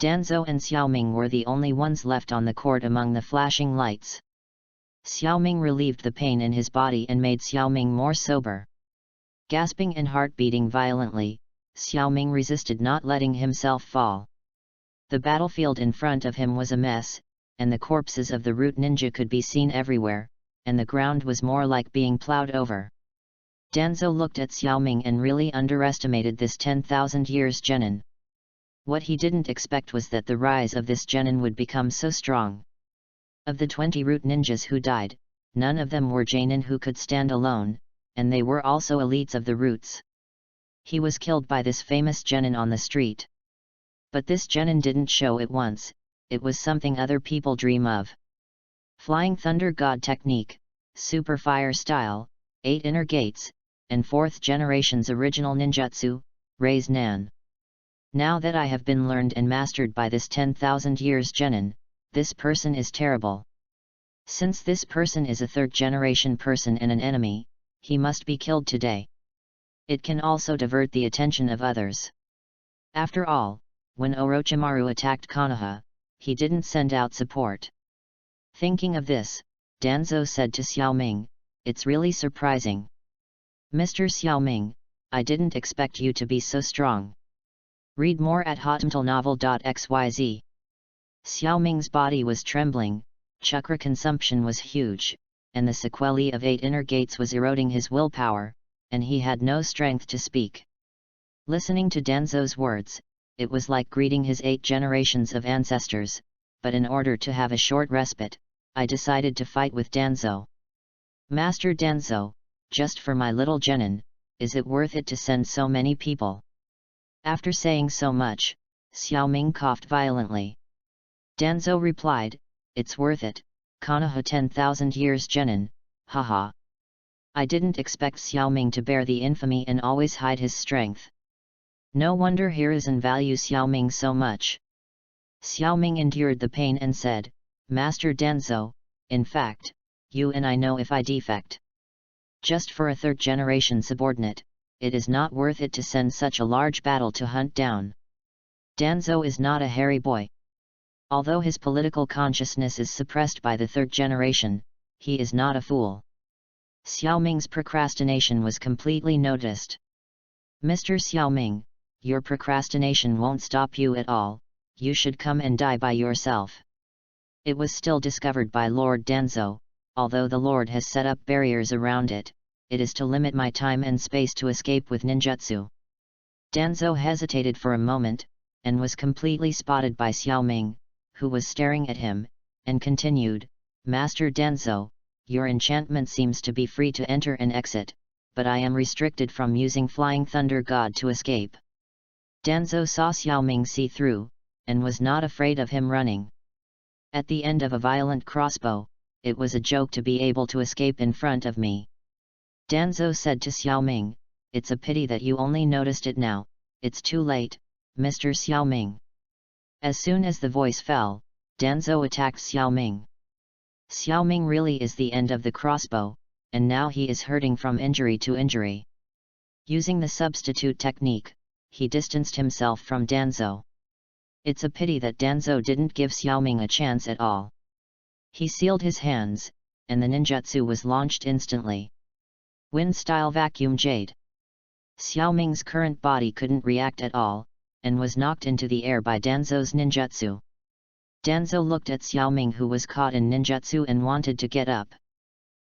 Danzhou and Xiaoming were the only ones left on the court among the flashing lights. Xiaoming relieved the pain in his body and made Xiaoming more sober. Gasping and heart beating violently, Xiaoming resisted not letting himself fall. The battlefield in front of him was a mess, and the corpses of the root ninja could be seen everywhere, and the ground was more like being plowed over. Danzo looked at Xiaoming and really underestimated this 10,000 years genin. What he didn't expect was that the rise of this genin would become so strong. Of the 20 root ninjas who died, none of them were genin who could stand alone, and they were also elites of the roots. He was killed by this famous genin on the street. But this genin didn't show it once, it was something other people dream of. Flying Thunder God technique, Super Fire style, 8 inner gates, and 4th generation's original ninjutsu, Raise Nan. Now that I have been learned and mastered by this 10,000 years genin, this person is terrible. Since this person is a 3rd generation person and an enemy, he must be killed today. It can also divert the attention of others. After all, when Orochimaru attacked Konoha, he didn't send out support. Thinking of this, Danzo said to Xiaoming, "It's really surprising. Mr. Xiaoming, I didn't expect you to be so strong." Read more at hotmtlnovel.xyz. Xiaoming's body was trembling, chakra consumption was huge, and the sequelae of 8 inner gates was eroding his willpower, and he had no strength to speak. Listening to Danzo's words, it was like greeting his 8 generations of ancestors, but in order to have a short respite, I decided to fight with Danzo. "Master Danzo, just for my little genin, is it worth it to send so many people?" After saying so much, Xiaoming coughed violently. Danzo replied, "It's worth it, Konoha 10,000 years genin, haha." I didn't expect Xiaoming to bear the infamy and always hide his strength. No wonder Hiruzen values Xiaoming so much. Xiaoming endured the pain and said, "Master Danzo, in fact, you and I know if I defect. Just for a 3rd generation subordinate, it is not worth it to send such a large battle to hunt down. Danzo is not a hairy boy. Although his political consciousness is suppressed by the 3rd generation, he is not a fool." Xiaoming's procrastination was completely noticed. "Mr. Xiaoming, your procrastination won't stop you at all, you should come and die by yourself." It was still discovered by Lord Danzo, although the Lord has set up barriers around it, it is to limit my time and space to escape with ninjutsu. Danzo hesitated for a moment, and was completely spotted by Xiaoming, who was staring at him, and continued, "Master Danzo, your enchantment seems to be free to enter and exit, but I am restricted from using Flying Thunder God to escape." Danzo saw Xiaoming see through, and was not afraid of him running. At the end of a violent crossbow, it was a joke to be able to escape in front of me. Danzo said to Xiaoming, "It's a pity that you only noticed it now, it's too late, Mr. Xiaoming." As soon as the voice fell, Danzo attacked Xiaoming. Xiaoming really is the end of the crossbow, and now he is hurting from injury to injury. Using the substitute technique, he distanced himself from Danzo. It's a pity that Danzo didn't give Xiaoming a chance at all. He sealed his hands, and the ninjutsu was launched instantly. Wind-style vacuum jade. Xiaoming's current body couldn't react at all, and was knocked into the air by Danzo's ninjutsu. Danzo looked at Xiaoming, who was caught in ninjutsu, and wanted to get up.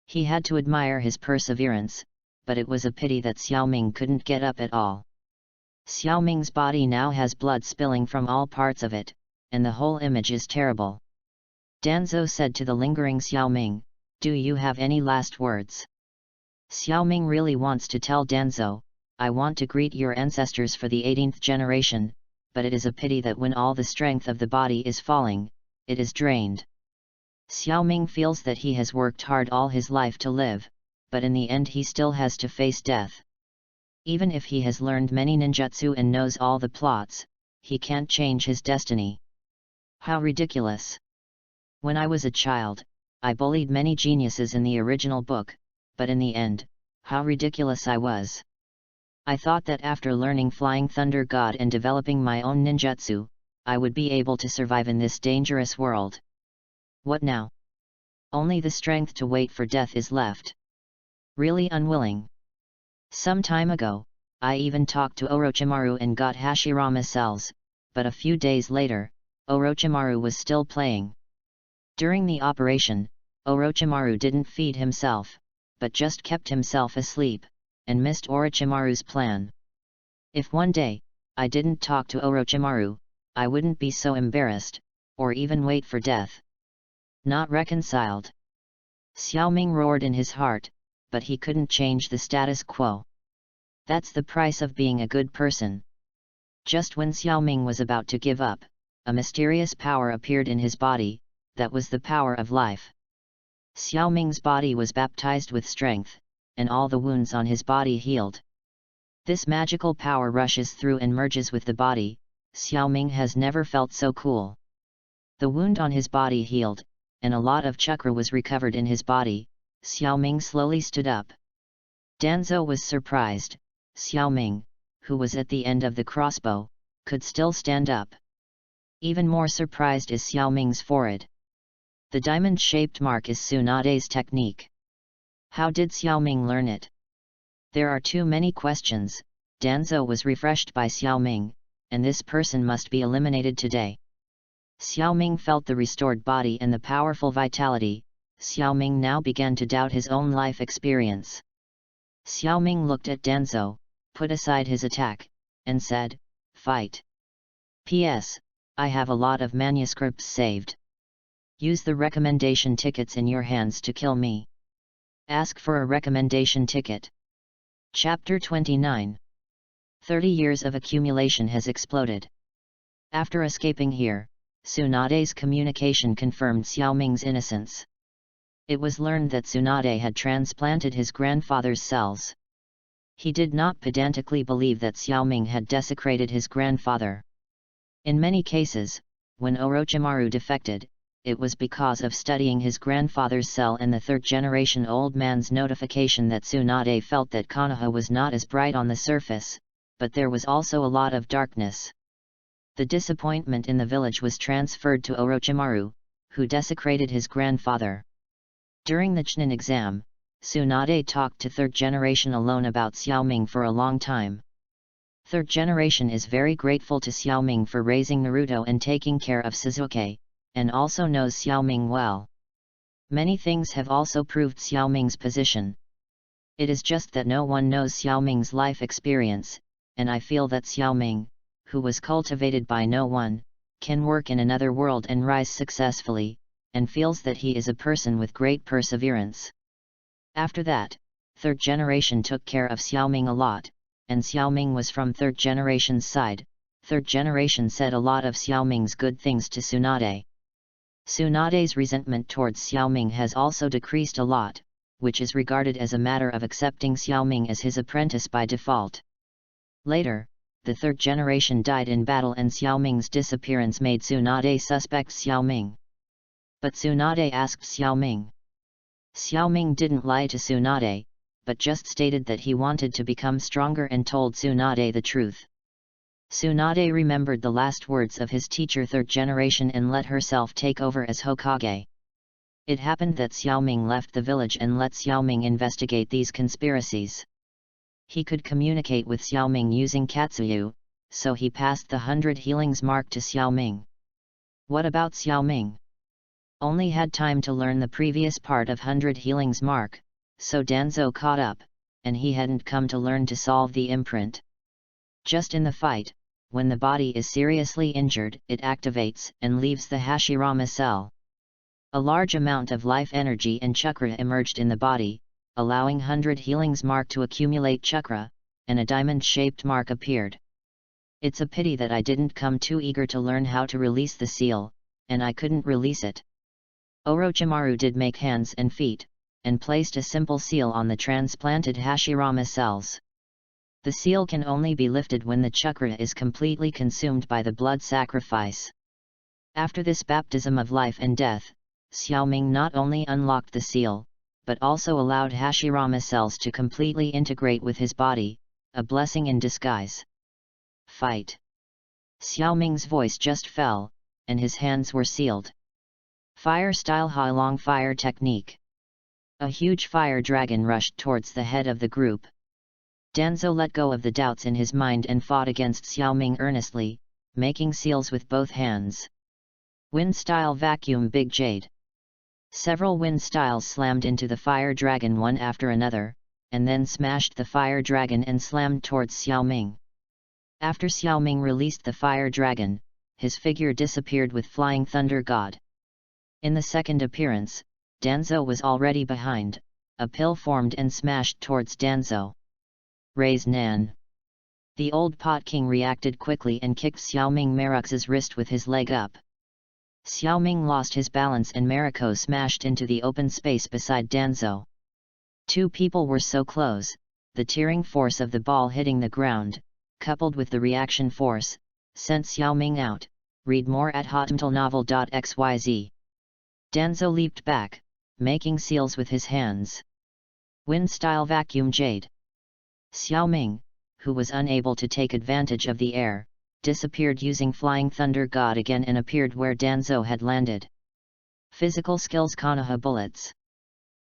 He had to admire his perseverance, but it was a pity that Xiaoming couldn't get up at all. Xiaoming's body now has blood spilling from all parts of it, and the whole image is terrible. Danzo said to the lingering Xiaoming, "Do you have any last words?" Xiaoming really wants to tell Danzo, "I want to greet your ancestors for the 18th generation, but it is a pity that when all the strength of the body is falling, it is drained." Xiaoming feels that he has worked hard all his life to live, but in the end he still has to face death. Even if he has learned many ninjutsu and knows all the plots, he can't change his destiny. How ridiculous! When I was a child, I bullied many geniuses in the original book, but in the end, how ridiculous I was. I thought that after learning Flying Thunder God and developing my own ninjutsu, I would be able to survive in this dangerous world. What now? Only the strength to wait for death is left. Really unwilling. Some time ago, I even talked to Orochimaru and got Hashirama cells, but a few days later, Orochimaru was still playing. During the operation, Orochimaru didn't feed himself, but just kept himself asleep, and missed Orochimaru's plan. If one day, I didn't talk to Orochimaru, I wouldn't be so embarrassed, or even wait for death. Not reconciled. Xiaoming roared in his heart, but he couldn't change the status quo. That's the price of being a good person. Just when Xiaoming was about to give up, a mysterious power appeared in his body, that was the power of life. Xiaoming's body was baptized with strength, and all the wounds on his body healed. This magical power rushes through and merges with the body. Xiaoming has never felt so cool. The wound on his body healed, and a lot of chakra was recovered in his body. Xiaoming slowly stood up. Danzo was surprised. Xiaoming, who was at the end of the crossbow, could still stand up. Even more surprised is Xiaoming's forehead. The diamond-shaped mark is Tsunade's technique. How did Xiaoming learn it? There are too many questions. Danzo was refreshed by Xiaoming, and this person must be eliminated today. Xiaoming felt the restored body and the powerful vitality. Xiaoming now began to doubt his own life experience. Xiaoming looked at Danzo, put aside his attack, and said, "Fight. P.S. I have a lot of manuscripts saved. Use the recommendation tickets in your hands to kill me. Ask for a recommendation ticket." Chapter 29. 30 years of accumulation has exploded. After escaping here, Tsunade's communication confirmed Xiaoming's innocence. It was learned that Tsunade had transplanted his grandfather's cells. He did not pedantically believe that Xiaoming had desecrated his grandfather. In many cases, when Orochimaru defected, it was because of studying his grandfather's cell and the third-generation old man's notification that Tsunade felt that Konoha was not as bright on the surface, but there was also a lot of darkness. The disappointment in the village was transferred to Orochimaru, who desecrated his grandfather. During the Chunin exam, Tsunade talked to third generation alone about Xiaoming for a long time. Third generation is very grateful to Xiaoming for raising Naruto and taking care of Sasuke, and also knows Xiaoming well. Many things have also proved Xiaoming's position. It is just that no one knows Xiaoming's life experience, and I feel that Xiaoming, who was cultivated by no one, can work in another world and rise successfully, and feels that he is a person with great perseverance. After that, third generation took care of Xiaoming a lot, and Xiaoming was from third generation's side. Third generation said a lot of Xiaoming's good things to Tsunade. Tsunade's resentment towards Xiaoming has also decreased a lot, which is regarded as a matter of accepting Xiaoming as his apprentice by default. Later, the third generation died in battle and Xiaoming's disappearance made Tsunade suspect Xiaoming. But Tsunade asked Xiaoming. Xiaoming didn't lie to Tsunade, but just stated that he wanted to become stronger and told Tsunade the truth. Tsunade remembered the last words of his teacher third generation and let herself take over as Hokage. It happened that Xiaoming left the village and let Xiaoming investigate these conspiracies. He could communicate with Xiaoming using Katsuyu, so he passed the 100 healings mark to Xiaoming. What about Xiaoming? Only had time to learn the previous part of 100 healings mark, so Danzo caught up, and he hadn't come to learn to solve the imprint. Just in the fight, when the body is seriously injured, it activates and leaves the Hashirama cell. A large amount of life energy and chakra emerged in the body, allowing 100 healings mark to accumulate chakra, and a diamond-shaped mark appeared. It's a pity that I didn't come too eager to learn how to release the seal, and I couldn't release it. Orochimaru did make hands and feet, and placed a simple seal on the transplanted Hashirama cells. The seal can only be lifted when the chakra is completely consumed by the blood sacrifice. After this baptism of life and death, Xiaoming not only unlocked the seal, but also allowed Hashirama cells to completely integrate with his body, a blessing in disguise. Fight! Xiaoming's voice just fell, and his hands were sealed. Fire-style Hailong fire technique. A huge fire dragon rushed towards the head of the group. Danzo let go of the doubts in his mind and fought against Xiaoming earnestly, making seals with both hands. Wind-style vacuum Big Jade. Several wind styles slammed into the fire dragon one after another, and then smashed the fire dragon and slammed towards Xiaoming. After Xiaoming released the fire dragon, his figure disappeared with Flying Thunder God. In the second appearance, Danzhou was already behind. A pill formed and smashed towards Danzhou. Raise Nan. The old pot king reacted quickly and kicked Xiaoming Marux's wrist with his leg up. Xiaoming lost his balance and Mariko smashed into the open space beside Danzhou. Two people were so close, the tearing force of the ball hitting the ground, coupled with the reaction force, sent Xiaoming out. Read more at hotmtlnovel.xyz. Danzhou leaped back, making seals with his hands. Wind-style vacuum jade. Xiaoming, who was unable to take advantage of the air, disappeared using Flying Thunder God again and appeared where Danzhou had landed. Physical skills Konoha bullets.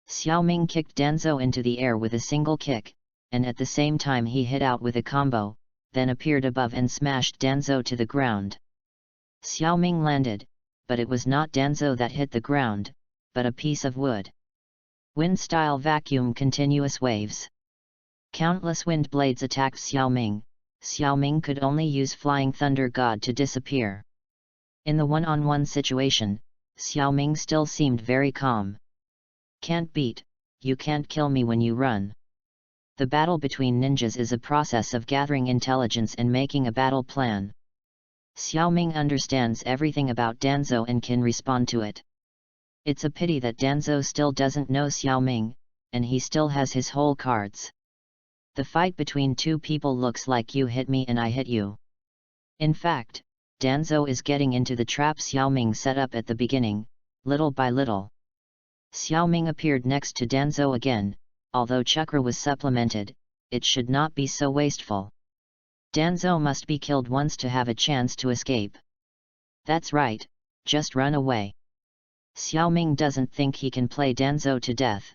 Xiaoming kicked Danzhou into the air with a single kick, and at the same time he hit out with a combo, then appeared above and smashed Danzhou to the ground. Xiaoming landed, but it was not Danzhou that hit the ground, but a piece of wood. Wind-style vacuum continuous waves. Countless wind blades attacked Xiaoming. Xiaoming could only use Flying Thunder God to disappear. In the one-on-one situation, Xiaoming still seemed very calm. Can't beat, you can't kill me when you run. The battle between ninjas is a process of gathering intelligence and making a battle plan. Xiaoming understands everything about Danzhou and can respond to it. It's a pity that Danzhou still doesn't know Xiaoming, and he still has his whole cards. The fight between two people looks like you hit me and I hit you. In fact, Danzhou is getting into the trap Xiaoming set up at the beginning, little by little. Xiaoming appeared next to Danzhou again. Although chakra was supplemented, it should not be so wasteful. Danzhou must be killed once to have a chance to escape. That's right, just run away. Xiaoming doesn't think he can play Danzhou to death.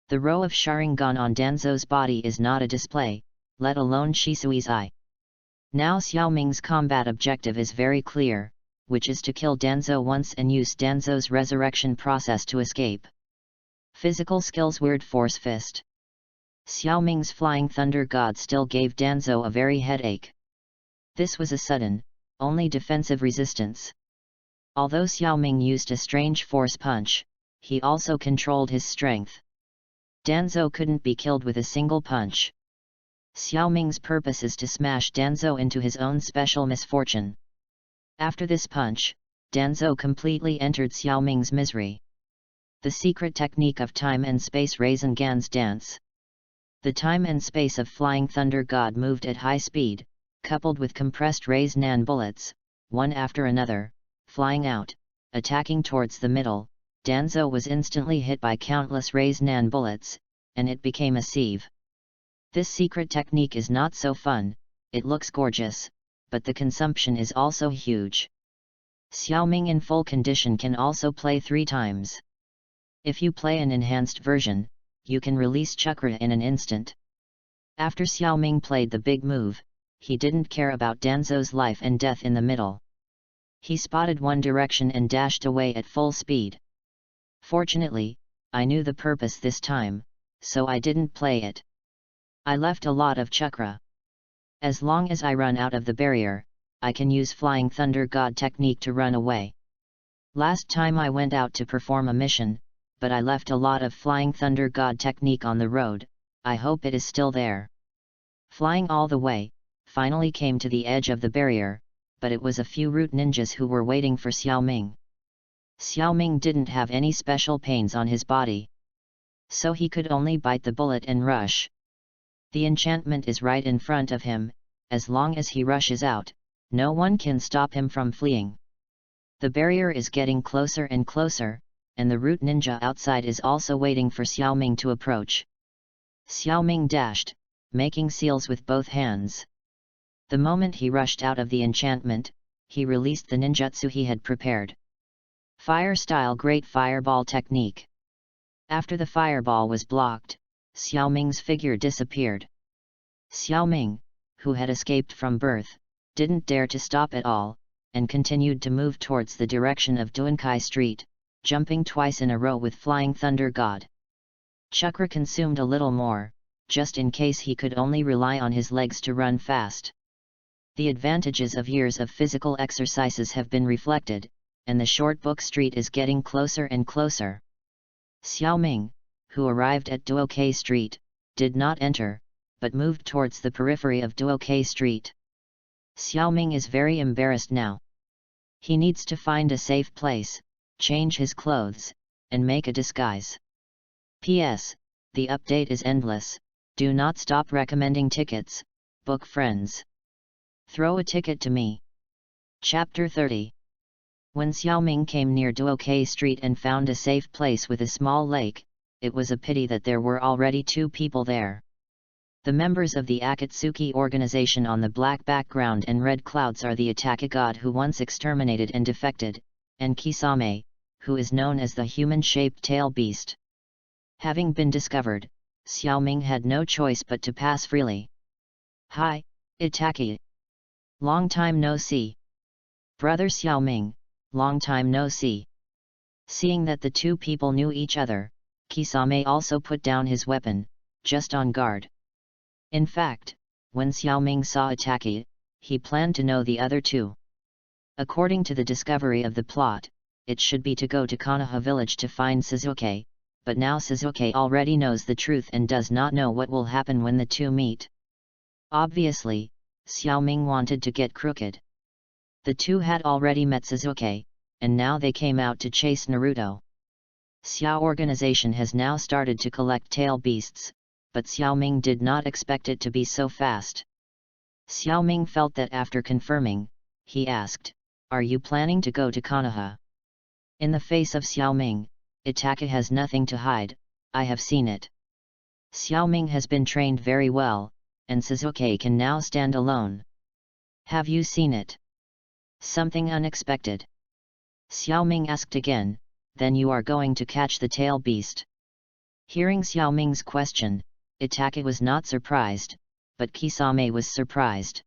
The row of Sharingan on Danzhou's body is not a display, let alone Shisui's eye. Now Xiaoming's combat objective is very clear, which is to kill Danzhou once and use Danzhou's resurrection process to escape. Physical skills Weird Force Fist. Xiaoming's Flying Thunder God still gave Danzhou a very headache. This was a sudden, only defensive resistance. Although Xiaoming used a strange force punch, he also controlled his strength. Danzhou couldn't be killed with a single punch. Xiaoming's purpose is to smash Danzhou into his own special misfortune. After this punch, Danzhou completely entered Xiaoming's misery. The secret technique of time and space Rasengan's dance. The time and space of Flying Thunder God moved at high speed, coupled with compressed Rasengan bullets, one after another, flying out, attacking towards the middle. Danzhou was instantly hit by countless Rasengan bullets, and it became a sieve. This secret technique is not so fun, it looks gorgeous, but the consumption is also huge. Xiaoming in full condition can also play 3 times. If you play an enhanced version, you can release chakra in an instant. After Xiaoming played the big move, he didn't care about Danzhou's life and death in the middle. He spotted one direction and dashed away at full speed. Fortunately, I knew the purpose this time, so I didn't play it. I left a lot of chakra. As long as I run out of the barrier, I can use Flying Thunder God technique to run away. Last time I went out to perform a mission, but I left a lot of Flying Thunder God technique on the road. I hope it is still there. Flying all the way, finally came to the edge of the barrier, but it was a few root ninjas who were waiting for Xiaoming. Xiaoming didn't have any special pains on his body, so he could only bite the bullet and rush. The enchantment is right in front of him, as long as he rushes out, no one can stop him from fleeing. The barrier is getting closer and closer, and the root ninja outside is also waiting for Xiaoming to approach. Xiaoming dashed, making seals with both hands. The moment he rushed out of the enchantment, he released the ninjutsu he had prepared. Fire-style Great Fireball technique. After the fireball was blocked, Xiaoming's figure disappeared. Xiaoming, who had escaped from birth, didn't dare to stop at all, and continued to move towards the direction of Duankai Street, jumping twice in a row with Flying Thunder God. Chakra consumed a little more, just in case he could only rely on his legs to run fast. The advantages of years of physical exercises have been reflected, and the short book street is getting closer and closer. Xiaoming, who arrived at Duokai Street, did not enter, but moved towards the periphery of Duokai Street. Xiaoming is very embarrassed now. He needs to find a safe place, change his clothes, and make a disguise. P.S. The update is endless. Do not stop recommending tickets, book friends. Throw a ticket to me. Chapter 30. When Xiaoming came near Duokai Street and found a safe place with a small lake, it was a pity that there were already 2 people there. The members of the Akatsuki organization on the black background and red clouds are the Ataka god who once exterminated and defected, and Kisame, who is known as the human-shaped tail beast. Having been discovered, Xiaoming had no choice but to pass freely. Hi, Itaki. Long time no see. Brother Xiaoming, long time no see. Seeing that the 2 people knew each other, Kisame also put down his weapon, just on guard. In fact, when Xiaoming saw Itaki, he planned to know the other 2. According to the discovery of the plot, it should be to go to Konoha village to find Suzuki, but now Suzuki already knows the truth and does not know what will happen when the 2 meet. Obviously, Xiaoming wanted to get crooked. The 2 had already met Suzuki, and now they came out to chase Naruto. Xiao organization has now started to collect tail beasts, but Xiaoming did not expect it to be so fast. Xiaoming felt that after confirming, he asked, "Are you planning to go to Konoha?" In the face of Xiaoming, Itaka has nothing to hide. "I have seen it. Xiaoming has been trained very well, and Suzuki can now stand alone." "Have you seen it? Something unexpected?" Xiaoming asked again. "Then you are going to catch the tail beast?" Hearing Xiaoming's question, Itaka was not surprised, but Kisame was surprised.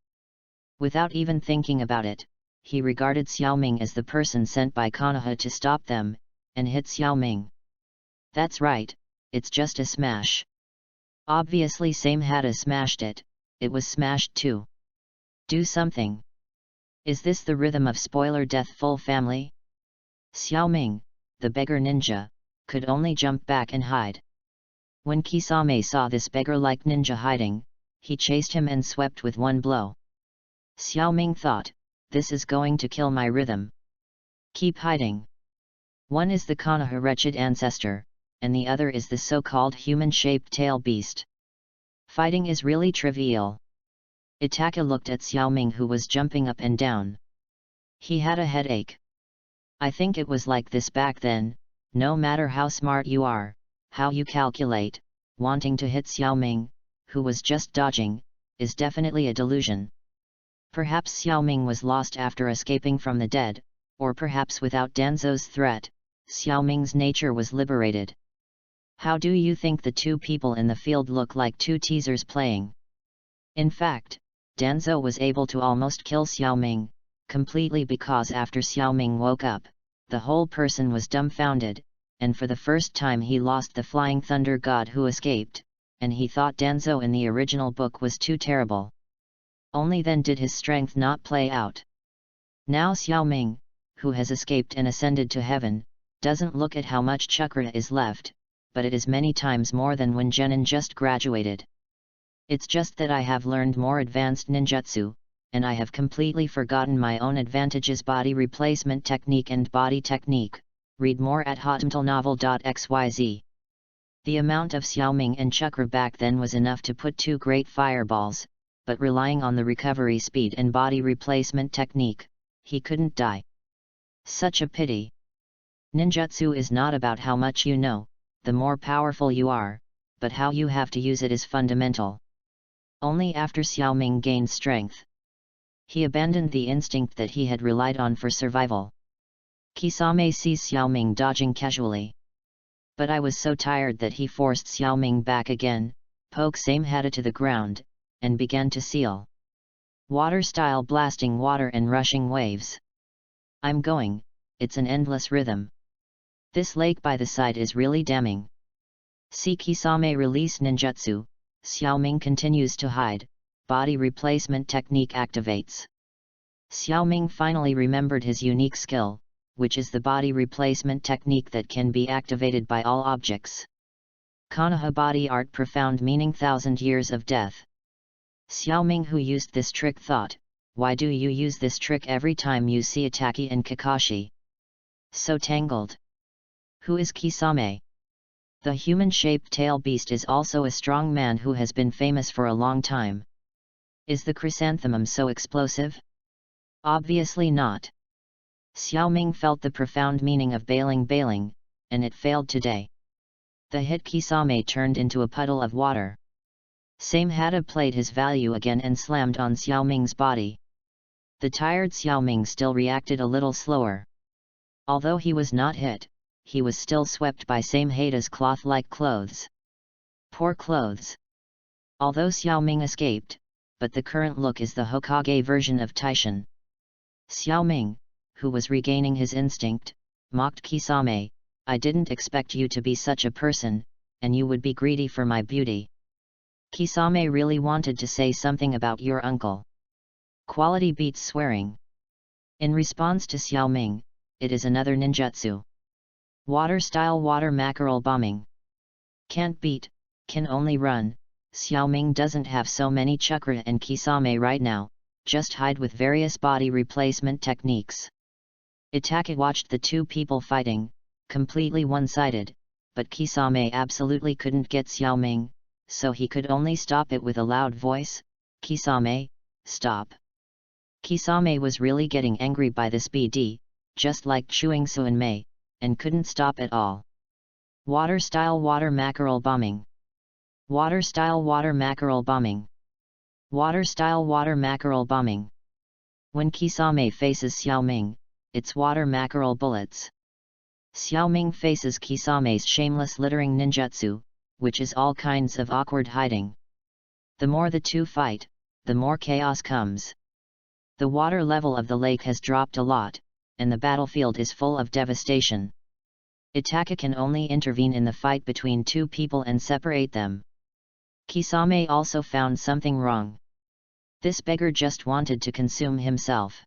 Without even thinking about it, he regarded Xiaoming as the person sent by Konoha to stop them, and hit Xiaoming. "That's right, it's just a smash." Obviously same had smashed it, it was smashed too. "Do something. Is this the rhythm of spoiler death full family?" Xiaoming, the beggar ninja, could only jump back and hide. When Kisame saw this beggar-like ninja hiding, he chased him and swept with one blow. Xiaoming thought, "This is going to kill my rhythm. Keep hiding." One is the Konoha wretched ancestor, and the other is the so-called human-shaped tail beast. Fighting is really trivial. Itaka looked at Xiaoming who was jumping up and down. He had a headache. "I think it was like this back then, no matter how smart you are, how you calculate, wanting to hit Xiaoming, who was just dodging, is definitely a delusion." Perhaps Xiaoming was lost after escaping from the dead, or perhaps without Danzo's threat, Xiaoming's nature was liberated. How do you think the 2 people in the field look like 2 teasers playing? In fact, Danzo was able to almost kill Xiaoming, completely because after Xiaoming woke up, the whole person was dumbfounded, and for the first time he lost the Flying Thunder God who escaped, and he thought Danzo in the original book was too terrible. Only then did his strength not play out. Now Xiaoming, who has escaped and ascended to heaven, doesn't look at how much chakra is left, but it is many times more than when Genin just graduated. "It's just that I have learned more advanced ninjutsu, and I have completely forgotten my own advantages: body replacement technique and body technique." Read more at hotmailnovel.xyz. The amount of Xiaoming and chakra back then was enough to put 2 great fireballs, but relying on the recovery speed and body replacement technique, he couldn't die. Such a pity. Ninjutsu is not about how much you know, the more powerful you are, but how you have to use it is fundamental. Only after Xiaoming gained strength, he abandoned the instinct that he had relied on for survival. Kisame sees Xiaoming dodging casually. But I was so tired that he forced Xiaoming back again, poke Same Hada to the ground, and began to seal. Water style blasting water and rushing waves. "I'm going, it's an endless rhythm." This lake by the side is really damning. See Kisame release ninjutsu, Xiaoming continues to hide, body replacement technique activates. Xiaoming finally remembered his unique skill, which is the body replacement technique that can be activated by all objects. Konoha body art profound meaning 1,000 years of death. Xiaoming, who used this trick, thought, why do you use this trick every time you see Itachi and Kakashi? So tangled. Who is Kisame? The human-shaped tail beast is also a strong man who has been famous for a long time. Is the chrysanthemum so explosive? Obviously not. Xiaoming felt the profound meaning of bailing, and it failed today. The hit Kisame turned into a puddle of water. Same Hada played his value again and slammed on Xiaoming's body. The tired Xiaoming still reacted a little slower. Although he was not hit, he was still swept by Same Hada's cloth-like clothes. Poor clothes. Although Xiaoming escaped, but the current look is the Hokage version of Taishan. Xiaoming, who was regaining his instinct, mocked Kisame, I didn't expect you to be such a person, and you would be greedy for my beauty. Kisame really wanted to say something about your uncle. Quality beats swearing. In response to Xiaoming, it is another ninjutsu. Water-style water mackerel bombing. Can't beat, can only run. Xiaoming doesn't have so many chakra and Kisame right now, just hide with various body replacement techniques. Itachi watched the two people fighting, completely one-sided, but Kisame absolutely couldn't get Xiaoming, so he could only stop it with a loud voice, Kisame, stop. Kisame was really getting angry by this BD, just like chewing Suinmei, and couldn't stop at all. Water-style water mackerel bombing. Water-style water mackerel bombing. Water-style water mackerel bombing. When Kisame faces Xiaoming, it's water mackerel bullets. Xiaoming faces Kisame's shameless littering ninjutsu, which is all kinds of awkward hiding. The more the two fight, the more chaos comes. The water level of the lake has dropped a lot, and the battlefield is full of devastation. Itachi can only intervene in the fight between two people and separate them. Kisame also found something wrong. This beggar just wanted to consume himself.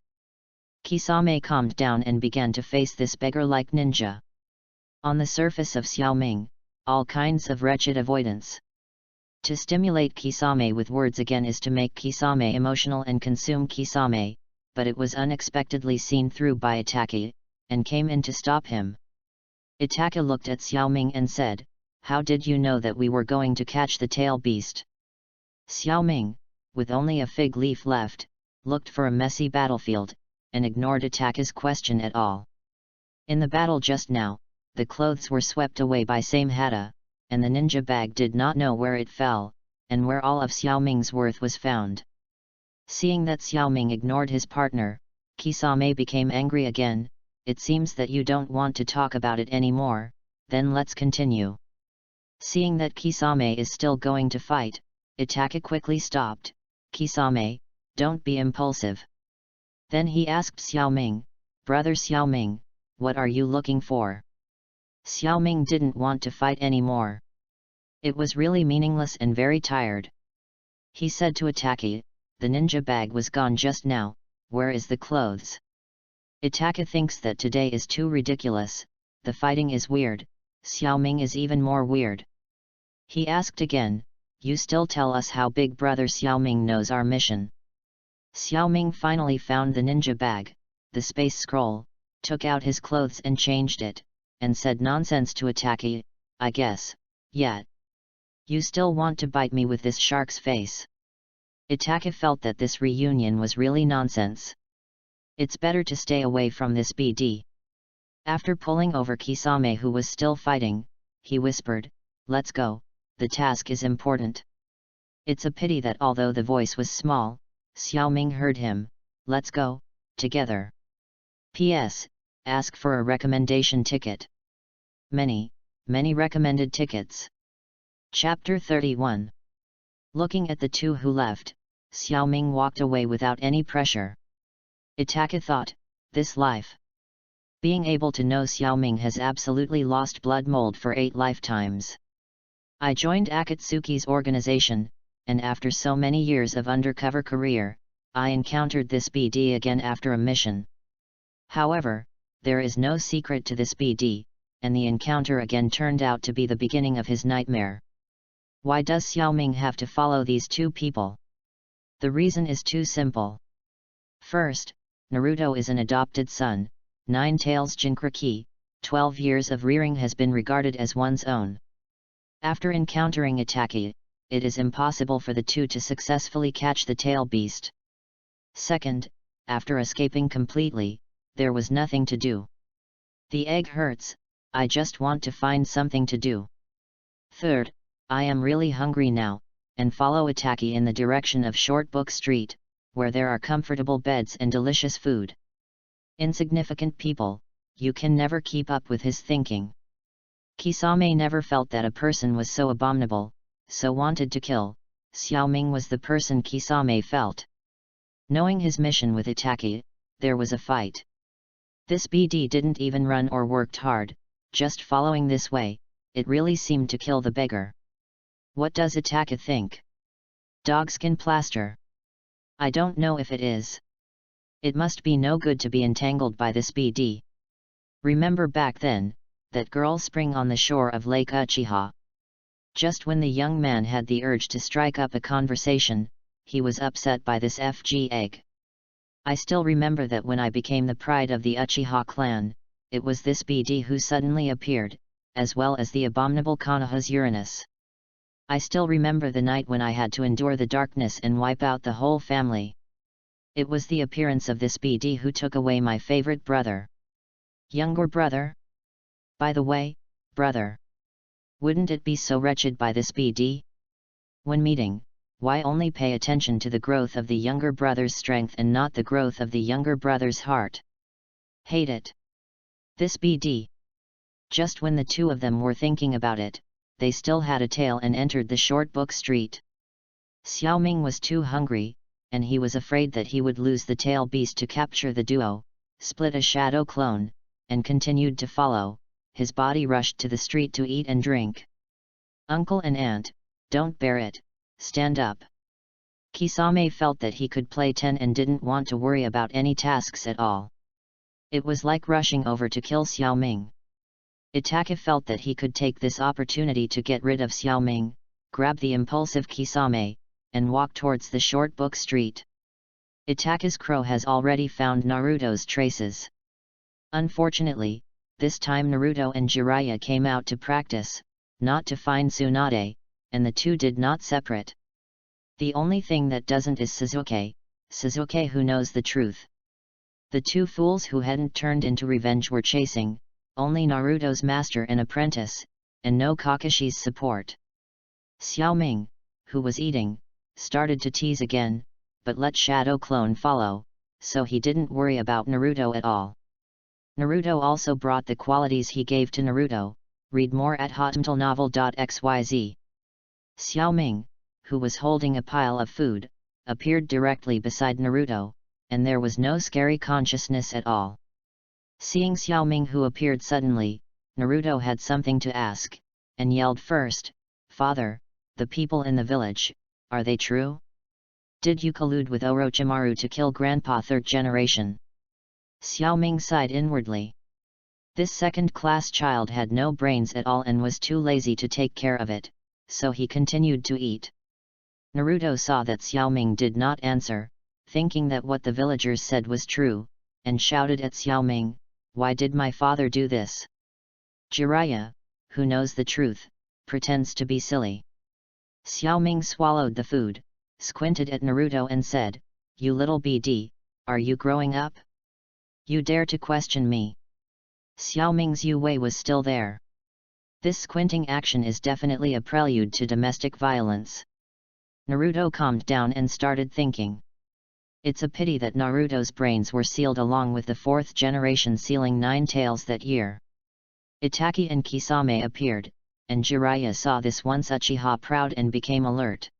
Kisame calmed down and began to face this beggar like ninja. On the surface of Xiaoming, all kinds of wretched avoidance. To stimulate Kisame with words again is to make Kisame emotional and consume Kisame, but it was unexpectedly seen through by Itachi, and came in to stop him. Itachi looked at Xiaoming and said, how did you know that we were going to catch the tail beast? Xiaoming, with only a fig leaf left, looked for a messy battlefield, and ignored Itachi's question at all. In the battle just now, the clothes were swept away by Same Hada, and the ninja bag did not know where it fell, and where all of Xiaoming's worth was found. Seeing that Xiaoming ignored his partner, Kisame became angry again. It seems that you don't want to talk about it anymore, then let's continue. Seeing that Kisame is still going to fight, Itachi quickly stopped. Kisame, don't be impulsive. Then he asked Xiaoming, Brother Xiaoming, what are you looking for? Xiaoming didn't want to fight anymore. It was really meaningless and very tired. He said to Itachi, the ninja bag was gone just now, where is the clothes? Itachi thinks that today is too ridiculous, the fighting is weird, Xiaoming is even more weird. He asked again, you still tell us how Big Brother Xiaoming knows our mission. Xiaoming finally found the ninja bag, the space scroll, took out his clothes and changed it, and said nonsense to Itachi, I guess, yeah. You still want to bite me with this shark's face. Itachi felt that this reunion was really nonsense. It's better to stay away from this BD. After pulling over Kisame, who was still fighting, he whispered, let's go, the task is important. It's a pity that although the voice was small, Xiaoming heard him, let's go, together. P.S. Ask for a recommendation ticket. Many recommended tickets. Chapter 31. Looking at the two who left, Xiaoming walked away without any pressure. Itachi thought, this life. Being able to know Xiaoming has absolutely lost blood mold for 8 lifetimes. I joined Akatsuki's organization, and after so many years of undercover career, I encountered this BD again after a mission. However, there is no secret to this BD, and the encounter again turned out to be the beginning of his nightmare. Why does Xiaoming have to follow these two people? The reason is too simple. First, Naruto is an adopted son, 9 tails Jinchuriki, 12 years of rearing has been regarded as one's own. After encountering Itachi, it is impossible for the two to successfully catch the tail beast. Second, after escaping completely, there was nothing to do. The egg hurts, I just want to find something to do. Third, I am really hungry now, and follow Itachi in the direction of Short Book Street, where there are comfortable beds and delicious food. Insignificant people, you can never keep up with his thinking. Kisame never felt that a person was so abominable, so wanted to kill. Xiaoming was the person Kisame felt. Knowing his mission with Itachi, there was a fight. This BD didn't even run or worked hard, just following this way, it really seemed to kill the beggar. What does Itachi think? Dogskin plaster. I don't know if it is. It must be no good to be entangled by this BD. Remember back then, that girl spring on the shore of Lake Uchiha. Just when the young man had the urge to strike up a conversation, he was upset by this FG egg. I still remember that when I became the pride of the Uchiha clan, it was this BD who suddenly appeared, as well as the abominable Konoha's Uranus. I still remember the night when I had to endure the darkness and wipe out the whole family. It was the appearance of this BD who took away my favorite brother. Younger brother? By the way, brother. Wouldn't it be so wretched by this BD? When meeting, why only pay attention to the growth of the younger brother's strength and not the growth of the younger brother's heart? Hate it. This BD. Just when the two of them were thinking about it, they still had a tail and entered the Short Book Street. Xiaoming was too hungry, and he was afraid that he would lose the tail beast to capture the duo, split a shadow clone, and continued to follow. His body rushed to the street to eat and drink. Uncle and aunt, don't bear it, stand up. Kisame felt that he could play 10 and didn't want to worry about any tasks at all. It was like rushing over to kill Xiaoming. Itachi felt that he could take this opportunity to get rid of Xiaoming, grab the impulsive Kisame, and walk towards the Short Book Street. Itachi's crow has already found Naruto's traces. Unfortunately, this time Naruto and Jiraiya came out to practice, not to find Tsunade, and the two did not separate. The only thing that doesn't is Sasuke who knows the truth. The two fools who hadn't turned into revenge were chasing, only Naruto's master and apprentice, and no Kakashi's support. Xiaoming, who was eating, started to tease again, but let Shadow Clone follow, so he didn't worry about Naruto at all. Naruto also brought the qualities he gave to Naruto. Read more at hotmailnovel.xyz. Xiaoming, who was holding a pile of food, appeared directly beside Naruto, and there was no scary consciousness at all. Seeing Xiaoming who appeared suddenly, Naruto had something to ask, and yelled first, "Father, the people in the village, are they true? Did you collude with Orochimaru to kill Grandpa 3rd generation?" Xiaoming sighed inwardly. This second-class child had no brains at all and was too lazy to take care of it, so he continued to eat. Naruto saw that Xiaoming did not answer, thinking that what the villagers said was true, and shouted at Xiaoming, "Why did my father do this?" Jiraiya, who knows the truth, pretends to be silly. Xiaoming swallowed the food, squinted at Naruto and said, "You little BD, are you growing up? You dare to question me?" Xiaoming's Yue was still there. This squinting action is definitely a prelude to domestic violence. Naruto calmed down and started thinking. It's a pity that Naruto's brains were sealed along with the 4th generation sealing 9 tails that year. Itachi and Kisame appeared, and Jiraiya saw this once Uchiha proud and became alert.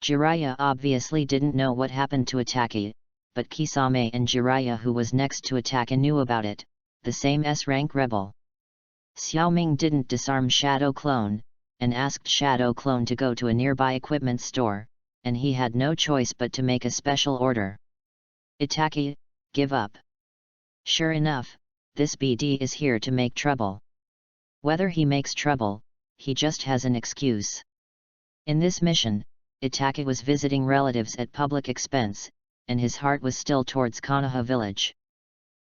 Jiraiya obviously didn't know what happened to Itachi, but Kisame and Jiraiya who was next to Itachi knew about it. the same S-rank rebel. Xiaoming didn't disarm Shadow Clone, and asked Shadow Clone to go to a nearby equipment store, and he had no choice but to make a special order. Itaki, give up. Sure enough, this BD is here to make trouble. Whether he makes trouble, he just has an excuse. In this mission, Itaki was visiting relatives at public expense, and his heart was still towards Konoha village.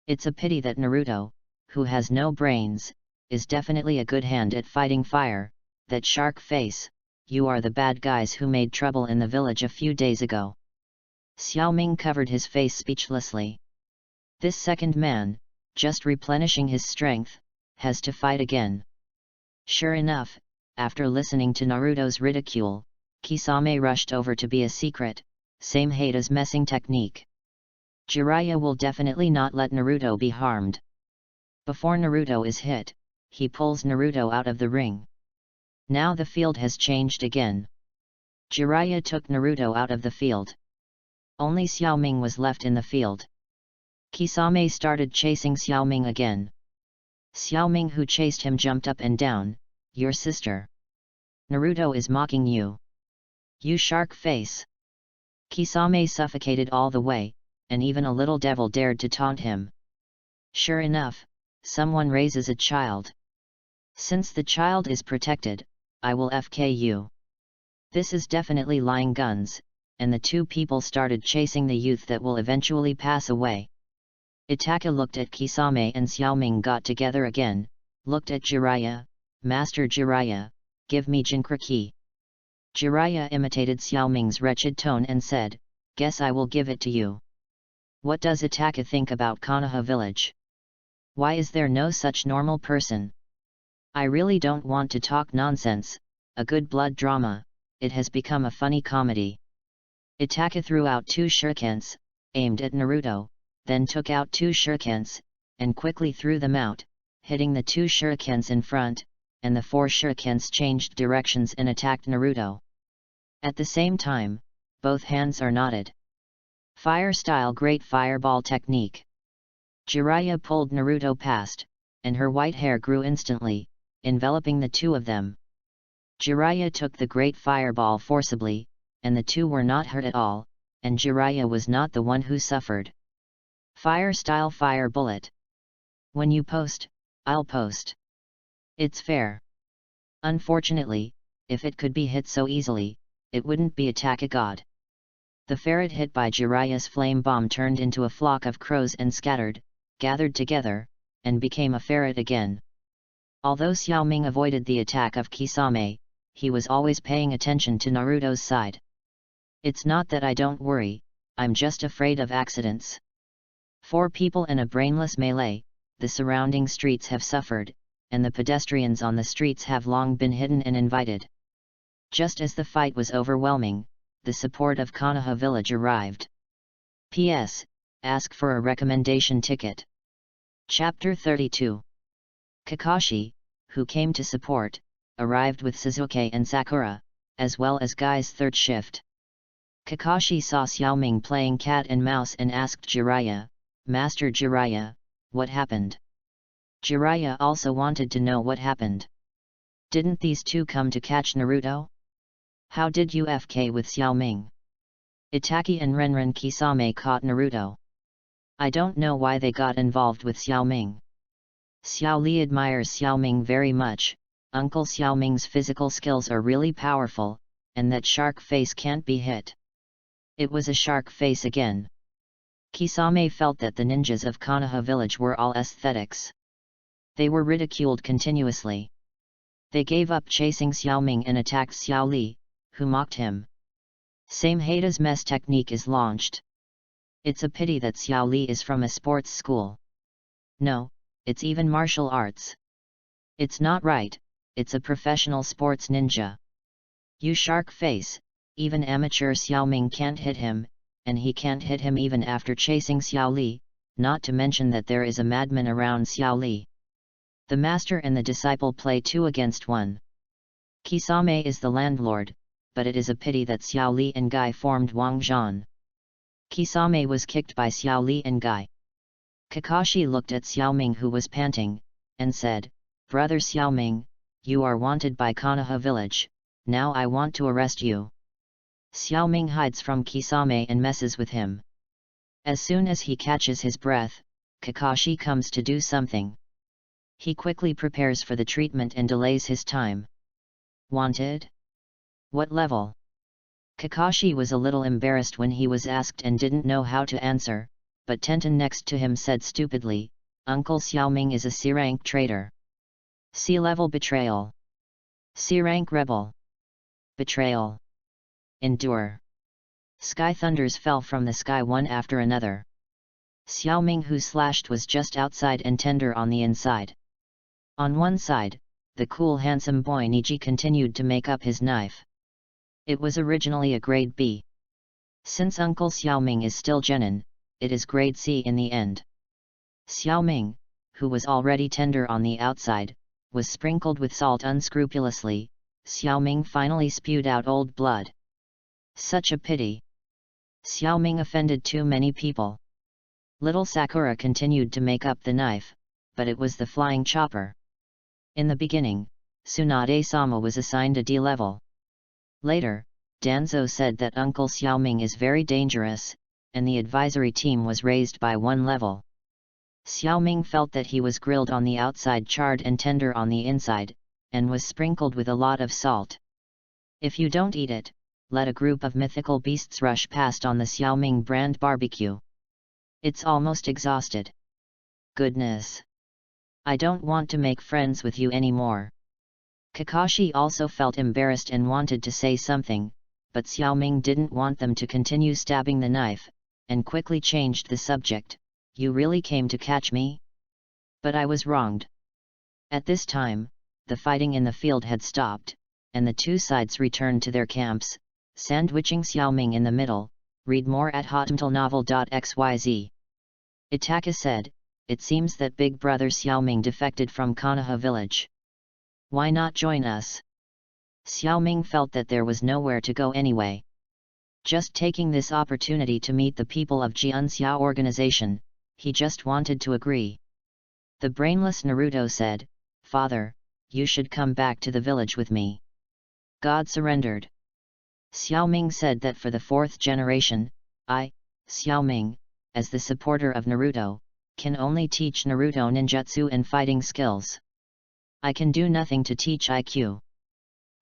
It's a pity that Naruto, who has no brains, is definitely a good hand at fighting fire. That shark face, you are the bad guys who made trouble in the village a few days ago. Xiaoming covered his face speechlessly. This second man, just replenishing his strength, has to fight again. Sure enough, after listening to Naruto's ridicule, Kisame rushed over to be a secret, same Heida's messing technique. Jiraiya will definitely not let Naruto be harmed. Before Naruto is hit, he pulls Naruto out of the ring. Now the field has changed again. Jiraiya took Naruto out of the field. Only Xiaoming was left in the field. Kisame started chasing Xiaoming again. Xiaoming, who chased him, jumped up and down. Your sister. Naruto is mocking you. You shark face. Kisame suffocated all the way, and even a little devil dared to taunt him. Sure enough, someone raises a child. Since the child is protected, I will FK you. This is definitely lying guns, and the two people started chasing the youth that will eventually pass away. Itaka looked at Kisame and Xiaoming got together again, looked at Jiraiya. Master Jiraiya, give me Jinchuriki. Jiraiya imitated Xiaoming's wretched tone and said, guess I will give it to you. What does Itaka think about Konoha village? Why is there no such normal person? I really don't want to talk nonsense, a good blood drama, it has become a funny comedy. Itaka threw out 2 shurikens, aimed at Naruto, then took out 2 shurikens, and quickly threw them out, hitting the 2 shurikens in front, and the 4 shurikens changed directions and attacked Naruto. At the same time, both hands are knotted. Fire style great fireball technique. Jiraiya pulled Naruto past, and her white hair grew instantly, enveloping the two of them. Jiraiya took the great fireball forcibly, and the two were not hurt at all, and Jiraiya was not the one who suffered. Fire style fire bullet. When you post, I'll post. It's fair. Unfortunately, if it could be hit so easily, it wouldn't be Itaka God. The ferret hit by Jiraiya's flame bomb turned into a flock of crows and scattered, gathered together, and became a ferret again. Although Xiaoming avoided the attack of Kisame, he was always paying attention to Naruto's side. It's not that I don't worry, I'm just afraid of accidents. 4 people in a brainless melee, the surrounding streets have suffered, and the pedestrians on the streets have long been hidden and invited. Just as the fight was overwhelming, the support of Konoha village arrived. P.S. Ask for a recommendation ticket. Chapter 32. Kakashi, who came to support, arrived with Sasuke and Sakura, as well as Guy's third shift. Kakashi saw Xiaoming playing cat and mouse and asked Jiraiya, Master Jiraiya, what happened? Jiraiya also wanted to know what happened. Didn't these two come to catch Naruto? How did you FK with Xiaoming? Itaki and Renren Kisame caught Naruto. I don't know why they got involved with Xiaoming. Xiao Li admires Xiaoming very much, Uncle Xiaoming's physical skills are really powerful, and that shark face can't be hit. It was a shark face again. Kisame felt that the ninjas of Konoha village were all aesthetics. They were ridiculed continuously. They gave up chasing Xiaoming and attacked Xiao Li, who mocked him. Same Heida's mess technique is launched. It's a pity that Xiao Li is from a sports school. No, it's even martial arts. It's not right, it's a professional sports ninja. You shark face, even amateur Xiaoming can't hit him, and he can't hit him even after chasing Xiao Li, not to mention that there is a madman around Xiao Li. The master and the disciple play 2 against 1. Kisame is the landlord, but it is a pity that Xiao Li and Guy formed Wang Zhan. Kisame was kicked by Xiao Li and Guy. Kakashi looked at Xiaoming, who was panting, and said, "Brother Xiaoming, you are wanted by Konoha village, now I want to arrest you." Xiaoming hides from Kisame and messes with him. As soon as he catches his breath, Kakashi comes to do something. He quickly prepares for the treatment and delays his time. Wanted? What level? Kakashi was a little embarrassed when he was asked and didn't know how to answer, but Tenten next to him said stupidly, "Uncle Xiaoming is a C-rank traitor." C-level betrayal. C-rank rebel. Betrayal. Endure. Sky thunders fell from the sky one after another. Xiaoming, who slashed, was just outside and tender on the inside. On one side, the cool handsome boy Niji continued to make up his knife. It was originally a grade B. Since Uncle Xiaoming is still genin, it is grade C in the end. Xiaoming, who was already tender on the outside, was sprinkled with salt unscrupulously. Xiaoming finally spewed out old blood. Such a pity. Xiaoming offended too many people. Little Sakura continued to make up the knife, but it was the flying chopper. In the beginning, Tsunade-sama was assigned a D level. Later, Danzo said that Uncle Xiaoming is very dangerous, and the advisory team was raised by one level. Xiaoming felt that he was grilled on the outside, charred and tender on the inside, and was sprinkled with a lot of salt. If you don't eat it, let a group of mythical beasts rush past on the Xiaoming brand barbecue. It's almost exhausted. Goodness. I don't want to make friends with you anymore. Kakashi also felt embarrassed and wanted to say something, but Xiaoming didn't want them to continue stabbing the knife, and quickly changed the subject. "You really came to catch me? But I was wronged." At this time, the fighting in the field had stopped, and the two sides returned to their camps, sandwiching Xiaoming in the middle. Read more at hotmtlnovel.xyz. Itaka said, "It seems that Big Brother Xiaoming defected from Konoha village. Why not join us?" Xiaoming felt that there was nowhere to go anyway. Just taking this opportunity to meet the people of Jianxiao organization, he just wanted to agree. The brainless Naruto said, "Father, you should come back to the village with me." God surrendered. Xiaoming said that for the fourth generation, I, Xiaoming, as the supporter of Naruto, can only teach Naruto ninjutsu and fighting skills. I can do nothing to teach IQ.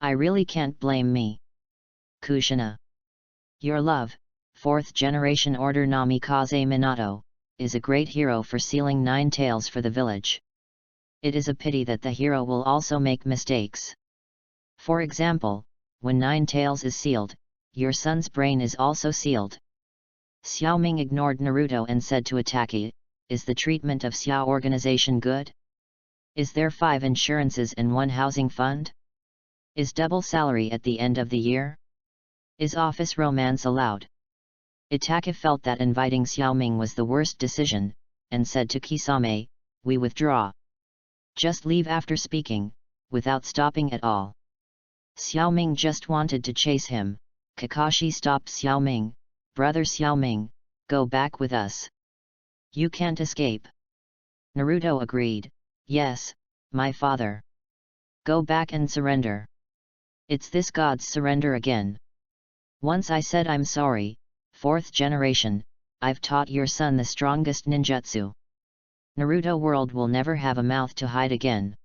I really can't blame me. Kushina. Your love, fourth generation order Namikaze Minato, is a great hero for sealing 9 tails for the village. It is a pity that the hero will also make mistakes. For example, when 9 tails is sealed, your son's brain is also sealed. Xiaoming ignored Naruto and said to Itaki, "Is the treatment of Xiao organization good? Is there 5 insurances and 1 housing fund? Is double salary at the end of the year? Is office romance allowed?" Itaka felt that inviting Xiaoming was the worst decision, and said to Kisame, "We withdraw. Just leave after speaking," without stopping at all. Xiaoming just wanted to chase him. Kakashi stopped Xiaoming. "Brother Xiaoming, go back with us. You can't escape." Naruto agreed, "Yes, my father. Go back and surrender." It's this God's surrender again. "Once I said I'm sorry, fourth generation, I've taught your son the strongest ninjutsu. Naruto world will never have a mouth to hide again."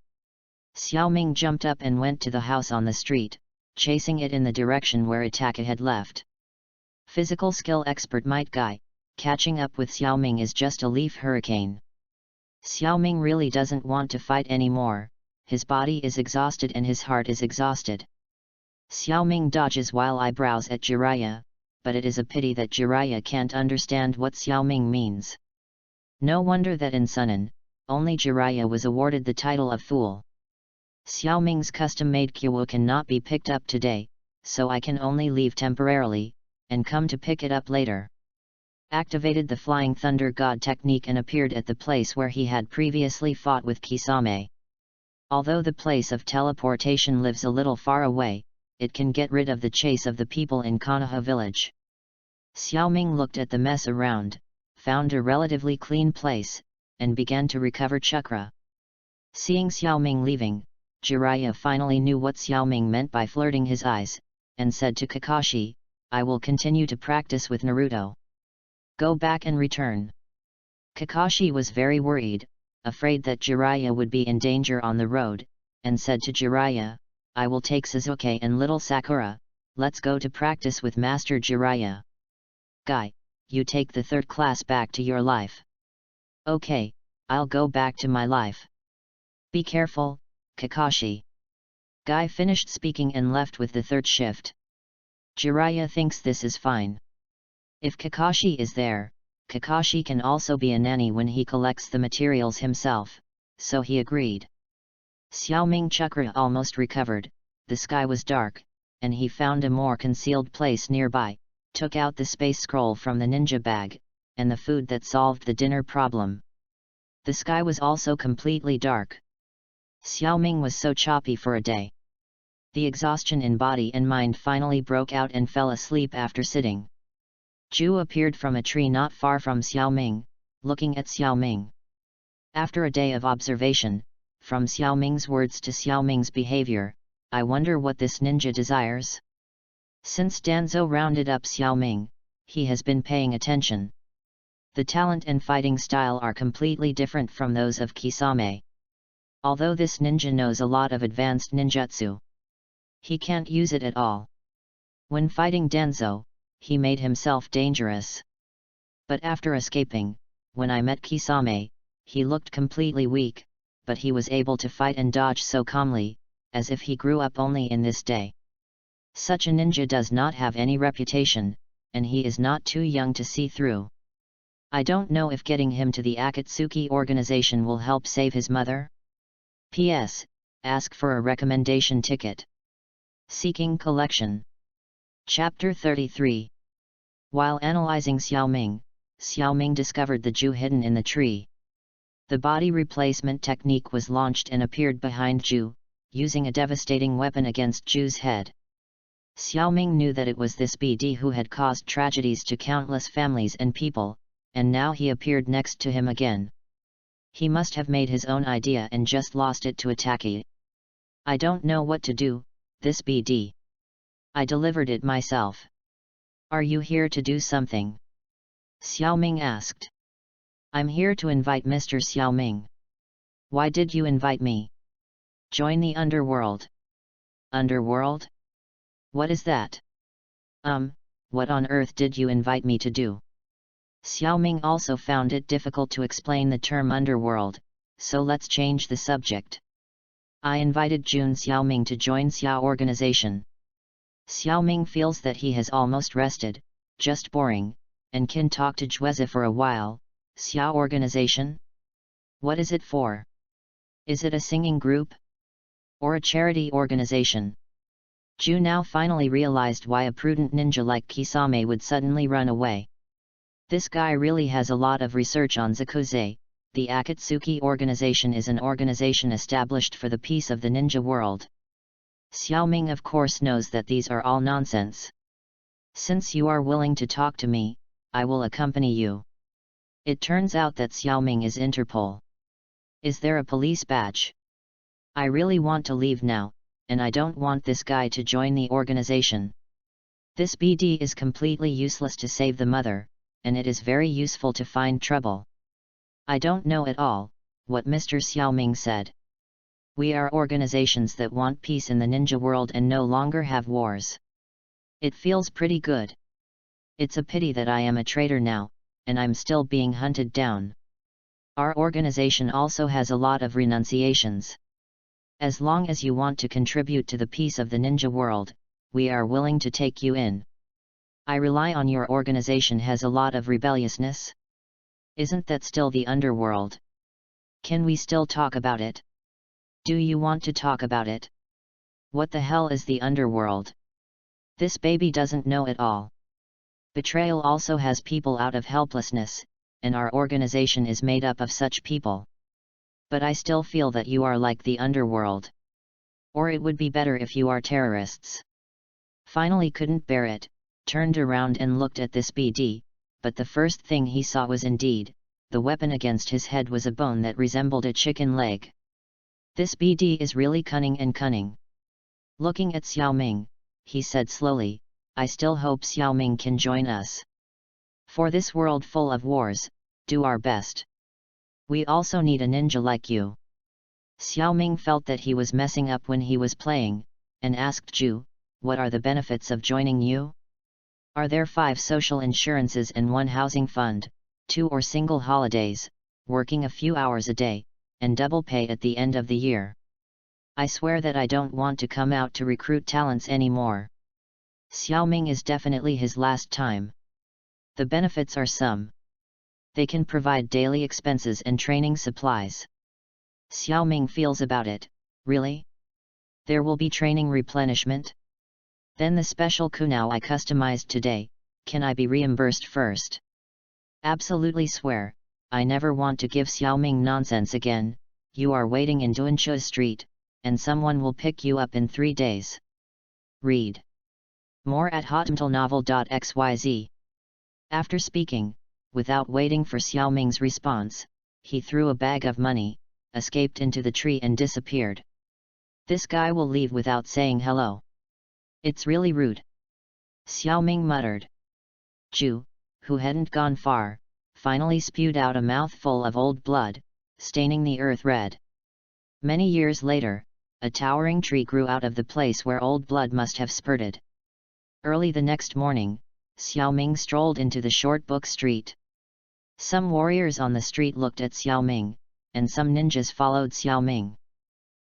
Xiaoming jumped up and went to the house on the street, chasing it in the direction where Itaka had left. Physical skill expert Might Guy, catching up with Xiaoming is just a leaf hurricane. Xiaoming really doesn't want to fight anymore, his body is exhausted and his heart is exhausted. Xiaoming dodges while eyebrows at Jiraiya, but it is a pity that Jiraiya can't understand what Xiaoming means. No wonder that in Sunan, only Jiraiya was awarded the title of Fool. Xiaoming's custom-made Kyowo cannot be picked up today, so I can only leave temporarily, and come to pick it up later. Activated the Flying Thunder God technique and appeared at the place where he had previously fought with Kisame. Although the place of teleportation lives a little far away, it can get rid of the chase of the people in Konoha village. Xiaoming looked at the mess around, found a relatively clean place, and began to recover chakra. Seeing Xiaoming leaving, Jiraiya finally knew what Xiaoming meant by flirting his eyes, and said to Kakashi, "I will continue to practice with Naruto. Go back and return." Kakashi was very worried, afraid that Jiraiya would be in danger on the road, and said to Jiraiya, "I will take Sasuke and little Sakura, let's go to practice with Master Jiraiya. Guy, you take the third class back to your life." "Okay, I'll go back to my life. Be careful, Kakashi." Guy finished speaking and left with the third shift. Jiraiya thinks this is fine. If Kakashi is there, Kakashi can also be a nanny when he collects the materials himself, so he agreed. Xiaoming chakra almost recovered, the sky was dark, and he found a more concealed place nearby, took out the space scroll from the ninja bag, and the food that solved the dinner problem. The sky was also completely dark. Xiaoming was so choppy for a day. The exhaustion in body and mind finally broke out and fell asleep after sitting. Ju appeared from a tree not far from Xiaoming, looking at Xiaoming. After a day of observation, from Xiaoming's words to Xiaoming's behavior, I wonder what this ninja desires. Since Danzo rounded up Xiaoming, he has been paying attention. The talent and fighting style are completely different from those of Kisame. Although this ninja knows a lot of advanced ninjutsu, he can't use it at all. When fighting Danzo, he made himself dangerous. But after escaping, when I met Kisame, he looked completely weak, but he was able to fight and dodge so calmly, as if he grew up only in this day. Such a ninja does not have any reputation, and he is not too young to see through. I don't know if getting him to the Akatsuki organization will help save his mother. P.S. Ask for a recommendation ticket. Seeking collection. Chapter 33. While analyzing Xiaoming, Xiaoming discovered the Ju hidden in the tree. The body replacement technique was launched and appeared behind Ju, using a devastating weapon against Ju's head. Xiaoming knew that it was this BD who had caused tragedies to countless families and people, and now he appeared next to him again. He must have made his own idea and just lost it to Ataki. I don't know what to do, this BD. I delivered it myself. Are you here to do something? Xiaoming asked. I'm here to invite Mr. Xiaoming. Why did you invite me? Join the underworld. Underworld? What is that? What on earth did you invite me to do? Xiaoming also found it difficult to explain the term underworld, so let's change the subject. I invited Jun Xiaoming to join Xia organization. Xiaoming feels that he has almost rested, just boring, and can talk to Jueze for a while. Xia organization? What is it for? Is it a singing group? Or a charity organization? Ju now finally realized why a prudent ninja like Kisame would suddenly run away. This guy really has a lot of research on Zakuze. The Akatsuki organization is an organization established for the peace of the ninja world. Xiaoming of course knows that these are all nonsense. Since you are willing to talk to me, I will accompany you. It turns out that Xiaoming is Interpol. Is there a police badge? I really want to leave now, and I don't want this guy to join the organization. This BD is completely useless to save the mother, and it is very useful to find trouble. I don't know at all what Mr. Xiaoming said. We are organizations that want peace in the ninja world and no longer have wars. It feels pretty good. It's a pity that I am a traitor now, and I'm still being hunted down. Our organization also has a lot of renunciations. As long as you want to contribute to the peace of the ninja world, we are willing to take you in. I rely on your organization has a lot of rebelliousness. Isn't that still the underworld? Can we still talk about it? Do you want to talk about it? What the hell is the underworld? This baby doesn't know at all. Betrayal also has people out of helplessness, and our organization is made up of such people. But I still feel that you are like the underworld. Or it would be better if you are terrorists. Finally couldn't bear it, turned around and looked at this BD, but the first thing he saw was indeed the weapon against his head was a bone that resembled a chicken leg. This BD is really cunning and cunning. Looking at Xiaoming, he said slowly, I still hope Xiaoming can join us. For this world full of wars, do our best. We also need a ninja like you. Xiaoming felt that he was messing up when he was playing, and asked Zhu, what are the benefits of joining you? Are there 5 social insurances and 1 housing fund, 2 or single holidays, working a few hours a day, and double pay at the end of the year? I swear that I don't want to come out to recruit talents anymore. Xiaoming is definitely his last time. The benefits are some. They can provide daily expenses and training supplies. Xiaoming feels about it, really? There will be training replenishment? Then the special kunao I customized today, can I be reimbursed first? Absolutely swear, I never want to give Xiaoming nonsense again. You are waiting in Duansha Street, and someone will pick you up in 3 days. Read more at hotmtlnovel.xyz. After speaking, without waiting for Xiaoming's response, he threw a bag of money, escaped into the tree and disappeared. This guy will leave without saying hello. It's really rude. Xiaoming muttered. Zhu, who hadn't gone far, finally spewed out a mouthful of old blood, staining the earth red. Many years later, a towering tree grew out of the place where old blood must have spurted. Early the next morning, Xiaoming strolled into the short book street. Some warriors on the street looked at Xiaoming, and some ninjas followed Xiaoming.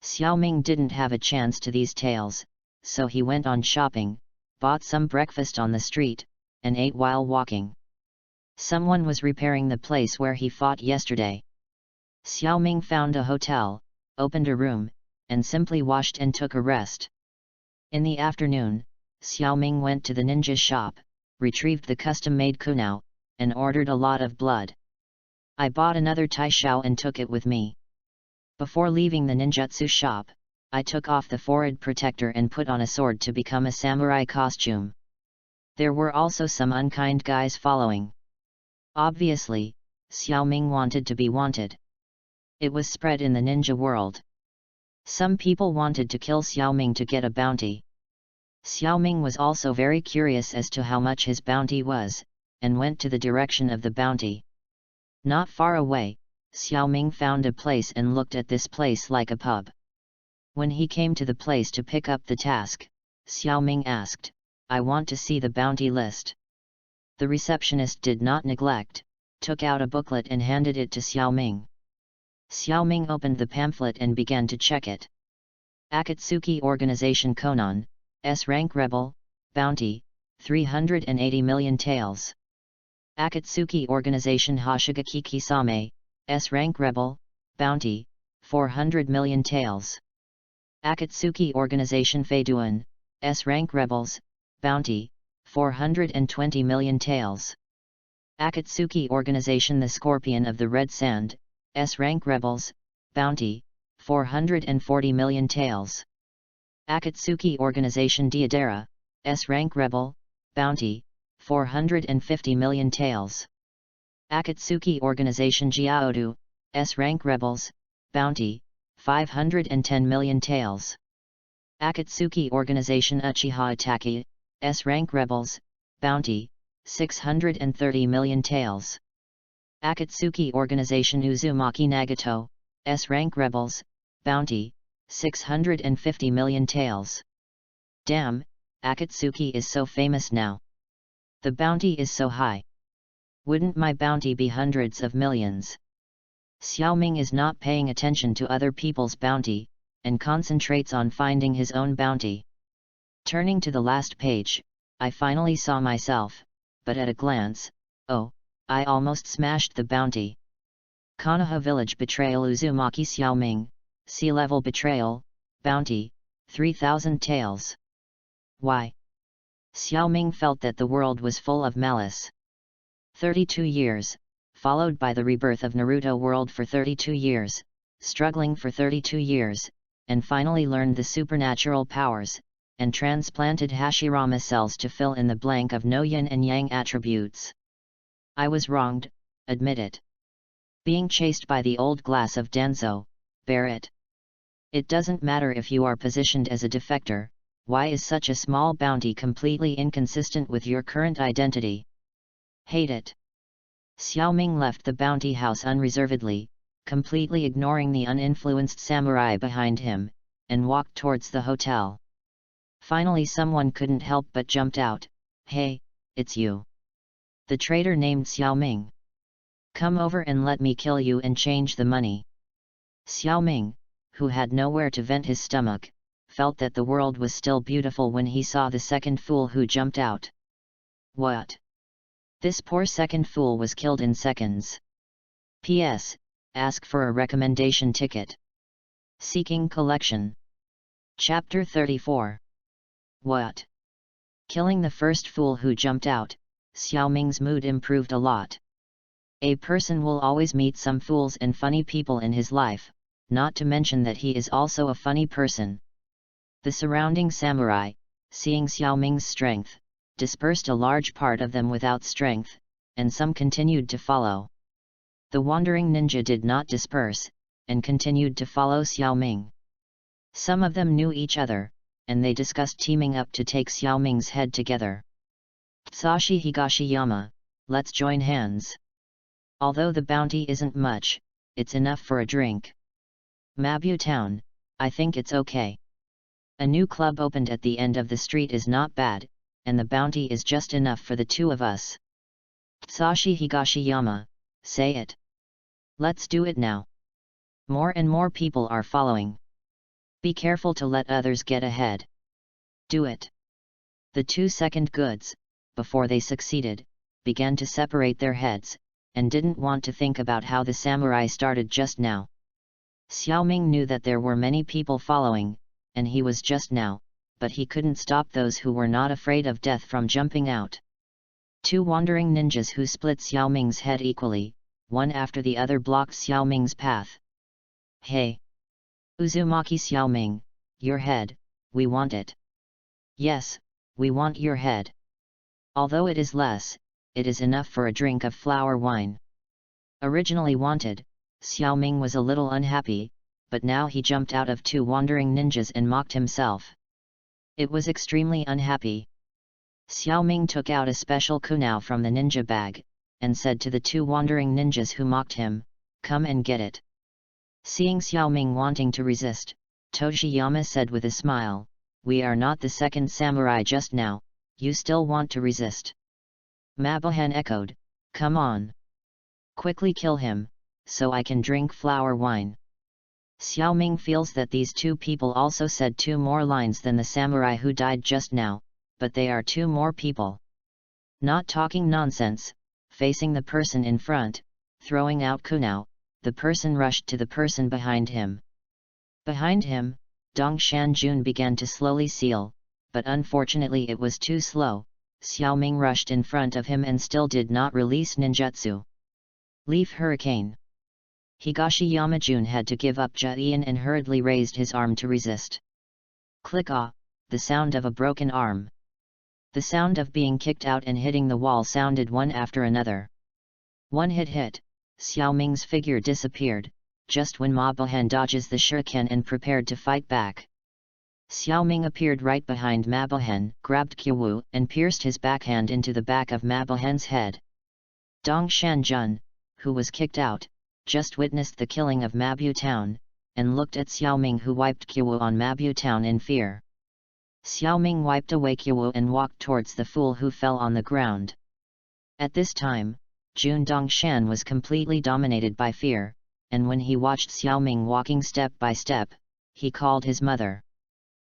Xiaoming didn't have a chance to these tales, so he went on shopping, bought some breakfast on the street, and ate while walking. Someone was repairing the place where he fought yesterday. Xiaoming found a hotel, opened a room, and simply washed and took a rest. In the afternoon, Xiaoming went to the ninja shop, retrieved the custom-made kunao, and ordered a lot of blood. I bought another taishao and took it with me. Before leaving the ninjutsu shop, I took off the forehead protector and put on a sword to become a samurai costume. There were also some unkind guys following. Obviously, Xiaoming wanted to be wanted. It was spread in the ninja world. Some people wanted to kill Xiaoming to get a bounty. Xiaoming was also very curious as to how much his bounty was, and went to the direction of the bounty. Not far away, Xiaoming found a place and looked at this place like a pub. When he came to the place to pick up the task, Xiaoming asked, I want to see the bounty list. The receptionist did not neglect, took out a booklet and handed it to Xiaoming. Xiaoming opened the pamphlet and began to check it. Akatsuki Organization Konan, S-Rank Rebel, Bounty, 380 million taels. Akatsuki Organization Hoshigaki Kisame, S-Rank Rebel, Bounty, 400 million taels. Akatsuki Organization Feiduan, S-Rank Rebels, Bounty, 420 million taels. Akatsuki Organization The Scorpion of the Red Sand, S-Rank Rebels, Bounty, 440 million taels. Akatsuki Organization Deodara, S-Rank Rebel, Bounty, 450 million taels. Akatsuki Organization Jiaodu, S-Rank Rebels, Bounty, 510 million taels. Akatsuki Organization Uchiha Itaki, S-Rank Rebels, Bounty, 630 million taels. Akatsuki Organization Uzumaki Nagato, S-Rank Rebels, Bounty, 650 million taels. Damn, Akatsuki is so famous now. The bounty is so high. Wouldn't my bounty be hundreds of millions? Xiaoming is not paying attention to other people's bounty, and concentrates on finding his own bounty. Turning to the last page, I finally saw myself, but at a glance, oh, I almost smashed the bounty. Konoha Village Betrayal Uzumaki Xiaoming, Sea Level Betrayal, Bounty, 3,000 taels. Why? Xiaoming felt that the world was full of malice. 32 years, followed by the rebirth of Naruto world for 32 years, struggling for 32 years, and finally learned the supernatural powers, and transplanted Hashirama cells to fill in the blank of no yin and yang attributes. I was wronged, admit it. Being chased by the old glass of Danzo, bear it. It doesn't matter if you are positioned as a defector, why is such a small bounty completely inconsistent with your current identity? Hate it. Xiaoming left the bounty house unreservedly, completely ignoring the uninfluenced samurai behind him, and walked towards the hotel. Finally someone couldn't help but jumped out. Hey, it's you. The traitor named Xiaoming. Come over and let me kill you and change the money. Xiaoming, who had nowhere to vent his stomach, felt that the world was still beautiful when he saw the second fool who jumped out. What? This poor second fool was killed in seconds. P.S. Ask for a recommendation ticket. Seeking collection. Chapter 34. What? Killing the first fool who jumped out, Xiaoming's mood improved a lot. A person will always meet some fools and funny people in his life, not to mention that he is also a funny person. The surrounding samurai, seeing Xiaoming's strength, dispersed a large part of them without strength, and some continued to follow. The wandering ninja did not disperse, and continued to follow Xiaoming. Some of them knew each other, and they discussed teaming up to take Xiaoming's head together. Tsashi Higashiyama, let's join hands. Although the bounty isn't much, it's enough for a drink. Mabu Town, I think it's okay. A new club opened at the end of the street is not bad, and the bounty is just enough for the two of us. Tsashi Higashiyama, say it. Let's do it now. More and more people are following. Be careful to let others get ahead. Do it. The two second goods, before they succeeded, began to separate their heads, and didn't want to think about how the samurai started just now. Xiaoming knew that there were many people following, and he was just now, but he couldn't stop those who were not afraid of death from jumping out. Two wandering ninjas who split Xiaoming's head equally, one after the other blocked Xiaoming's path. Hey! Uzumaki Xiaoming, your head, we want it. Yes, we want your head. Although it is less, it is enough for a drink of flower wine. Originally wanted, Xiaoming was a little unhappy, but now he jumped out of two wandering ninjas and mocked himself. It was extremely unhappy. Xiaoming took out a special kunao from the ninja bag, and said to the two wandering ninjas who mocked him, come and get it. Seeing Xiaoming wanting to resist, Toshiyama said with a smile, we are not the second samurai just now, you still want to resist. Mabuhan echoed, come on. Quickly kill him, so I can drink flower wine. Xiaoming feels that these two people also said two more lines than the samurai who died just now, but they are two more people. Not talking nonsense, facing the person in front, throwing out kunao, the person rushed to the person behind him. Behind him, Dongshan Jun began to slowly seal, but unfortunately it was too slow. Xiaoming rushed in front of him and still did not release ninjutsu. Leaf Hurricane. Higashiyama Jun had to give up Jian and hurriedly raised his arm to resist. Click-ah, the sound of a broken arm. The sound of being kicked out and hitting the wall sounded one after another. One hit, Xiaoming's figure disappeared, just when Mabuhan dodges the shuriken and prepared to fight back. Xiaoming appeared right behind Mabuhan, grabbed Kyu and pierced his backhand into the back of Mabuhan's head. Dongshan Jun, who was kicked out, just witnessed the killing of Mabu Town, and looked at Xiaoming who wiped Kyu on Mabu Town in fear. Xiaoming wiped away Kyu and walked towards the fool who fell on the ground. At this time, Jun Dongshan was completely dominated by fear, and when he watched Xiaoming walking step by step, he called his mother.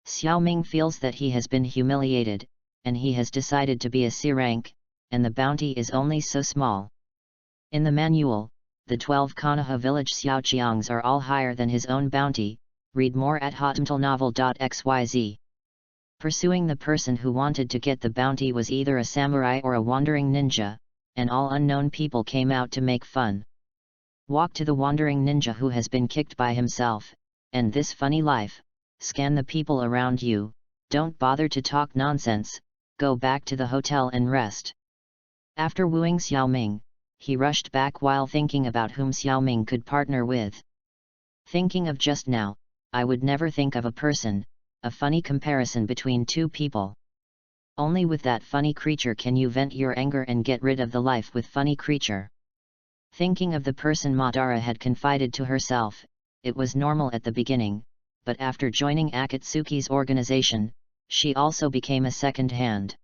Xiaoming feels that he has been humiliated, and he has decided to be a C rank, and the bounty is only so small. In the manual, the 12 Konoha village Xiaoqiangs are all higher than his own bounty, read more at hotmailnovel.xyz. Pursuing the person who wanted to get the bounty was either a samurai or a wandering ninja, and all unknown people came out to make fun. Walk to the wandering ninja who has been kicked by himself, and this funny life, scan the people around you, don't bother to talk nonsense, go back to the hotel and rest. After wooing Xiaoming, he rushed back while thinking about whom Xiaoming could partner with. Thinking of just now, I would never think of a person, a funny comparison between two people. Only with that funny creature can you vent your anger and get rid of the life with funny creature. Thinking of the person Madara had confided to herself, it was normal at the beginning, but after joining Akatsuki's organization, she also became a second hand.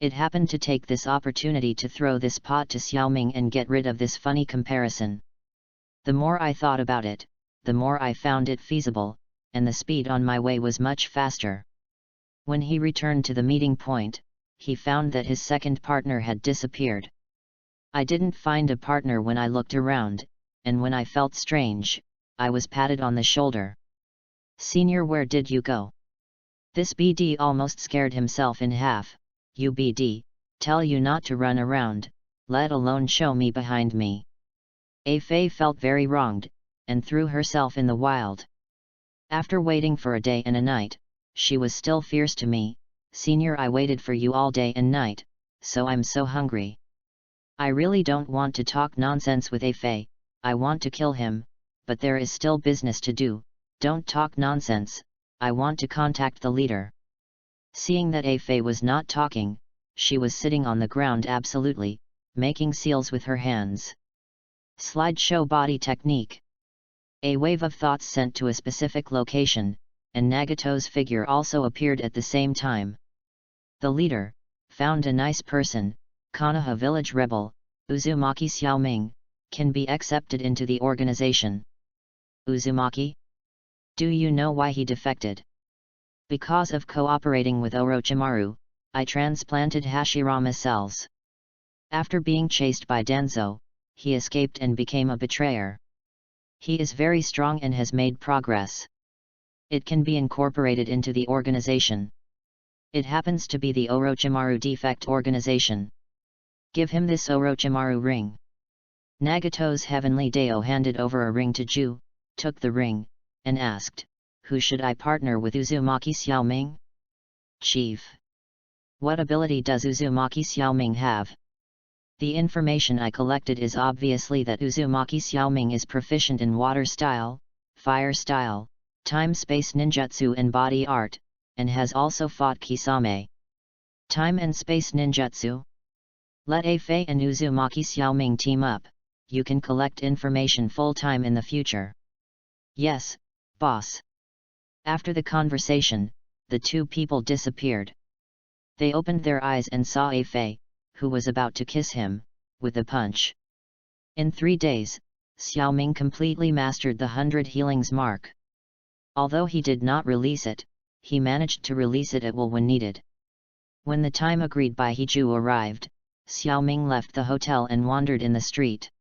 It happened to take this opportunity to throw this pot to Xiaoming and get rid of this funny comparison. The more I thought about it, the more I found it feasible, and the speed on my way was much faster. When he returned to the meeting point, he found that his second partner had disappeared. I didn't find a partner when I looked around, and when I felt strange, I was patted on the shoulder. "Senior, where did you go?" This BD almost scared himself in half. "You BD, tell you not to run around, let alone show me behind me." A Fei felt very wronged, and threw herself in the wild. After waiting for a day and a night, she was still fierce to me. "Senior, I waited for you all day and night, so I'm so hungry. I really don't want to talk nonsense with A Fei, I want to kill him, but there is still business to do. Don't talk nonsense, I want to contact the leader." Seeing that A Fei was not talking, she was sitting on the ground absolutely, making seals with her hands. Slideshow body technique. A wave of thoughts sent to a specific location, and Nagato's figure also appeared at the same time. The leader, found a nice person, Konoha village rebel, Uzumaki Xiaoming, can be accepted into the organization. Uzumaki? Do you know why he defected? Because of cooperating with Orochimaru, I transplanted Hashirama cells. After being chased by Danzo, he escaped and became a betrayer. He is very strong and has made progress. It can be incorporated into the organization. It happens to be the Orochimaru defect organization. Give him this Orochimaru ring. Nagato's heavenly Deo handed over a ring to Ju, took the ring, and asked, "Who should I partner with, Uzumaki Xiaoming?" "Chief. What ability does Uzumaki Xiaoming have?" The information I collected is obviously that Uzumaki Xiaoming is proficient in water style, fire style, time-space ninjutsu and body art, and has also fought Kisame. Time and space ninjutsu? Let A Fei and Uzumaki Xiaoming team up, you can collect information full-time in the future. Yes, boss. After the conversation, the two people disappeared. They opened their eyes and saw A Fei, who was about to kiss him, with a punch. In 3 days, Xiaoming completely mastered the 100 healings mark. Although he did not release it, he managed to release it at will when needed. When the time agreed by Hiju arrived, Xiaoming left the hotel and wandered in the street.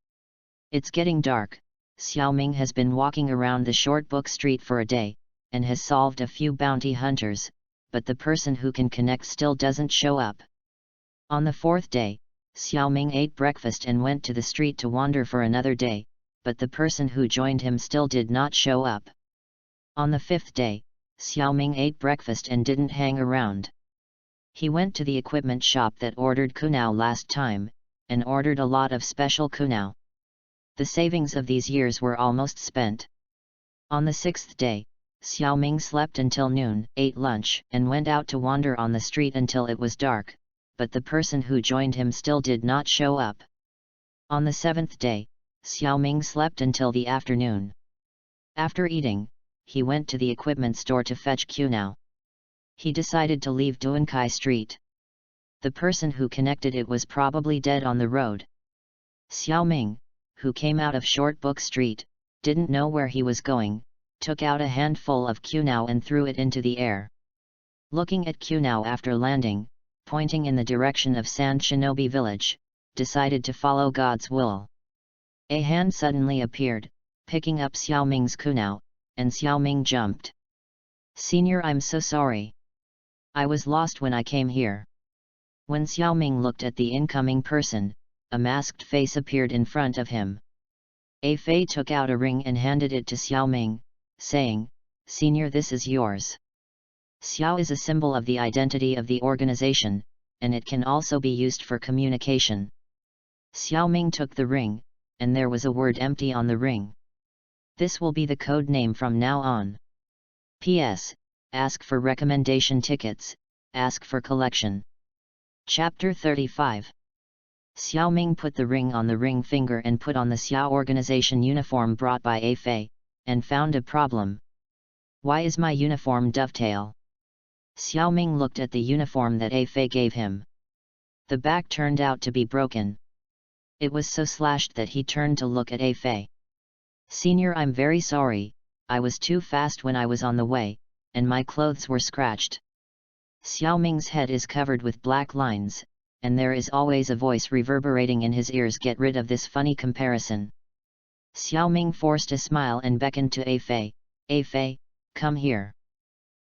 It's getting dark. Xiaoming has been walking around the short book street for a day, and has solved a few bounty hunters, but the person who can connect still doesn't show up. On the 4th day, Xiaoming ate breakfast and went to the street to wander for another day, but the person who joined him still did not show up. On the 5th day, Xiaoming ate breakfast and didn't hang around. He went to the equipment shop that ordered kunao last time, and ordered a lot of special kunao. The savings of these years were almost spent. On the 6th day, Xiaoming slept until noon, ate lunch, and went out to wander on the street until it was dark, but the person who joined him still did not show up. On the 7th day, Xiaoming slept until the afternoon. After eating, he went to the equipment store to fetch kunao. He decided to leave Duankai Street. The person who connected it was probably dead on the road. Xiaoming, who came out of Short Book Street, didn't know where he was going, took out a handful of kunao and threw it into the air. Looking at kunao after landing, pointing in the direction of Sand Shinobi Village, decided to follow God's will. A hand suddenly appeared, picking up Xiaoming's kunao, and Xiaoming jumped. "Senior, I'm so sorry. I was lost when I came here." When Xiaoming looked at the incoming person, a masked face appeared in front of him. A Fei took out a ring and handed it to Xiaoming, saying, "Senior, this is yours." Xiao is a symbol of the identity of the organization, and it can also be used for communication. Xiaoming took the ring, and there was a word empty on the ring. This will be the code name from now on. P.S. Ask for recommendation tickets, ask for collection. Chapter 35. Xiaoming put the ring on the ring finger and put on the Xiao organization uniform brought by A Fei, and found a problem. Why is my uniform dovetail? Xiaoming looked at the uniform that A Fei gave him. The back turned out to be broken. It was so slashed that he turned to look at A Fei. Senior, I'm very sorry, I was too fast when I was on the way, and my clothes were scratched. Xiaoming's head is covered with black lines, and there is always a voice reverberating in his ears. Get rid of this funny comparison. Xiaoming forced a smile and beckoned to A Fei. A Fei, come here.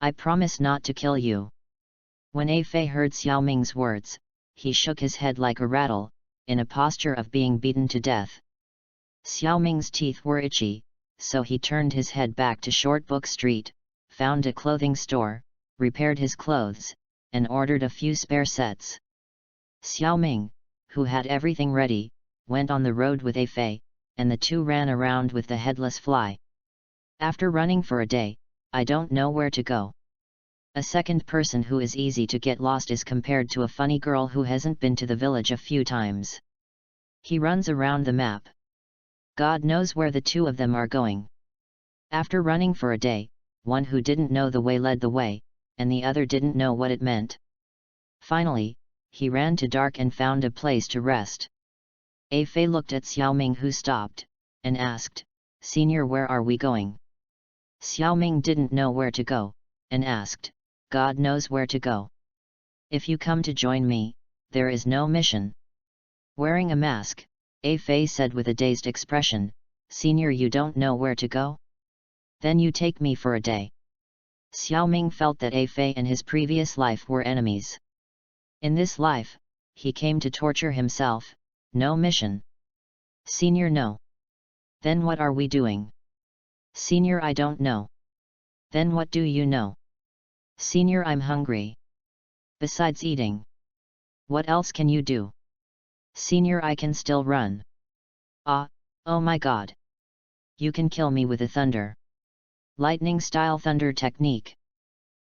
I promise not to kill you. When A Fei heard Xiaoming's words, he shook his head like a rattle, in a posture of being beaten to death. Xiaoming's teeth were itchy, so he turned his head back to Short Book Street, found a clothing store, repaired his clothes, and ordered a few spare sets. Xiaoming, who had everything ready, went on the road with A Fei, and the two ran around with the headless fly. After running for a day, I don't know where to go. A second person who is easy to get lost is compared to a funny girl who hasn't been to the village a few times. He runs around the map. God knows where the two of them are going. After running for a day, one who didn't know the way led the way, and the other didn't know what it meant. Finally, he ran to dark and found a place to rest. A Fei looked at Xiaoming, who stopped, and asked, Senior, where are we going? Xiaoming didn't know where to go, and asked, God knows where to go. If you come to join me, there is no mission. Wearing a mask, A Fei said with a dazed expression, Senior, you don't know where to go? Then you take me for a day. Xiaoming felt that A Fei and his previous life were enemies. In this life, he came to torture himself. No mission. Senior, no. Then what are we doing? Senior, I don't know. Then what do you know? Senior, I'm hungry. Besides eating, what else can you do? Senior, I can still run. Ah, oh my God. You can kill me with a thunder. Lightning style thunder technique.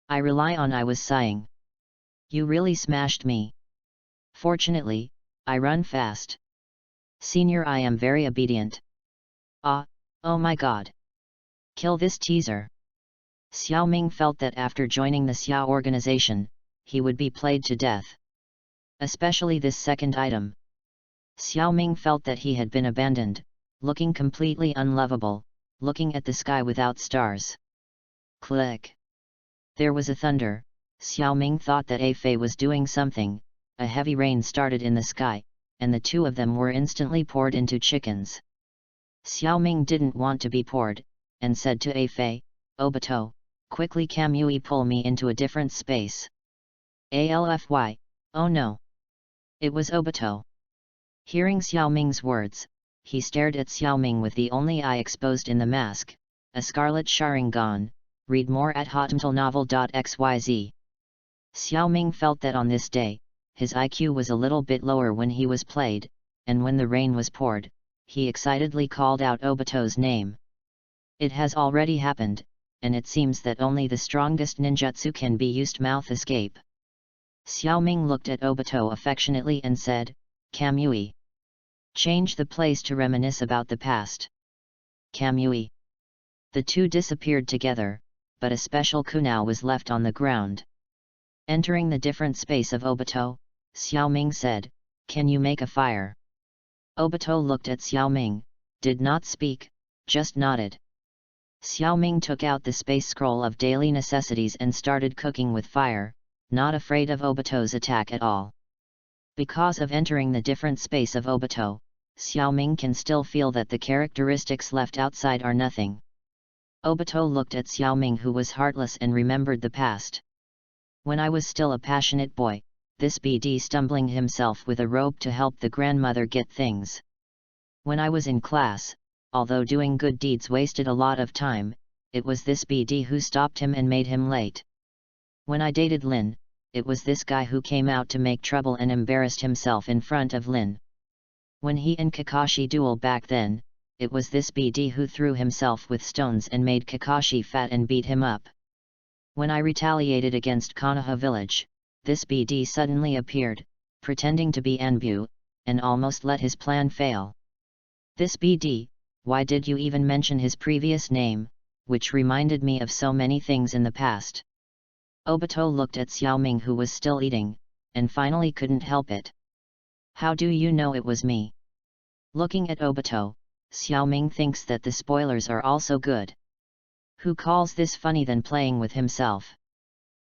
I rely on. I was sighing. You really smashed me. Fortunately, I run fast. Senior, I am very obedient. Ah, oh my God. Kill this teaser. Xiaoming felt that after joining the Xiao organization, he would be played to death. Especially this second item. Xiaoming felt that he had been abandoned, looking completely unlovable, looking at the sky without stars. Click. There was a thunder. Xiaoming thought that A Fei was doing something. A heavy rain started in the sky, and the two of them were instantly poured into chickens. Xiaoming didn't want to be poured, and said to A Fei, Obito, quickly Kamui, pull me into a different space. Alfy, oh no. It was Obito. Hearing Xiaoming's words, he stared at Xiaoming with the only eye exposed in the mask. A scarlet Sharingan. Read more at hotmtlnovel.xyz. Xiaoming felt that on this day, his IQ was a little bit lower when he was played, and when the rain was poured, he excitedly called out Obito's name. It has already happened, and it seems that only the strongest ninjutsu can be used. Mouth escape. Xiaoming looked at Obito affectionately and said, Kamui. Change the place to reminisce about the past. Kamui. The two disappeared together, but a special kunao was left on the ground. Entering the different space of Obito, Xiaoming said, Can you make a fire? Obito looked at Xiaoming, did not speak, just nodded. Xiaoming took out the space scroll of daily necessities and started cooking with fire, not afraid of Obito's attack at all. Because of entering the different space of Obito, Xiaoming can still feel that the characteristics left outside are nothing. Obito looked at Xiaoming, who was heartless, and remembered the past. When I was still a passionate boy, this BD stumbling himself with a rope to help the grandmother get things. When I was in class, although doing good deeds wasted a lot of time, it was this BD who stopped him and made him late. When I dated Lin, it was this guy who came out to make trouble and embarrassed himself in front of Lin. When he and Kakashi duel back then, it was this BD who threw himself with stones and made Kakashi fat and beat him up. When I retaliated against Konoha village, this BD suddenly appeared, pretending to be Anbu, and almost let his plan fail. This BD, why did you even mention his previous name, which reminded me of so many things in the past? Obito looked at Xiaoming, who was still eating, and finally couldn't help it. How do you know it was me? Looking at Obito, Xiaoming thinks that the spoilers are also good. Who calls this funny than playing with himself?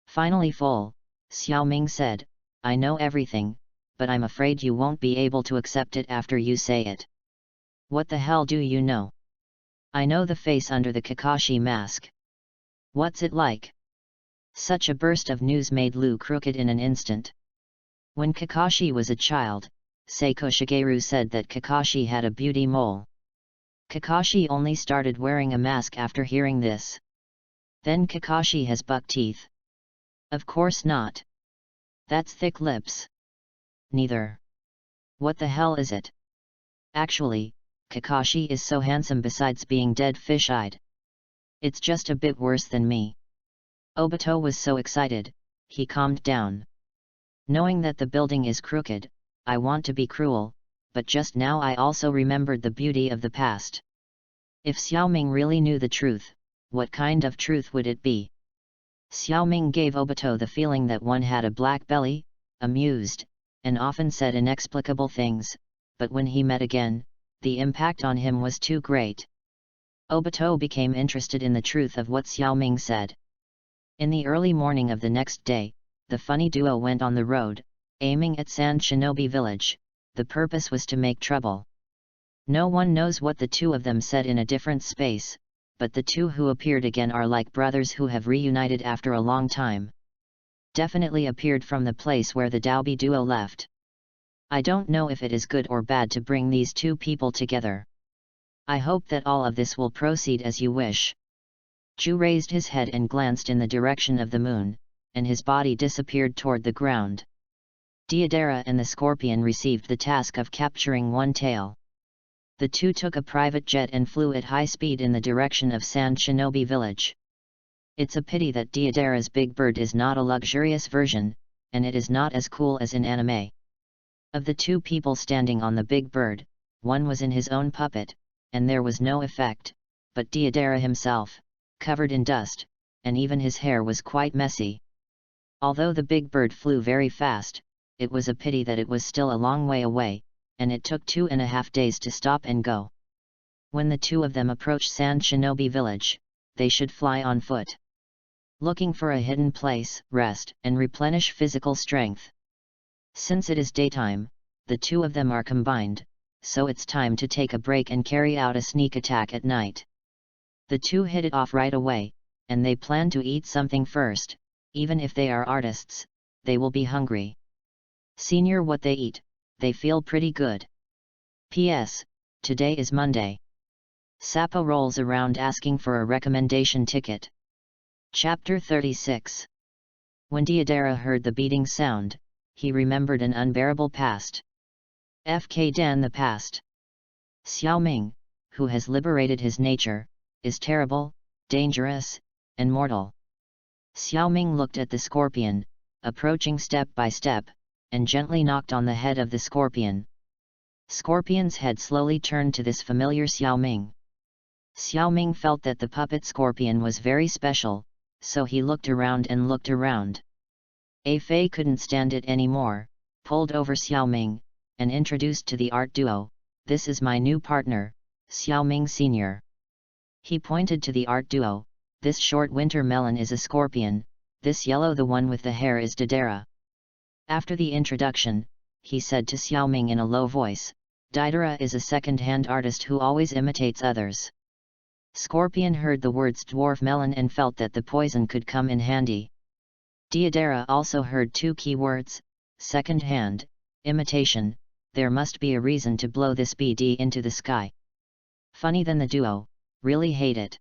Finally full, Xiaoming said, I know everything, but I'm afraid you won't be able to accept it after you say it. What the hell do you know? I know the face under the Kakashi mask. What's it like? Such a burst of news made Lu crooked in an instant. When Kakashi was a child, Seiko Shigeru said that Kakashi had a beauty mole. Kakashi only started wearing a mask after hearing this. Then Kakashi has buck teeth. Of course not. That's thick lips. Neither. What the hell is it? Actually, Kakashi is so handsome besides being dead fish-eyed. It's just a bit worse than me. Obito was so excited, he calmed down. Knowing that the building is crooked, I want to be cruel, but just now I also remembered the beauty of the past. If Xiaoming really knew the truth, what kind of truth would it be? Xiaoming gave Obito the feeling that one had a black belly, amused, and often said inexplicable things, but when he met again, the impact on him was too great. Obito became interested in the truth of what Xiaoming said. In the early morning of the next day, the funny duo went on the road, aiming at Sand Shinobi village. The purpose was to make trouble. No one knows what the two of them said in a different space, but the two who appeared again are like brothers who have reunited after a long time. Definitely appeared from the place where the Daobi duo left. I don't know if it is good or bad to bring these two people together. I hope that all of this will proceed as you wish. Chu raised his head and glanced in the direction of the moon, and his body disappeared toward the ground. Deidara and the Scorpion received the task of capturing one tail. The two took a private jet and flew at high speed in the direction of Sand Shinobi village. It's a pity that Deidara's big bird is not a luxurious version, and it is not as cool as in anime. Of the two people standing on the big bird, one was in his own puppet, and there was no effect, but Deidara himself, covered in dust, and even his hair was quite messy. Although the big bird flew very fast, it was a pity that it was still a long way away, and it took 2.5 days to stop and go. When the two of them approached Sand Shinobi village, they should fly on foot. Looking for a hidden place, rest, and replenish physical strength. Since it is daytime, the two of them are combined, so it's time to take a break and carry out a sneak attack at night. The two hit it off right away, and they plan to eat something first. Even if they are artists, they will be hungry. Senior, what they eat, they feel pretty good. P.S. Today is Monday. Sappo rolls around asking for a recommendation ticket. Chapter 36. When Deidara heard the beating sound, he remembered an unbearable past. FK Dan, the past. Xiaoming, who has liberated his nature, is terrible, dangerous, and mortal. Xiaoming looked at the scorpion, approaching step by step, and gently knocked on the head of the scorpion. Scorpion's head slowly turned to this familiar Xiaoming. Xiaoming felt that the puppet scorpion was very special, so he looked around and looked around. Fei couldn't stand it anymore, pulled over Xiaoming, and introduced to the art duo, "This is my new partner, Xiaoming Sr." He pointed to the art duo, "This short winter melon is a scorpion, this yellow the one with the hair is Deidara." After the introduction, he said to Xiaoming in a low voice, "Deidara is a second-hand artist who always imitates others." Scorpion heard the words dwarf melon and felt that the poison could come in handy. Deidara also heard two key words, second-hand, imitation. There must be a reason to blow this BD into the sky. Funny than the duo, really hate it.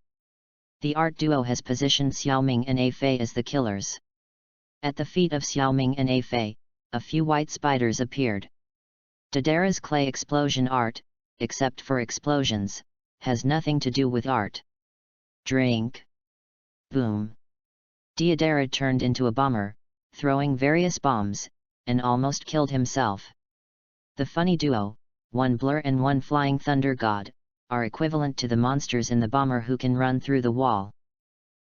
The art duo has positioned Xiaoming and Fei as the killers. At the feet of Xiaoming and Fei, a few white spiders appeared. Deidara's clay explosion art, except for explosions, has nothing to do with art. Drink. Boom. Deidara turned into a bomber, throwing various bombs, and almost killed himself. The funny duo, one blur and one flying thunder god, are equivalent to the monsters in the bomber who can run through the wall.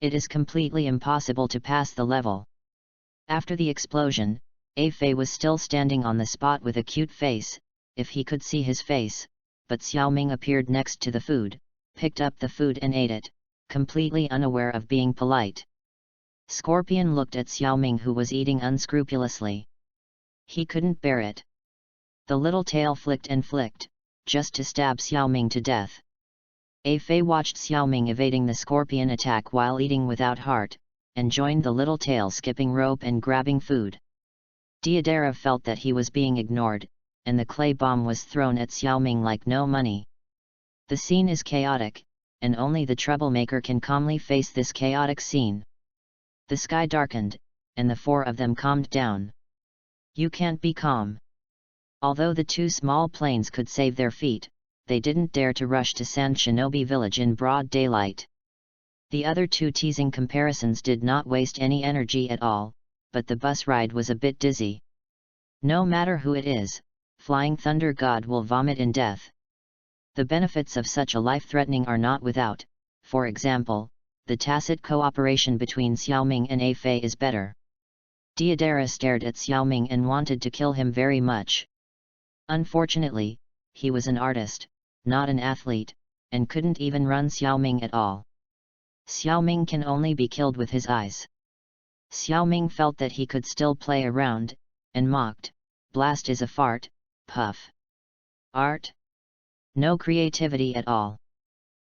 It is completely impossible to pass the level. After the explosion, A-Fei was still standing on the spot with a cute face, if he could see his face, but Xiaoming appeared next to the food, picked up the food and ate it, completely unaware of being polite. Scorpion looked at Xiaoming, who was eating unscrupulously. He couldn't bear it. The little tail flicked and flicked, just to stab Xiaoming to death. A-Fei watched Xiaoming evading the scorpion attack while eating without heart, and joined the little tail skipping rope and grabbing food. Deidara felt that he was being ignored, and the clay bomb was thrown at Xiaoming like no money. The scene is chaotic, and only the troublemaker can calmly face this chaotic scene. The sky darkened, and the four of them calmed down. You can't be calm. Although the two small planes could save their feet, they didn't dare to rush to Sand Shinobi Village in broad daylight. The other two teasing comparisons did not waste any energy at all, but the bus ride was a bit dizzy. No matter who it is, Flying Thunder God will vomit in death. The benefits of such a life-threatening are not without. For example, the tacit cooperation between Xiaoming and A-Fei is better. Deidara stared at Xiaoming and wanted to kill him very much. Unfortunately, he was an artist, not an athlete, and couldn't even run Xiaoming at all. Xiaoming can only be killed with his eyes. Xiaoming felt that he could still play around, and mocked, "Blast is a fart, puff. Art? No creativity at all."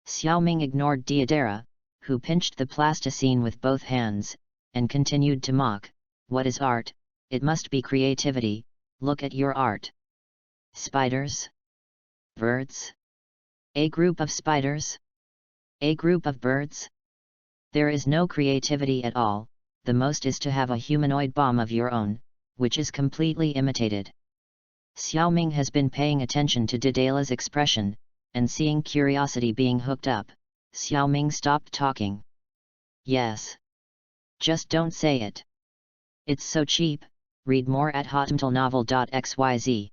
Xiaoming ignored Deidara, who pinched the plasticine with both hands, and continued to mock, "What is art? It must be creativity, look at your art. Spiders? Birds? A group of spiders? A group of birds? There is no creativity at all, the most is to have a humanoid bomb of your own, which is completely imitated." Xiaoming has been paying attention to Deidara's expression, and seeing curiosity being hooked up, Xiaoming stopped talking. "Yes. Just don't say it. It's so cheap." Read more at hotmtlnovel.xyz.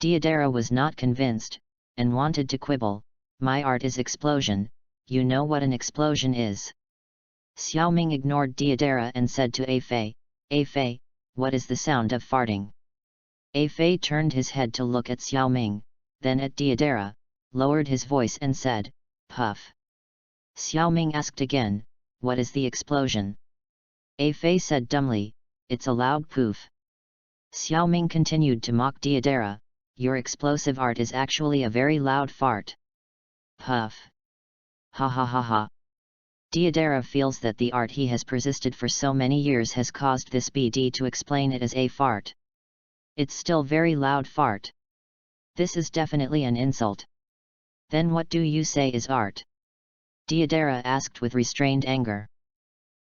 Deidara was not convinced, and wanted to quibble, "My art is explosion, you know what an explosion is." Xiaoming ignored Deidara and said to A-Fei, "A-Fei, what is the sound of farting?" A-Fei turned his head to look at Xiaoming, then at Deidara, lowered his voice and said, "Puff." Xiaoming asked again, "What is the explosion?" A-Fei said dumbly, "It's a loud poof." Xiaoming continued to mock Deidara, "Your explosive art is actually a very loud fart. Puff. Ha ha ha ha." Deidara feels that the art he has persisted for so many years has caused this BD to explain it as a fart. It's still very loud fart. This is definitely an insult. Then what do you say is art? Deidara asked with restrained anger.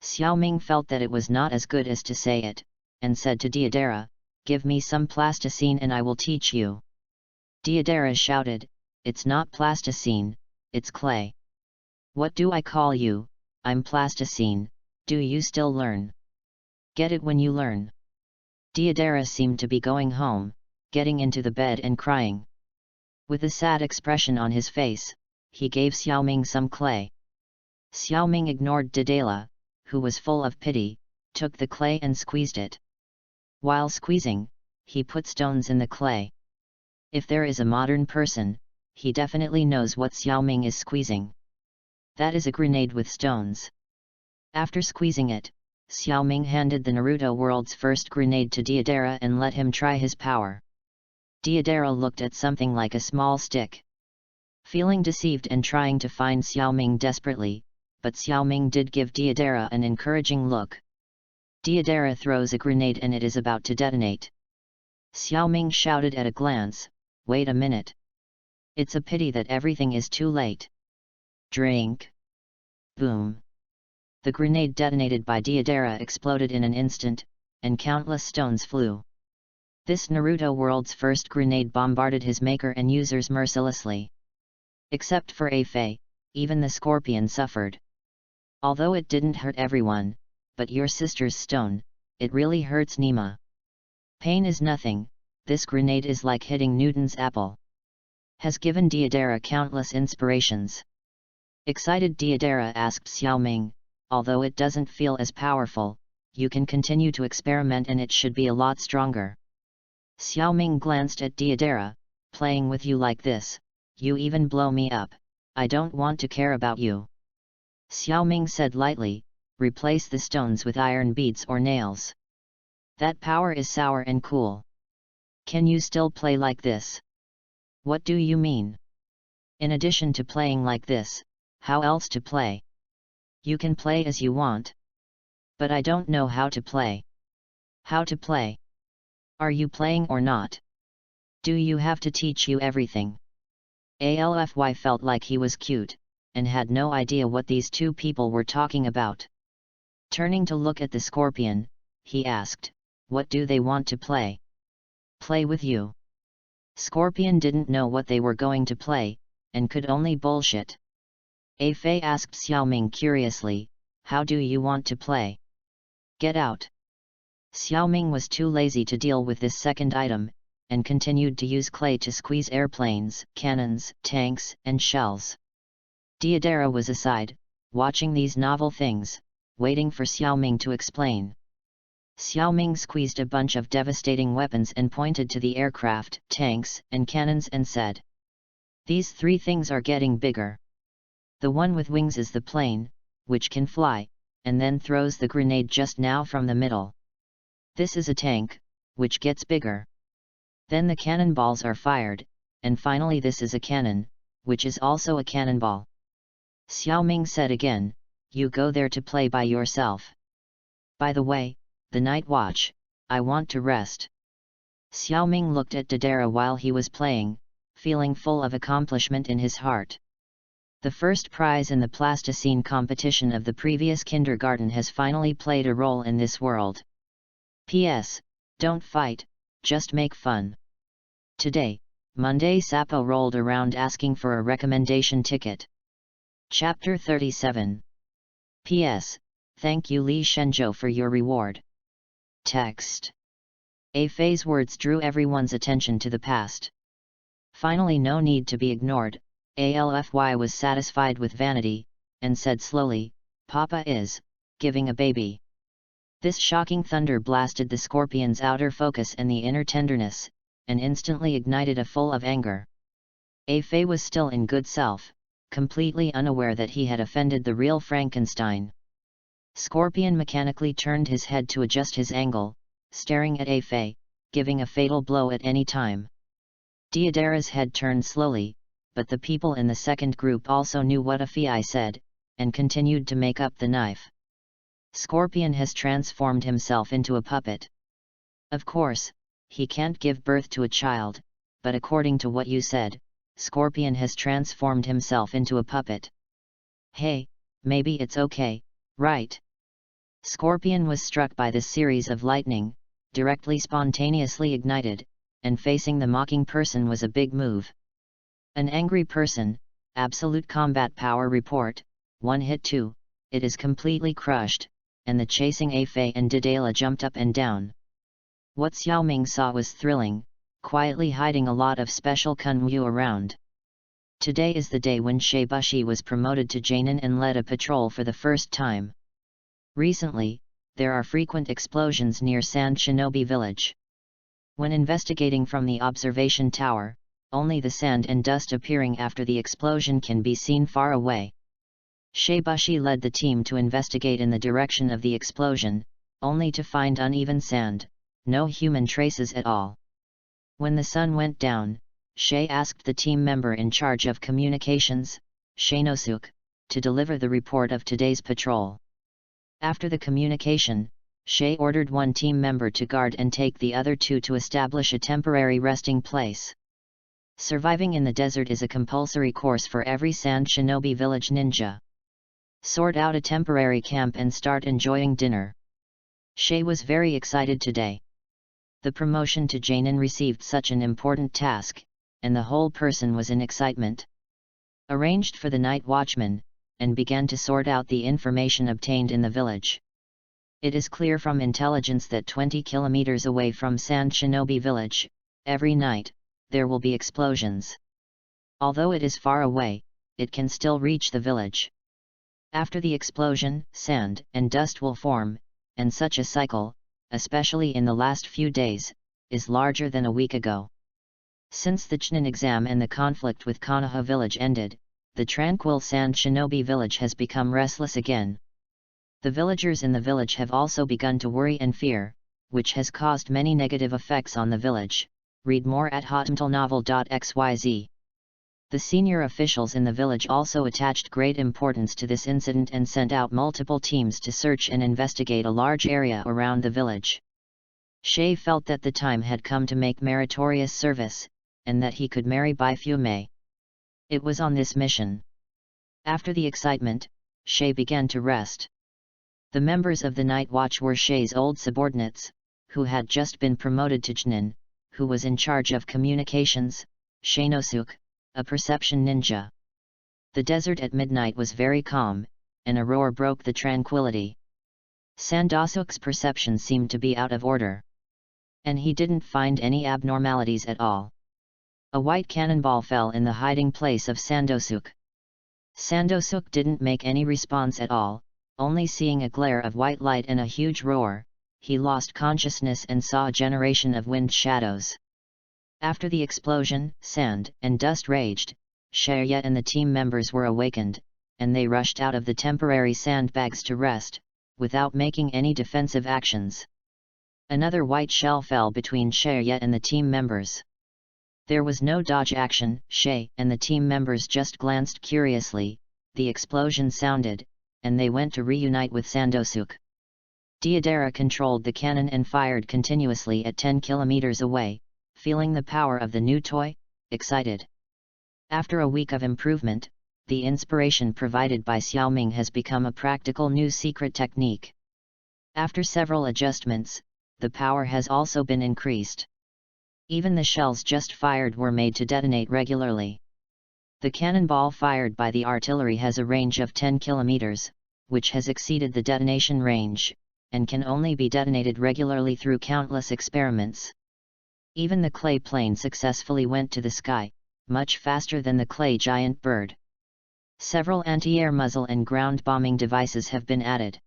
Xiaoming felt that it was not as good as to say it, and said to Deidara, "Give me some plasticine and I will teach you." Deidara shouted, "It's not plasticine, it's clay. What do I call you? I'm plasticine, do you still learn? Get it when you learn." Deidara seemed to be going home, getting into the bed and crying. With a sad expression on his face, he gave Xiaoming some clay. Xiaoming ignored Deidara, who was full of pity, took the clay and squeezed it. While squeezing, he put stones in the clay. If there is a modern person, he definitely knows what Xiaoming is squeezing. That is a grenade with stones. After squeezing it, Xiaoming handed the Naruto world's first grenade to Deidara and let him try his power. Deidara looked at something like a small stick. Feeling deceived and trying to find Xiaoming desperately, but Xiaoming did give Deidara an encouraging look. Deidara throws a grenade and it is about to detonate. Xiaoming shouted at a glance, "Wait a minute. It's a pity that everything is too late." Drink. Boom. The grenade detonated by Deidara exploded in an instant, and countless stones flew. This Naruto world's first grenade bombarded his maker and users mercilessly. Except for Afei, even the scorpion suffered. Although it didn't hurt everyone, but your sister's stone, it really hurts Nima. Pain is nothing, this grenade is like hitting Newton's apple. Has given Deidara countless inspirations. Excited Deidara asked Xiaoming, although it doesn't feel as powerful, you can continue to experiment and it should be a lot stronger. Xiaoming glanced at Deidara, playing with you like this, you even blow me up, I don't want to care about you. Xiaoming said lightly, replace the stones with iron beads or nails. That power is sour and cool. Can you still play like this? What do you mean? In addition to playing like this, how else to play? You can play as you want. But I don't know how to play. How to play? Are you playing or not? Do you have to teach you everything? Alfy felt like he was cute, and had no idea what these two people were talking about. Turning to look at the scorpion, he asked, what do they want to play? Play with you. Scorpion didn't know what they were going to play, and could only bullshit. Afei asked Xiaoming curiously, how do you want to play? Get out. Xiaoming was too lazy to deal with this second item, and continued to use clay to squeeze airplanes, cannons, tanks, and shells. Deidara was aside, watching these novel things, waiting for Xiaoming to explain. Xiaoming squeezed a bunch of devastating weapons and pointed to the aircraft, tanks, and cannons and said, these three things are getting bigger. The one with wings is the plane, which can fly, and then throws the grenade just now from the middle. This is a tank, which gets bigger. Then the cannonballs are fired, and finally this is a cannon, which is also a cannonball. Xiaoming said again, you go there to play by yourself. By the way, the night watch, I want to rest. Xiaoming looked at Deidara while he was playing, feeling full of accomplishment in his heart. The first prize in the plasticine competition of the previous kindergarten has finally played a role in this world. P.S. Don't fight, just make fun. Today, Monday Sapo rolled around asking for a recommendation ticket. Chapter 37. P.S. Thank you Li Shenzhou for your reward. Text. Afei's words drew everyone's attention to the past. Finally, no need to be ignored, Alfy was satisfied with vanity, and said slowly, Papa is giving a baby. This shocking thunder blasted the scorpion's outer focus and the inner tenderness, and instantly ignited a full of anger. Afei was still in good self, completely unaware that he had offended the real Frankenstein. Scorpion mechanically turned his head to adjust his angle, staring at Afei, giving a fatal blow at any time. Deidara's head turned slowly, but the people in the second group also knew what Afei said, and continued to make up the knife. Scorpion has transformed himself into a puppet. Of course, he can't give birth to a child, but according to what you said, Scorpion has transformed himself into a puppet. Hey, maybe it's okay, right? Scorpion was struck by this series of lightning, directly spontaneously ignited, and facing the mocking person was a big move. An angry person, absolute combat power report, 1 hit 2, it is completely crushed, and the chasing Afei and Deidara jumped up and down. What Xiaoming saw was thrilling, quietly hiding a lot of special kunwu around. Today is the day when Sheibushi was promoted to Jainin and led a patrol for the first time. Recently, there are frequent explosions near Sand Shinobi village. When investigating from the observation tower, only the sand and dust appearing after the explosion can be seen far away. Sheibushi led the team to investigate in the direction of the explosion, only to find uneven sand, no human traces at all. When the sun went down, Shei asked the team member in charge of communications, Sheinosuke, to deliver the report of today's patrol. After the communication, Shei ordered one team member to guard and take the other two to establish a temporary resting place. Surviving in the desert is a compulsory course for every Sand Shinobi village ninja. Sort out a temporary camp and start enjoying dinner. Shei was very excited today. The promotion to Janin received such an important task, and the whole person was in excitement. Arranged for the night watchman, and began to sort out the information obtained in the village. It is clear from intelligence that 20 kilometers away from Sand Shinobi village, every night, there will be explosions. Although it is far away, it can still reach the village. After the explosion, sand and dust will form, and such a cycle, especially in the last few days, is larger than a week ago. Since the Chunin exam and the conflict with Konoha village ended, the tranquil Sand Shinobi village has become restless again. The villagers in the village have also begun to worry and fear, which has caused many negative effects on the village. Read more at hotmtlnovel.xyz. The senior officials in the village also attached great importance to this incident and sent out multiple teams to search and investigate a large area around the village. Shay felt that the time had come to make meritorious service, and that he could marry Bai Fume. It was on this mission. After the excitement, Shay began to rest. The members of the night watch were Shay's old subordinates, who had just been promoted to Chunin, who was in charge of communications, Shainosuke, a perception ninja. The desert at midnight was very calm, and a roar broke the tranquility. Sandosuke's perception seemed to be out of order. And he didn't find any abnormalities at all. A white cannonball fell in the hiding place of Sandosuke. Sandosuke didn't make any response at all, only seeing a glare of white light and a huge roar. He lost consciousness and saw a generation of wind shadows. After the explosion, sand and dust raged. Shaya and the team members were awakened, and they rushed out of the temporary sandbags to rest, without making any defensive actions. Another white shell fell between Shaya and the team members. There was no dodge action. Shay and the team members just glanced curiously. The explosion sounded, and they went to reunite with Sandosuke. Deidara controlled the cannon and fired continuously at 10 kilometers away, feeling the power of the new toy, excited. After a week of improvement, the inspiration provided by Xiaoming has become a practical new secret technique. After several adjustments, the power has also been increased. Even the shells just fired were made to detonate regularly. The cannonball fired by the artillery has a range of 10 kilometers, which has exceeded the detonation range, and can only be detonated regularly through countless experiments. Even the clay plane successfully went to the sky, much faster than the clay giant bird. Several anti-air muzzle and ground bombing devices have been added.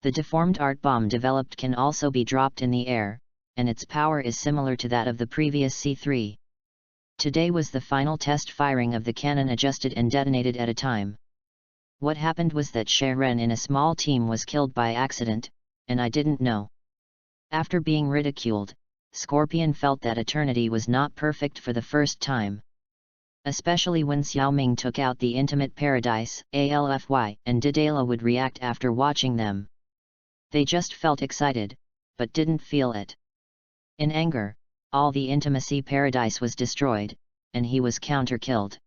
The deformed art bomb developed can also be dropped in the air, and its power is similar to that of the previous C3. Today was the final test firing of the cannon, adjusted and detonated at a time. What happened was that Sharen in a small team was killed by accident, and I didn't know. After being ridiculed, Scorpion felt that eternity was not perfect for the first time. Especially when Xiaoming took out the Intimate Paradise, ALFY, and Didela would react after watching them. They just felt excited, but didn't feel it. In anger, all the Intimacy Paradise was destroyed, and he was counter-killed.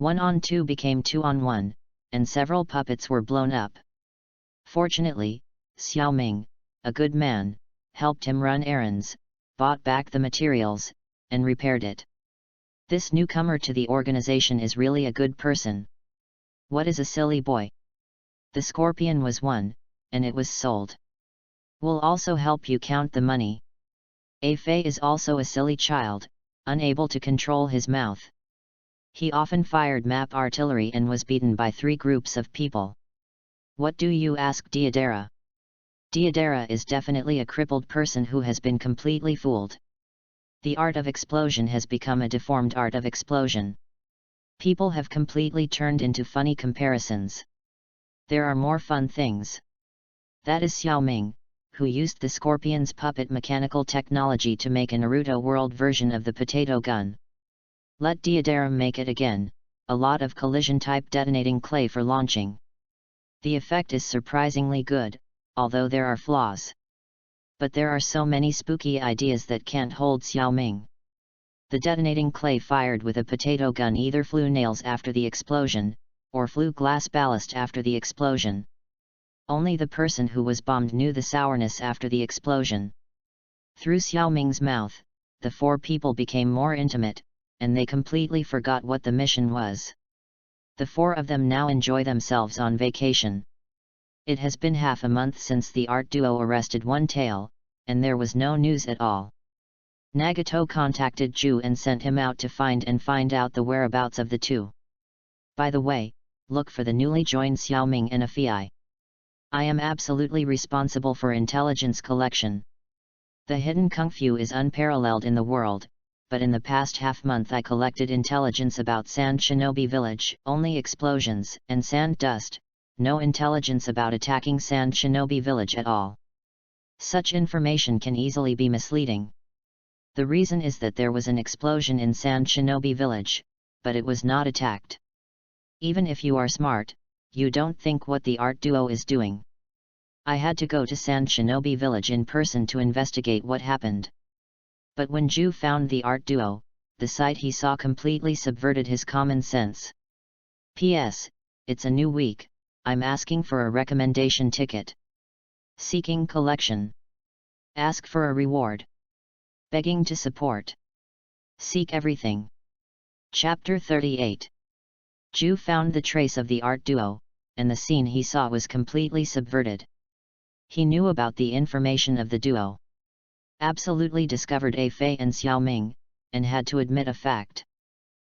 1-on-2 became 2-on-1, and several puppets were blown up. Fortunately, Xiaoming, a good man, helped him run errands, bought back the materials, and repaired it. This newcomer to the organization is really a good person. What is a silly boy? The Scorpion was one, and it was sold. We'll also help you count the money. A Fei is also a silly child, unable to control his mouth. He often fired map artillery and was beaten by 3 groups of people. What do you ask Deidara? Deidara is definitely a crippled person who has been completely fooled. The art of explosion has become a deformed art of explosion. People have completely turned into funny comparisons. There are more fun things. That is Xiaoming, who used the Scorpion's puppet mechanical technology to make a Naruto world version of the potato gun. Let Deidara make it again, a lot of collision-type detonating clay for launching. The effect is surprisingly good, although there are flaws. But there are so many spooky ideas that can't hold Xiaoming. The detonating clay fired with a potato gun either flew nails after the explosion, or flew glass ballast after the explosion. Only the person who was bombed knew the sourness after the explosion. Through Xiaoming's mouth, the four people became more intimate, and they completely forgot what the mission was. The four of them now enjoy themselves on vacation. It has been half a month since the art duo arrested One Tail, and there was no news at all. Nagato contacted Ju and sent him out to find out the whereabouts of the two. By the way, look for the newly joined Xiaoming and Afei. I am absolutely responsible for intelligence collection. The hidden kung fu is unparalleled in the world, but in the past half-month I collected intelligence about Sand Shinobi Village, only explosions and sand dust, no intelligence about attacking Sand Shinobi Village at all. Such information can easily be misleading. The reason is that there was an explosion in Sand Shinobi Village, but it was not attacked. Even if you are smart, you don't think what the art duo is doing. I had to go to Sand Shinobi Village in person to investigate what happened. But when Ju found the art duo, the sight he saw completely subverted his common sense. P.S. It's a new week, I'm asking for a recommendation ticket. Seeking collection. Ask for a reward. Begging to support. Seek everything. Chapter 38. Ju found the trace of the art duo, and the scene he saw was completely subverted. He knew about the information of the duo. Absolutely discovered Afei and Xiaoming, and had to admit a fact.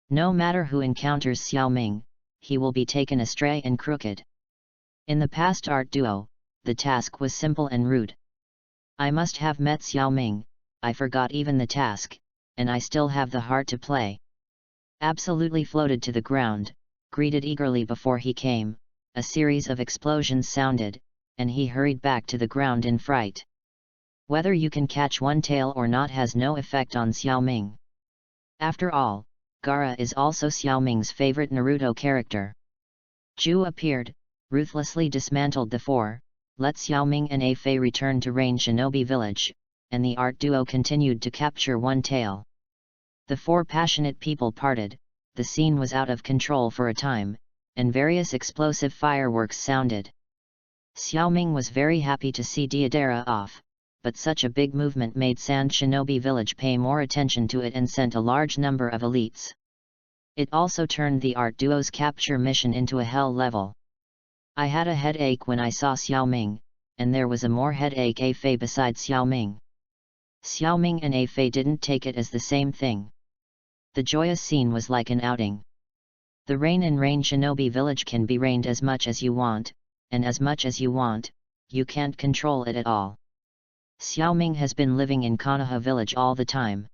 No matter who encounters Xiaoming, he will be taken astray and crooked. In the past art duo, the task was simple and rude. I must have met Xiaoming, I forgot even the task, and I still have the heart to play. Absolutely floated to the ground, greeted eagerly before he came, a series of explosions sounded, and he hurried back to the ground in fright. Whether you can catch One Tail or not has no effect on Xiaoming. After all, Gaara is also Xiaoming's favorite Naruto character. Ju appeared, ruthlessly dismantled the four, let Xiaoming and Afei return to Rain Shinobi Village, and the art duo continued to capture One Tail. The four passionate people parted, the scene was out of control for a time, and various explosive fireworks sounded. Xiaoming was very happy to see Deidara off, but such a big movement made Sand Shinobi Village pay more attention to it and sent a large number of elites. It also turned the art duo's capture mission into a hell level. I had a headache when I saw Xiaoming, and there was a more headache Afei besides Xiaoming. Xiaoming and Afei didn't take it as the same thing. The joyous scene was like an outing. The rain in Rain Shinobi Village can be rained as much as you want, and as much as you want, you can't control it at all. Xiaoming has been living in Konoha Village all the time.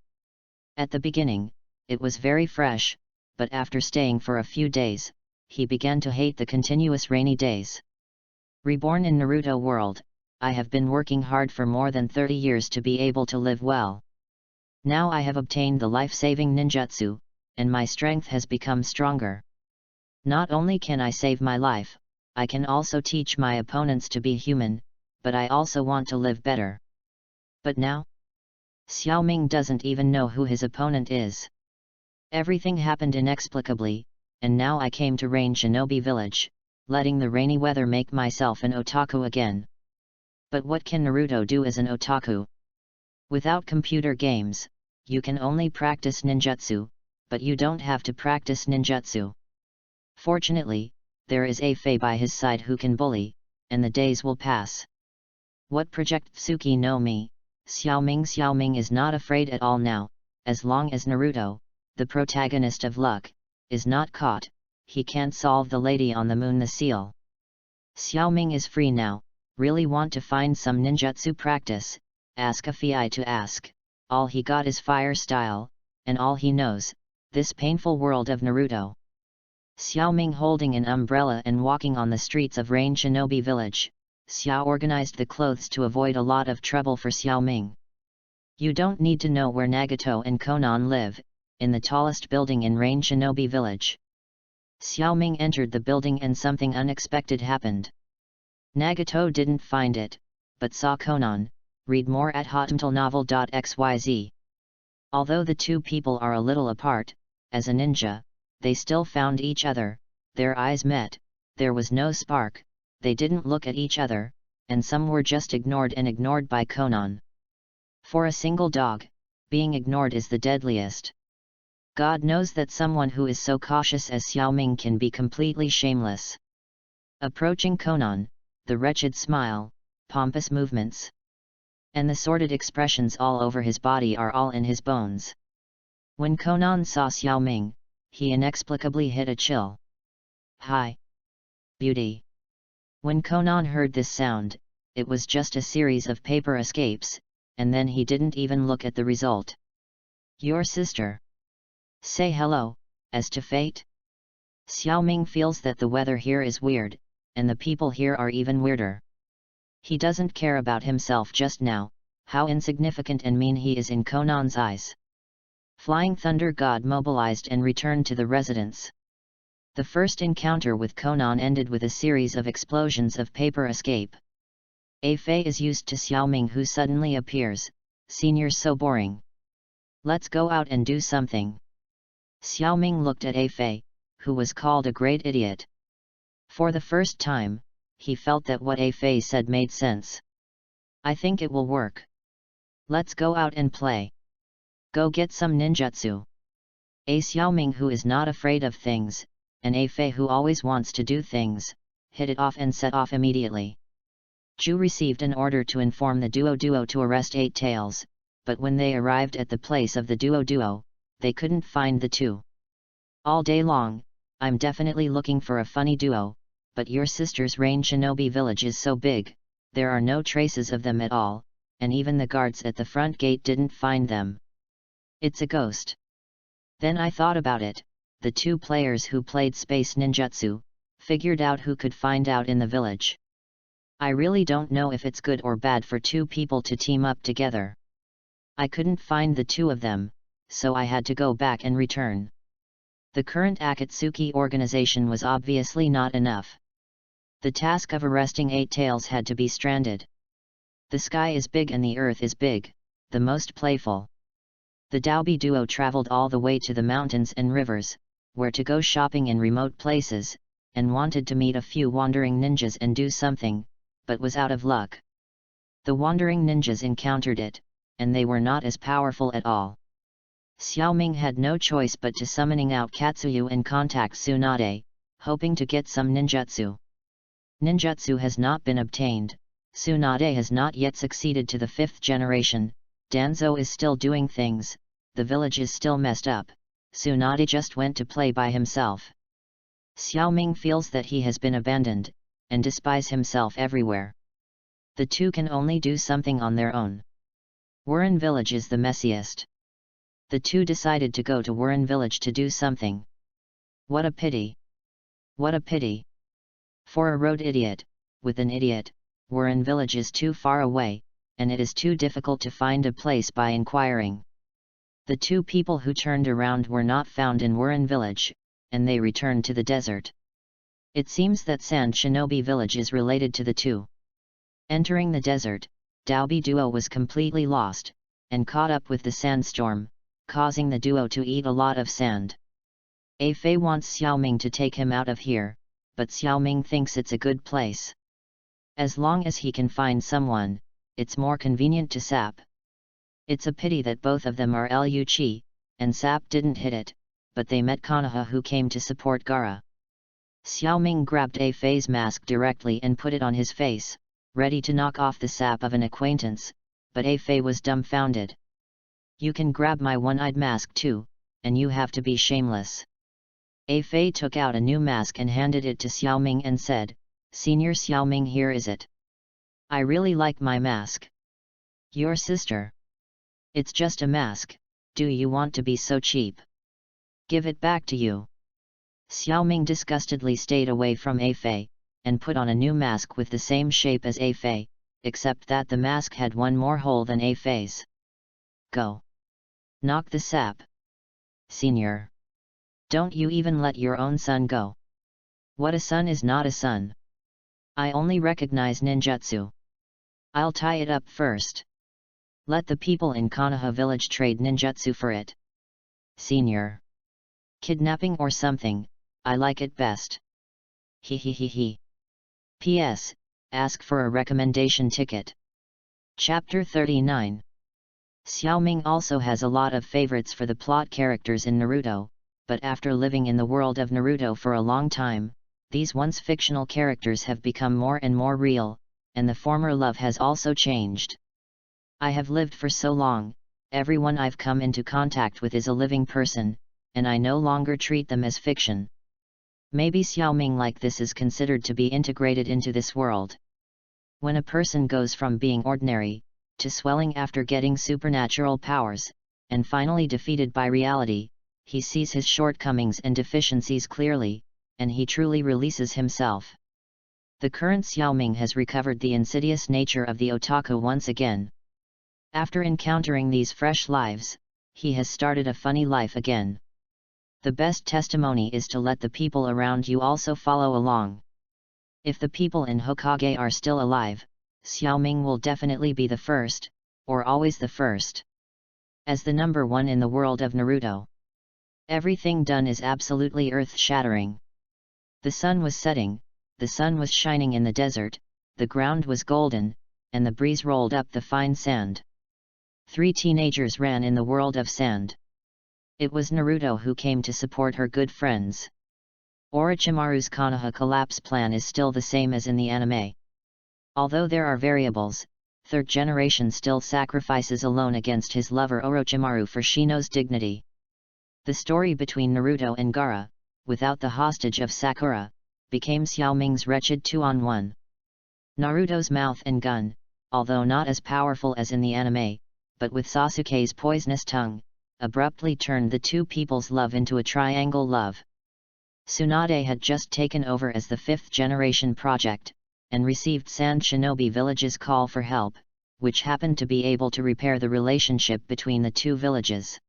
At the beginning, it was very fresh, but after staying for a few days, he began to hate the continuous rainy days. Reborn in Naruto world, I have been working hard for more than 30 years to be able to live well. Now I have obtained the life-saving ninjutsu, and my strength has become stronger. Not only can I save my life, I can also teach my opponents to be human, but I also want to live better. But now? Xiaoming doesn't even know who his opponent is. Everything happened inexplicably, and now I came to Rain Shinobi Village, letting the rainy weather make myself an otaku again. But what can Naruto do as an otaku? Without computer games, you can only practice ninjutsu, but you don't have to practice ninjutsu. Fortunately, there is Afei by his side who can bully, and the days will pass. What Project Tsuki no Mi? Xiaoming is not afraid at all now, as long as Naruto, the protagonist of Luck, is not caught, he can't solve the Lady on the Moon the Seal. Xiaoming is free now, really want to find some ninjutsu practice, ask Afei to ask, all he got is fire style, and all he knows, this painful world of Naruto. Xiaoming holding an umbrella and walking on the streets of Rain Shinobi Village, Xiao organized the clothes to avoid a lot of trouble for Xiaoming. You don't need to know where Nagato and Konan live, in the tallest building in Rain Shinobi Village. Xiaoming entered the building and something unexpected happened. Nagato didn't find it, but saw Konan. Read more at hotmailnovel.xyz. Although the two people are a little apart, as a ninja, they still found each other, their eyes met, there was no spark, they didn't look at each other, and some were just ignored by Konan. For a single dog, being ignored is the deadliest. God knows that someone who is so cautious as Xiaoming can be completely shameless. Approaching Conan, the wretched smile, pompous movements, and the sordid expressions all over his body are all in his bones. When Conan saw Xiaoming, he inexplicably hit a chill. Hi! Beauty! When Conan heard this sound, it was just a series of paper escapes, and then he didn't even look at the result. Your sister. Say hello, as to fate? Xiaoming feels that the weather here is weird, and the people here are even weirder. He doesn't care about himself just now, how insignificant and mean he is in Conan's eyes. Flying Thunder God mobilized and returned to the residence. The first encounter with Conan ended with a series of explosions of paper escape. A Fei is used to Xiaoming, who suddenly appears. Senior's so boring. Let's go out and do something. Xiaoming looked at A Fei, who was called a great idiot. For the first time, he felt that what A Fei said made sense. I think it will work. Let's go out and play. Go get some ninjutsu. A Xiaoming, who is not afraid of things, and A Fei, who always wants to do things, hit it off and set off immediately. Zhu received an order to inform the duo to arrest Eight Tails, but when they arrived at the place of the duo, they couldn't find the two. All day long, I'm definitely looking for a funny duo, but your sister's Rain Shinobi village is so big, there are no traces of them at all, and even the guards at the front gate didn't find them. It's a ghost. Then I thought about it, the two players who played Space Ninjutsu, figured out who could find out in the village. I really don't know if it's good or bad for two people to team up together. I couldn't find the two of them, so I had to go back and return. The current Akatsuki organization was obviously not enough. The task of arresting Eight Tails had to be stranded. The sky is big and the earth is big, the most playful. The Daobi duo traveled all the way to the mountains and rivers, where to go shopping in remote places, and wanted to meet a few wandering ninjas and do something, but was out of luck. The wandering ninjas encountered it, and they were not as powerful at all. Xiaoming had no choice but to summoning out Katsuyu and contact Tsunade, hoping to get some ninjutsu. Ninjutsu has not been obtained, Tsunade has not yet succeeded to the 5th generation, Danzo is still doing things, the village is still messed up, Tsunade just went to play by himself. Xiaoming feels that he has been abandoned, and despises himself everywhere. The two can only do something on their own. Wuren village is the messiest. The two decided to go to Wuren village to do something. What a pity! What a pity! For a road idiot, with an idiot, Wuren village is too far away, and it is too difficult to find a place by inquiring. The two people who turned around were not found in Wuren village, and they returned to the desert. It seems that Sand Shinobi village is related to the two. Entering the desert, Daobi duo was completely lost, and caught up with the sandstorm, causing the duo to eat a lot of sand. A Fei wants Xiaoming to take him out of here, but Xiaoming thinks it's a good place. As long as he can find someone, it's more convenient to Sap. It's a pity that both of them are Lu Chi, and Sap didn't hit it, but they met Konoha, who came to support Gaara. Xiaoming grabbed A Fei's mask directly and put it on his face, ready to knock off the sap of an acquaintance, but A Fei was dumbfounded. You can grab my one-eyed mask too, and you have to be shameless. A Fei took out a new mask and handed it to Xiaoming and said, Senior Xiaoming, here is it. I really like my mask. Your sister. It's just a mask, do you want to be so cheap? Give it back to you. Xiaoming disgustedly stayed away from A Fei, and put on a new mask with the same shape as A Fei, except that the mask had one more hole than A Fei's. Go. Knock the sap. Senior. Don't you even let your own son go. What a son is not a son. I only recognize ninjutsu. I'll tie it up first. Let the people in Konoha village trade ninjutsu for it. Senior. Kidnapping or something, I like it best. He. P.S. Ask for a recommendation ticket. Chapter 39. Xiaoming also has a lot of favorites for the plot characters in Naruto, but after living in the world of Naruto for a long time, these once fictional characters have become more and more real, and the former love has also changed. I have lived for so long, everyone I've come into contact with is a living person, and I no longer treat them as fiction. Maybe Xiaoming like this is considered to be integrated into this world. When a person goes from being ordinary, to swelling after getting supernatural powers, and finally defeated by reality, he sees his shortcomings and deficiencies clearly, and he truly releases himself. The current Xiaoming has recovered the insidious nature of the otaku once again. After encountering these fresh lives, he has started a funny life again. The best testimony is to let the people around you also follow along. If the people in Hokage are still alive, Xiaoming will definitely be the first, or always the first. As the number one in the world of Naruto, everything done is absolutely earth-shattering. The sun was setting, the sun was shining in the desert, the ground was golden, and the breeze rolled up the fine sand. 3 teenagers ran in the world of sand. It was Naruto who came to support her good friends. Orochimaru's Konoha collapse plan is still the same as in the anime. Although there are variables, third generation still sacrifices alone against his lover Orochimaru for Shino's dignity. The story between Naruto and Gaara, without the hostage of Sakura, became Xiaoming's wretched 2-on-1. Naruto's mouth and gun, although not as powerful as in the anime, but with Sasuke's poisonous tongue, abruptly turned the two people's love into a triangle love. Tsunade had just taken over as the 5th generation project, and received Sand Shinobi Village's call for help, which happened to be able to repair the relationship between the two villages.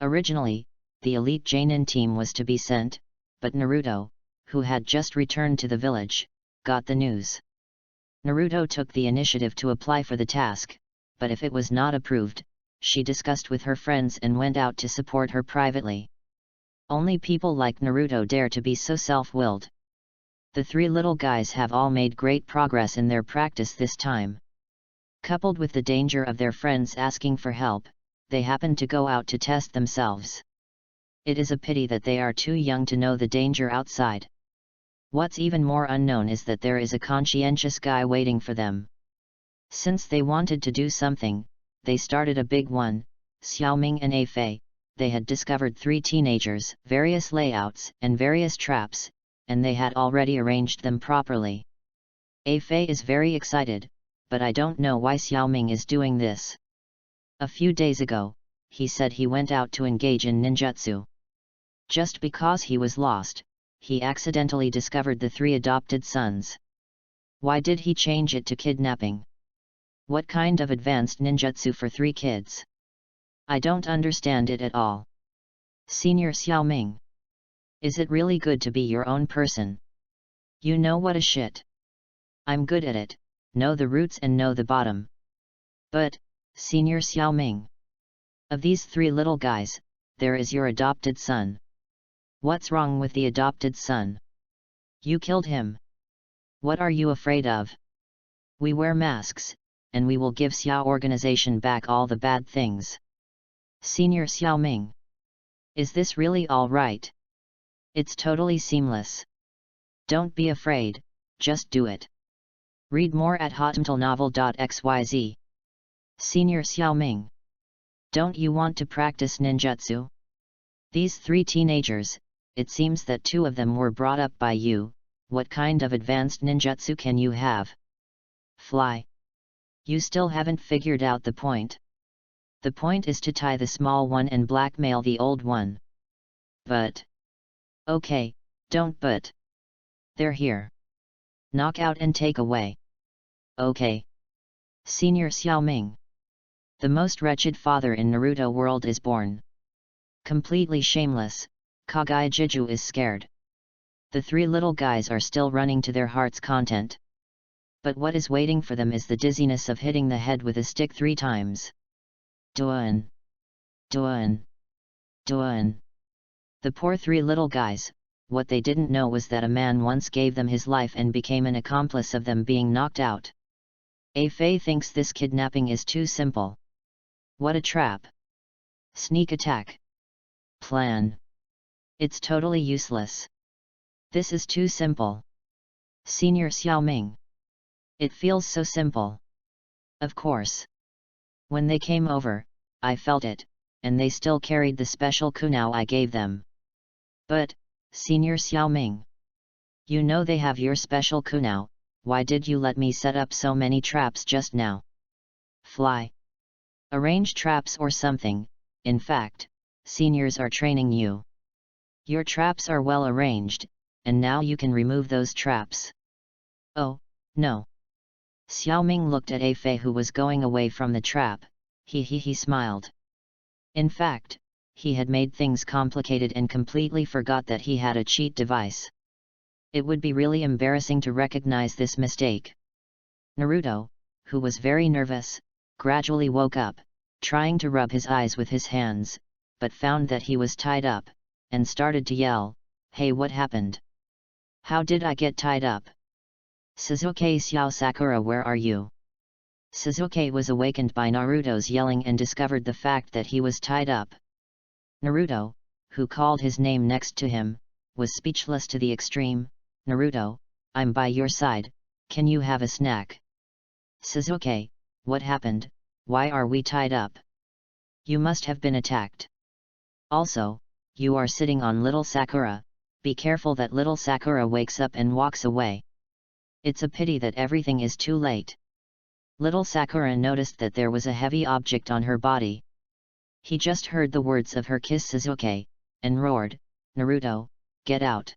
Originally, the elite Jonin team was to be sent, but Naruto, who had just returned to the village, got the news. Naruto took the initiative to apply for the task, but if it was not approved, she discussed with her friends and went out to support her privately. Only people like Naruto dare to be so self-willed. The 3 little guys have all made great progress in their practice this time. Coupled with the danger of their friends asking for help, they happen to go out to test themselves. It is a pity that they are too young to know the danger outside. What's even more unknown is that there is a conscientious guy waiting for them. Since they wanted to do something, they started a big one. Xiaoming and Afei, they had discovered 3 teenagers, various layouts and various traps, and they had already arranged them properly. Afei is very excited, but I don't know why Xiaoming is doing this. A few days ago, he said he went out to engage in ninjutsu. Just because he was lost, he accidentally discovered the 3 adopted sons. Why did he change it to kidnapping? What kind of advanced ninjutsu for 3 kids? I don't understand it at all. Senior Xiaoming. Is it really good to be your own person? You know what a shit. I'm good at it, know the roots and know the bottom. But, Senior Xiaoming, of these 3 little guys, there is your adopted son. What's wrong with the adopted son? You killed him. What are you afraid of? We wear masks, and we will give Xiao organization back all the bad things. Senior Xiaoming. Is this really all right? It's totally seamless. Don't be afraid, just do it. Read more at hotmtlnovel.xyz. Senior Xiaoming. Don't you want to practice ninjutsu? These 3 teenagers, it seems that 2 of them were brought up by you. What kind of advanced ninjutsu can you have? Fly. You still haven't figured out the point. The point is to tie the small one and blackmail the old one. But. Okay, don't but. They're here. Knock out and take away. Okay. Senior Xiaoming. The most wretched father in Naruto world is born. Completely shameless, Kage Jiju is scared. The 3 little guys are still running to their heart's content. But what is waiting for them is the dizziness of hitting the head with a stick 3 times. Duan. Duan. Duan. The poor 3 little guys, what they didn't know was that a man once gave them his life and became an accomplice of them being knocked out. Afei thinks this kidnapping is too simple. What a trap! Sneak attack! Plan! It's totally useless. This is too simple. Senior Xiaoming. It feels so simple. Of course. When they came over, I felt it, and they still carried the special kunao I gave them. But, Senior Xiaoming, you know they have your special kunao, why did you let me set up so many traps just now? Fly. Arrange traps or something. In fact, seniors are training you. Your traps are well arranged, and now you can remove those traps. Oh, no. Xiaoming looked at A Fei who was going away from the trap. He smiled. In fact, he had made things complicated and completely forgot that he had a cheat device. It would be really embarrassing to recognize this mistake. Naruto, who was very nervous, gradually woke up, trying to rub his eyes with his hands, but found that he was tied up, and started to yell, "Hey, what happened? How did I get tied up? Sasuke Xiao Sakura, where are you?" Sasuke was awakened by Naruto's yelling and discovered the fact that he was tied up. Naruto, who called his name next to him, was speechless to the extreme. "Naruto, I'm by your side, can you have a snack?" "Sasuke, what happened, why are we tied up? You must have been attacked. Also, you are sitting on little Sakura, be careful that little Sakura wakes up and walks away. It's a pity that everything is too late." Little Sakura noticed that there was a heavy object on her body. He just heard the words of her kiss Sasuke, and roared, "Naruto, get out!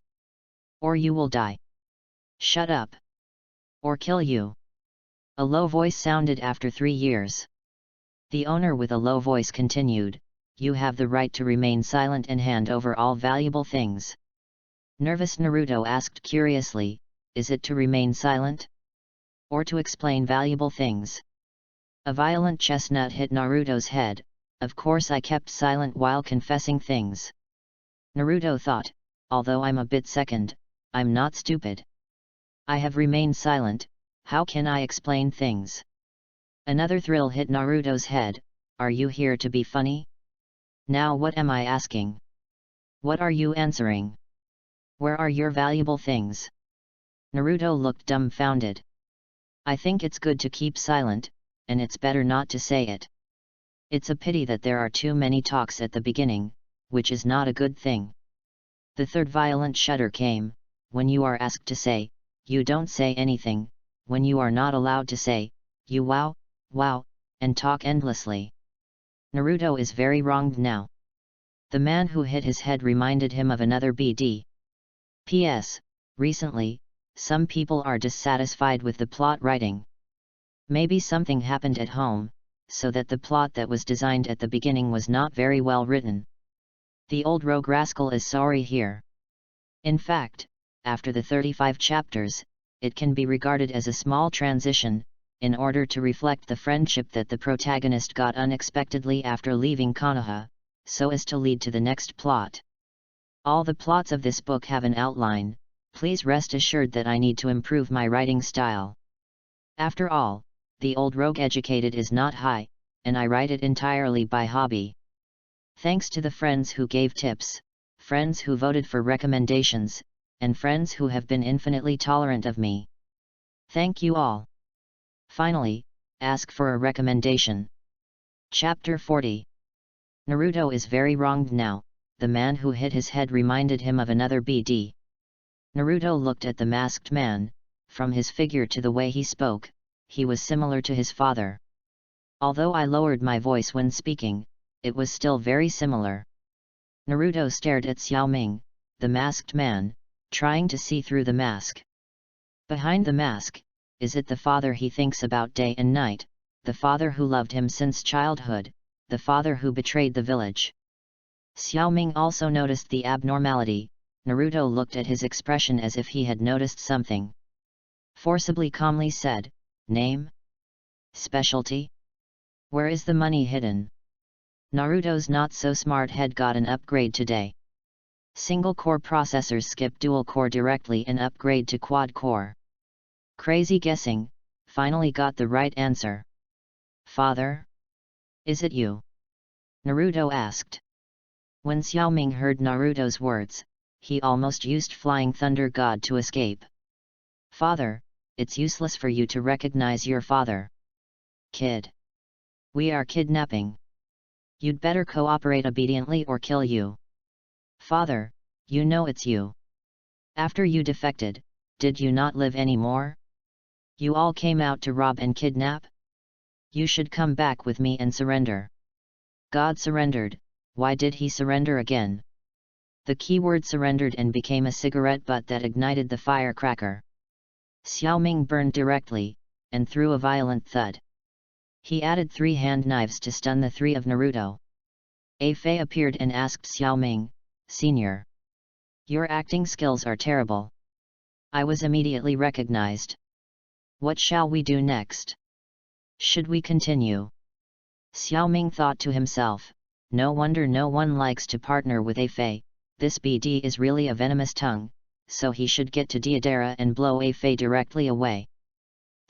Or you will die! Shut up! Or kill you!" A low voice sounded after 3 years. The owner with a low voice continued, "You have the right to remain silent and hand over all valuable things." Nervous Naruto asked curiously, "Is it to remain silent? Or to explain valuable things?" A violent chestnut hit Naruto's head. "Of course I kept silent while confessing things." Naruto thought, "Although I'm a bit second, I'm not stupid. I have remained silent, how can I explain things?" Another thrill hit Naruto's head. "Are you here to be funny? Now what am I asking? What are you answering? Where are your valuable things?" Naruto looked dumbfounded. "I think it's good to keep silent, and it's better not to say it. It's a pity that there are too many talks at the beginning, which is not a good thing." The third violent shudder came. "When you are asked to say, you don't say anything, when you are not allowed to say, you wow, and talk endlessly. Naruto is very wronged now." The man who hit his head reminded him of another BD. P.S. Recently, some people are dissatisfied with the plot writing. Maybe something happened at home, so that the plot that was designed at the beginning was not very well written. The old rogue rascal is sorry here. In fact, after the 35 chapters, it can be regarded as a small transition, in order to reflect the friendship that the protagonist got unexpectedly after leaving Konoha, so as to lead to the next plot. All the plots of this book have an outline. Please rest assured that I need to improve my writing style. After all, the old rogue educated is not high, and I write it entirely by hobby. Thanks to the friends who gave tips, friends who voted for recommendations, and friends who have been infinitely tolerant of me. Thank you all. Finally, ask for a recommendation. Chapter 40. Naruto is very wronged now. The man who hit his head reminded him of another BD. Naruto looked at the masked man. From his figure to the way he spoke, he was similar to his father. Although I lowered my voice when speaking, it was still very similar. Naruto stared at Xiaoming, the masked man, trying to see through the mask. Behind the mask, is it the father he thinks about day and night, the father who loved him since childhood, the father who betrayed the village? Xiaoming also noticed the abnormality. Naruto looked at his expression as if he had noticed something. Forcibly calmly said, "Name? Specialty? Where is the money hidden?" Naruto's not-so-smart head got an upgrade today. Single-core processors skip dual-core directly and upgrade to quad-core. Crazy guessing, finally got the right answer. Father? Is it you? Naruto asked. When Xiaoming heard Naruto's words, he almost used Flying Thunder God to escape. Father, it's useless for you to recognize your father. Kid. We are kidnapping. You'd better cooperate obediently or kill you. Father, you know it's you. After you defected, did you not live anymore? You all came out to rob and kidnap? You should come back with me and surrender. God surrendered. Why did he surrender again? The keyword surrendered and became a cigarette butt that ignited the firecracker. Xiaoming burned directly, and threw a violent thud. He added 3 hand knives to stun the 3 of Naruto. A Fei appeared and asked Xiaoming, Senior. Your acting skills are terrible. I was immediately recognized. What shall we do next? Should we continue? Xiaoming thought to himself, no wonder no one likes to partner with A Fei, this BD is really a venomous tongue, so he should get to Deidara and blow A Fei directly away.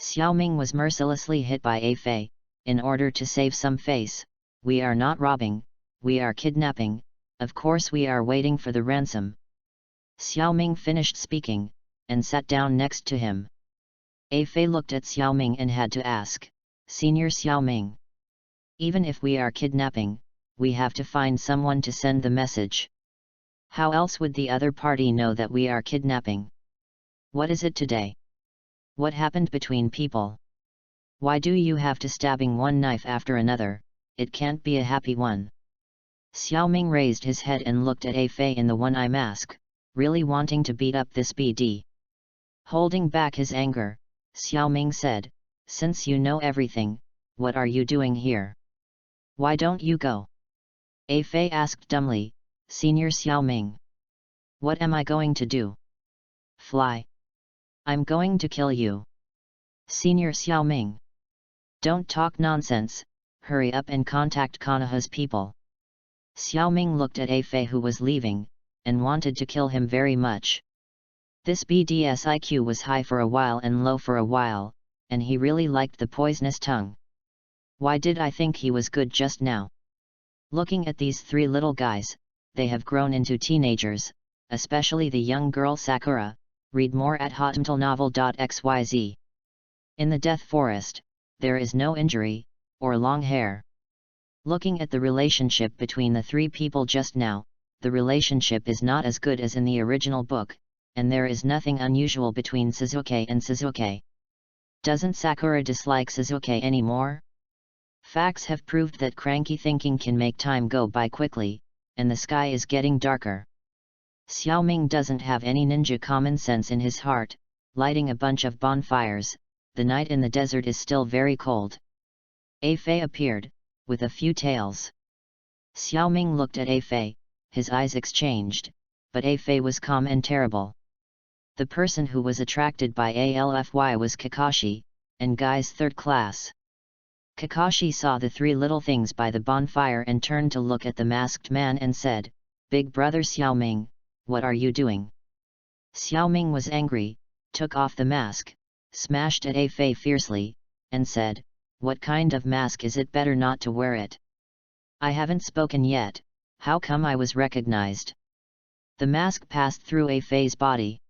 Xiaoming was mercilessly hit by A Fei. In order to save some face, we are not robbing, we are kidnapping, of course we are waiting for the ransom. Xiaoming finished speaking, and sat down next to him. A Fei looked at Xiaoming and had to ask, Senior Xiaoming. Even if we are kidnapping, we have to find someone to send the message. How else would the other party know that we are kidnapping? What is it today? What happened between people? Why do you have to stabbing one knife after another? It can't be a happy one. Xiaoming raised his head and looked at A Fei in the one-eye mask, really wanting to beat up this BD. Holding back his anger, Xiaoming said, Since you know everything, what are you doing here? Why don't you go? A Fei asked dumbly, Senior Xiaoming. What am I going to do? Fly. I'm going to kill you. Senior Xiaoming. Don't talk nonsense, hurry up and contact Konoha's people. Xiaoming looked at A Fei who was leaving, and wanted to kill him very much. This BD's IQ was high for a while and low for a while, and he really liked the poisonous tongue. Why did I think he was good just now? Looking at these 3 little guys, they have grown into teenagers, especially the young girl Sakura. Read more at hotmailnovel.xyz. In the Death Forest, there is no injury, or long hair. Looking at the relationship between the 3 people just now, the relationship is not as good as in the original book, and there is nothing unusual between Sasuke and Sasuke. Doesn't Sakura dislike Sasuke anymore? Facts have proved that cranky thinking can make time go by quickly, and the sky is getting darker. Xiaoming doesn't have any ninja common sense in his heart, lighting a bunch of bonfires. The night in the desert is still very cold. A Fei appeared, with a few tails. Xiaoming looked at A Fei, his eyes exchanged, but A Fei was calm and terrible. The person who was attracted by Alfy was Kakashi, and Guy's 3rd class. Kakashi saw the 3 little things by the bonfire and turned to look at the masked man and said, Big brother Xiaoming, what are you doing? Xiaoming was angry, took off the mask, smashed at A Fei fiercely, and said, What kind of mask is it? Better not to wear it. I haven't spoken yet, how come I was recognized? The mask passed through A Fei's body.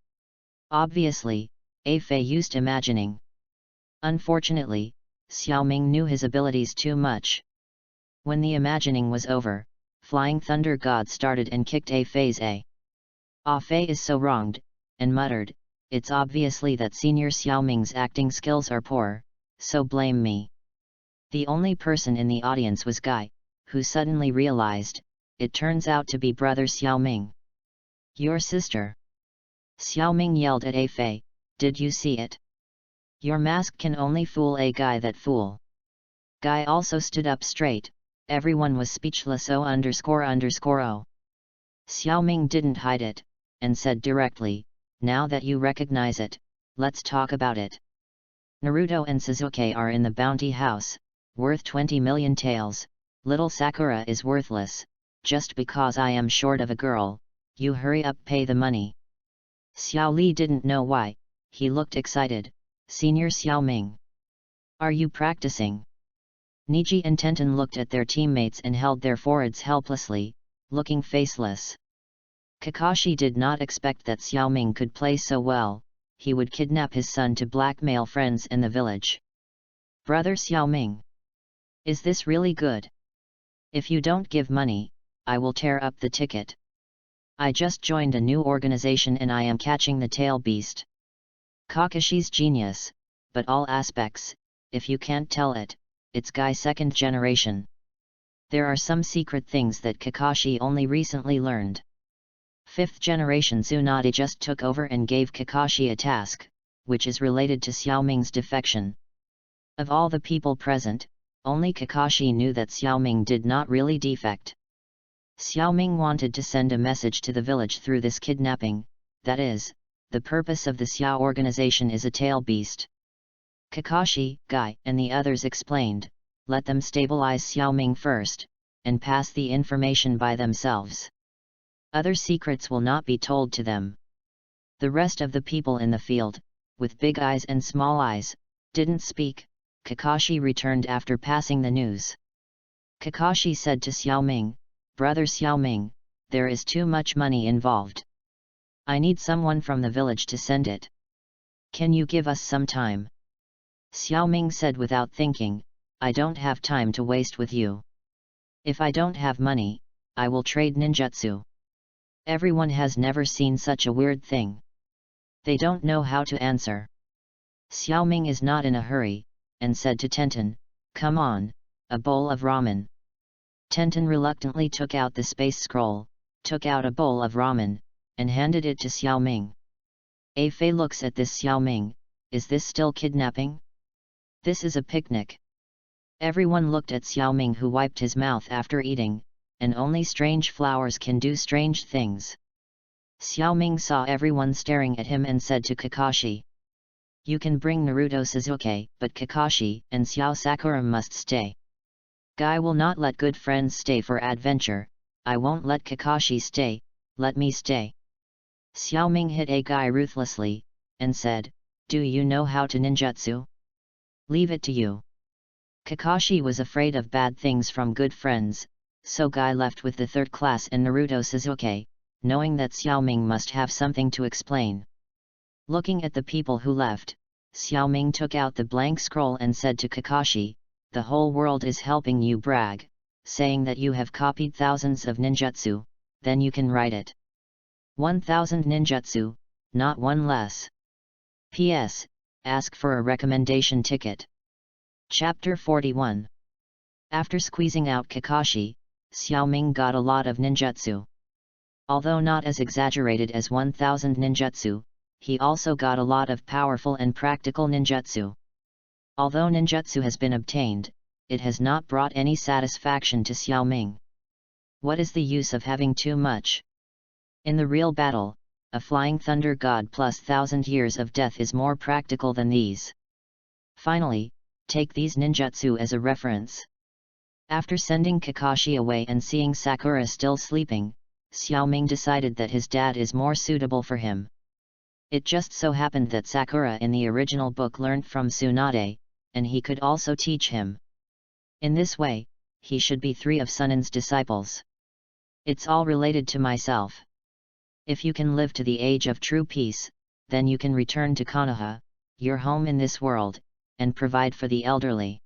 Obviously, A Fei used imagining. Unfortunately, Xiaoming knew his abilities too much. When the imagining was over, Flying Thunder God started and kicked A Fei's A. A Fei is so wronged, and muttered, It's obviously that Senior Xiaoming's acting skills are poor, so blame me. The only person in the audience was Guy, who suddenly realized, it turns out to be brother Xiaoming. Your sister. Xiaoming yelled at A Fei, did you see it? Your mask can only fool a guy that fool. Guy also stood up straight, everyone was speechless o. Xiaoming didn't hide it, and said directly, now that you recognize it, let's talk about it. Naruto and Sasuke are in the bounty house, worth 20 million taels, little Sakura is worthless, just because I am short of a girl, you hurry up pay the money. Xiao Li didn't know why, he looked excited, Senior Xiaoming. Are you practicing? Niji and Tenten looked at their teammates and held their foreheads helplessly, looking faceless. Kakashi did not expect that Xiaoming could play so well. He would kidnap his son to blackmail friends in the village. Brother Xiaoming, is this really good? If you don't give money, I will tear up the ticket. I just joined a new organization and I am catching the tail beast. Kakashi's genius, but all aspects, if you can't tell it, it's Guy second generation. There are some secret things that Kakashi only recently learned. Fifth generation Tsunade just took over and gave Kakashi a task, which is related to Xiaoming's defection. Of all the people present, only Kakashi knew that Xiaoming did not really defect. Xiaoming wanted to send a message to the village through this kidnapping, that is, the purpose of the Xiao organization is a tail beast. Kakashi, Guy, and the others explained, let them stabilize Xiaoming first, and pass the information by themselves. Other secrets will not be told to them. The rest of the people in the field, with big eyes and small eyes, didn't speak. Kakashi returned after passing the news. Kakashi said to Xiaoming, Brother Xiaoming, there is too much money involved. I need someone from the village to send it. Can you give us some time? Xiaoming said without thinking, I don't have time to waste with you. If I don't have money, I will trade ninjutsu. Everyone has never seen such a weird thing. They don't know how to answer. Xiaoming is not in a hurry, and said to Tenten, come on, a bowl of ramen. Tenten reluctantly took out the space scroll, took out a bowl of ramen, and handed it to Xiaoming. Fei looks at this Xiaoming, is this still kidnapping? This is a picnic. Everyone looked at Xiaoming who wiped his mouth after eating, and only strange flowers can do strange things. Xiaoming saw everyone staring at him and said to Kakashi, you can bring Naruto Sasuke, but Kakashi and Xiao Sakura must stay. Guy will not let good friends stay for adventure, I won't let Kakashi stay, let me stay. Xiaoming hit a Guy ruthlessly, and said, do you know how to ninjutsu? Leave it to you. Kakashi was afraid of bad things from good friends, so Guy left with the third class and Naruto Sasuke, knowing that Xiaoming must have something to explain. Looking at the people who left, Xiaoming took out the blank scroll and said to Kakashi, the whole world is helping you brag, saying that you have copied thousands of ninjutsu, then you can write it. 1000 ninjutsu, not one less. P.S. Ask for a recommendation ticket. Chapter 41. After squeezing out Kakashi, Xiaoming got a lot of ninjutsu. Although not as exaggerated as 1000 ninjutsu, he also got a lot of powerful and practical ninjutsu. Although ninjutsu has been obtained, it has not brought any satisfaction to Xiaoming. What is the use of having too much? In the real battle, a flying thunder god plus 1000 years of death is more practical than these. Finally, take these ninjutsu as a reference. After sending Kakashi away and seeing Sakura still sleeping, Xiaoming decided that his dad is more suitable for him. It just so happened that Sakura in the original book learned from Tsunade, and he could also teach him. In this way, he should be 3 of Sunin's disciples. It's all related to myself. If you can live to the age of true peace, then you can return to Konoha, your home in this world, and provide for the elderly.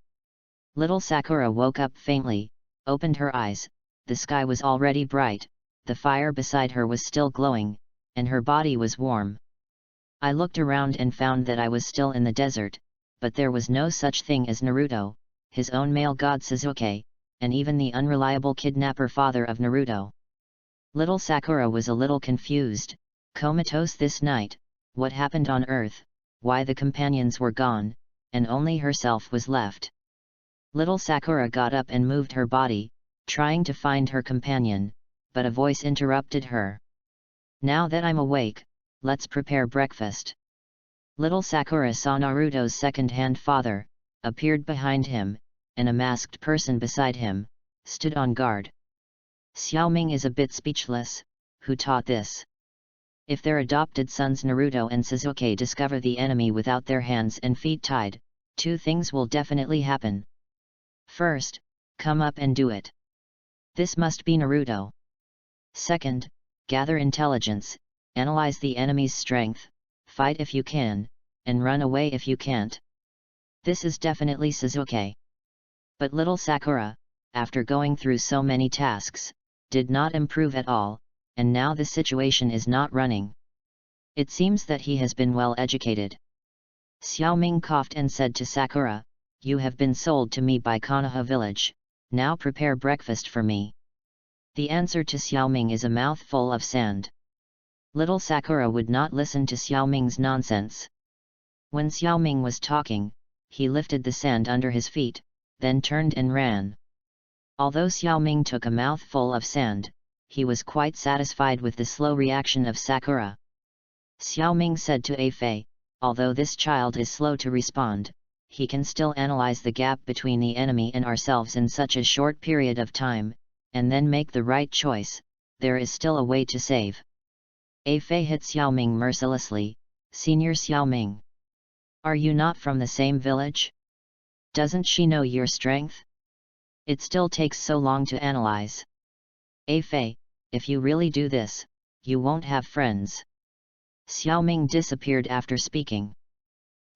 Little Sakura woke up faintly, opened her eyes, the sky was already bright, the fire beside her was still glowing, and her body was warm. I looked around and found that I was still in the desert, but there was no such thing as Naruto, his own male god Sasuke, and even the unreliable kidnapper father of Naruto. Little Sakura was a little confused, comatose this night, what happened on Earth, why the companions were gone, and only herself was left. Little Sakura got up and moved her body, trying to find her companion, but a voice interrupted her. Now that I'm awake, let's prepare breakfast. Little Sakura saw Naruto's second-hand father, appeared behind him, and a masked person beside him, stood on guard. Xiaoming is a bit speechless, who taught this? If their adopted sons Naruto and Sasuke discover the enemy without their hands and feet tied, 2 things will definitely happen. First, come up and do it. This must be Naruto. Second, gather intelligence, analyze the enemy's strength, fight if you can, and run away if you can't. This is definitely Sasuke. But little Sakura, after going through so many tasks, did not improve at all, and now the situation is not running. It seems that he has been well educated. Xiaoming coughed and said to Sakura, "You have been sold to me by Konoha village, now prepare breakfast for me." The answer to Xiaoming is a mouthful of sand. Little Sakura would not listen to Xiaoming's nonsense. When Xiaoming was talking, he lifted the sand under his feet, then turned and ran. Although Xiaoming took a mouthful of sand, he was quite satisfied with the slow reaction of Sakura. Xiaoming said to Afei, "Although this child is slow to respond, he can still analyze the gap between the enemy and ourselves in such a short period of time, and then make the right choice. There is still a way to save." Afei hit Xiaoming mercilessly. "Senior Xiaoming, are you not from the same village? Doesn't she know your strength? It still takes so long to analyze. Afei, if you really do this, you won't have friends." Xiaoming disappeared after speaking.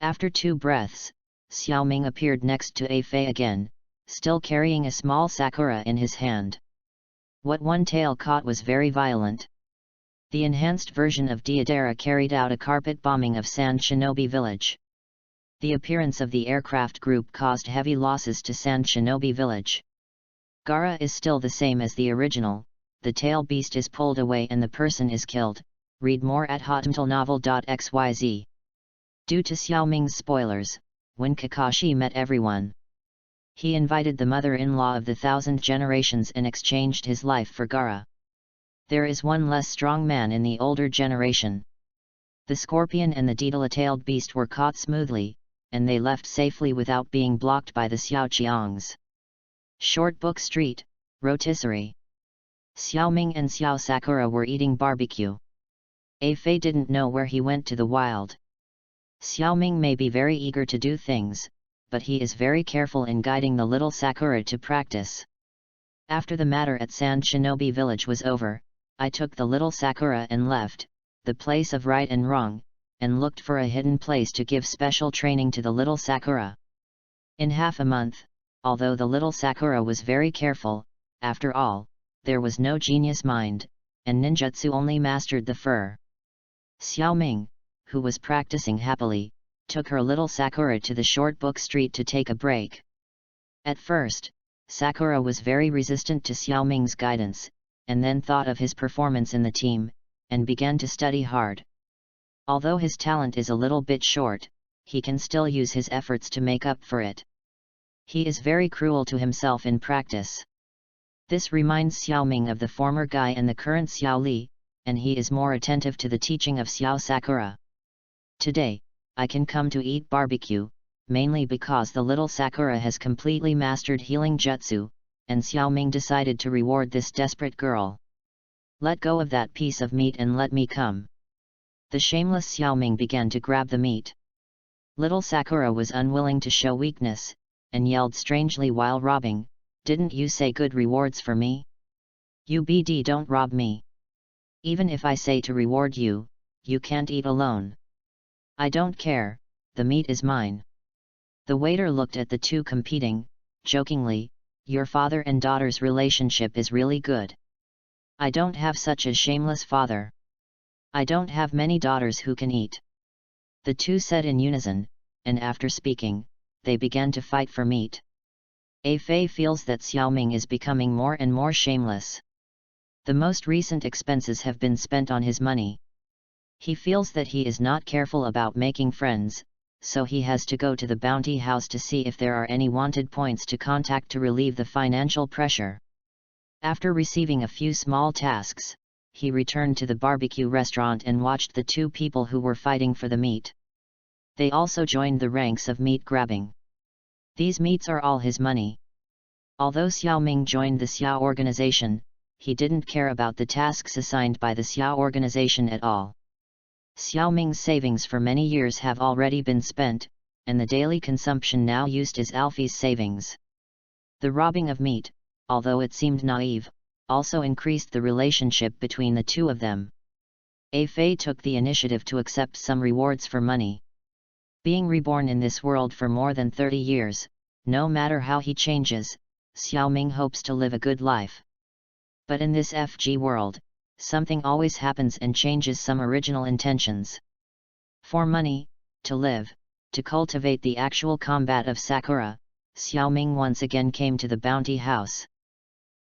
After 2 breaths, Xiaoming appeared next to Afei again, still carrying a small sakura in his hand. What one tail caught was very violent. The enhanced version of Deidara carried out a carpet bombing of Sand Shinobi Village. The appearance of the aircraft group caused heavy losses to Sand Shinobi Village. Gaara is still the same as the original, the tail beast is pulled away and the person is killed. Read more at hotnovel.xyz. Due to Xiaoming's spoilers, when Kakashi met everyone, he invited the mother-in-law of the 1,000 generations and exchanged his life for Gaara. There is one less strong man in the older generation. The scorpion and the Daedala-tailed beast were caught smoothly, and they left safely without being blocked by the Xiaoqiangs. Short Book Street, Rotisserie. Xiaoming and Xiao Sakura were eating barbecue. Afei didn't know where he went to the wild. Xiaoming may be very eager to do things, but he is very careful in guiding the little Sakura to practice. After the matter at Sand Shinobi Village was over, I took the little Sakura and left the place of right and wrong, and looked for a hidden place to give special training to the little Sakura. In half a month, although the little Sakura was very careful, after all, there was no genius mind, and ninjutsu only mastered the fur. Xiaoming, who was practicing happily, took her little Sakura to the short book street to take a break. At first, Sakura was very resistant to Xiaoming's guidance, and then thought of his performance in the team, and began to study hard. Although his talent is a little bit short, he can still use his efforts to make up for it. He is very cruel to himself in practice. This reminds Xiaoming of the former guy and the current Xiao Li, and he is more attentive to the teaching of Xiao Sakura. Today, I can come to eat barbecue, mainly because the little Sakura has completely mastered healing jutsu, and Xiaoming decided to reward this desperate girl. "Let go of that piece of meat and let me come." The shameless Xiaoming began to grab the meat. Little Sakura was unwilling to show weakness, and yelled strangely while robbing, "Didn't you say good rewards for me? You BD don't rob me. Even if I say to reward you, you can't eat alone. I don't care, the meat is mine." The waiter looked at the two competing, jokingly, "Your father and daughter's relationship is really good. I don't have such a shameless father. I don't have many daughters who can eat." The two said in unison, and after speaking, they began to fight for meat. Afei feels that Xiaoming is becoming more and more shameless. The most recent expenses have been spent on his money. He feels that he is not careful about making friends, so he has to go to the bounty house to see if there are any wanted points to contact to relieve the financial pressure. After receiving a few small tasks, he returned to the barbecue restaurant and watched the two people who were fighting for the meat. They also joined the ranks of meat grabbing. These meats are all his money. Although Xiaoming joined the Xiao organization, he didn't care about the tasks assigned by the Xiao organization at all. Xiaoming's savings for many years have already been spent, and the daily consumption now used is Alfie's savings. The robbing of meat, although it seemed naive, also increased the relationship between the two of them. A Fei took the initiative to accept some rewards for money. Being reborn in this world for more than 30 years, no matter how he changes, Xiaoming hopes to live a good life. But in this FG world, something always happens and changes some original intentions. For money, to live, to cultivate the actual combat of Sakura, Xiaoming once again came to the bounty house.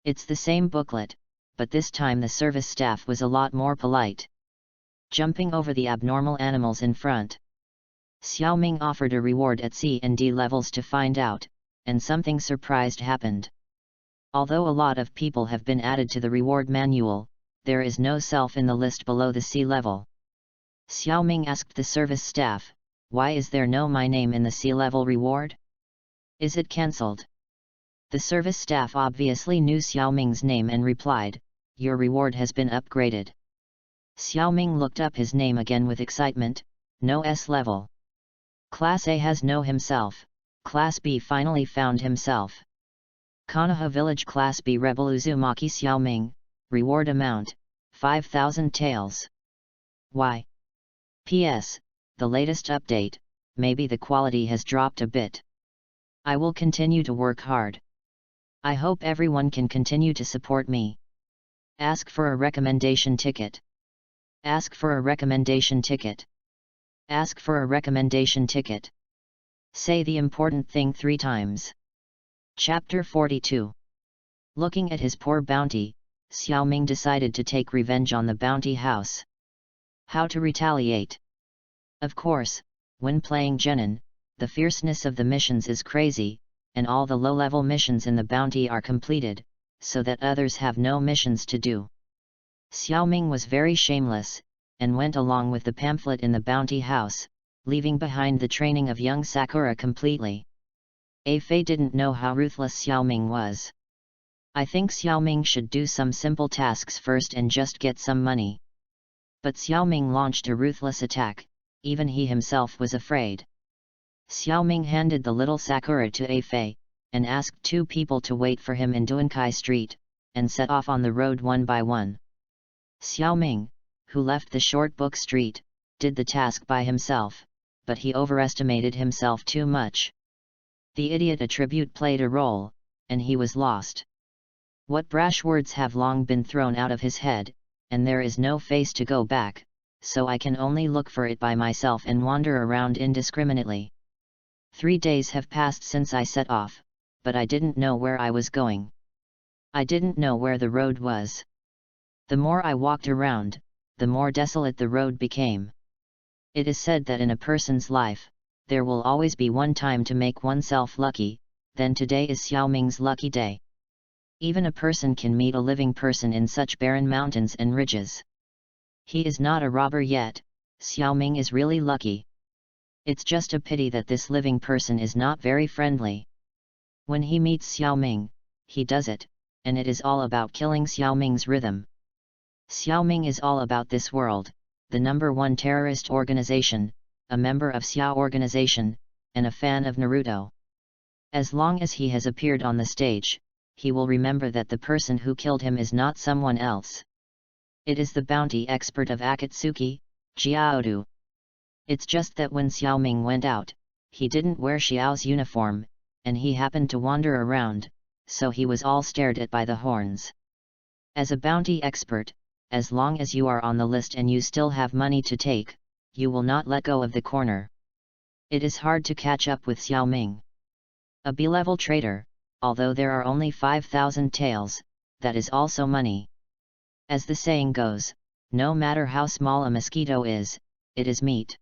It's the same booklet, but this time the service staff was a lot more polite. Jumping over the abnormal animals in front, Xiaoming offered a reward at C and D levels to find out, and something surprised happened. Although a lot of people have been added to the reward manual, there is no self in the list below the C level. Xiaoming asked the service staff, "Why is there no my name in the C level reward? Is it cancelled?" The service staff obviously knew Xiaoming's name and replied, "Your reward has been upgraded." Xiaoming looked up his name again with excitement, "No S level. Class A has no himself, Class B finally found himself. Konoha Village Class B Rebel Uzumaki Xiaoming, reward amount, 5,000 taels. Why? PS, the latest update, maybe the quality has dropped a bit. I will continue to work hard. I hope everyone can continue to support me. Ask for a recommendation ticket. Ask for a recommendation ticket. Ask for a recommendation ticket. Say the important thing 3 times. Chapter 42. Looking at his poor bounty, Xiaoming decided to take revenge on the bounty house. How to retaliate? Of course, when playing Genin, the fierceness of the missions is crazy, and all the low-level missions in the bounty are completed, so that others have no missions to do. Xiaoming was very shameless, and went along with the pamphlet in the bounty house, leaving behind the training of young Sakura completely. A Fei didn't know how ruthless Xiaoming was. I think Xiaoming should do some simple tasks first and just get some money. But Xiaoming launched a ruthless attack, even he himself was afraid. Xiaoming handed the little Sakura to A Fei, and asked 2 people to wait for him in Duankai Street, and set off on the road one by one. Xiaoming, who left the short book street, did the task by himself, but he overestimated himself too much. The idiot attribute played a role, and he was lost. What brash words have long been thrown out of his head, and there is no face to go back, so I can only look for it by myself and wander around indiscriminately. 3 days have passed since I set off, but I didn't know where I was going. I didn't know where the road was. The more I walked around, the more desolate the road became. It is said that in a person's life, there will always be one time to make oneself lucky, then today is Xiaoming's lucky day. Even a person can meet a living person in such barren mountains and ridges. He is not a robber yet, Xiaoming is really lucky. It's just a pity that this living person is not very friendly. When he meets Xiaoming, he does it, and it is all about killing Xiaoming's rhythm. Xiaoming is all about this world, the #1 terrorist organization, a member of Xiao organization, and a fan of Naruto. As long as he has appeared on the stage, he will remember that the person who killed him is not someone else. It is the bounty expert of Akatsuki, Xiaodu. It's just that when Xiaoming went out, he didn't wear Xiao's uniform, and he happened to wander around, so he was all stared at by the horns. As a bounty expert, as long as you are on the list and you still have money to take, you will not let go of the corner. It is hard to catch up with Xiaoming. A B-level trader, although there are only 5,000 taels, that is also money. As the saying goes, no matter how small a mosquito is, it is meat.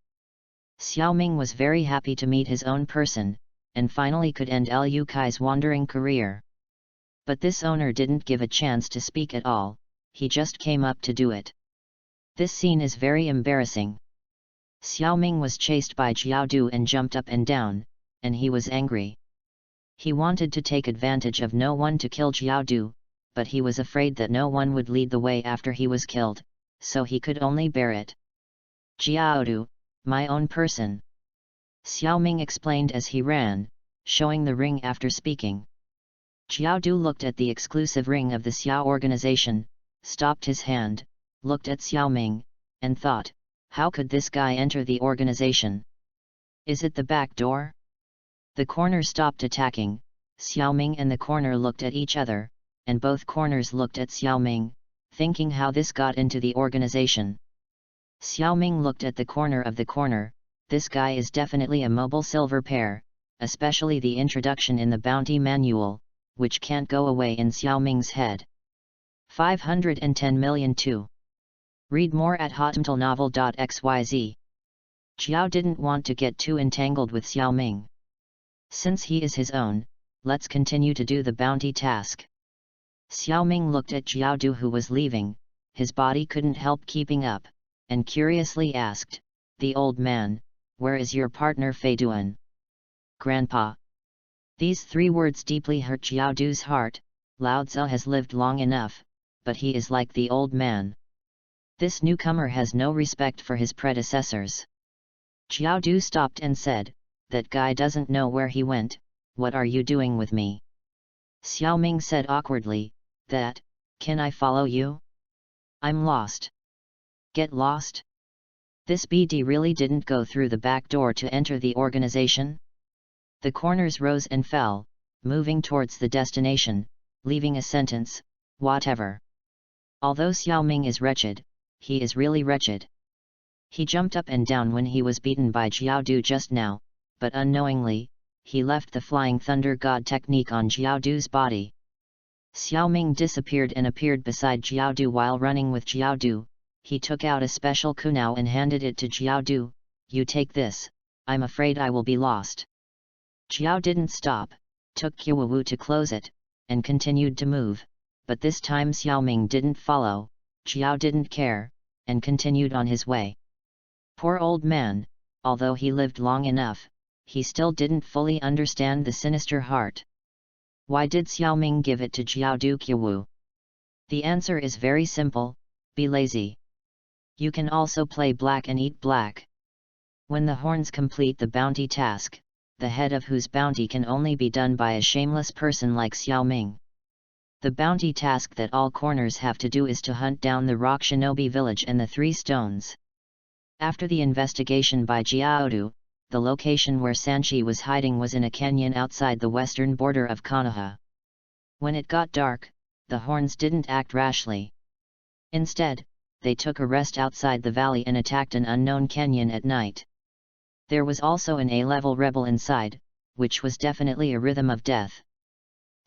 Xiaoming was very happy to meet his own person, and finally could end Liu Kai's wandering career. But this owner didn't give a chance to speak at all, he just came up to do it. This scene is very embarrassing. Xiaoming was chased by Xiaodu and jumped up and down, and he was angry. He wanted to take advantage of no one to kill Xiaodu, but he was afraid that no one would lead the way after he was killed, so he could only bear it. Xiaodu, my own person. Xiaoming explained as he ran, showing the ring after speaking. Xiaodu looked at the exclusive ring of the Xiao organization, stopped his hand, looked at Xiaoming, and thought, how could this guy enter the organization? Is it the back door? The corner stopped attacking, Xiaoming and the corner looked at each other, and both corners looked at Xiaoming, thinking how this got into the organization. Xiaoming looked at the corner of the corner, this guy is definitely a mobile silver pair, especially the introduction in the bounty manual, which can't go away in Xiaoming's head. 510 million 2. Read more at hotmtlnovel.xyz. Xiao didn't want to get too entangled with Xiaoming. Since he is his own, let's continue to do the bounty task. Xiaoming looked at Xiaodu who was leaving, his body couldn't help keeping up, and curiously asked, the old man, where is your partner Feiduan? Grandpa. These 3 words deeply hurt Xiaodu's heart. Lao Tzu has lived long enough, but he is like the old man. This newcomer has no respect for his predecessors. Xiaodu stopped and said, that guy doesn't know where he went, what are you doing with me? Xiaoming said awkwardly, that, can I follow you? I'm lost. Get lost? This BD really didn't go through the back door to enter the organization? The corners rose and fell, moving towards the destination, leaving a sentence, whatever. Although Xiaoming is wretched, he is really wretched. He jumped up and down when he was beaten by Xiaodu just now, but unknowingly, he left the Flying Thunder God technique on Xiaodu's body. Xiaoming disappeared and appeared beside Xiaodu while running with Xiaodu. He took out a special kunao and handed it to Xiaodu. You take this, I'm afraid I will be lost. Xiao didn't stop, took Qiuwu to close it, and continued to move, but this time Xiaoming didn't follow, Xiao didn't care, and continued on his way. Poor old man, although he lived long enough, he still didn't fully understand the sinister heart. Why did Xiaoming give it to Xiaodu Qiuwu? The answer is very simple, be lazy. You can also play black and eat black. When the horns complete the bounty task, the head of whose bounty can only be done by a shameless person like Xiaoming. The bounty task that all corners have to do is to hunt down the rock shinobi village and the 3 stones. After the investigation by Xiaodu, the location where Sanchi was hiding was in a canyon outside the western border of Konoha. When it got dark, the horns didn't act rashly. Instead, they took a rest outside the valley and attacked an unknown canyon at night. There was also an A-level rebel inside, which was definitely a rhythm of death.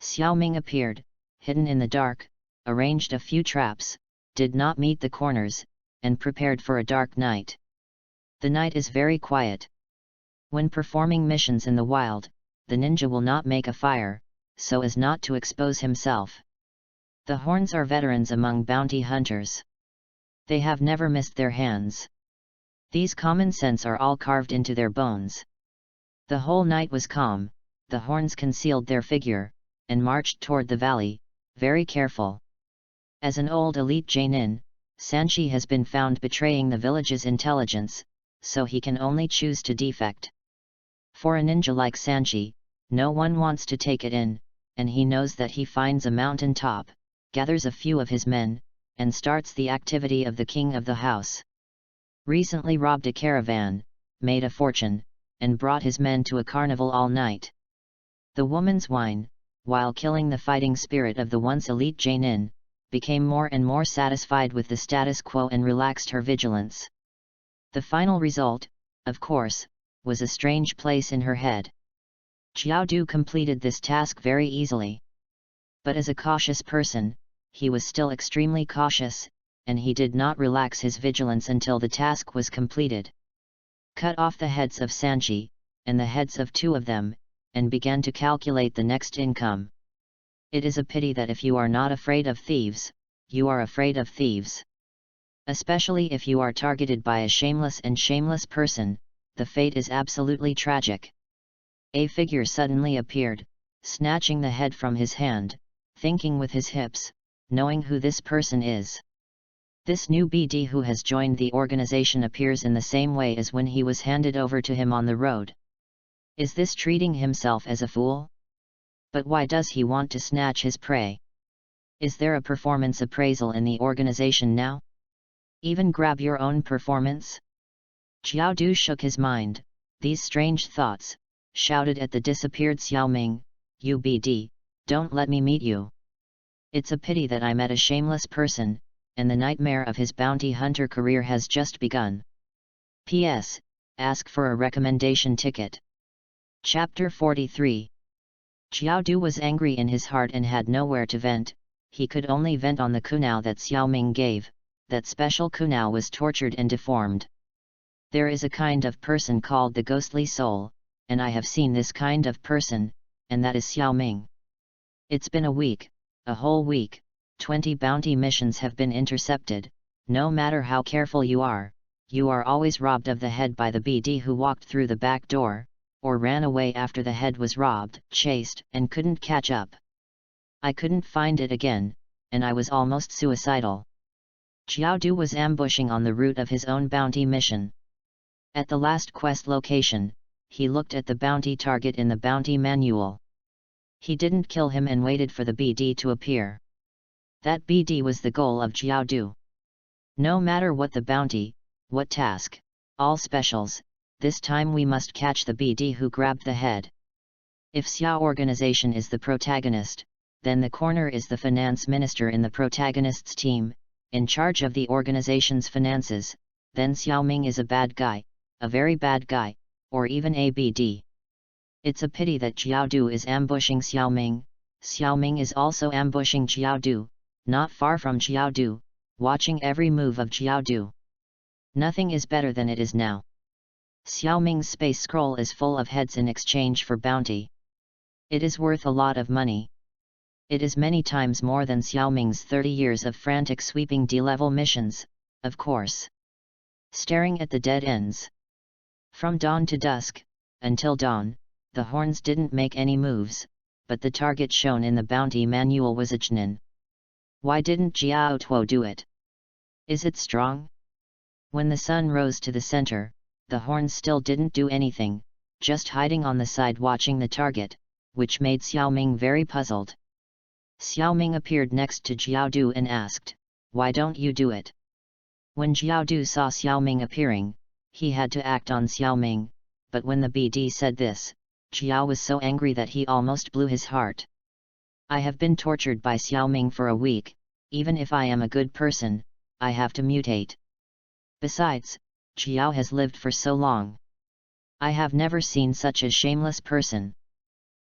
Xiaoming appeared, hidden in the dark, arranged a few traps, did not meet the corners, and prepared for a dark night. The night is very quiet. When performing missions in the wild, the ninja will not make a fire, so as not to expose himself. The horns are veterans among bounty hunters. They have never missed their hands. These common sense are all carved into their bones. The whole night was calm, the horns concealed their figure, and marched toward the valley, very careful. As an old elite Jainin, Sanchi has been found betraying the village's intelligence, so he can only choose to defect. For a ninja like Sanchi, no one wants to take it in, and he knows that he finds a mountain top, gathers a few of his men, and starts the activity of the king of the house. Recently robbed a caravan, made a fortune, and brought his men to a carnival all night. The woman's whine, while killing the fighting spirit of the once elite Jainin, became more and more satisfied with the status quo and relaxed her vigilance. The final result, of course, was a strange place in her head. Xiaodu completed this task very easily. But as a cautious person, he was still extremely cautious, and he did not relax his vigilance until the task was completed. Cut off the heads of Sanchi, and the heads of 2 of them, and began to calculate the next income. It is a pity that if you are not afraid of thieves, you are afraid of thieves. Especially if you are targeted by a shameless person, the fate is absolutely tragic. A figure suddenly appeared, snatching the head from his hand, thinking with his hips, knowing who this person is. This new BD who has joined the organization appears in the same way as when he was handed over to him on the road. Is this treating himself as a fool? But why does he want to snatch his prey? Is there a performance appraisal in the organization now? Even grab your own performance? Xiao Du shook his mind. These strange thoughts, shouted at the disappeared Xiao Ming, "UBD, don't let me meet you. It's a pity that I met a shameless person, and the nightmare of his bounty hunter career has just begun. P.S. Ask for a recommendation ticket." Chapter 43. Xiao Du was angry in his heart and had nowhere to vent. He could only vent on the kunao that Xiao Ming gave. That special kunao was tortured and deformed. There is a kind of person called the ghostly soul, and I have seen this kind of person, and that is Xiao Ming. It's been a week, a whole week, 20 bounty missions have been intercepted. No matter how careful you are always robbed of the head by the BD who walked through the back door, or ran away after the head was robbed, chased, and couldn't catch up. I couldn't find it again, and I was almost suicidal. Xiao Du was ambushing on the route of his own bounty mission. At the last quest location, he looked at the bounty target in the bounty manual. He didn't kill him and waited for the BD to appear. That BD was the goal of Xiao Du. No matter what the bounty, what task, all specials, this time we must catch the BD who grabbed the head. If Xiao organization is the protagonist, then the corner is the finance minister in the protagonist's team, in charge of the organization's finances. Then Xiao Ming is a bad guy, a very bad guy, or even a BD. It's a pity that Xiao Du is ambushing Xiao Ming. Xiao Ming is also ambushing Xiao Du, not far from Xiao Du, watching every move of Xiao Du. Nothing is better than it is now. Xiao Ming's space scroll is full of heads in exchange for bounty. It is worth a lot of money. It is many times more than Xiao Ming's 30 years of frantic sweeping D-level missions, of course. Staring at the dead ends. From dawn to dusk, until dawn, the horns didn't make any moves, but the target shown in the bounty manual was a Jnin. Why didn't Jiao Tuo do it? Is it strong? When the sun rose to the center, the horns still didn't do anything, just hiding on the side watching the target, which made Xiao Ming very puzzled. Xiao Ming appeared next to Xiao Du and asked, "Why don't you do it?" When Xiao Du saw Xiao Ming appearing, he had to act on Xiao Ming, but when the BD said this, Xiao was so angry that he almost blew his heart. "I have been tortured by Xiao Ming for a week, even if I am a good person, I have to mutate. Besides, Xiao has lived for so long. I have never seen such a shameless person.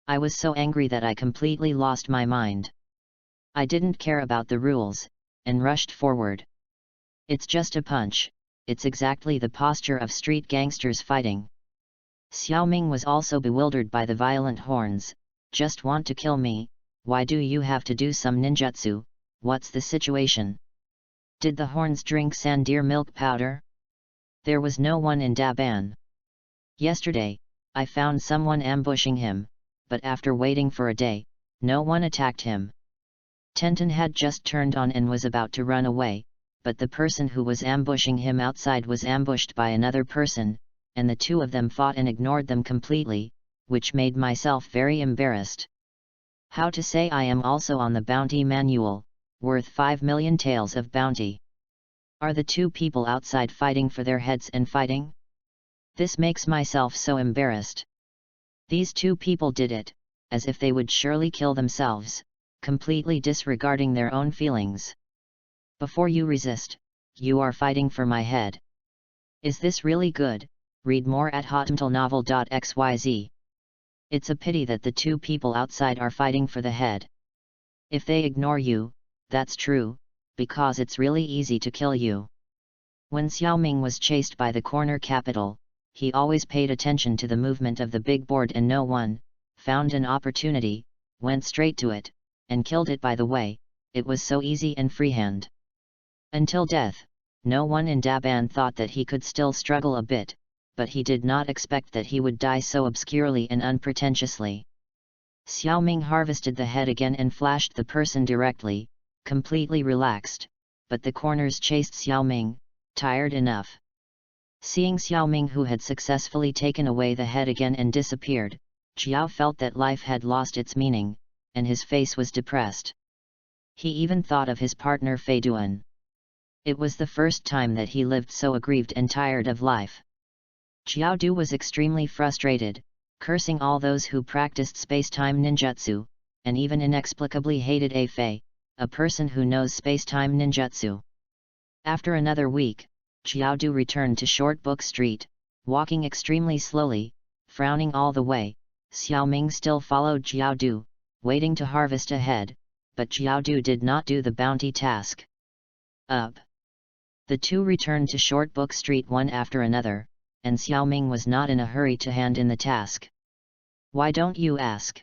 I was so angry that I completely lost my mind. I didn't care about the rules, and rushed forward. It's just a punch, it's exactly the posture of street gangsters fighting." Xiao Ming was also bewildered by the violent horns. "Just want to kill me? Why do you have to do some ninjutsu? What's the situation? Did the horns drink sandeer milk powder? There was no one in Daban. Yesterday, I found someone ambushing him, but after waiting for a day, no one attacked him. Tenten had just turned on and was about to run away, but the person who was ambushing him outside was ambushed by another person, and the two of them fought and ignored them completely, which made myself very embarrassed. How to say I am also on the bounty manual, worth 5 million taels of bounty. Are the two people outside fighting for their heads and fighting? This makes myself so embarrassed. These two people did it, as if they would surely kill themselves, completely disregarding their own feelings. Before you resist, you are fighting for my head. Is this really good? Read more at hotmtlnovel.xyz. It's a pity that the two people outside are fighting for the head. If they ignore you, that's true, because it's really easy to kill you. When Xiao Ming was chased by the corner capital, he always paid attention to the movement of the big board and no one, found an opportunity, went straight to it, and killed it by the way, it was so easy and freehand. Until death, no one in Daban thought that he could still struggle a bit, but he did not expect that he would die so obscurely and unpretentiously. Xiao Ming harvested the head again and flashed the person directly, completely relaxed, but the corners chased Xiao Ming, tired enough. Seeing Xiao Ming who had successfully taken away the head again and disappeared, Jiao felt that life had lost its meaning, and his face was depressed. He even thought of his partner Fei Duan. It was the first time that he lived so aggrieved and tired of life. Jiao Du was extremely frustrated, cursing all those who practiced space-time ninjutsu, and even inexplicably hated A Fei, a person who knows space-time ninjutsu. After another week, Jiao Du returned to Short Book Street, walking extremely slowly, frowning all the way. Xiao Ming still followed Jiao Du, waiting to harvest ahead, but Jiao Du did not do the bounty task. Up. The two returned to Short Book Street one after another, and Xiao Ming was not in a hurry to hand in the task. Why don't you ask?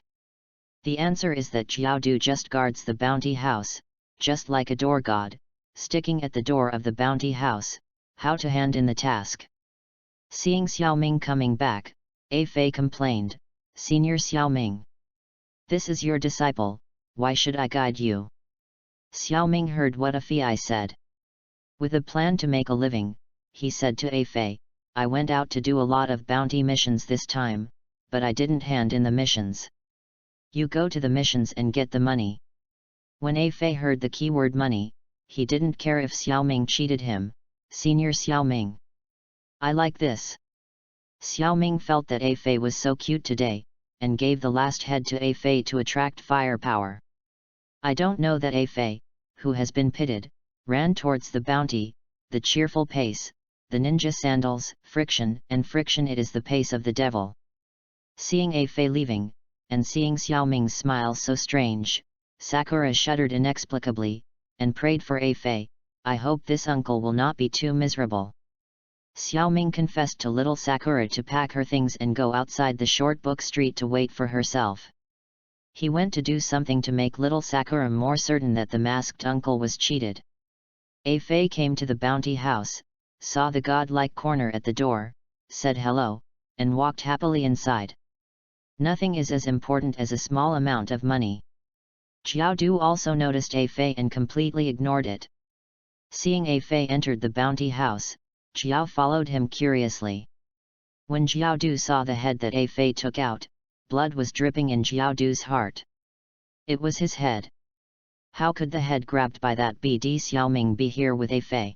The answer is that Jiao Du just guards the bounty house, just like a door god, sticking at the door of the bounty house. How to hand in the task? Seeing Xiao Ming coming back, A Fei complained, "Senior Xiao Ming, this is your disciple, why should I guide you?" Xiao Ming heard what A Fei said. With a plan to make a living, he said to A Fei, "I went out to do a lot of bounty missions this time, but I didn't hand in the missions. You go to the missions and get the money." When A Fei heard the keyword money, he didn't care if Xiao Ming cheated him. "Senior Xiao Ming, I like this." Xiao Ming felt that A Fei was so cute today, and gave the last head to A Fei to attract firepower. I don't know that A Fei, who has been pitted, ran towards the bounty, the cheerful pace, the ninja sandals, friction, and friction, it is the pace of the devil. Seeing A Fei leaving, and seeing Xiao Ming's smile so strange, Sakura shuddered inexplicably, and prayed for A Fei, "I hope this uncle will not be too miserable." Xiao Ming confessed to little Sakura to pack her things and go outside the Short Book Street to wait for herself. He went to do something to make little Sakura more certain that the masked uncle was cheated. A Fei came to the bounty house, saw the godlike corner at the door, said hello, and walked happily inside. Nothing is as important as a small amount of money. Jiao Du also noticed A Fei and completely ignored it. Seeing A Fei entered the bounty house, Jiao followed him curiously. When Jiao Du saw the head that A Fei took out, blood was dripping in Jiao Du's heart. It was his head. How could the head grabbed by that BD Xiao Ming be here with A Fei?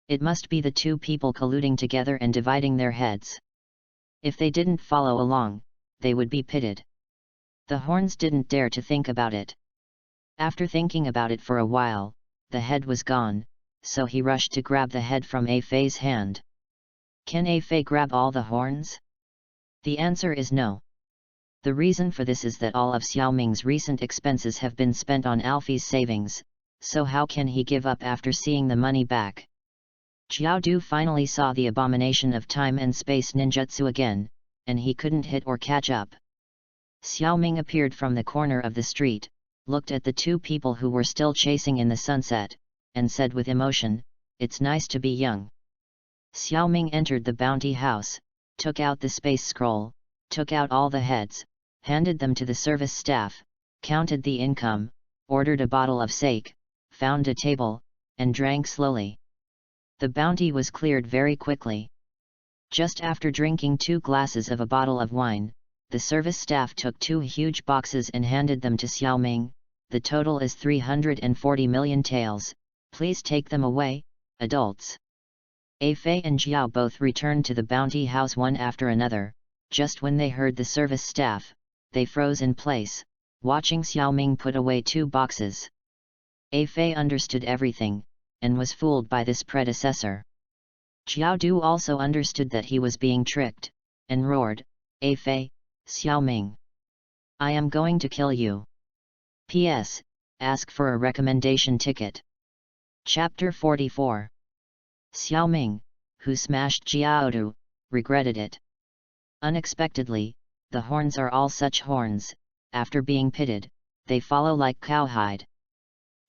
It must be the two people colluding together and dividing their heads. If they didn't follow along, they would be pitted. The horns didn't dare to think about it. After thinking about it for a while, the head was gone, so he rushed to grab the head from A Fei's hand. Can A Fei grab all the horns? The answer is no. The reason for this is that all of Xiao Ming's recent expenses have been spent on Alfie's savings, so how can he give up after seeing the money back? Jiao Du finally saw the abomination of time and space ninjutsu again, and he couldn't hit or catch up. Xiao Ming appeared from the corner of the street, looked at the two people who were still chasing in the sunset, and said with emotion, "It's nice to be young." Xiao Ming entered the bounty house, took out the space scroll, took out all the heads, handed them to the service staff, counted the income, ordered a bottle of sake, found a table, and drank slowly. The bounty was cleared very quickly. Just after drinking 2 glasses of a bottle of wine, the service staff took 2 huge boxes and handed them to Xiao Ming. "The total is 340 million taels, please take them away, adults." A Fei and Jiao both returned to the bounty house one after another. Just when they heard the service staff, they froze in place, watching Xiao Ming put away 2 boxes. A Fei understood everything, and was fooled by this predecessor. Jiao Du also understood that he was being tricked, and roared, "A Fei, Xiao Ming, I am going to kill you. P.S. Ask for a recommendation ticket." Chapter 44. Xiao Ming, who smashed Jiao Du, regretted it. Unexpectedly, the horns are all such horns, after being pitted, they follow like cowhide.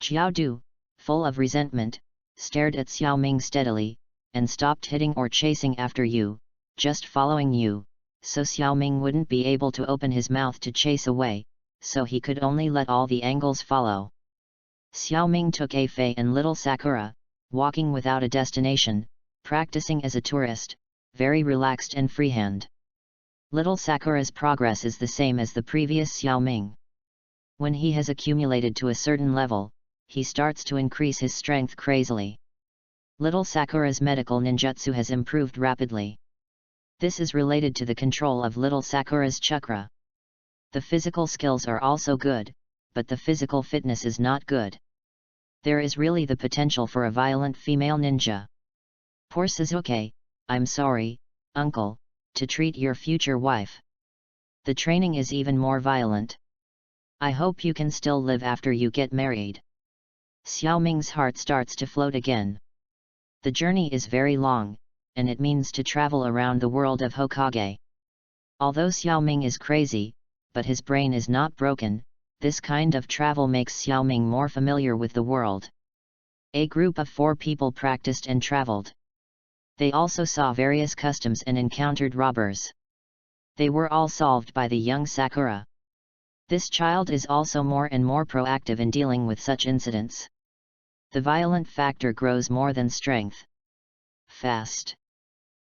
Jiao Du, full of resentment, stared at Xiao Ming steadily, and stopped hitting or chasing after you, just following you, so Xiao Ming wouldn't be able to open his mouth to chase away, so he could only let all the angles follow. Xiao Ming took A Fei and little Sakura, walking without a destination, practicing as a tourist, very relaxed and freehand. Little Sakura's progress is the same as the previous Xiaoming. When he has accumulated to a certain level, he starts to increase his strength crazily. Little Sakura's medical ninjutsu has improved rapidly. This is related to the control of Little Sakura's chakra. The physical skills are also good, but the physical fitness is not good. There is really the potential for a violent female ninja. Poor Suzuki, I'm sorry, uncle, to treat your future wife. The training is even more violent. I hope you can still live after you get married. Xiaoming's heart starts to float again. The journey is very long, and it means to travel around the world of Hokage. Although Xiaoming is crazy, but his brain is not broken, this kind of travel makes Xiaoming more familiar with the world. A group of 4 people practiced and traveled. They also saw various customs and encountered robbers. They were all solved by the young Sakura. This child is also more and more proactive in dealing with such incidents. The violent factor grows more than strength. Fast.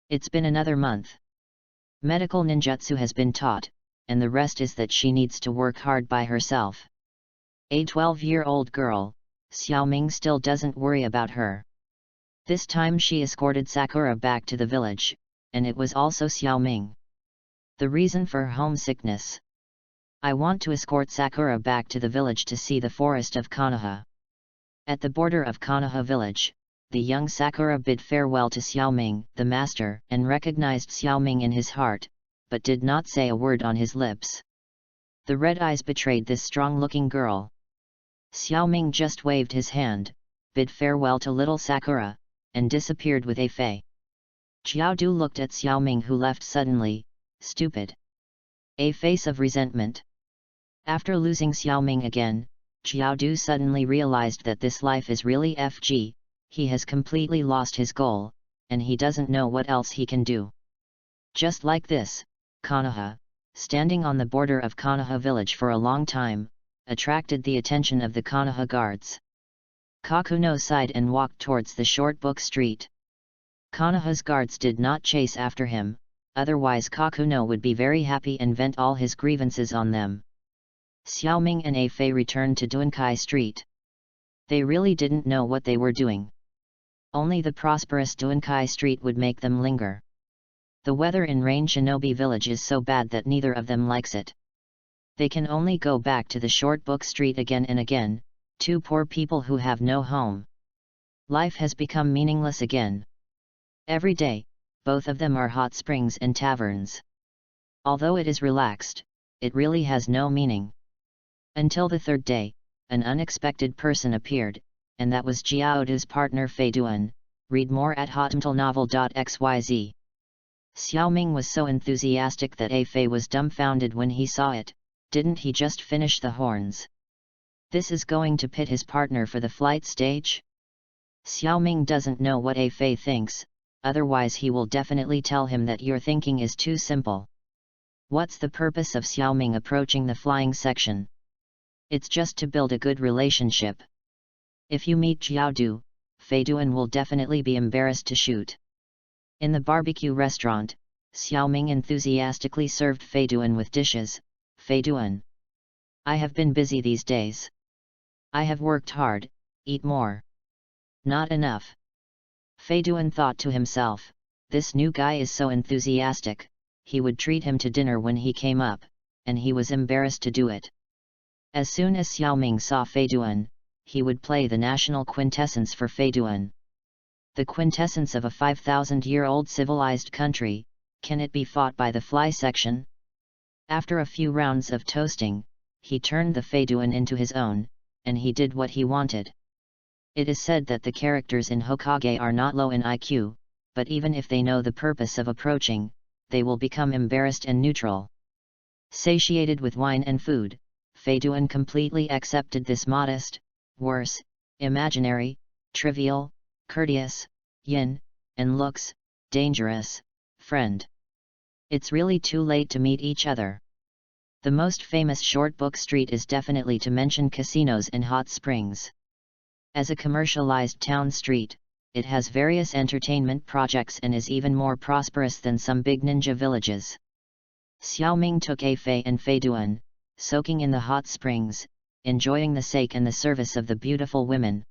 It's been another month. Medical ninjutsu has been taught, and the rest is that she needs to work hard by herself. A 12-year-old girl, Xiaoming still doesn't worry about her. This time she escorted Sakura back to the village, and it was also Xiaoming. The reason for homesickness. I want to escort Sakura back to the village to see the forest of Konoha. At the border of Konoha village, the young Sakura bid farewell to Xiaoming, the master, and recognized Xiaoming in his heart, but did not say a word on his lips. The red eyes betrayed this strong-looking girl. Xiaoming just waved his hand, bid farewell to little Sakura, and disappeared with a fei. Xiaodu looked at Xiaoming, who left suddenly. Stupid. A face of resentment. After losing Xiaoming again, Xiaodu suddenly realized that this life is really FG, he has completely lost his goal, and he doesn't know what else he can do. Just like this, Konoha, standing on the border of Konoha village for a long time, attracted the attention of the Konoha guards. Kakuno sighed and walked towards the short book street. Konoha's guards did not chase after him, otherwise Kakuno would be very happy and vent all his grievances on them. Xiaoming and A-Fei returned to Duankai Street. They really didn't know what they were doing. Only the prosperous Duankai Street would make them linger. The weather in Rain Shinobi Village is so bad that neither of them likes it. They can only go back to the short book street again and again, 2 poor people who have no home. Life has become meaningless again. Every day, both of them are hot springs and taverns. Although it is relaxed, it really has no meaning. Until the 3rd day, an unexpected person appeared, and that was Jiaodu's partner Fei Duan. Read more at hotmtlnovel.xyz. Xiaoming was so enthusiastic that A-Fei was dumbfounded when he saw it. Didn't he just finish the horns? This is going to pit his partner for the flight stage? Xiaoming doesn't know what A-Fei thinks, otherwise he will definitely tell him that your thinking is too simple. What's the purpose of Xiaoming approaching the flying section? It's just to build a good relationship. If you meet Jiaodu, Fei Duan will definitely be embarrassed to shoot. In the barbecue restaurant, Xiaoming enthusiastically served Fei Duan with dishes. Fei Duan. I have been busy these days. I have worked hard, eat more. Not enough. Fei Duan thought to himself, this new guy is so enthusiastic, he would treat him to dinner when he came up, and he was embarrassed to do it. As soon as Xiaoming saw Fei Duan, he would play the national quintessence for Fei Duan. The quintessence of a 5,000-year-old civilized country, can it be fought by the fly section? After a few rounds of toasting, he turned the Fei Duan into his own, and he did what he wanted. It is said that the characters in Hokage are not low in IQ, but even if they know the purpose of approaching, they will become embarrassed and neutral. Satiated with wine and food, Fei Duan completely accepted this modest, worse, imaginary, trivial, courteous, yin, and looks, dangerous, friend. It's really too late to meet each other. The most famous short book street is definitely to mention casinos and hot springs. As a commercialized town street, it has various entertainment projects and is even more prosperous than some big ninja villages. Xiaoming took A Fei and Fei Duan, soaking in the hot springs, enjoying the sake and the service of the beautiful women.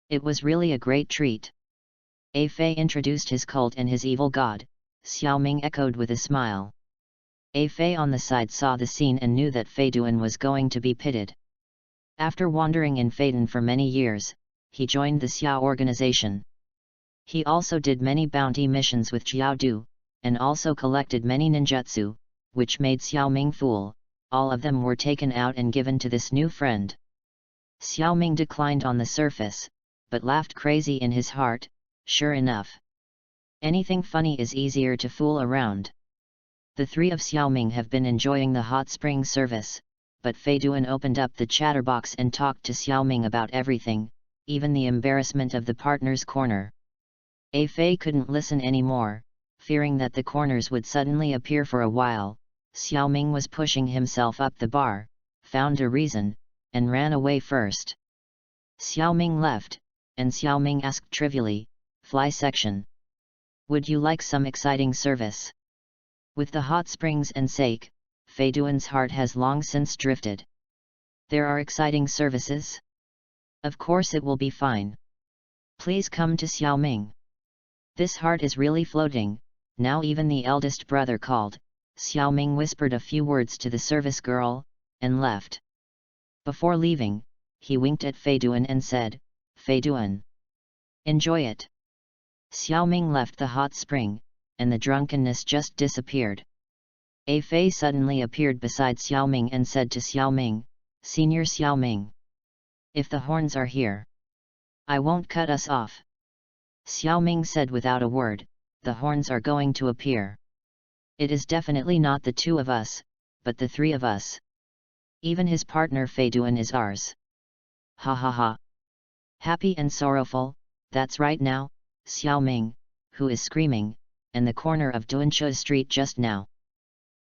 It was really a great treat. A Fei introduced his cult and his evil god, Xiaoming echoed with a smile. A Fei on the side saw the scene and knew that Fei Duan was going to be pitted. After wandering in Feidan for many years, he joined the Xiao organization. He also did many bounty missions with Jiao Du, and also collected many ninjutsu, which made Xiaoming fool. All of them were taken out and given to this new friend. Xiaoming declined on the surface, but laughed crazy in his heart. Sure enough, anything funny is easier to fool around. The three of Xiaoming have been enjoying the hot spring service, but Fei Duan opened up the chatterbox and talked to Xiaoming about everything, even the embarrassment of the partner's corner. A Fei couldn't listen anymore, fearing that the corners would suddenly appear for a while. Xiaoming was pushing himself up the bar, found a reason, and ran away first. Xiaoming left, and Xiaoming asked trivially, "Fly section. Would you like some exciting service?" With the hot springs and sake, Fei Duan's heart has long since drifted. There are exciting services? Of course it will be fine. Please come to Xiaoming. This heart is really floating. Now even the eldest brother called. Xiaoming whispered a few words to the service girl, and left. Before leaving, he winked at Fei Duan and said, "Fei Duan, enjoy it." Xiaoming left the hot spring, and the drunkenness just disappeared. A Fei suddenly appeared beside Xiaoming and said to Xiaoming, "Senior Xiaoming, if the horns are here, I won't cut us off." Xiaoming said without a word, "The horns are going to appear. It is definitely not the two of us, but the three of us. Even his partner Fei Duan is ours." Ha ha ha. Happy and sorrowful, that's right now, Xiaoming, who is screaming, in the corner of Duanche Street just now.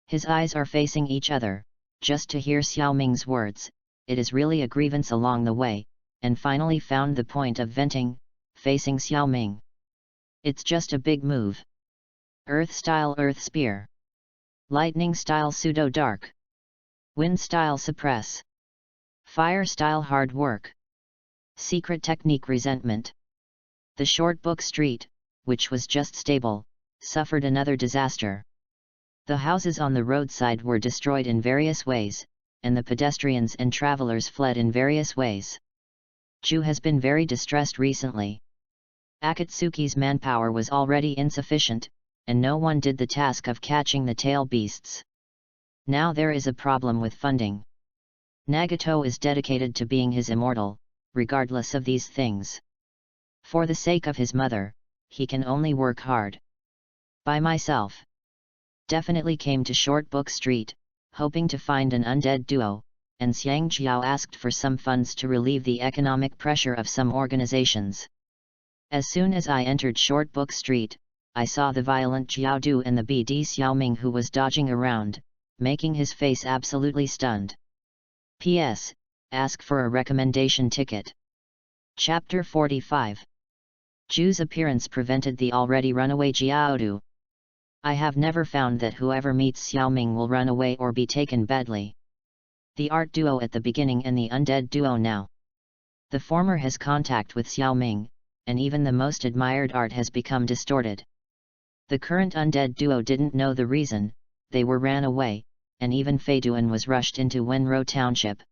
His eyes are facing each other, just to hear Xiaoming's words. It is really a grievance along the way, and finally found the point of venting, facing Xiaoming. It's just a big move. Earth-style earth spear. Lightning-style pseudo-dark. Wind-style suppress. Fire-style hard work. Secret technique resentment. The short book street, which was just stable, suffered another disaster. The houses on the roadside were destroyed in various ways, and the pedestrians and travelers fled in various ways. Ju has been very distressed recently. Akatsuki's manpower was already insufficient, and no one did the task of catching the tail beasts. Now there is a problem with funding. Nagato is dedicated to being his immortal, regardless of these things. For the sake of his mother, he can only work hard. By myself. Definitely came to Short Book Street, hoping to find an undead duo, and Xiang Jiao asked for some funds to relieve the economic pressure of some organizations. As soon as I entered Short Book Street, I saw the violent Jiao Du and the BD Xiaoming who was dodging around, making his face absolutely stunned. P.S. Ask for a recommendation ticket. Chapter 45. Ju's appearance prevented the already runaway Jiao Du. I have never found that whoever meets Xiaoming will run away or be taken badly. The art duo at the beginning and the undead duo now. The former has contact with Xiaoming, and even the most admired art has become distorted. The current undead duo didn't know the reason, they ran away, and even Fei Duan was rushed into Wenro Township.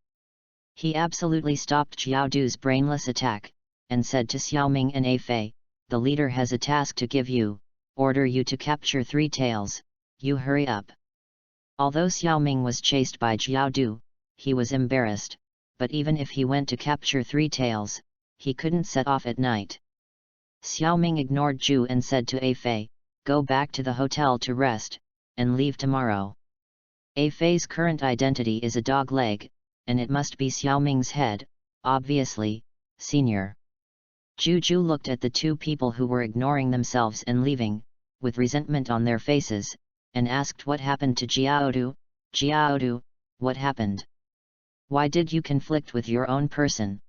He absolutely stopped Jiao Du's brainless attack, and said to Xiaoming and A Fei, "The leader has a task to give you, order you to capture 3 tails, you hurry up." Although Xiaoming was chased by Jiao Du, he was embarrassed, but even if he went to capture 3 tails, he couldn't set off at night. Xiaoming ignored Ju and said to A Fei, "Go back to the hotel to rest, and leave tomorrow." A Fei's current identity is a dog leg, and it must be Xiaoming's head, obviously, senior. Ju looked at the 2 people who were ignoring themselves and leaving, with resentment on their faces, and asked what happened to Jiao Du. "Jiao Du, what happened? Why did you conflict with your own person?"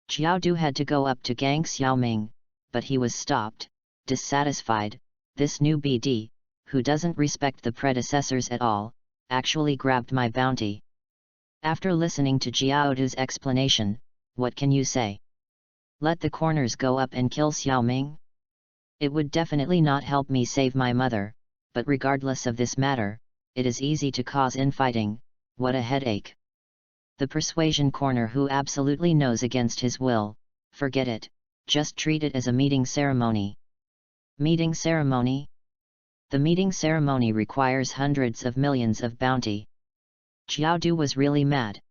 Jiao Du had to go up to gang Xiaoming, but he was stopped, dissatisfied. This new BD, who doesn't respect the predecessors at all, actually grabbed my bounty. After listening to Jiaodu's explanation, what can you say? Let the corners go up and kill Xiaoming? It would definitely not help me save my mother, but regardless of this matter, it is easy to cause infighting. What a headache. The persuasion corner who absolutely knows against his will, forget it, just treat it as a meeting ceremony. Meeting ceremony? The meeting ceremony requires hundreds of millions of bounty. Jiaodu was really mad.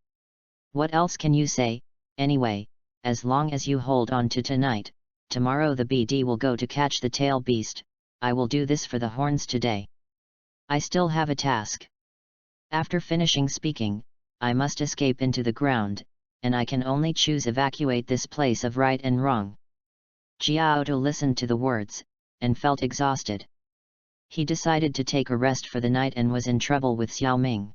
What else can you say, anyway, as long as you hold on to tonight, tomorrow the BD will go to catch the tail beast. I will do this for the horns today. I still have a task. After finishing speaking, I must escape into the ground, and I can only choose evacuate this place of right and wrong. Jiaodu listened to the words, and felt exhausted. He decided to take a rest for the night and was in trouble with Xiaoming.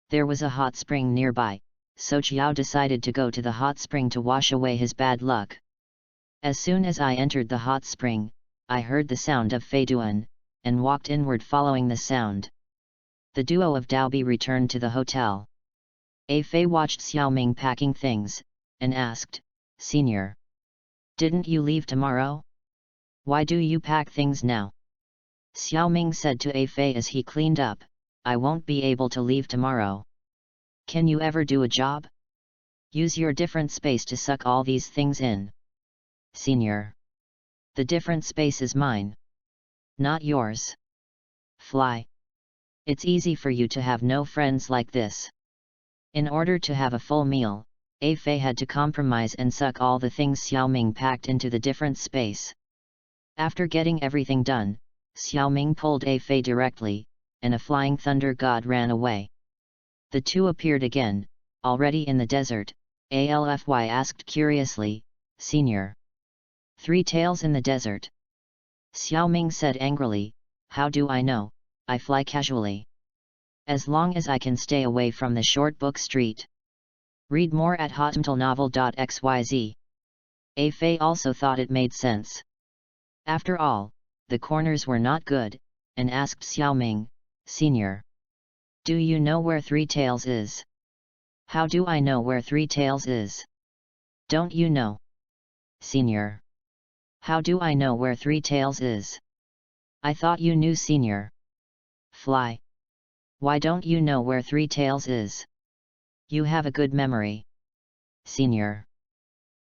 There was a hot spring nearby, so Jiao decided to go to the hot spring to wash away his bad luck. As soon as I entered the hot spring, I heard the sound of Fei Duan, and walked inward following the sound. The duo of Daobi returned to the hotel. A Fei watched Xiaoming packing things, and asked, "Senior, didn't you leave tomorrow? Why do you pack things now?" Xiaoming said to A Fei as he cleaned up, "I won't be able to leave tomorrow. Can you ever do a job? Use your different space to suck all these things in." "Senior, the different space is mine, not yours. Fly. It's easy for you to have no friends like this." In order to have a full meal, A Fei had to compromise and suck all the things Xiaoming packed into the different space. After getting everything done, Xiaoming pulled A Fei directly, and a flying thunder god ran away. The two appeared again, already in the desert. Alfy asked curiously, "Senior, 3 tails in the desert?" Xiaoming said angrily, "How do I know? I fly casually. As long as I can stay away from the short book street." Read more at hotmtlnovel.xyz. A Fei also thought it made sense. After all, the corners were not good, and asked Xiaoming, "Senior, do you know where 3 tails is?" "How do I know where 3 tails is? Don't you know?" "Senior, how do I know where 3 tails is? I thought you knew, senior." "Fly. Why don't you know where 3 tails is? You have a good memory." "Senior,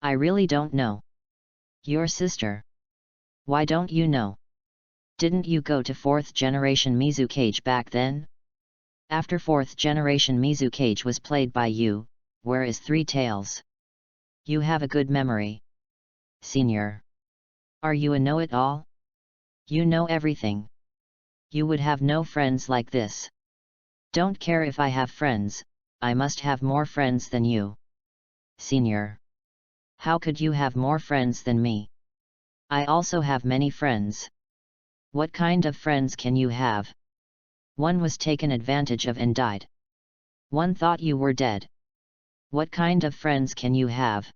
I really don't know." "Your sister. Why don't you know? Didn't you go to 4th generation Mizukage back then? After 4th generation Mizukage was played by you, where is 3 tails? You have a good memory." "Senior, are you a know-it-all? You know everything. You would have no friends like this." "Don't care if I have friends, I must have more friends than you." "Senior, how could you have more friends than me? I also have many friends." "What kind of friends can you have? One was taken advantage of and died. One thought you were dead. What kind of friends can you have?"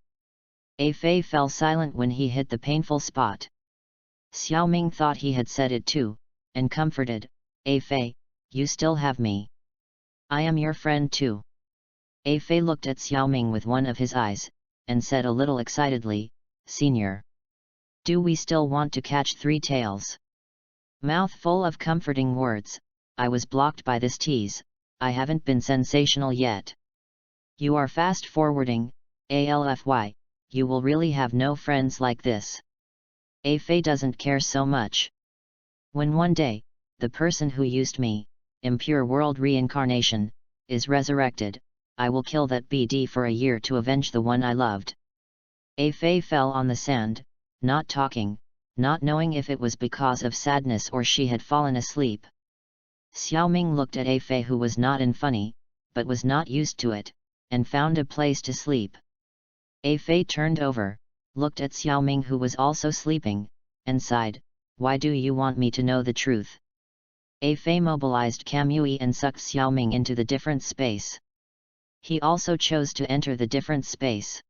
A Fei fell silent when he hit the painful spot. Xiaoming thought he had said it too, and comforted, "A Fei, you still have me. I am your friend too." A Fei looked at Xiaoming with one of his eyes, and said a little excitedly, "Senior, do we still want to catch 3 tails?" Mouth full of comforting words, I was blocked by this tease. I haven't been sensational yet. You are fast forwarding, Alfy, you will really have no friends like this. A Fei doesn't care so much. When one day, the person who used me, impure world reincarnation, is resurrected, I will kill that BD for a year to avenge the one I loved. A Fei fell on the sand, not talking, not knowing if it was because of sadness or she had fallen asleep. Xiaoming looked at A Fei, who was not in funny, but was not used to it, and found a place to sleep. A Fei turned over, looked at Xiaoming, who was also sleeping, and sighed, "Why do you want me to know the truth?" A Fei mobilized Kamui and sucked Xiaoming into the different space. He also chose to enter the different space.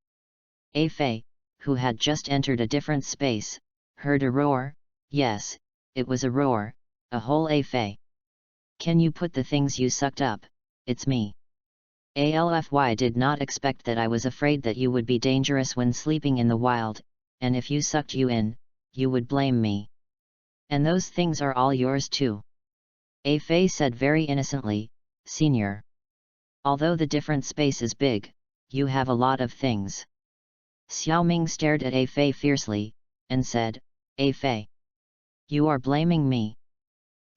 A Fei, who had just entered a different space, heard a roar. Yes, it was a roar, A whole A Fei. Can you put the things you sucked up? It's me. Alfy did not expect that I was afraid that you would be dangerous when sleeping in the wild, and if you sucked you in, you would blame me. And those things are all yours too. A Fei said very innocently, Senior. Although the different space is big, you have a lot of things. Xiaoming stared at A Fei fiercely, and said, A Fei. You are blaming me.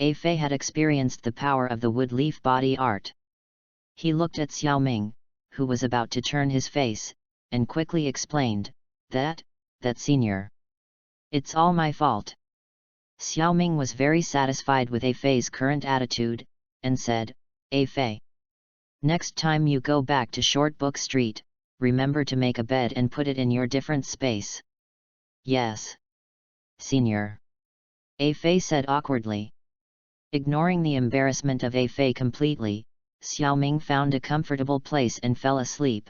A Fei had experienced the power of the wood leaf body art. He looked at Xiaoming, who was about to turn his face, and quickly explained, that Senior. It's all my fault. Xiaoming was very satisfied with A Fei's current attitude, and said, A Fei. Next time you go back to Short Book Street, remember to make a bed and put it in your different space. Yes. Senior. A Fei said awkwardly. Ignoring the embarrassment of A Fei completely, Xiaoming found a comfortable place and fell asleep.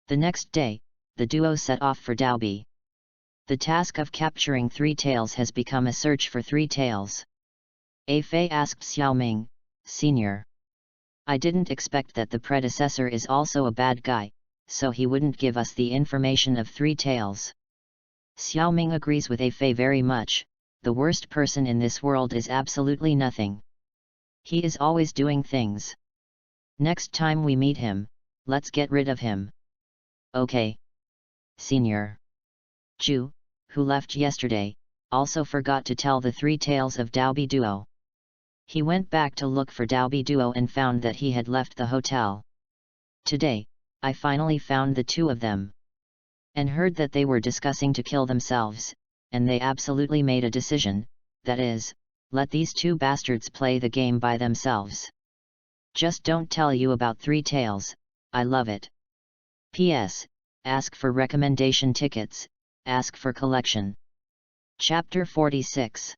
The next day, the duo set off for Daobi. The task of capturing 3 tails has become a search for 3 tails. A Fei asked Xiaoming, Senior. I didn't expect that the predecessor is also a bad guy, so he wouldn't give us the information of 3 tails. Xiaoming agrees with A Fei very much. The worst person in this world is absolutely nothing. He is always doing things. Next time we meet him, let's get rid of him. Okay. Senior. Ju, who left yesterday, also forgot to tell the 3 tales of Daobi Duo. He went back to look for Daobi Duo and found that he had left the hotel. Today, I finally found the 2 of them. And heard that they were discussing to kill themselves, and they absolutely made a decision, that is, let these 2 bastards play the game by themselves. Just don't tell you about 3 tales, I love it. P.S. Ask for recommendation tickets, ask for collection. Chapter 46.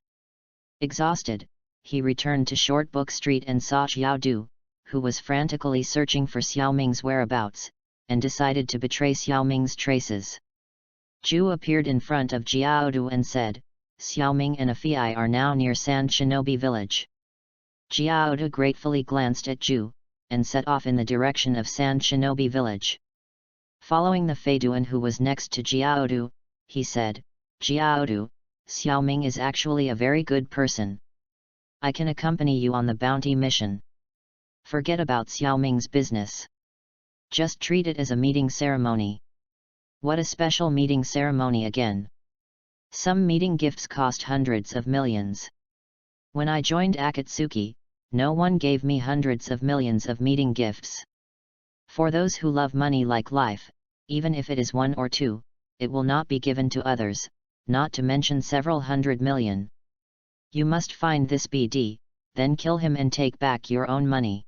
Exhausted, he returned to Short Book Street and saw Xiaodu, who was frantically searching for Xiaoming's whereabouts, and decided to betray Xiaoming's traces. Ju appeared in front of Xiaodu and said, Xiaoming and Afei are now near Sand Shinobi village. Xiaodu gratefully glanced at Ju, and set off in the direction of Sand Shinobi village. Following the Feiduan who was next to Xiaodu, he said, Xiaodu, Xiaoming is actually a very good person. I can accompany you on the bounty mission. Forget about Xiaoming's business. Just treat it as a meeting ceremony. What a special meeting ceremony again. Some meeting gifts cost hundreds of millions. When I joined Akatsuki, no one gave me hundreds of millions of meeting gifts. For those who love money like life, even if it is 1 or 2, it will not be given to others, not to mention several 100 million. You must find this BD, then kill him and take back your own money.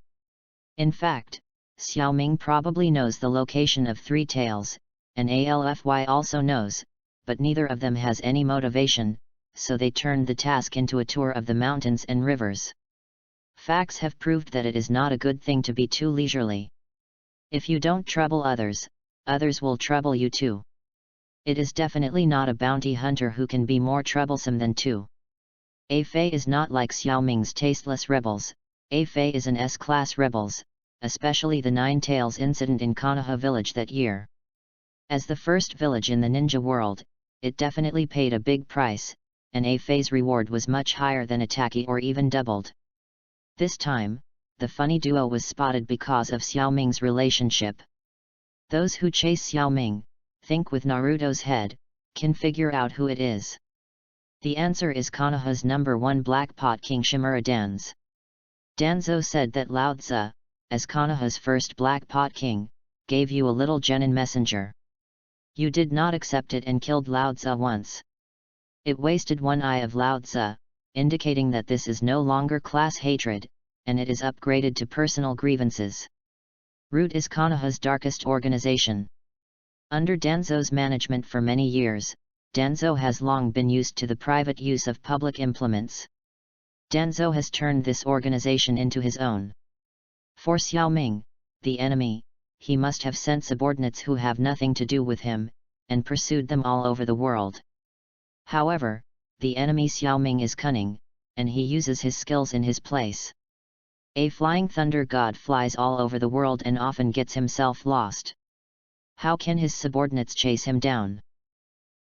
In fact, Xiaoming probably knows the location of 3 tails, and Alfy also knows, but neither of them has any motivation, so they turned the task into a tour of the mountains and rivers. Facts have proved that it is not a good thing to be too leisurely. If you don't trouble others, others will trouble you too. It is definitely not a bounty hunter who can be more troublesome than 2. A Fei is not like Xiaoming's tasteless rebels. A Fei is an S-class rebels, especially the 9 tails incident in Konoha village that year. As the first village in the ninja world, it definitely paid a big price, and A Fei's reward was much higher than Ataki or even doubled. This time, the funny duo was spotted because of Xiaoming's relationship. Those who chase Xiaoming, think with Naruto's head, can figure out who it is. The answer is Konoha's number 1 Black Pot King Shimura Danzo. Danzo said that Lao Tzu, as Konoha's first Black Pot King, gave you a little genin messenger. You did not accept it and killed Lao Tzu once. It wasted 1 eye of Lao Tzu, indicating that this is no longer class hatred, and it is upgraded to personal grievances. Root is Konoha's darkest organization. Under Danzo's management for many years, Danzo has long been used to the private use of public implements. Danzo has turned this organization into his own. For Xiaoming, the enemy, he must have sent subordinates who have nothing to do with him, and pursued them all over the world. However, the enemy Xiaoming is cunning, and he uses his skills in his place. A flying thunder god flies all over the world and often gets himself lost. How can his subordinates chase him down?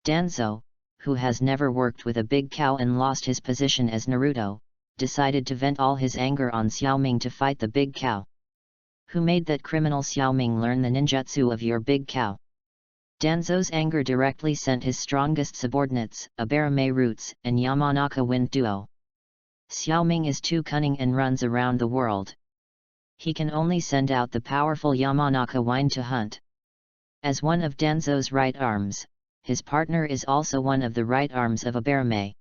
Danzo, who has never worked with a big cow and lost his position as Naruto, decided to vent all his anger on Xiaoming to fight the big cow. Who made that criminal Xiaoming learn the ninjutsu of your big cow? Danzo's anger directly sent his strongest subordinates, Abarame Roots and Yamanaka Wind Duo. Xiaoming is too cunning and runs around the world. He can only send out the powerful Yamanaka Wind to hunt. As one of Danzo's right arms, his partner is also one of the right arms of Abarame.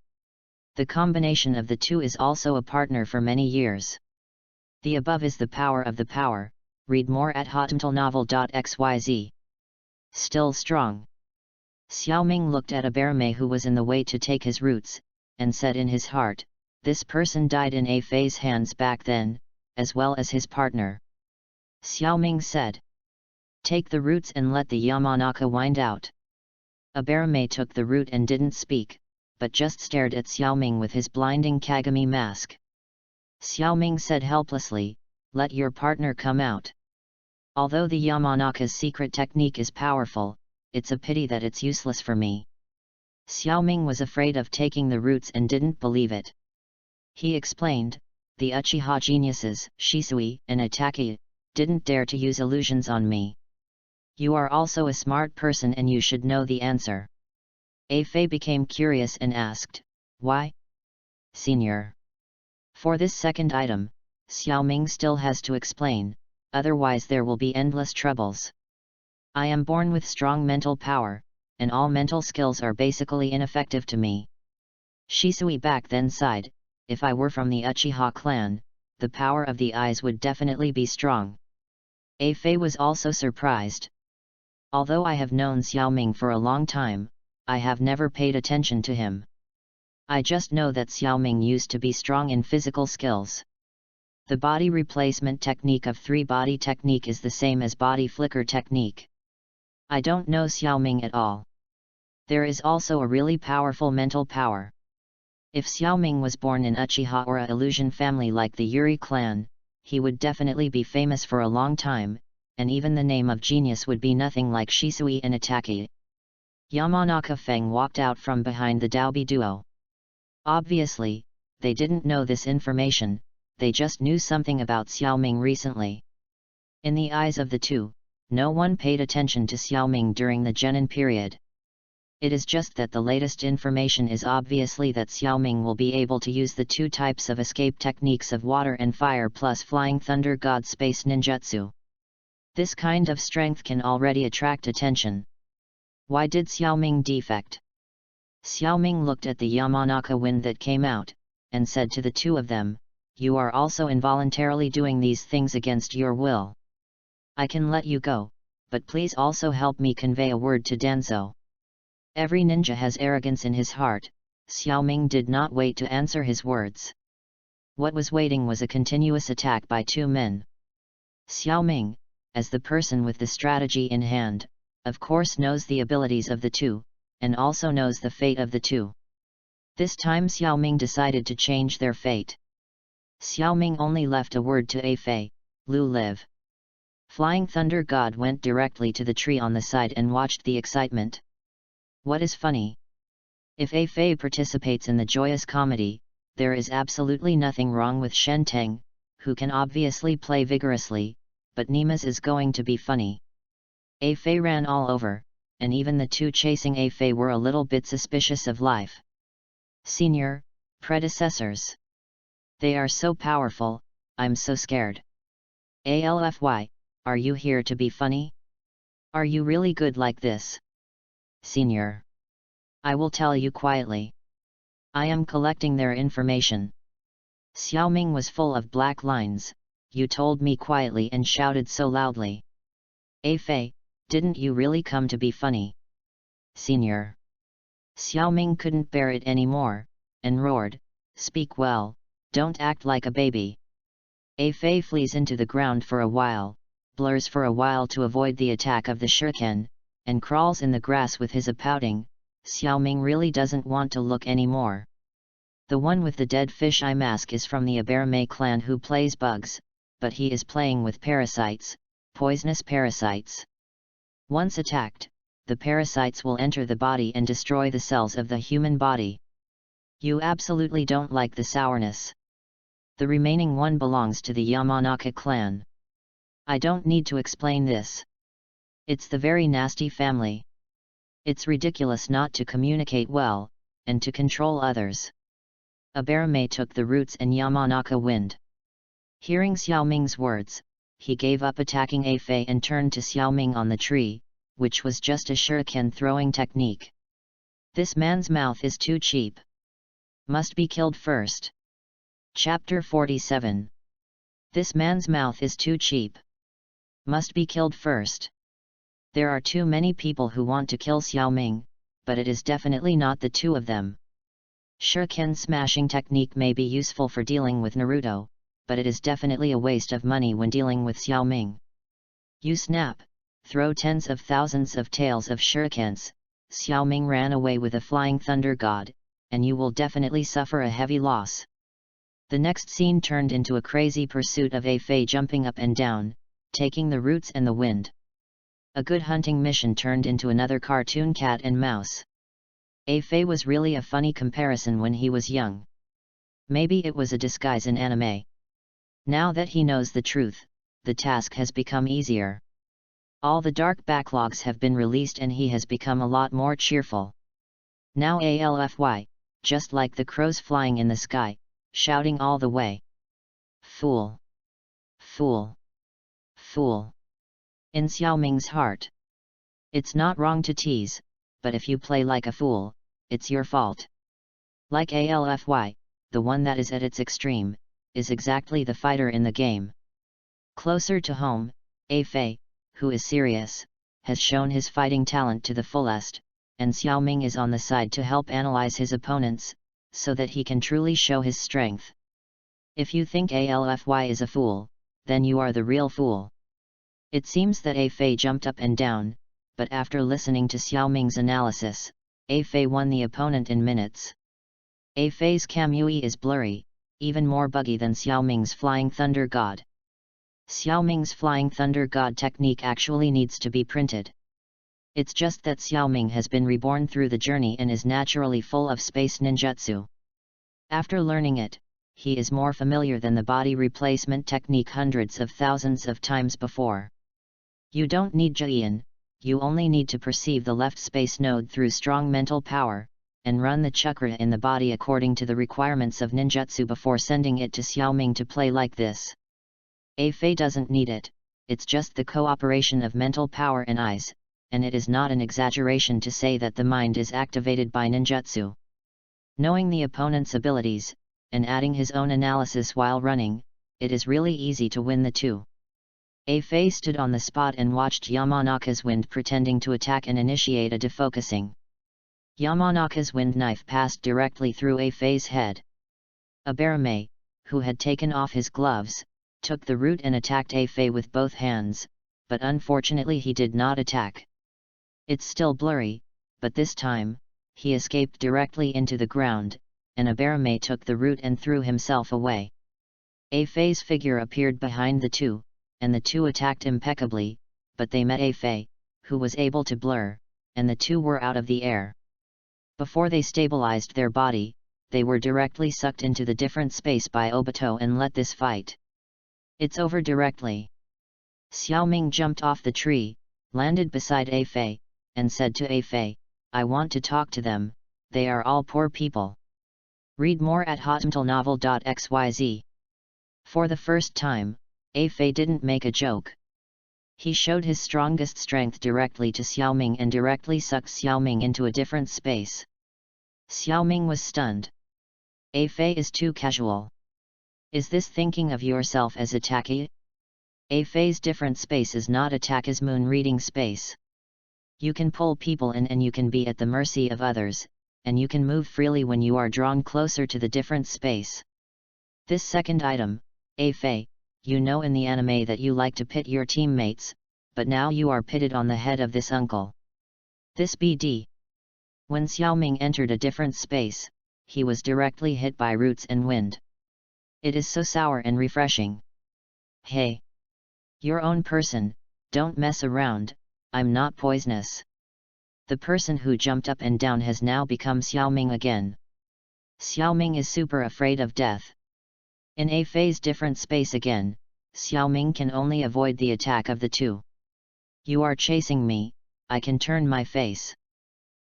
The combination of the two is also a partner for many years. The above is the power of the power. Read more at hotmtlnovel.xyz. Still strong. Xiaoming looked at Abarame, who was in the way to take his roots, and said in his heart, this person died in A Fei's hands back then, as well as his partner. Xiaoming said, take the roots and let the Yamanaka wind out. Abarame took the root and didn't speak, but just stared at Xiaoming with his blinding Kagami mask. Xiaoming said helplessly, let your partner come out. Although the Yamanaka's secret technique is powerful, it's a pity that it's useless for me. Xiaoming was afraid of taking the roots and didn't believe it. He explained, the Uchiha geniuses, Shisui and Itachi, didn't dare to use illusions on me. You are also a smart person and you should know the answer. A Fei became curious and asked, why? Senior. For this second item, Xiaoming still has to explain, otherwise there will be endless troubles. I am born with strong mental power, and all mental skills are basically ineffective to me. Shisui back then sighed, if I were from the Uchiha clan, the power of the eyes would definitely be strong. A Fei was also surprised. Although I have known Xiaoming for a long time, I have never paid attention to him. I just know that Xiaoming used to be strong in physical skills. The body replacement technique of 3-body technique is the same as body flicker technique. I don't know Xiaoming at all. There is also a really powerful mental power. If Xiaoming was born in Uchiha or a illusion family like the Yuri clan, he would definitely be famous for a long time, and even the name of genius would be nothing like Shisui and Itachi. Yamanaka Feng walked out from behind the Daobi duo. Obviously, they didn't know this information, they just knew something about Xiaoming recently. In the eyes of the two, no one paid attention to Xiaoming during the Genin period. It is just that the latest information is obviously that Xiaoming will be able to use the two types of escape techniques of water and fire plus flying thunder god space ninjutsu. This kind of strength can already attract attention. Why did Xiaoming defect? Xiaoming looked at the Yamanaka wind that came out, and said to the two of them, you are also involuntarily doing these things against your will. I can let you go, but please also help me convey a word to Danzo. Every ninja has arrogance in his heart. Xiaoming did not wait to answer his words. What was waiting was a continuous attack by two men. Xiaoming, as the person with the strategy in hand, of course knows the abilities of the two, and also knows the fate of the two. This time Xiaoming decided to change their fate. Xiaoming only left a word to A Fei, Lu live. Flying Thunder God went directly to the tree on the side and watched the excitement. What is funny? If A Fei participates in the joyous comedy, there is absolutely nothing wrong with Shen Teng, who can obviously play vigorously, but Nemas is going to be funny. A Fei ran all over, and even the two chasing A Fei were a little bit suspicious of life. Senior, predecessors. They are so powerful, I'm so scared. ALFY, are you here to be funny? Are you really good like this? Senior. I will tell you quietly. I am collecting their information. Xiaoming was full of black lines. You told me quietly and shouted so loudly. A Fei, didn't you really come to be funny? Senior. Xiaoming couldn't bear it anymore, and roared, speak well, don't act like a baby. A Fei flees into the ground for a while, blurs for a while to avoid the attack of the shuriken, and crawls in the grass with his pouting. Xiaoming really doesn't want to look anymore. The one with the dead fish eye mask is from the Aberame clan who plays bugs, but he is playing with parasites, poisonous parasites. Once attacked, the parasites will enter the body and destroy the cells of the human body. You absolutely don't like the sourness. The remaining one belongs to the Yamanaka clan. I don't need to explain this. It's the very nasty family. It's ridiculous not to communicate well, and to control others. Aberame took the roots and Yamanaka wind. Hearing Xiaoming's words, he gave up attacking A Fei and turned to Xiaoming on the tree, which was just a shuriken throwing technique. This man's mouth is too cheap. Must be killed first. Chapter 47. This man's mouth is too cheap. Must be killed first. There are too many people who want to kill Xiaoming, but it is definitely not the two of them. Shuriken smashing technique may be useful for dealing with Naruto, but it is definitely a waste of money when dealing with Xiaoming. You snap, throw tens of thousands of tails of shurikens, Xiaoming ran away with a flying thunder god, and you will definitely suffer a heavy loss. The next scene turned into a crazy pursuit of A Fei jumping up and down, taking the roots and the wind. A good hunting mission turned into another cartoon cat and mouse. A Fei was really a funny comparison when he was young. Maybe it was a disguise in anime. Now that he knows the truth, the task has become easier. All the dark backlogs have been released and he has become a lot more cheerful. Now ALFY, just like the crows flying in the sky, shouting all the way. Fool! Fool! Fool! In Xiaoming's heart. It's not wrong to tease, but if you play like a fool, it's your fault. Like ALFY, the one that is at its extreme, is exactly the fighter in the game. Closer to home, A Fei, who is serious, has shown his fighting talent to the fullest, and Xiaoming is on the side to help analyze his opponents, so that he can truly show his strength. If you think ALFY is a fool, then you are the real fool. It seems that A Fei jumped up and down, but after listening to Xiaoming's analysis, A Fei won the opponent in minutes. A Fei's Kamui is blurry, even more buggy than Xiaoming's Flying Thunder God. Xiaoming's Flying Thunder God technique actually needs to be printed. It's just that Xiaoming has been reborn through the journey and is naturally full of space ninjutsu. After learning it, he is more familiar than the body replacement technique hundreds of thousands of times before. You don't need Jian, you only need to perceive the left space node through strong mental power, and run the chakra in the body according to the requirements of ninjutsu before sending it to Xiaoming to play like this. A Fei doesn't need it, it's just the cooperation of mental power and eyes, and it is not an exaggeration to say that the mind is activated by ninjutsu. Knowing the opponent's abilities, and adding his own analysis while running, it is really easy to win the two. A Fei stood on the spot and watched Yamanaka's wind pretending to attack and initiate a defocusing. Yamanaka's wind knife passed directly through A Fei's head. Aberame, who had taken off his gloves, took the root and attacked A Fei with both hands, but unfortunately he did not attack. It's still blurry, but this time, he escaped directly into the ground, and Aberame took the root and threw himself away. A Fei's figure appeared behind the two, and the two attacked impeccably, but they met A Fei, who was able to blur, and the two were out of the air. Before they stabilized their body, they were directly sucked into the different space by Obito and let this fight. It's over directly. Xiaoming jumped off the tree, landed beside A Fei, and said to A Fei, I want to talk to them, they are all poor people. Read more at hotmtlnovel.xyz. For the first time, A Fei didn't make a joke. He showed his strongest strength directly to Xiaoming and directly sucked Xiaoming into a different space. Xiaoming was stunned. A Fei is too casual. Is this thinking of yourself as attacky? A Fei's different space is not Attacka's moon reading space. You can pull people in and you can be at the mercy of others, and you can move freely when you are drawn closer to the different space. This second item, A Fei, you know in the anime that you like to pit your teammates, but now you are pitted on the head of this uncle. This BD. When Xiaoming entered a different space, he was directly hit by roots and wind. It is so sour and refreshing. Hey! Your own person, don't mess around, I'm not poisonous. The person who jumped up and down has now become Xiaoming again. Xiaoming is super afraid of death. In a phase different space again, Xiaoming can only avoid the attack of the two. You are chasing me, I can turn my face.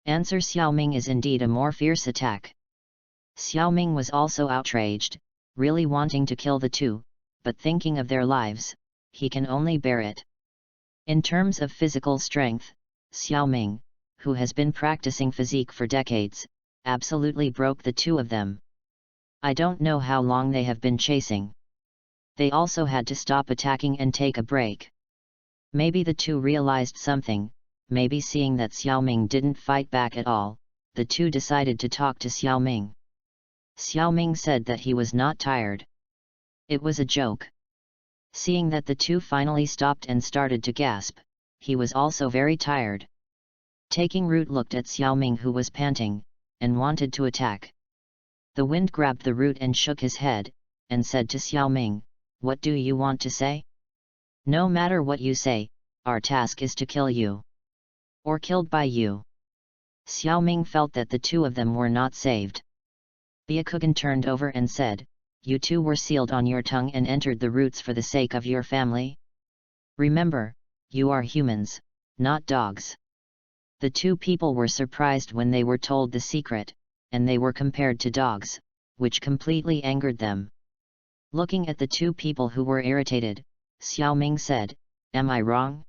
Answer Xiaoming is indeed a more fierce attack. Xiaoming was also outraged, really wanting to kill the two, but thinking of their lives, he can only bear it. In terms of physical strength, Xiaoming, who has been practicing physique for decades, absolutely broke the two of them. I don't know how long they have been chasing. They also had to stop attacking and take a break. Maybe the two realized something, maybe seeing that Xiaoming didn't fight back at all, the two decided to talk to Xiaoming. Xiaoming said that he was not tired. It was a joke. Seeing that the two finally stopped and started to gasp, he was also very tired. Taking root looked at Xiaoming who was panting, and wanted to attack. The wind grabbed the root and shook his head, and said to Xiaoming, "What do you want to say? No matter what you say, our task is to kill you. Or killed by you." Xiaoming felt that the two of them were not saved. Byakugan turned over and said, "You two were sealed on your tongue and entered the roots for the sake of your family? Remember, you are humans, not dogs." The two people were surprised when they were told the secret, and they were compared to dogs, which completely angered them. Looking at the two people who were irritated, Xiaoming said, "Am I wrong?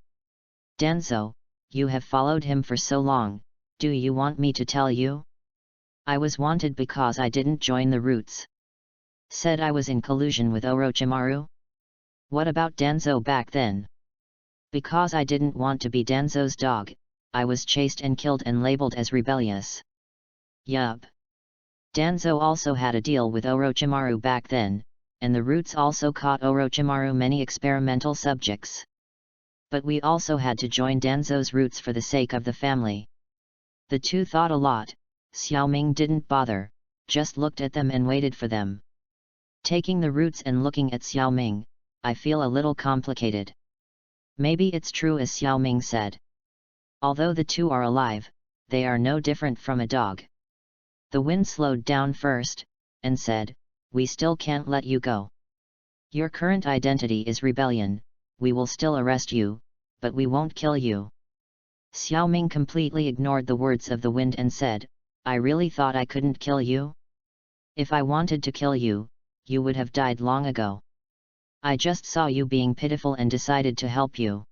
Danzou, you have followed him for so long, do you want me to tell you? I was wanted because I didn't join the roots. Said I was in collusion with Orochimaru? What about Danzou back then? Because I didn't want to be Danzou's dog, I was chased and killed and labeled as rebellious. Yup. Danzou also had a deal with Orochimaru back then, and the roots also caught Orochimaru many experimental subjects. But we also had to join Danzou's roots for the sake of the family." The two thought a lot. Xiaoming didn't bother, just looked at them and waited for them. Taking the roots and looking at Xiaoming, "I feel a little complicated. Maybe it's true as Xiaoming said. Although the two are alive, they are no different from a dog." The wind slowed down first, and said, "We still can't let you go. Your current identity is rebellion, we will still arrest you, but we won't kill you." Xiaoming completely ignored the words of the wind and said, "I really thought I couldn't kill you? If I wanted to kill you, you would have died long ago. I just saw you being pitiful and decided to help you."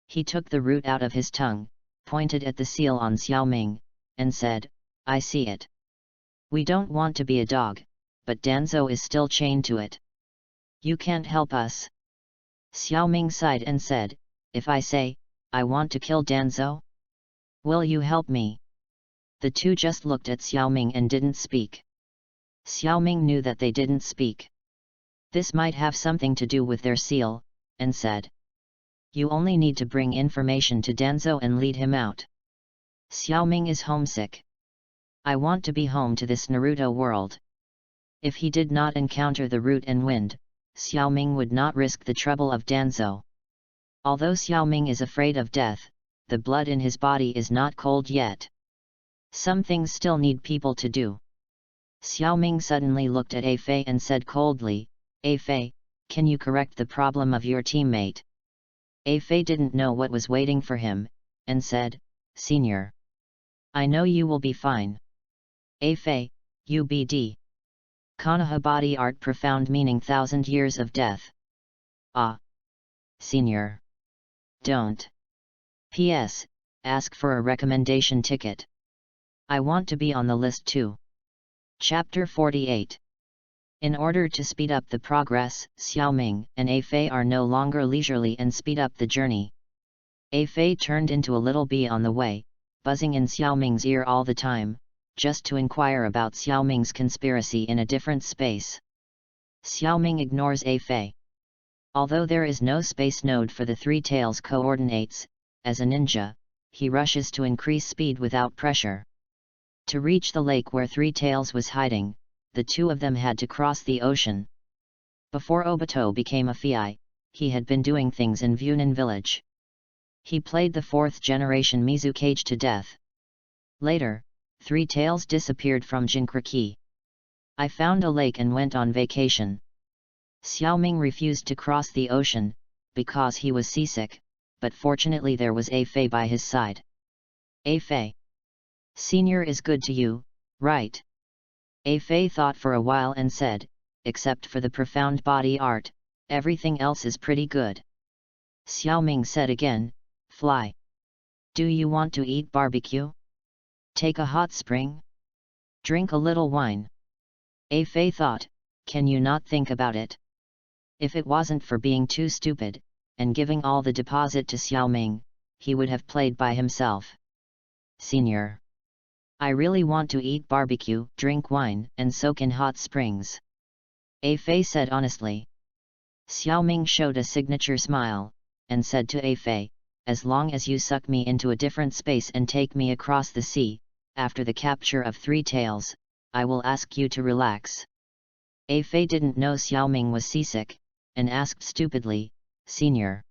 He took the root out of his tongue, pointed at the seal on Xiaoming, and said, "I see it. We don't want to be a dog, but Danzou is still chained to it. You can't help us." Xiaoming sighed and said, "If I say, I want to kill Danzou? Will you help me?" The two just looked at Xiaoming and didn't speak. Xiaoming knew that they didn't speak. This might have something to do with their seal, and said, "You only need to bring information to Danzou and lead him out. Xiaoming is homesick. I want to be home to this Naruto world." If he did not encounter the root and wind, Xiaoming would not risk the trouble of Danzou. Although Xiaoming is afraid of death, the blood in his body is not cold yet. Some things still need people to do. Xiaoming suddenly looked at A Fei and said coldly, "A Fei, can you correct the problem of your teammate?" A Fei didn't know what was waiting for him, and said, "Senior, I know you will be fine." A Fei, UBD. Konoha body art profound meaning 1,000 years of death. Ah. Senior. Don't. PS, ask for a recommendation ticket. I want to be on the list too. Chapter 48. In order to speed up the progress, Xiaoming and A Fei are no longer leisurely and speed up the journey. A Fei turned into a little bee on the way, buzzing in Xiaoming's ear all the time, just to inquire about Xiaoming's conspiracy in a different space. Xiaoming ignores A Fei. Although there is no space node for the three tails coordinates, as a ninja, he rushes to increase speed without pressure. To reach the lake where Three Tails was hiding, the two of them had to cross the ocean. Before Obito became a Fei, he had been doing things in Funin village. He played the 4th generation Mizukage to death. Later, Three Tails disappeared from Jinkraki. I found a lake and went on vacation. Xiaoming refused to cross the ocean, because he was seasick, but fortunately there was A Fei by his side. A Fei. Senior is good to you, right? A Fei thought for a while and said, except for the profound body art, everything else is pretty good. Xiaoming said again, fly. Do you want to eat barbecue? Take a hot spring? Drink a little wine? A Fei thought, can you not think about it? If it wasn't for being too stupid, and giving all the deposit to Xiaoming, he would have played by himself. Senior. I really want to eat barbecue, drink wine, and soak in hot springs. A Fei said honestly. Xiaoming showed a signature smile, and said to A Fei, as long as you suck me into a different space and take me across the sea, after the capture of Three Tails, I will ask you to relax. A Fei didn't know Xiaoming was seasick, and asked stupidly, Senior.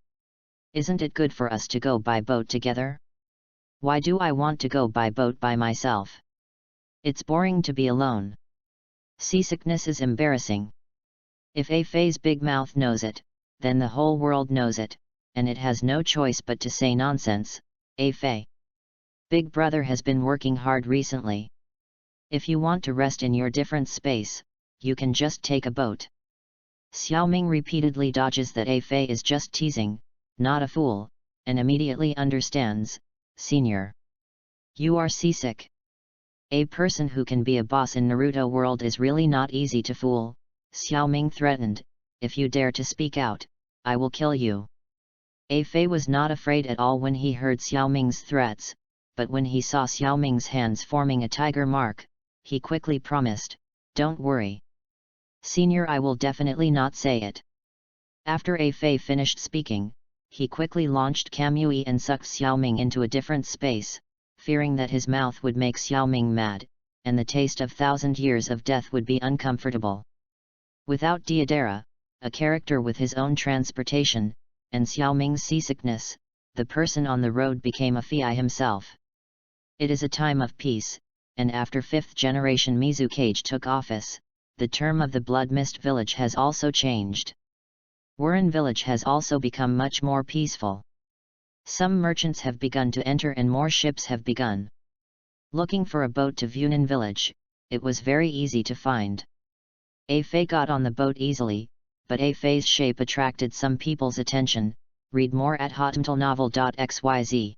Isn't it good for us to go by boat together? Why do I want to go by boat by myself? It's boring to be alone. Seasickness is embarrassing. If A Fei's big mouth knows it, then the whole world knows it, and it has no choice but to say nonsense. A Fei. Big brother has been working hard recently. If you want to rest in your different space, you can just take a boat. Xiaoming repeatedly dodges that A Fei is just teasing, not a fool, and immediately understands, Senior. You are seasick. A person who can be a boss in Naruto world is really not easy to fool, Xiaoming threatened, if you dare to speak out, I will kill you. A Fei was not afraid at all when he heard Xiaoming's threats, but when he saw Xiaoming's hands forming a tiger mark, he quickly promised, don't worry. Senior, I will definitely not say it. After A Fei finished speaking, he quickly launched Kamui and sucked Xiaoming into a different space, fearing that his mouth would make Xiaoming mad, and the taste of 1,000 years of death would be uncomfortable. Without Deidara, a character with his own transportation, and Xiaoming's seasickness, the person on the road became a Fei himself. It is a time of peace, and after 5th generation Mizukage took office, the term of the Blood Mist village has also changed. Wurin village has also become much more peaceful. Some merchants have begun to enter and more ships have begun. Looking for a boat to Funin village, it was very easy to find. A Fei got on the boat easily, but A Fei's shape attracted some people's attention. Read more at hotmtlnovel.xyz.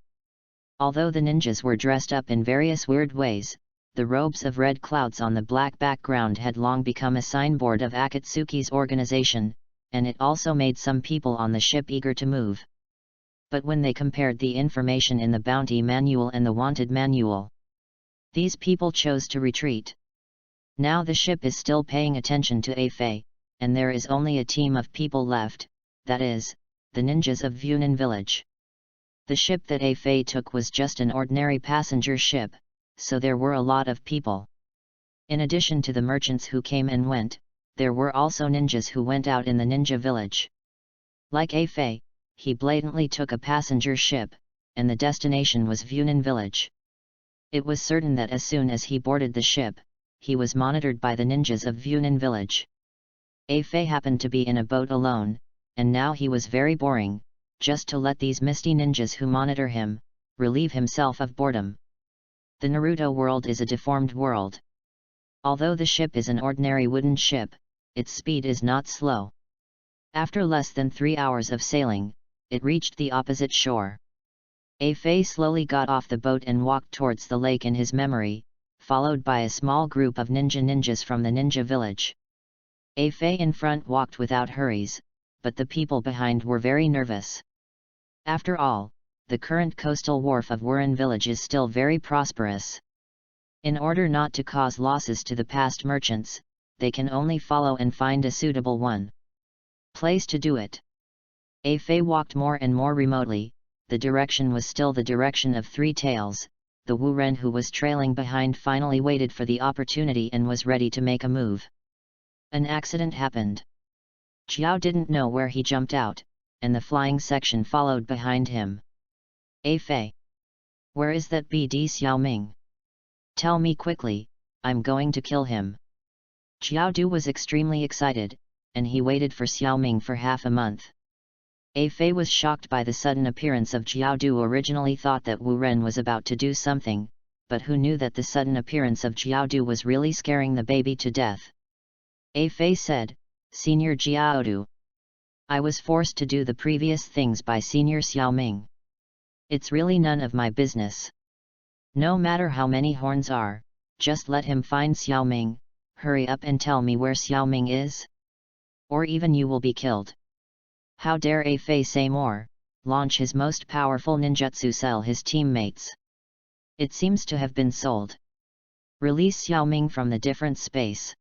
Although the ninjas were dressed up in various weird ways, the robes of red clouds on the black background had long become a signboard of Akatsuki's organization, and it also made some people on the ship eager to move. But when they compared the information in the bounty manual and the wanted manual, these people chose to retreat. Now the ship is still paying attention to A Fei, and there is only a team of people left, that is, the ninjas of Funin village. The ship that A Fei took was just an ordinary passenger ship, so there were a lot of people. In addition to the merchants who came and went, there were also ninjas who went out in the ninja village. Like A Fei, he blatantly took a passenger ship, and the destination was Funin village. It was certain that as soon as he boarded the ship, he was monitored by the ninjas of Funin village. A Fei happened to be in a boat alone, and now he was very boring, just to let these misty ninjas who monitor him, relieve himself of boredom. The Naruto world is a deformed world. Although the ship is an ordinary wooden ship, its speed is not slow. After less than 3 hours of sailing, it reached the opposite shore. A Fei slowly got off the boat and walked towards the lake in his memory, followed by a small group of ninjas from the ninja village. A Fei in front walked without hurries, but the people behind were very nervous. After all, the current coastal wharf of Wurin village is still very prosperous. In order not to cause losses to the past merchants, they can only follow and find a suitable place to do it. A Fei walked more and more remotely. The direction was still the direction of Three Tails, the Wu Ren who was trailing behind finally waited for the opportunity and was ready to make a move. An accident happened. Jiao didn't know where he jumped out, and the flying section followed behind him. "A Fei! Where is that BD Xiaoming? Tell me quickly, I'm going to kill him." Jiao Du was extremely excited, and he waited for Xiaoming for half a month. A Fei was shocked by the sudden appearance of Jiao Du. Originally thought that Wu Ren was about to do something, but who knew that the sudden appearance of Jiao Du was really scaring the baby to death. A Fei said, "Senior Jiao Du, I was forced to do the previous things by Senior Xiaoming. It's really none of my business. No matter how many horns are, just let him find Xiaoming. Hurry up and tell me where Xiaoming is. Or even you will be killed." How dare A Fei say more, launch his most powerful ninjutsu, sell his teammates. It seems to have been sold. Release Xiaoming from the different space.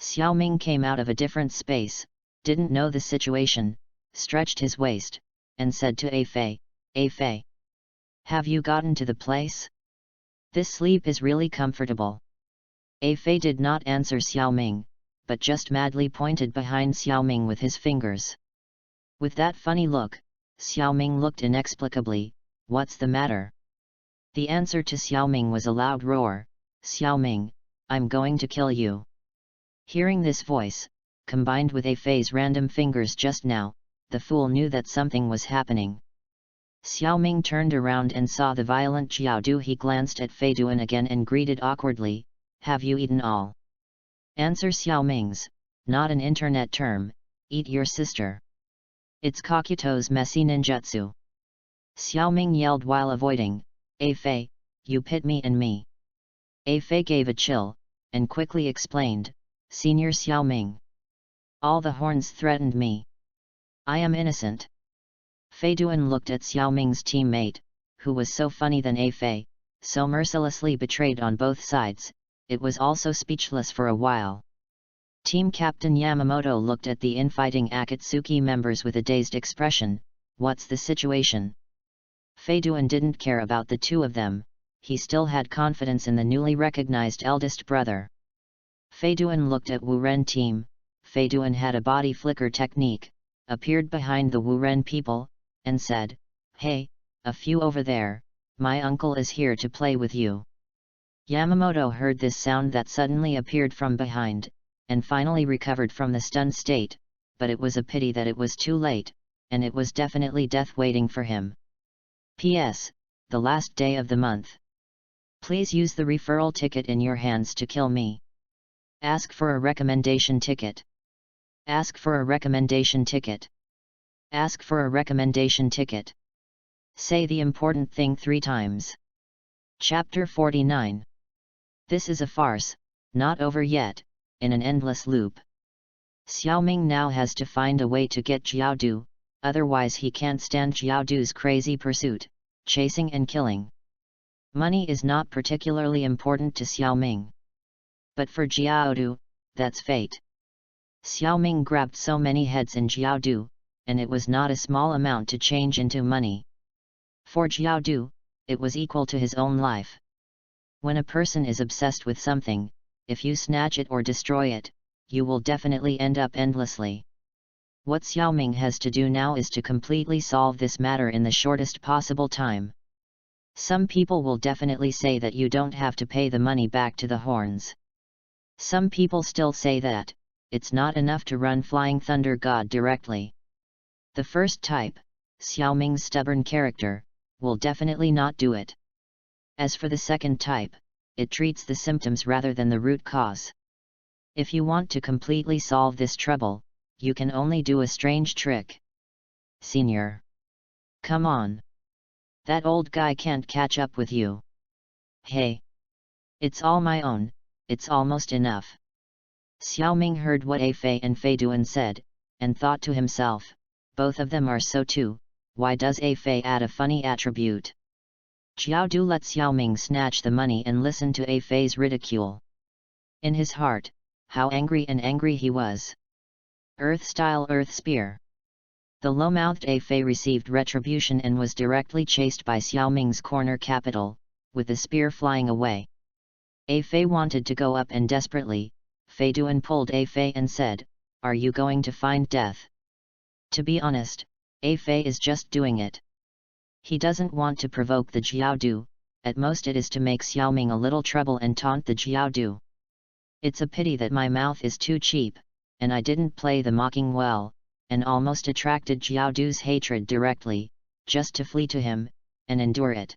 Xiaoming came out of a different space, didn't know the situation, stretched his waist, and said to A Fei, "A Fei, have you gotten to the place? This sleep is really comfortable." A Fei did not answer Xiaoming, but just madly pointed behind Xiaoming with his fingers. With that funny look, Xiaoming looked inexplicably, "What's the matter?" The answer to Xiaoming was a loud roar, "Xiaoming, I'm going to kill you." Hearing this voice, combined with A Fei's random fingers just now, the fool knew that something was happening. Xiaoming turned around and saw the violent Jiao Du. He glanced at Fei Duan again and greeted awkwardly, "Have you eaten all?" Answer Xiaoming's, not an internet term, "Eat your sister." It's Kakuto's messy ninjutsu. Xiaoming yelled while avoiding, "A Fei, you pit me and me." A Fei gave a chill, and quickly explained, "Senior Xiaoming, all the horns threatened me. I am innocent." Fei Duan looked at Xiaoming's teammate, who was so funny than A Fei, so mercilessly betrayed on both sides, it was also speechless for a while. Team Captain Yamamoto looked at the infighting Akatsuki members with a dazed expression, "What's the situation?" Fei Duan didn't care about the two of them, he still had confidence in the newly recognized eldest brother. Fei Duan looked at Wu Ren team. Fei Duan had a body flicker technique, appeared behind the Wu Ren people, and said, "Hey, a few over there, my uncle is here to play with you." Yamamoto heard this sound that suddenly appeared from behind, and finally recovered from the stunned state, but it was a pity that it was too late, and it was definitely death waiting for him. P.S. The last day of the month. Please use the referral ticket in your hands to kill me. Ask for a recommendation ticket. Ask for a recommendation ticket. Ask for a recommendation ticket. Say the important thing 3 times. Chapter 49. This is a farce, not over yet, in an endless loop. Xiaoming now has to find a way to get Jiao Du, otherwise he can't stand Jiao Du's crazy pursuit, chasing and killing. Money is not particularly important to Xiaoming. But for Jiao Du, that's fate. Xiaoming grabbed so many heads in Jiao Du, and it was not a small amount to change into money. For Jiao Du, it was equal to his own life. When a person is obsessed with something, if you snatch it or destroy it, you will definitely end up endlessly. What Xiaoming has to do now is to completely solve this matter in the shortest possible time. Some people will definitely say that you don't have to pay the money back to the horns. Some people still say that it's not enough to run Flying Thunder God directly. The first type, Xiaoming's stubborn character, will definitely not do it. As for the second type, it treats the symptoms rather than the root cause. If you want to completely solve this trouble, you can only do a strange trick. Senior, come on. That old guy can't catch up with you. Hey! It's all my own, it's almost enough. Xiaoming heard what A Fei and Fei Duan said, and thought to himself, both of them are so too, why does A Fei add a funny attribute? Jiao Du let Xiaoming snatch the money and listen to A Fei's ridicule. In his heart, how angry he was. Earth-style Earth Spear. The low-mouthed A Fei received retribution and was directly chased by Xiaoming's corner capital, with the spear flying away. A Fei wanted to go up and desperately, Fei Duan pulled A Fei and said, "Are you going to find death?" To be honest, A Fei is just doing it. He doesn't want to provoke the Jiaodu, at most it is to make Xiaoming a little trouble and taunt the Jiaodu. It's a pity that my mouth is too cheap, and I didn't play the mocking well, and almost attracted Jiaodu's hatred directly, just to flee to him, and endure it.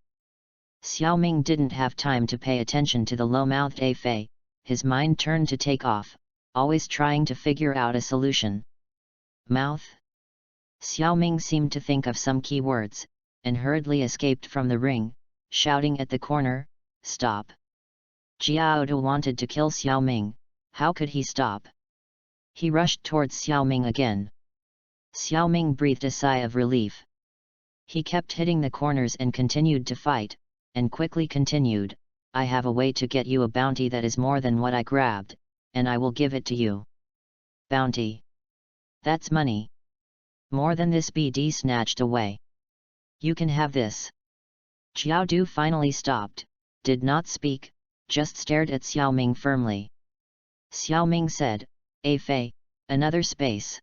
Xiaoming didn't have time to pay attention to the low-mouthed A Fei, his mind turned to take off, always trying to figure out a solution. Mouth? Xiaoming seemed to think of some key words, and hurriedly escaped from the ring, shouting at the corner, "Stop!" Jiaodu wanted to kill Xiaoming, how could he stop? He rushed towards Xiaoming again. Xiaoming breathed a sigh of relief. He kept hitting the corners and continued to fight, and quickly continued, "I have a way to get you a bounty that is more than what I grabbed, and I will give it to you." Bounty? That's money. More than this BD snatched away. "You can have this." Jiaodu finally stopped, did not speak, just stared at Xiaoming firmly. Xiaoming said, "A Fei, another space."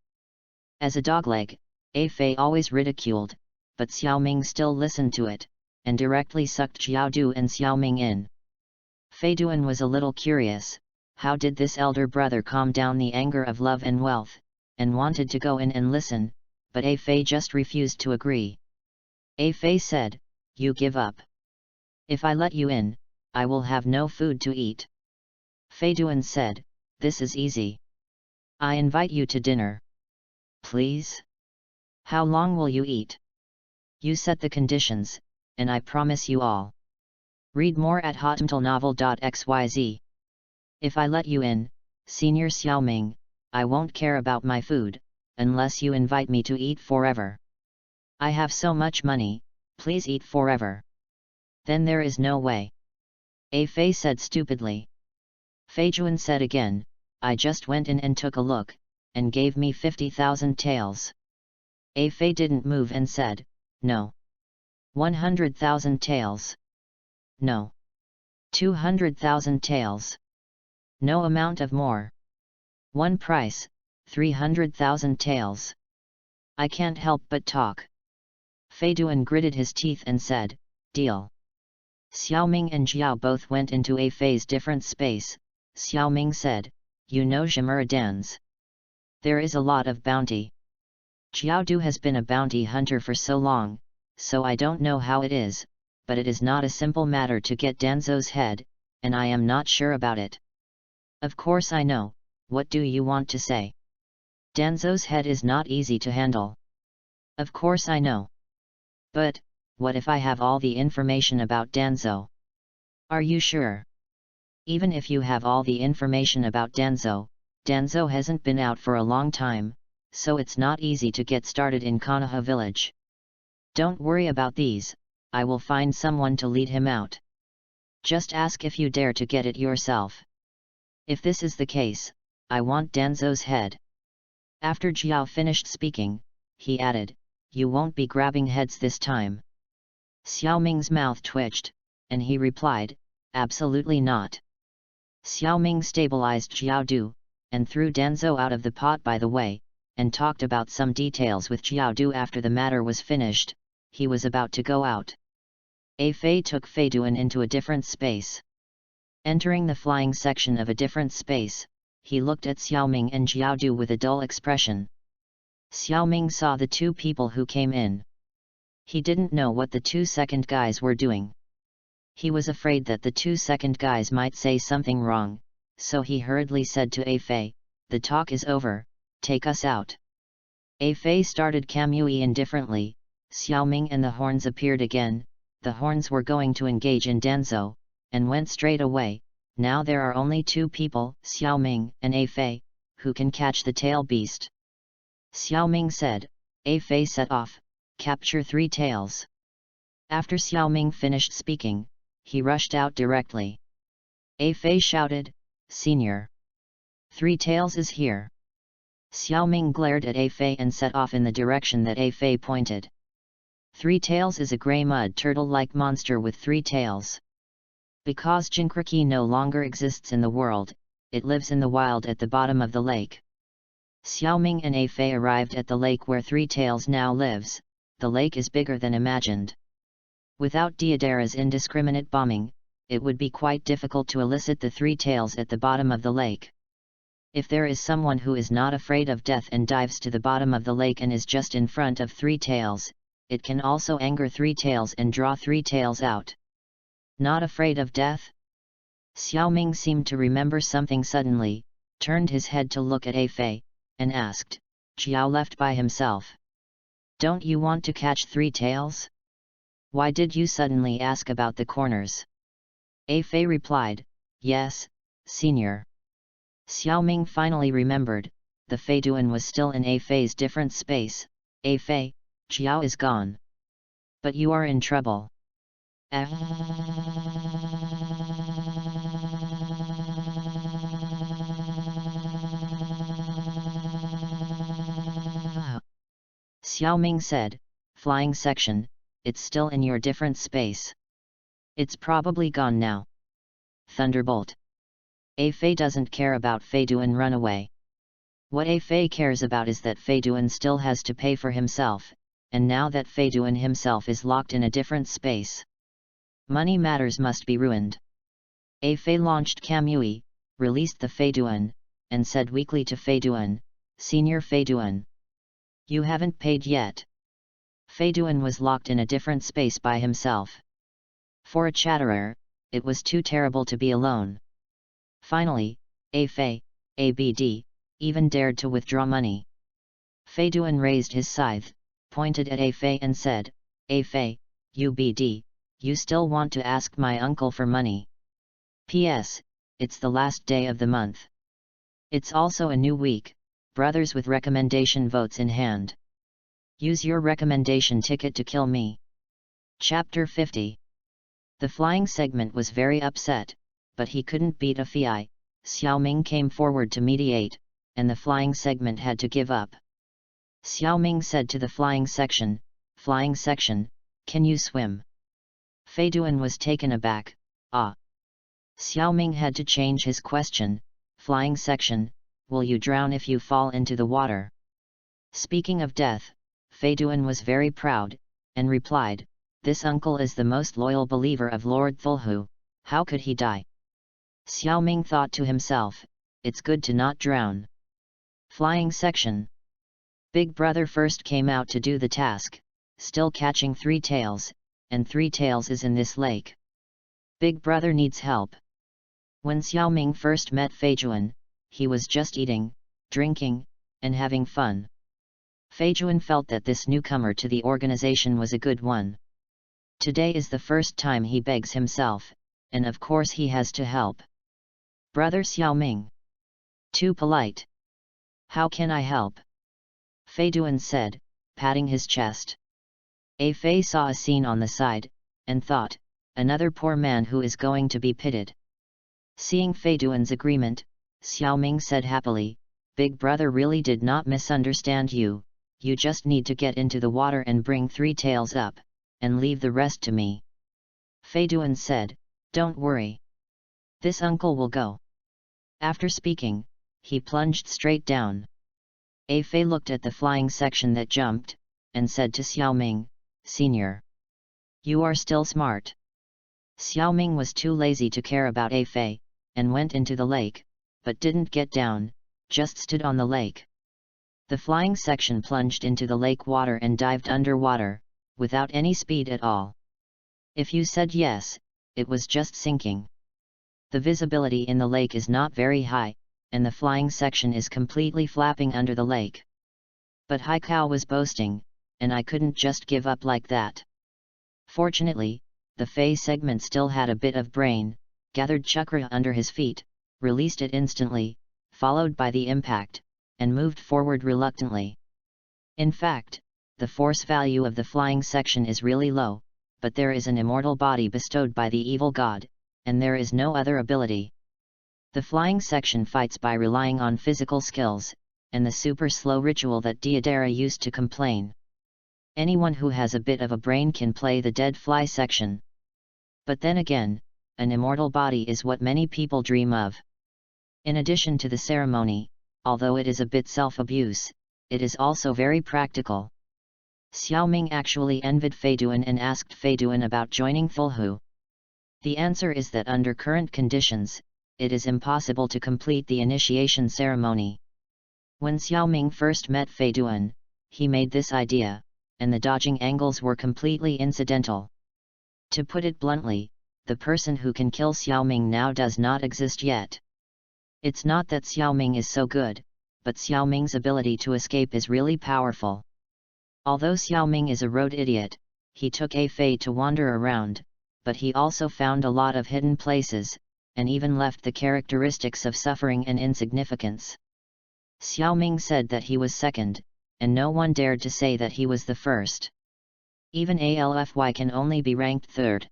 As a dogleg, A Fei always ridiculed, but Xiaoming still listened to it, and directly sucked Jiaodu and Xiaoming in. Fei Duan was a little curious, how did this elder brother calm down the anger of love and wealth, and wanted to go in and listen, but A Fei just refused to agree. A Fei said, "You give up. If I let you in, I will have no food to eat." Fei Duan said, "This is easy. I invite you to dinner." "Please? How long will you eat? You set the conditions, and I promise you all." Read more at hotmtlnovel.xyz. "If I let you in, Senior Xiaoming, I won't care about my food, unless you invite me to eat forever. I have so much money, please eat forever." "Then there is no way." A Fei said stupidly. Fei Duan said again, "I just went in and took a look, and gave me 50,000 taels." A Fei didn't move and said, "No. 100,000 taels. No. 200,000 taels. No amount of more. One price, 300,000 taels. I can't help but talk." Fei Duan gritted his teeth and said, "Deal." Xiaoming and Jiao both went into A Fei's different space. Xiaoming said, "You know Jimuridan's. There is a lot of bounty. Jiaodu has been a bounty hunter for so long, so I don't know how it is, but it is not a simple matter to get Danzo's head, and I am not sure about it." "Of course I know, what do you want to say?" "Danzo's head is not easy to handle." "Of course I know. But, what if I have all the information about Danzo?" "Are you sure?" "Even if you have all the information about Danzo, Danzo hasn't been out for a long time, so it's not easy to get started in Konoha village." "Don't worry about these, I will find someone to lead him out. Just ask if you dare to get it yourself. If this is the case, I want Danzo's head." After Jiao finished speaking, he added, "You won't be grabbing heads this time." Xiaoming's mouth twitched, and he replied, "Absolutely not." Xiaoming stabilized Jiaodu, and threw Danzo out of the pot by the way, and talked about some details with Jiaodu. After the matter was finished, he was about to go out. A Fei took Fei Duan into a different space. Entering the flying section of a different space, he looked at Xiaoming and Jiaodu with a dull expression. Xiaoming saw the two people who came in. He didn't know what the 2 second guys were doing. He was afraid that the 2 second guys might say something wrong, so he hurriedly said to A Fei, "The talk is over, take us out." A Fei started Kamui indifferently. Xiaoming and the horns appeared again. The horns were going to engage in Danzo, and went straight away. Now there are only 2 people, Xiaoming and A Fei, who can catch the tail beast. Xiaoming said. A Fei set off, "Capture 3 tails." After Xiaoming finished speaking, he rushed out directly. A Fei shouted, "Senior! 3 tails is here." Xiaoming glared at A Fei and set off in the direction that A Fei pointed. 3 tails is a grey mud turtle-like monster with 3 tails. Because Jinkriki no longer exists in the world, it lives in the wild at the bottom of the lake. Xiaoming and A Fei arrived at the lake where Three Tails now lives. The lake is bigger than imagined. Without Deidara's indiscriminate bombing, it would be quite difficult to elicit the Three Tails at the bottom of the lake. If there is someone who is not afraid of death and dives to the bottom of the lake and is just in front of Three Tails, it can also anger Three Tails and draw Three Tails out. Not afraid of death? Xiaoming seemed to remember something suddenly, turned his head to look at A Fei, and asked, "Jiao left by himself. Don't you want to catch Three Tails? Why did you suddenly ask about the corners?" A Fei replied, "Yes, senior." Xiaoming finally remembered, the Fei Duan was still in A Fei's different space. "A Fei, Jiao is gone. But you are in trouble." Xiaoming said, "Flying section, it's still in your different space. It's probably gone now." Thunderbolt. A Fei doesn't care about Fei Duan run away. What A Fei cares about is that Fei Duan still has to pay for himself, and now that Fei Duan himself is locked in a different space, money matters must be ruined. A Fei launched Kamui, released the Fei Duan, and said weakly to Fei Duan, "Senior Fei Duan, you haven't paid yet." Fei Duan was locked in a different space by himself. For a chatterer, it was too terrible to be alone. Finally, A Fei, ABD, even dared to withdraw money. Fei Duan raised his scythe, pointed at A Fei and said, "A Fei, UBD, you still want to ask my uncle for money? P.S. It's the last day of the month. It's also a new week, brothers with recommendation votes in hand. Use your recommendation ticket to kill me." Chapter 50. The flying segment was very upset, but he couldn't beat a Fei. Xiaoming came forward to mediate, and the flying segment had to give up. Xiaoming said to the flying section, "Flying section, can you swim?" Fei Duan was taken aback. "Ah." Xiaoming had to change his question, "Flying section, will you drown if you fall into the water?" Speaking of death, Fei Duan was very proud, and replied, "This uncle is the most loyal believer of Lord Thulhu, how could he die?" Xiaoming thought to himself, "It's good to not drown." Flying section. Big Brother first came out to do the task, still catching Three Tails, and Three Tails is in this lake. Big Brother needs help. When Xiaoming first met Fei Duan, he was just eating, drinking, and having fun. Fei Duan felt that this newcomer to the organization was a good one. Today is the first time he begs himself, and of course he has to help. "Brother Xiaoming. Too polite. How can I help?" Fei Duan said, patting his chest. A Fei saw a scene on the side, and thought, another poor man who is going to be pitied. Seeing Fei Duan's agreement, Xiaoming said happily, "Big Brother really did not misunderstand you, you just need to get into the water and bring Three Tails up, and leave the rest to me." Fei Duan said, "Don't worry. This uncle will go." After speaking, he plunged straight down. A Fei looked at the flying section that jumped, and said to Xiaoming, "Senior, you are still smart." Xiaoming was too lazy to care about A Fei, and went into the lake, but didn't get down, just stood on the lake. The flying section plunged into the lake water and dived underwater, without any speed at all. If you said yes, it was just sinking. The visibility in the lake is not very high, and the flying section is completely flapping under the lake. But Haikao was boasting, and I couldn't just give up like that. Fortunately, the Fei segment still had a bit of brain, gathered chakra under his feet, released it instantly, followed by the impact, and moved forward reluctantly. In fact, the force value of the flying section is really low, but there is an immortal body bestowed by the evil god, and there is no other ability. The flying section fights by relying on physical skills, and the super slow ritual that Deidara used to complain. Anyone who has a bit of a brain can play the dead fly section. But then again, an immortal body is what many people dream of. In addition to the ceremony, although it is a bit self-abuse, it is also very practical. Xiaoming actually envied Fei Duan and asked Fei Duan about joining Thulhu. The answer is that under current conditions, it is impossible to complete the initiation ceremony. When Xiaoming first met Fei Duan, he made this idea, and the dodging angles were completely incidental. To put it bluntly, the person who can kill Xiaoming now does not exist yet. It's not that Xiaoming is so good, but Xiaoming's ability to escape is really powerful. Although Xiaoming is a road idiot, he took a Fei to wander around, but he also found a lot of hidden places, and even left the characteristics of suffering and insignificance. Xiaoming said that he was second, and no one dared to say that he was the first. Even Alfy can only be ranked third.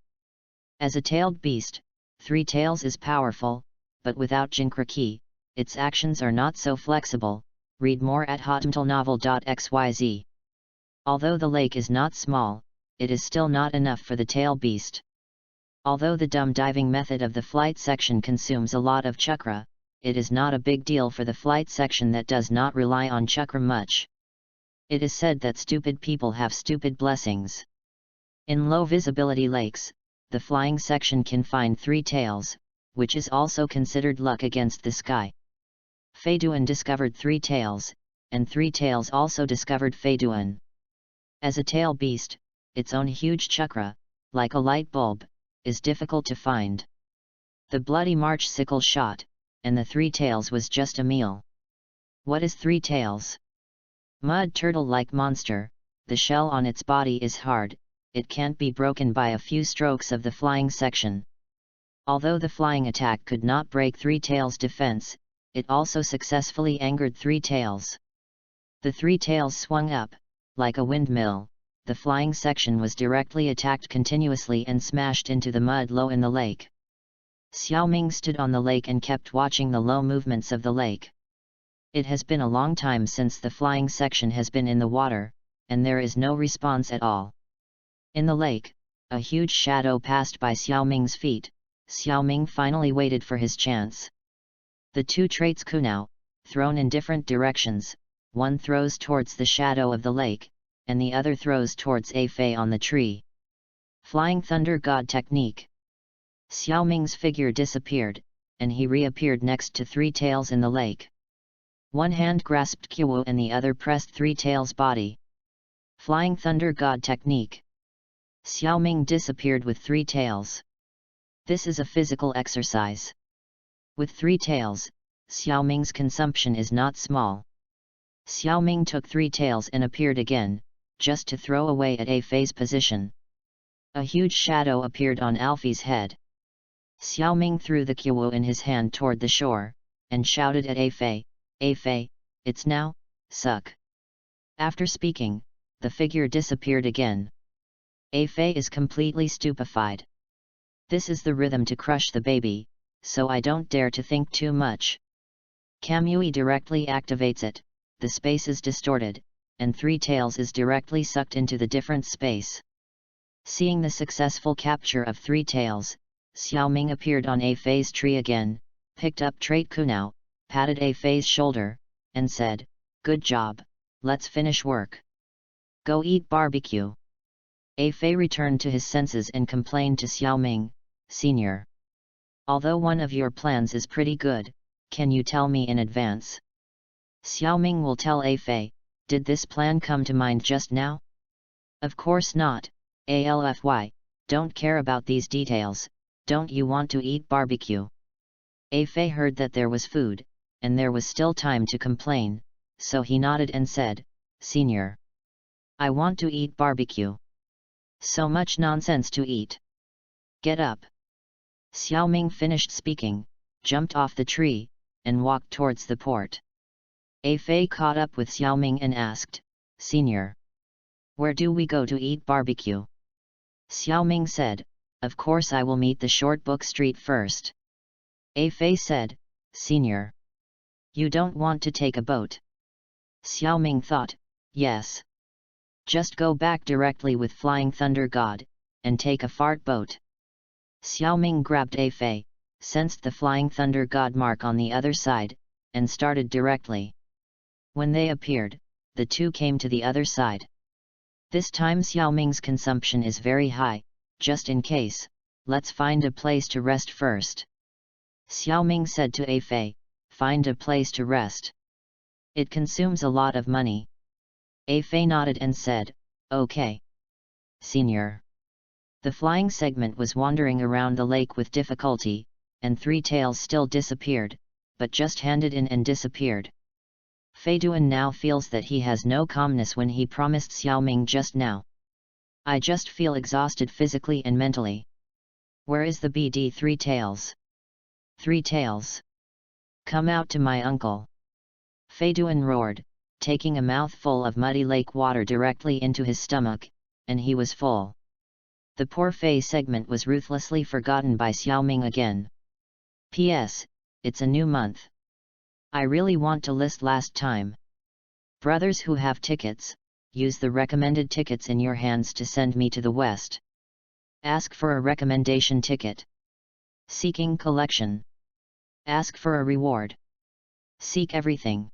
As a tailed beast, Three Tails is powerful, but without Jinkraki, its actions are not so flexible. Read more at hotmtalnovel.xyz. Although the lake is not small, it is still not enough for the tail beast. Although the dumb diving method of the flight section consumes a lot of chakra, it is not a big deal for the flight section that does not rely on chakra much. It is said that stupid people have stupid blessings. In low visibility lakes, the flying section can find Three Tails, which is also considered luck against the sky. Fei Duan discovered Three Tails, and Three Tails also discovered Fei Duan. As a tail beast, its own huge chakra, like a light bulb, is difficult to find. The bloody March sickle shot, and the Three Tails was just a meal. What is Three Tails? Mud turtle-like monster, the shell on its body is hard, it can't be broken by a few strokes of the flying section. Although the flying attack could not break Three Tails' defense, it also successfully angered Three Tails. The Three Tails swung up, like a windmill, the flying section was directly attacked continuously and smashed into the mud low in the lake. Xiaoming stood on the lake and kept watching the low movements of the lake. It has been a long time since the flying section has been in the water, and there is no response at all. In the lake, a huge shadow passed by Xiaoming's feet. Xiaoming finally waited for his chance. The two traits kunao, thrown in different directions, one throws towards the shadow of the lake, and the other throws towards a Fei on the tree. Flying Thunder God technique. Xiaoming's figure disappeared, and he reappeared next to Three Tails in the lake. One hand grasped Qiwu and the other pressed Three Tails' body. Flying Thunder God technique. Xiaoming disappeared with Three Tails. This is a physical exercise. With Three Tails, Xiaoming's consumption is not small. Xiaoming took Three Tails and appeared again, just to throw away at a Fei's position. A huge shadow appeared on Alfie's head. Xiaoming threw the Qiwu in his hand toward the shore, and shouted at a Fei, it's now, suck. After speaking, the figure disappeared again. A Fei is completely stupefied. This is the rhythm to crush the baby, so I don't dare to think too much. Kamui directly activates it, the space is distorted, and Three Tails is directly sucked into the different space. Seeing the successful capture of Three Tails, Xiaoming appeared on a Fei's tree again, picked up trait kunao, patted a Fei's shoulder, and said, "Good job, let's finish work. Go eat barbecue." A Fei returned to his senses and complained to Xiaoming, "Senior, although one of your plans is pretty good, can you tell me in advance?" Xiaoming will tell a Fei, "Did this plan come to mind just now?" "Of course not, Alfy, don't care about these details, don't you want to eat barbecue?" A Fei heard that there was food, and there was still time to complain, so he nodded and said, "Senior, I want to eat barbecue. So much nonsense to eat. Get up." Xiaoming finished speaking, jumped off the tree, and walked towards the port. A Fei caught up with Xiaoming and asked, "Senior, where do we go to eat barbecue?" Xiaoming said, "Of course I will meet the short book street first." A Fei said, "Senior, you don't want to take a boat?" Xiaoming thought, "Yes. Just go back directly with Flying Thunder God, and take a fart boat." Xiaoming grabbed A Fei, sensed the flying thunder god mark on the other side, and started directly. When they appeared, the two came to the other side. This time Xiaoming's consumption is very high, just in case, let's find a place to rest first. Xiaoming said to A Fei, find a place to rest. It consumes a lot of money. A Fei nodded and said, okay. Senior. The flying segment was wandering around the lake with difficulty, and Three Tails still disappeared, but just handed in and disappeared. Fei Duan now feels that he has no calmness when he promised Xiaoming just now. I just feel exhausted physically and mentally. Where is the BD Three Tails? Three Tails. Come out to my uncle. Fei Duan roared, taking a mouthful of muddy lake water directly into his stomach, and he was full. The poor Fei segment was ruthlessly forgotten by Xiaoming again. P.S. It's a new month. I really want to list last time. Brothers who have tickets, use the recommended tickets in your hands to send me to the west. Ask for a recommendation ticket. Seeking collection. Ask for a reward. Seek everything.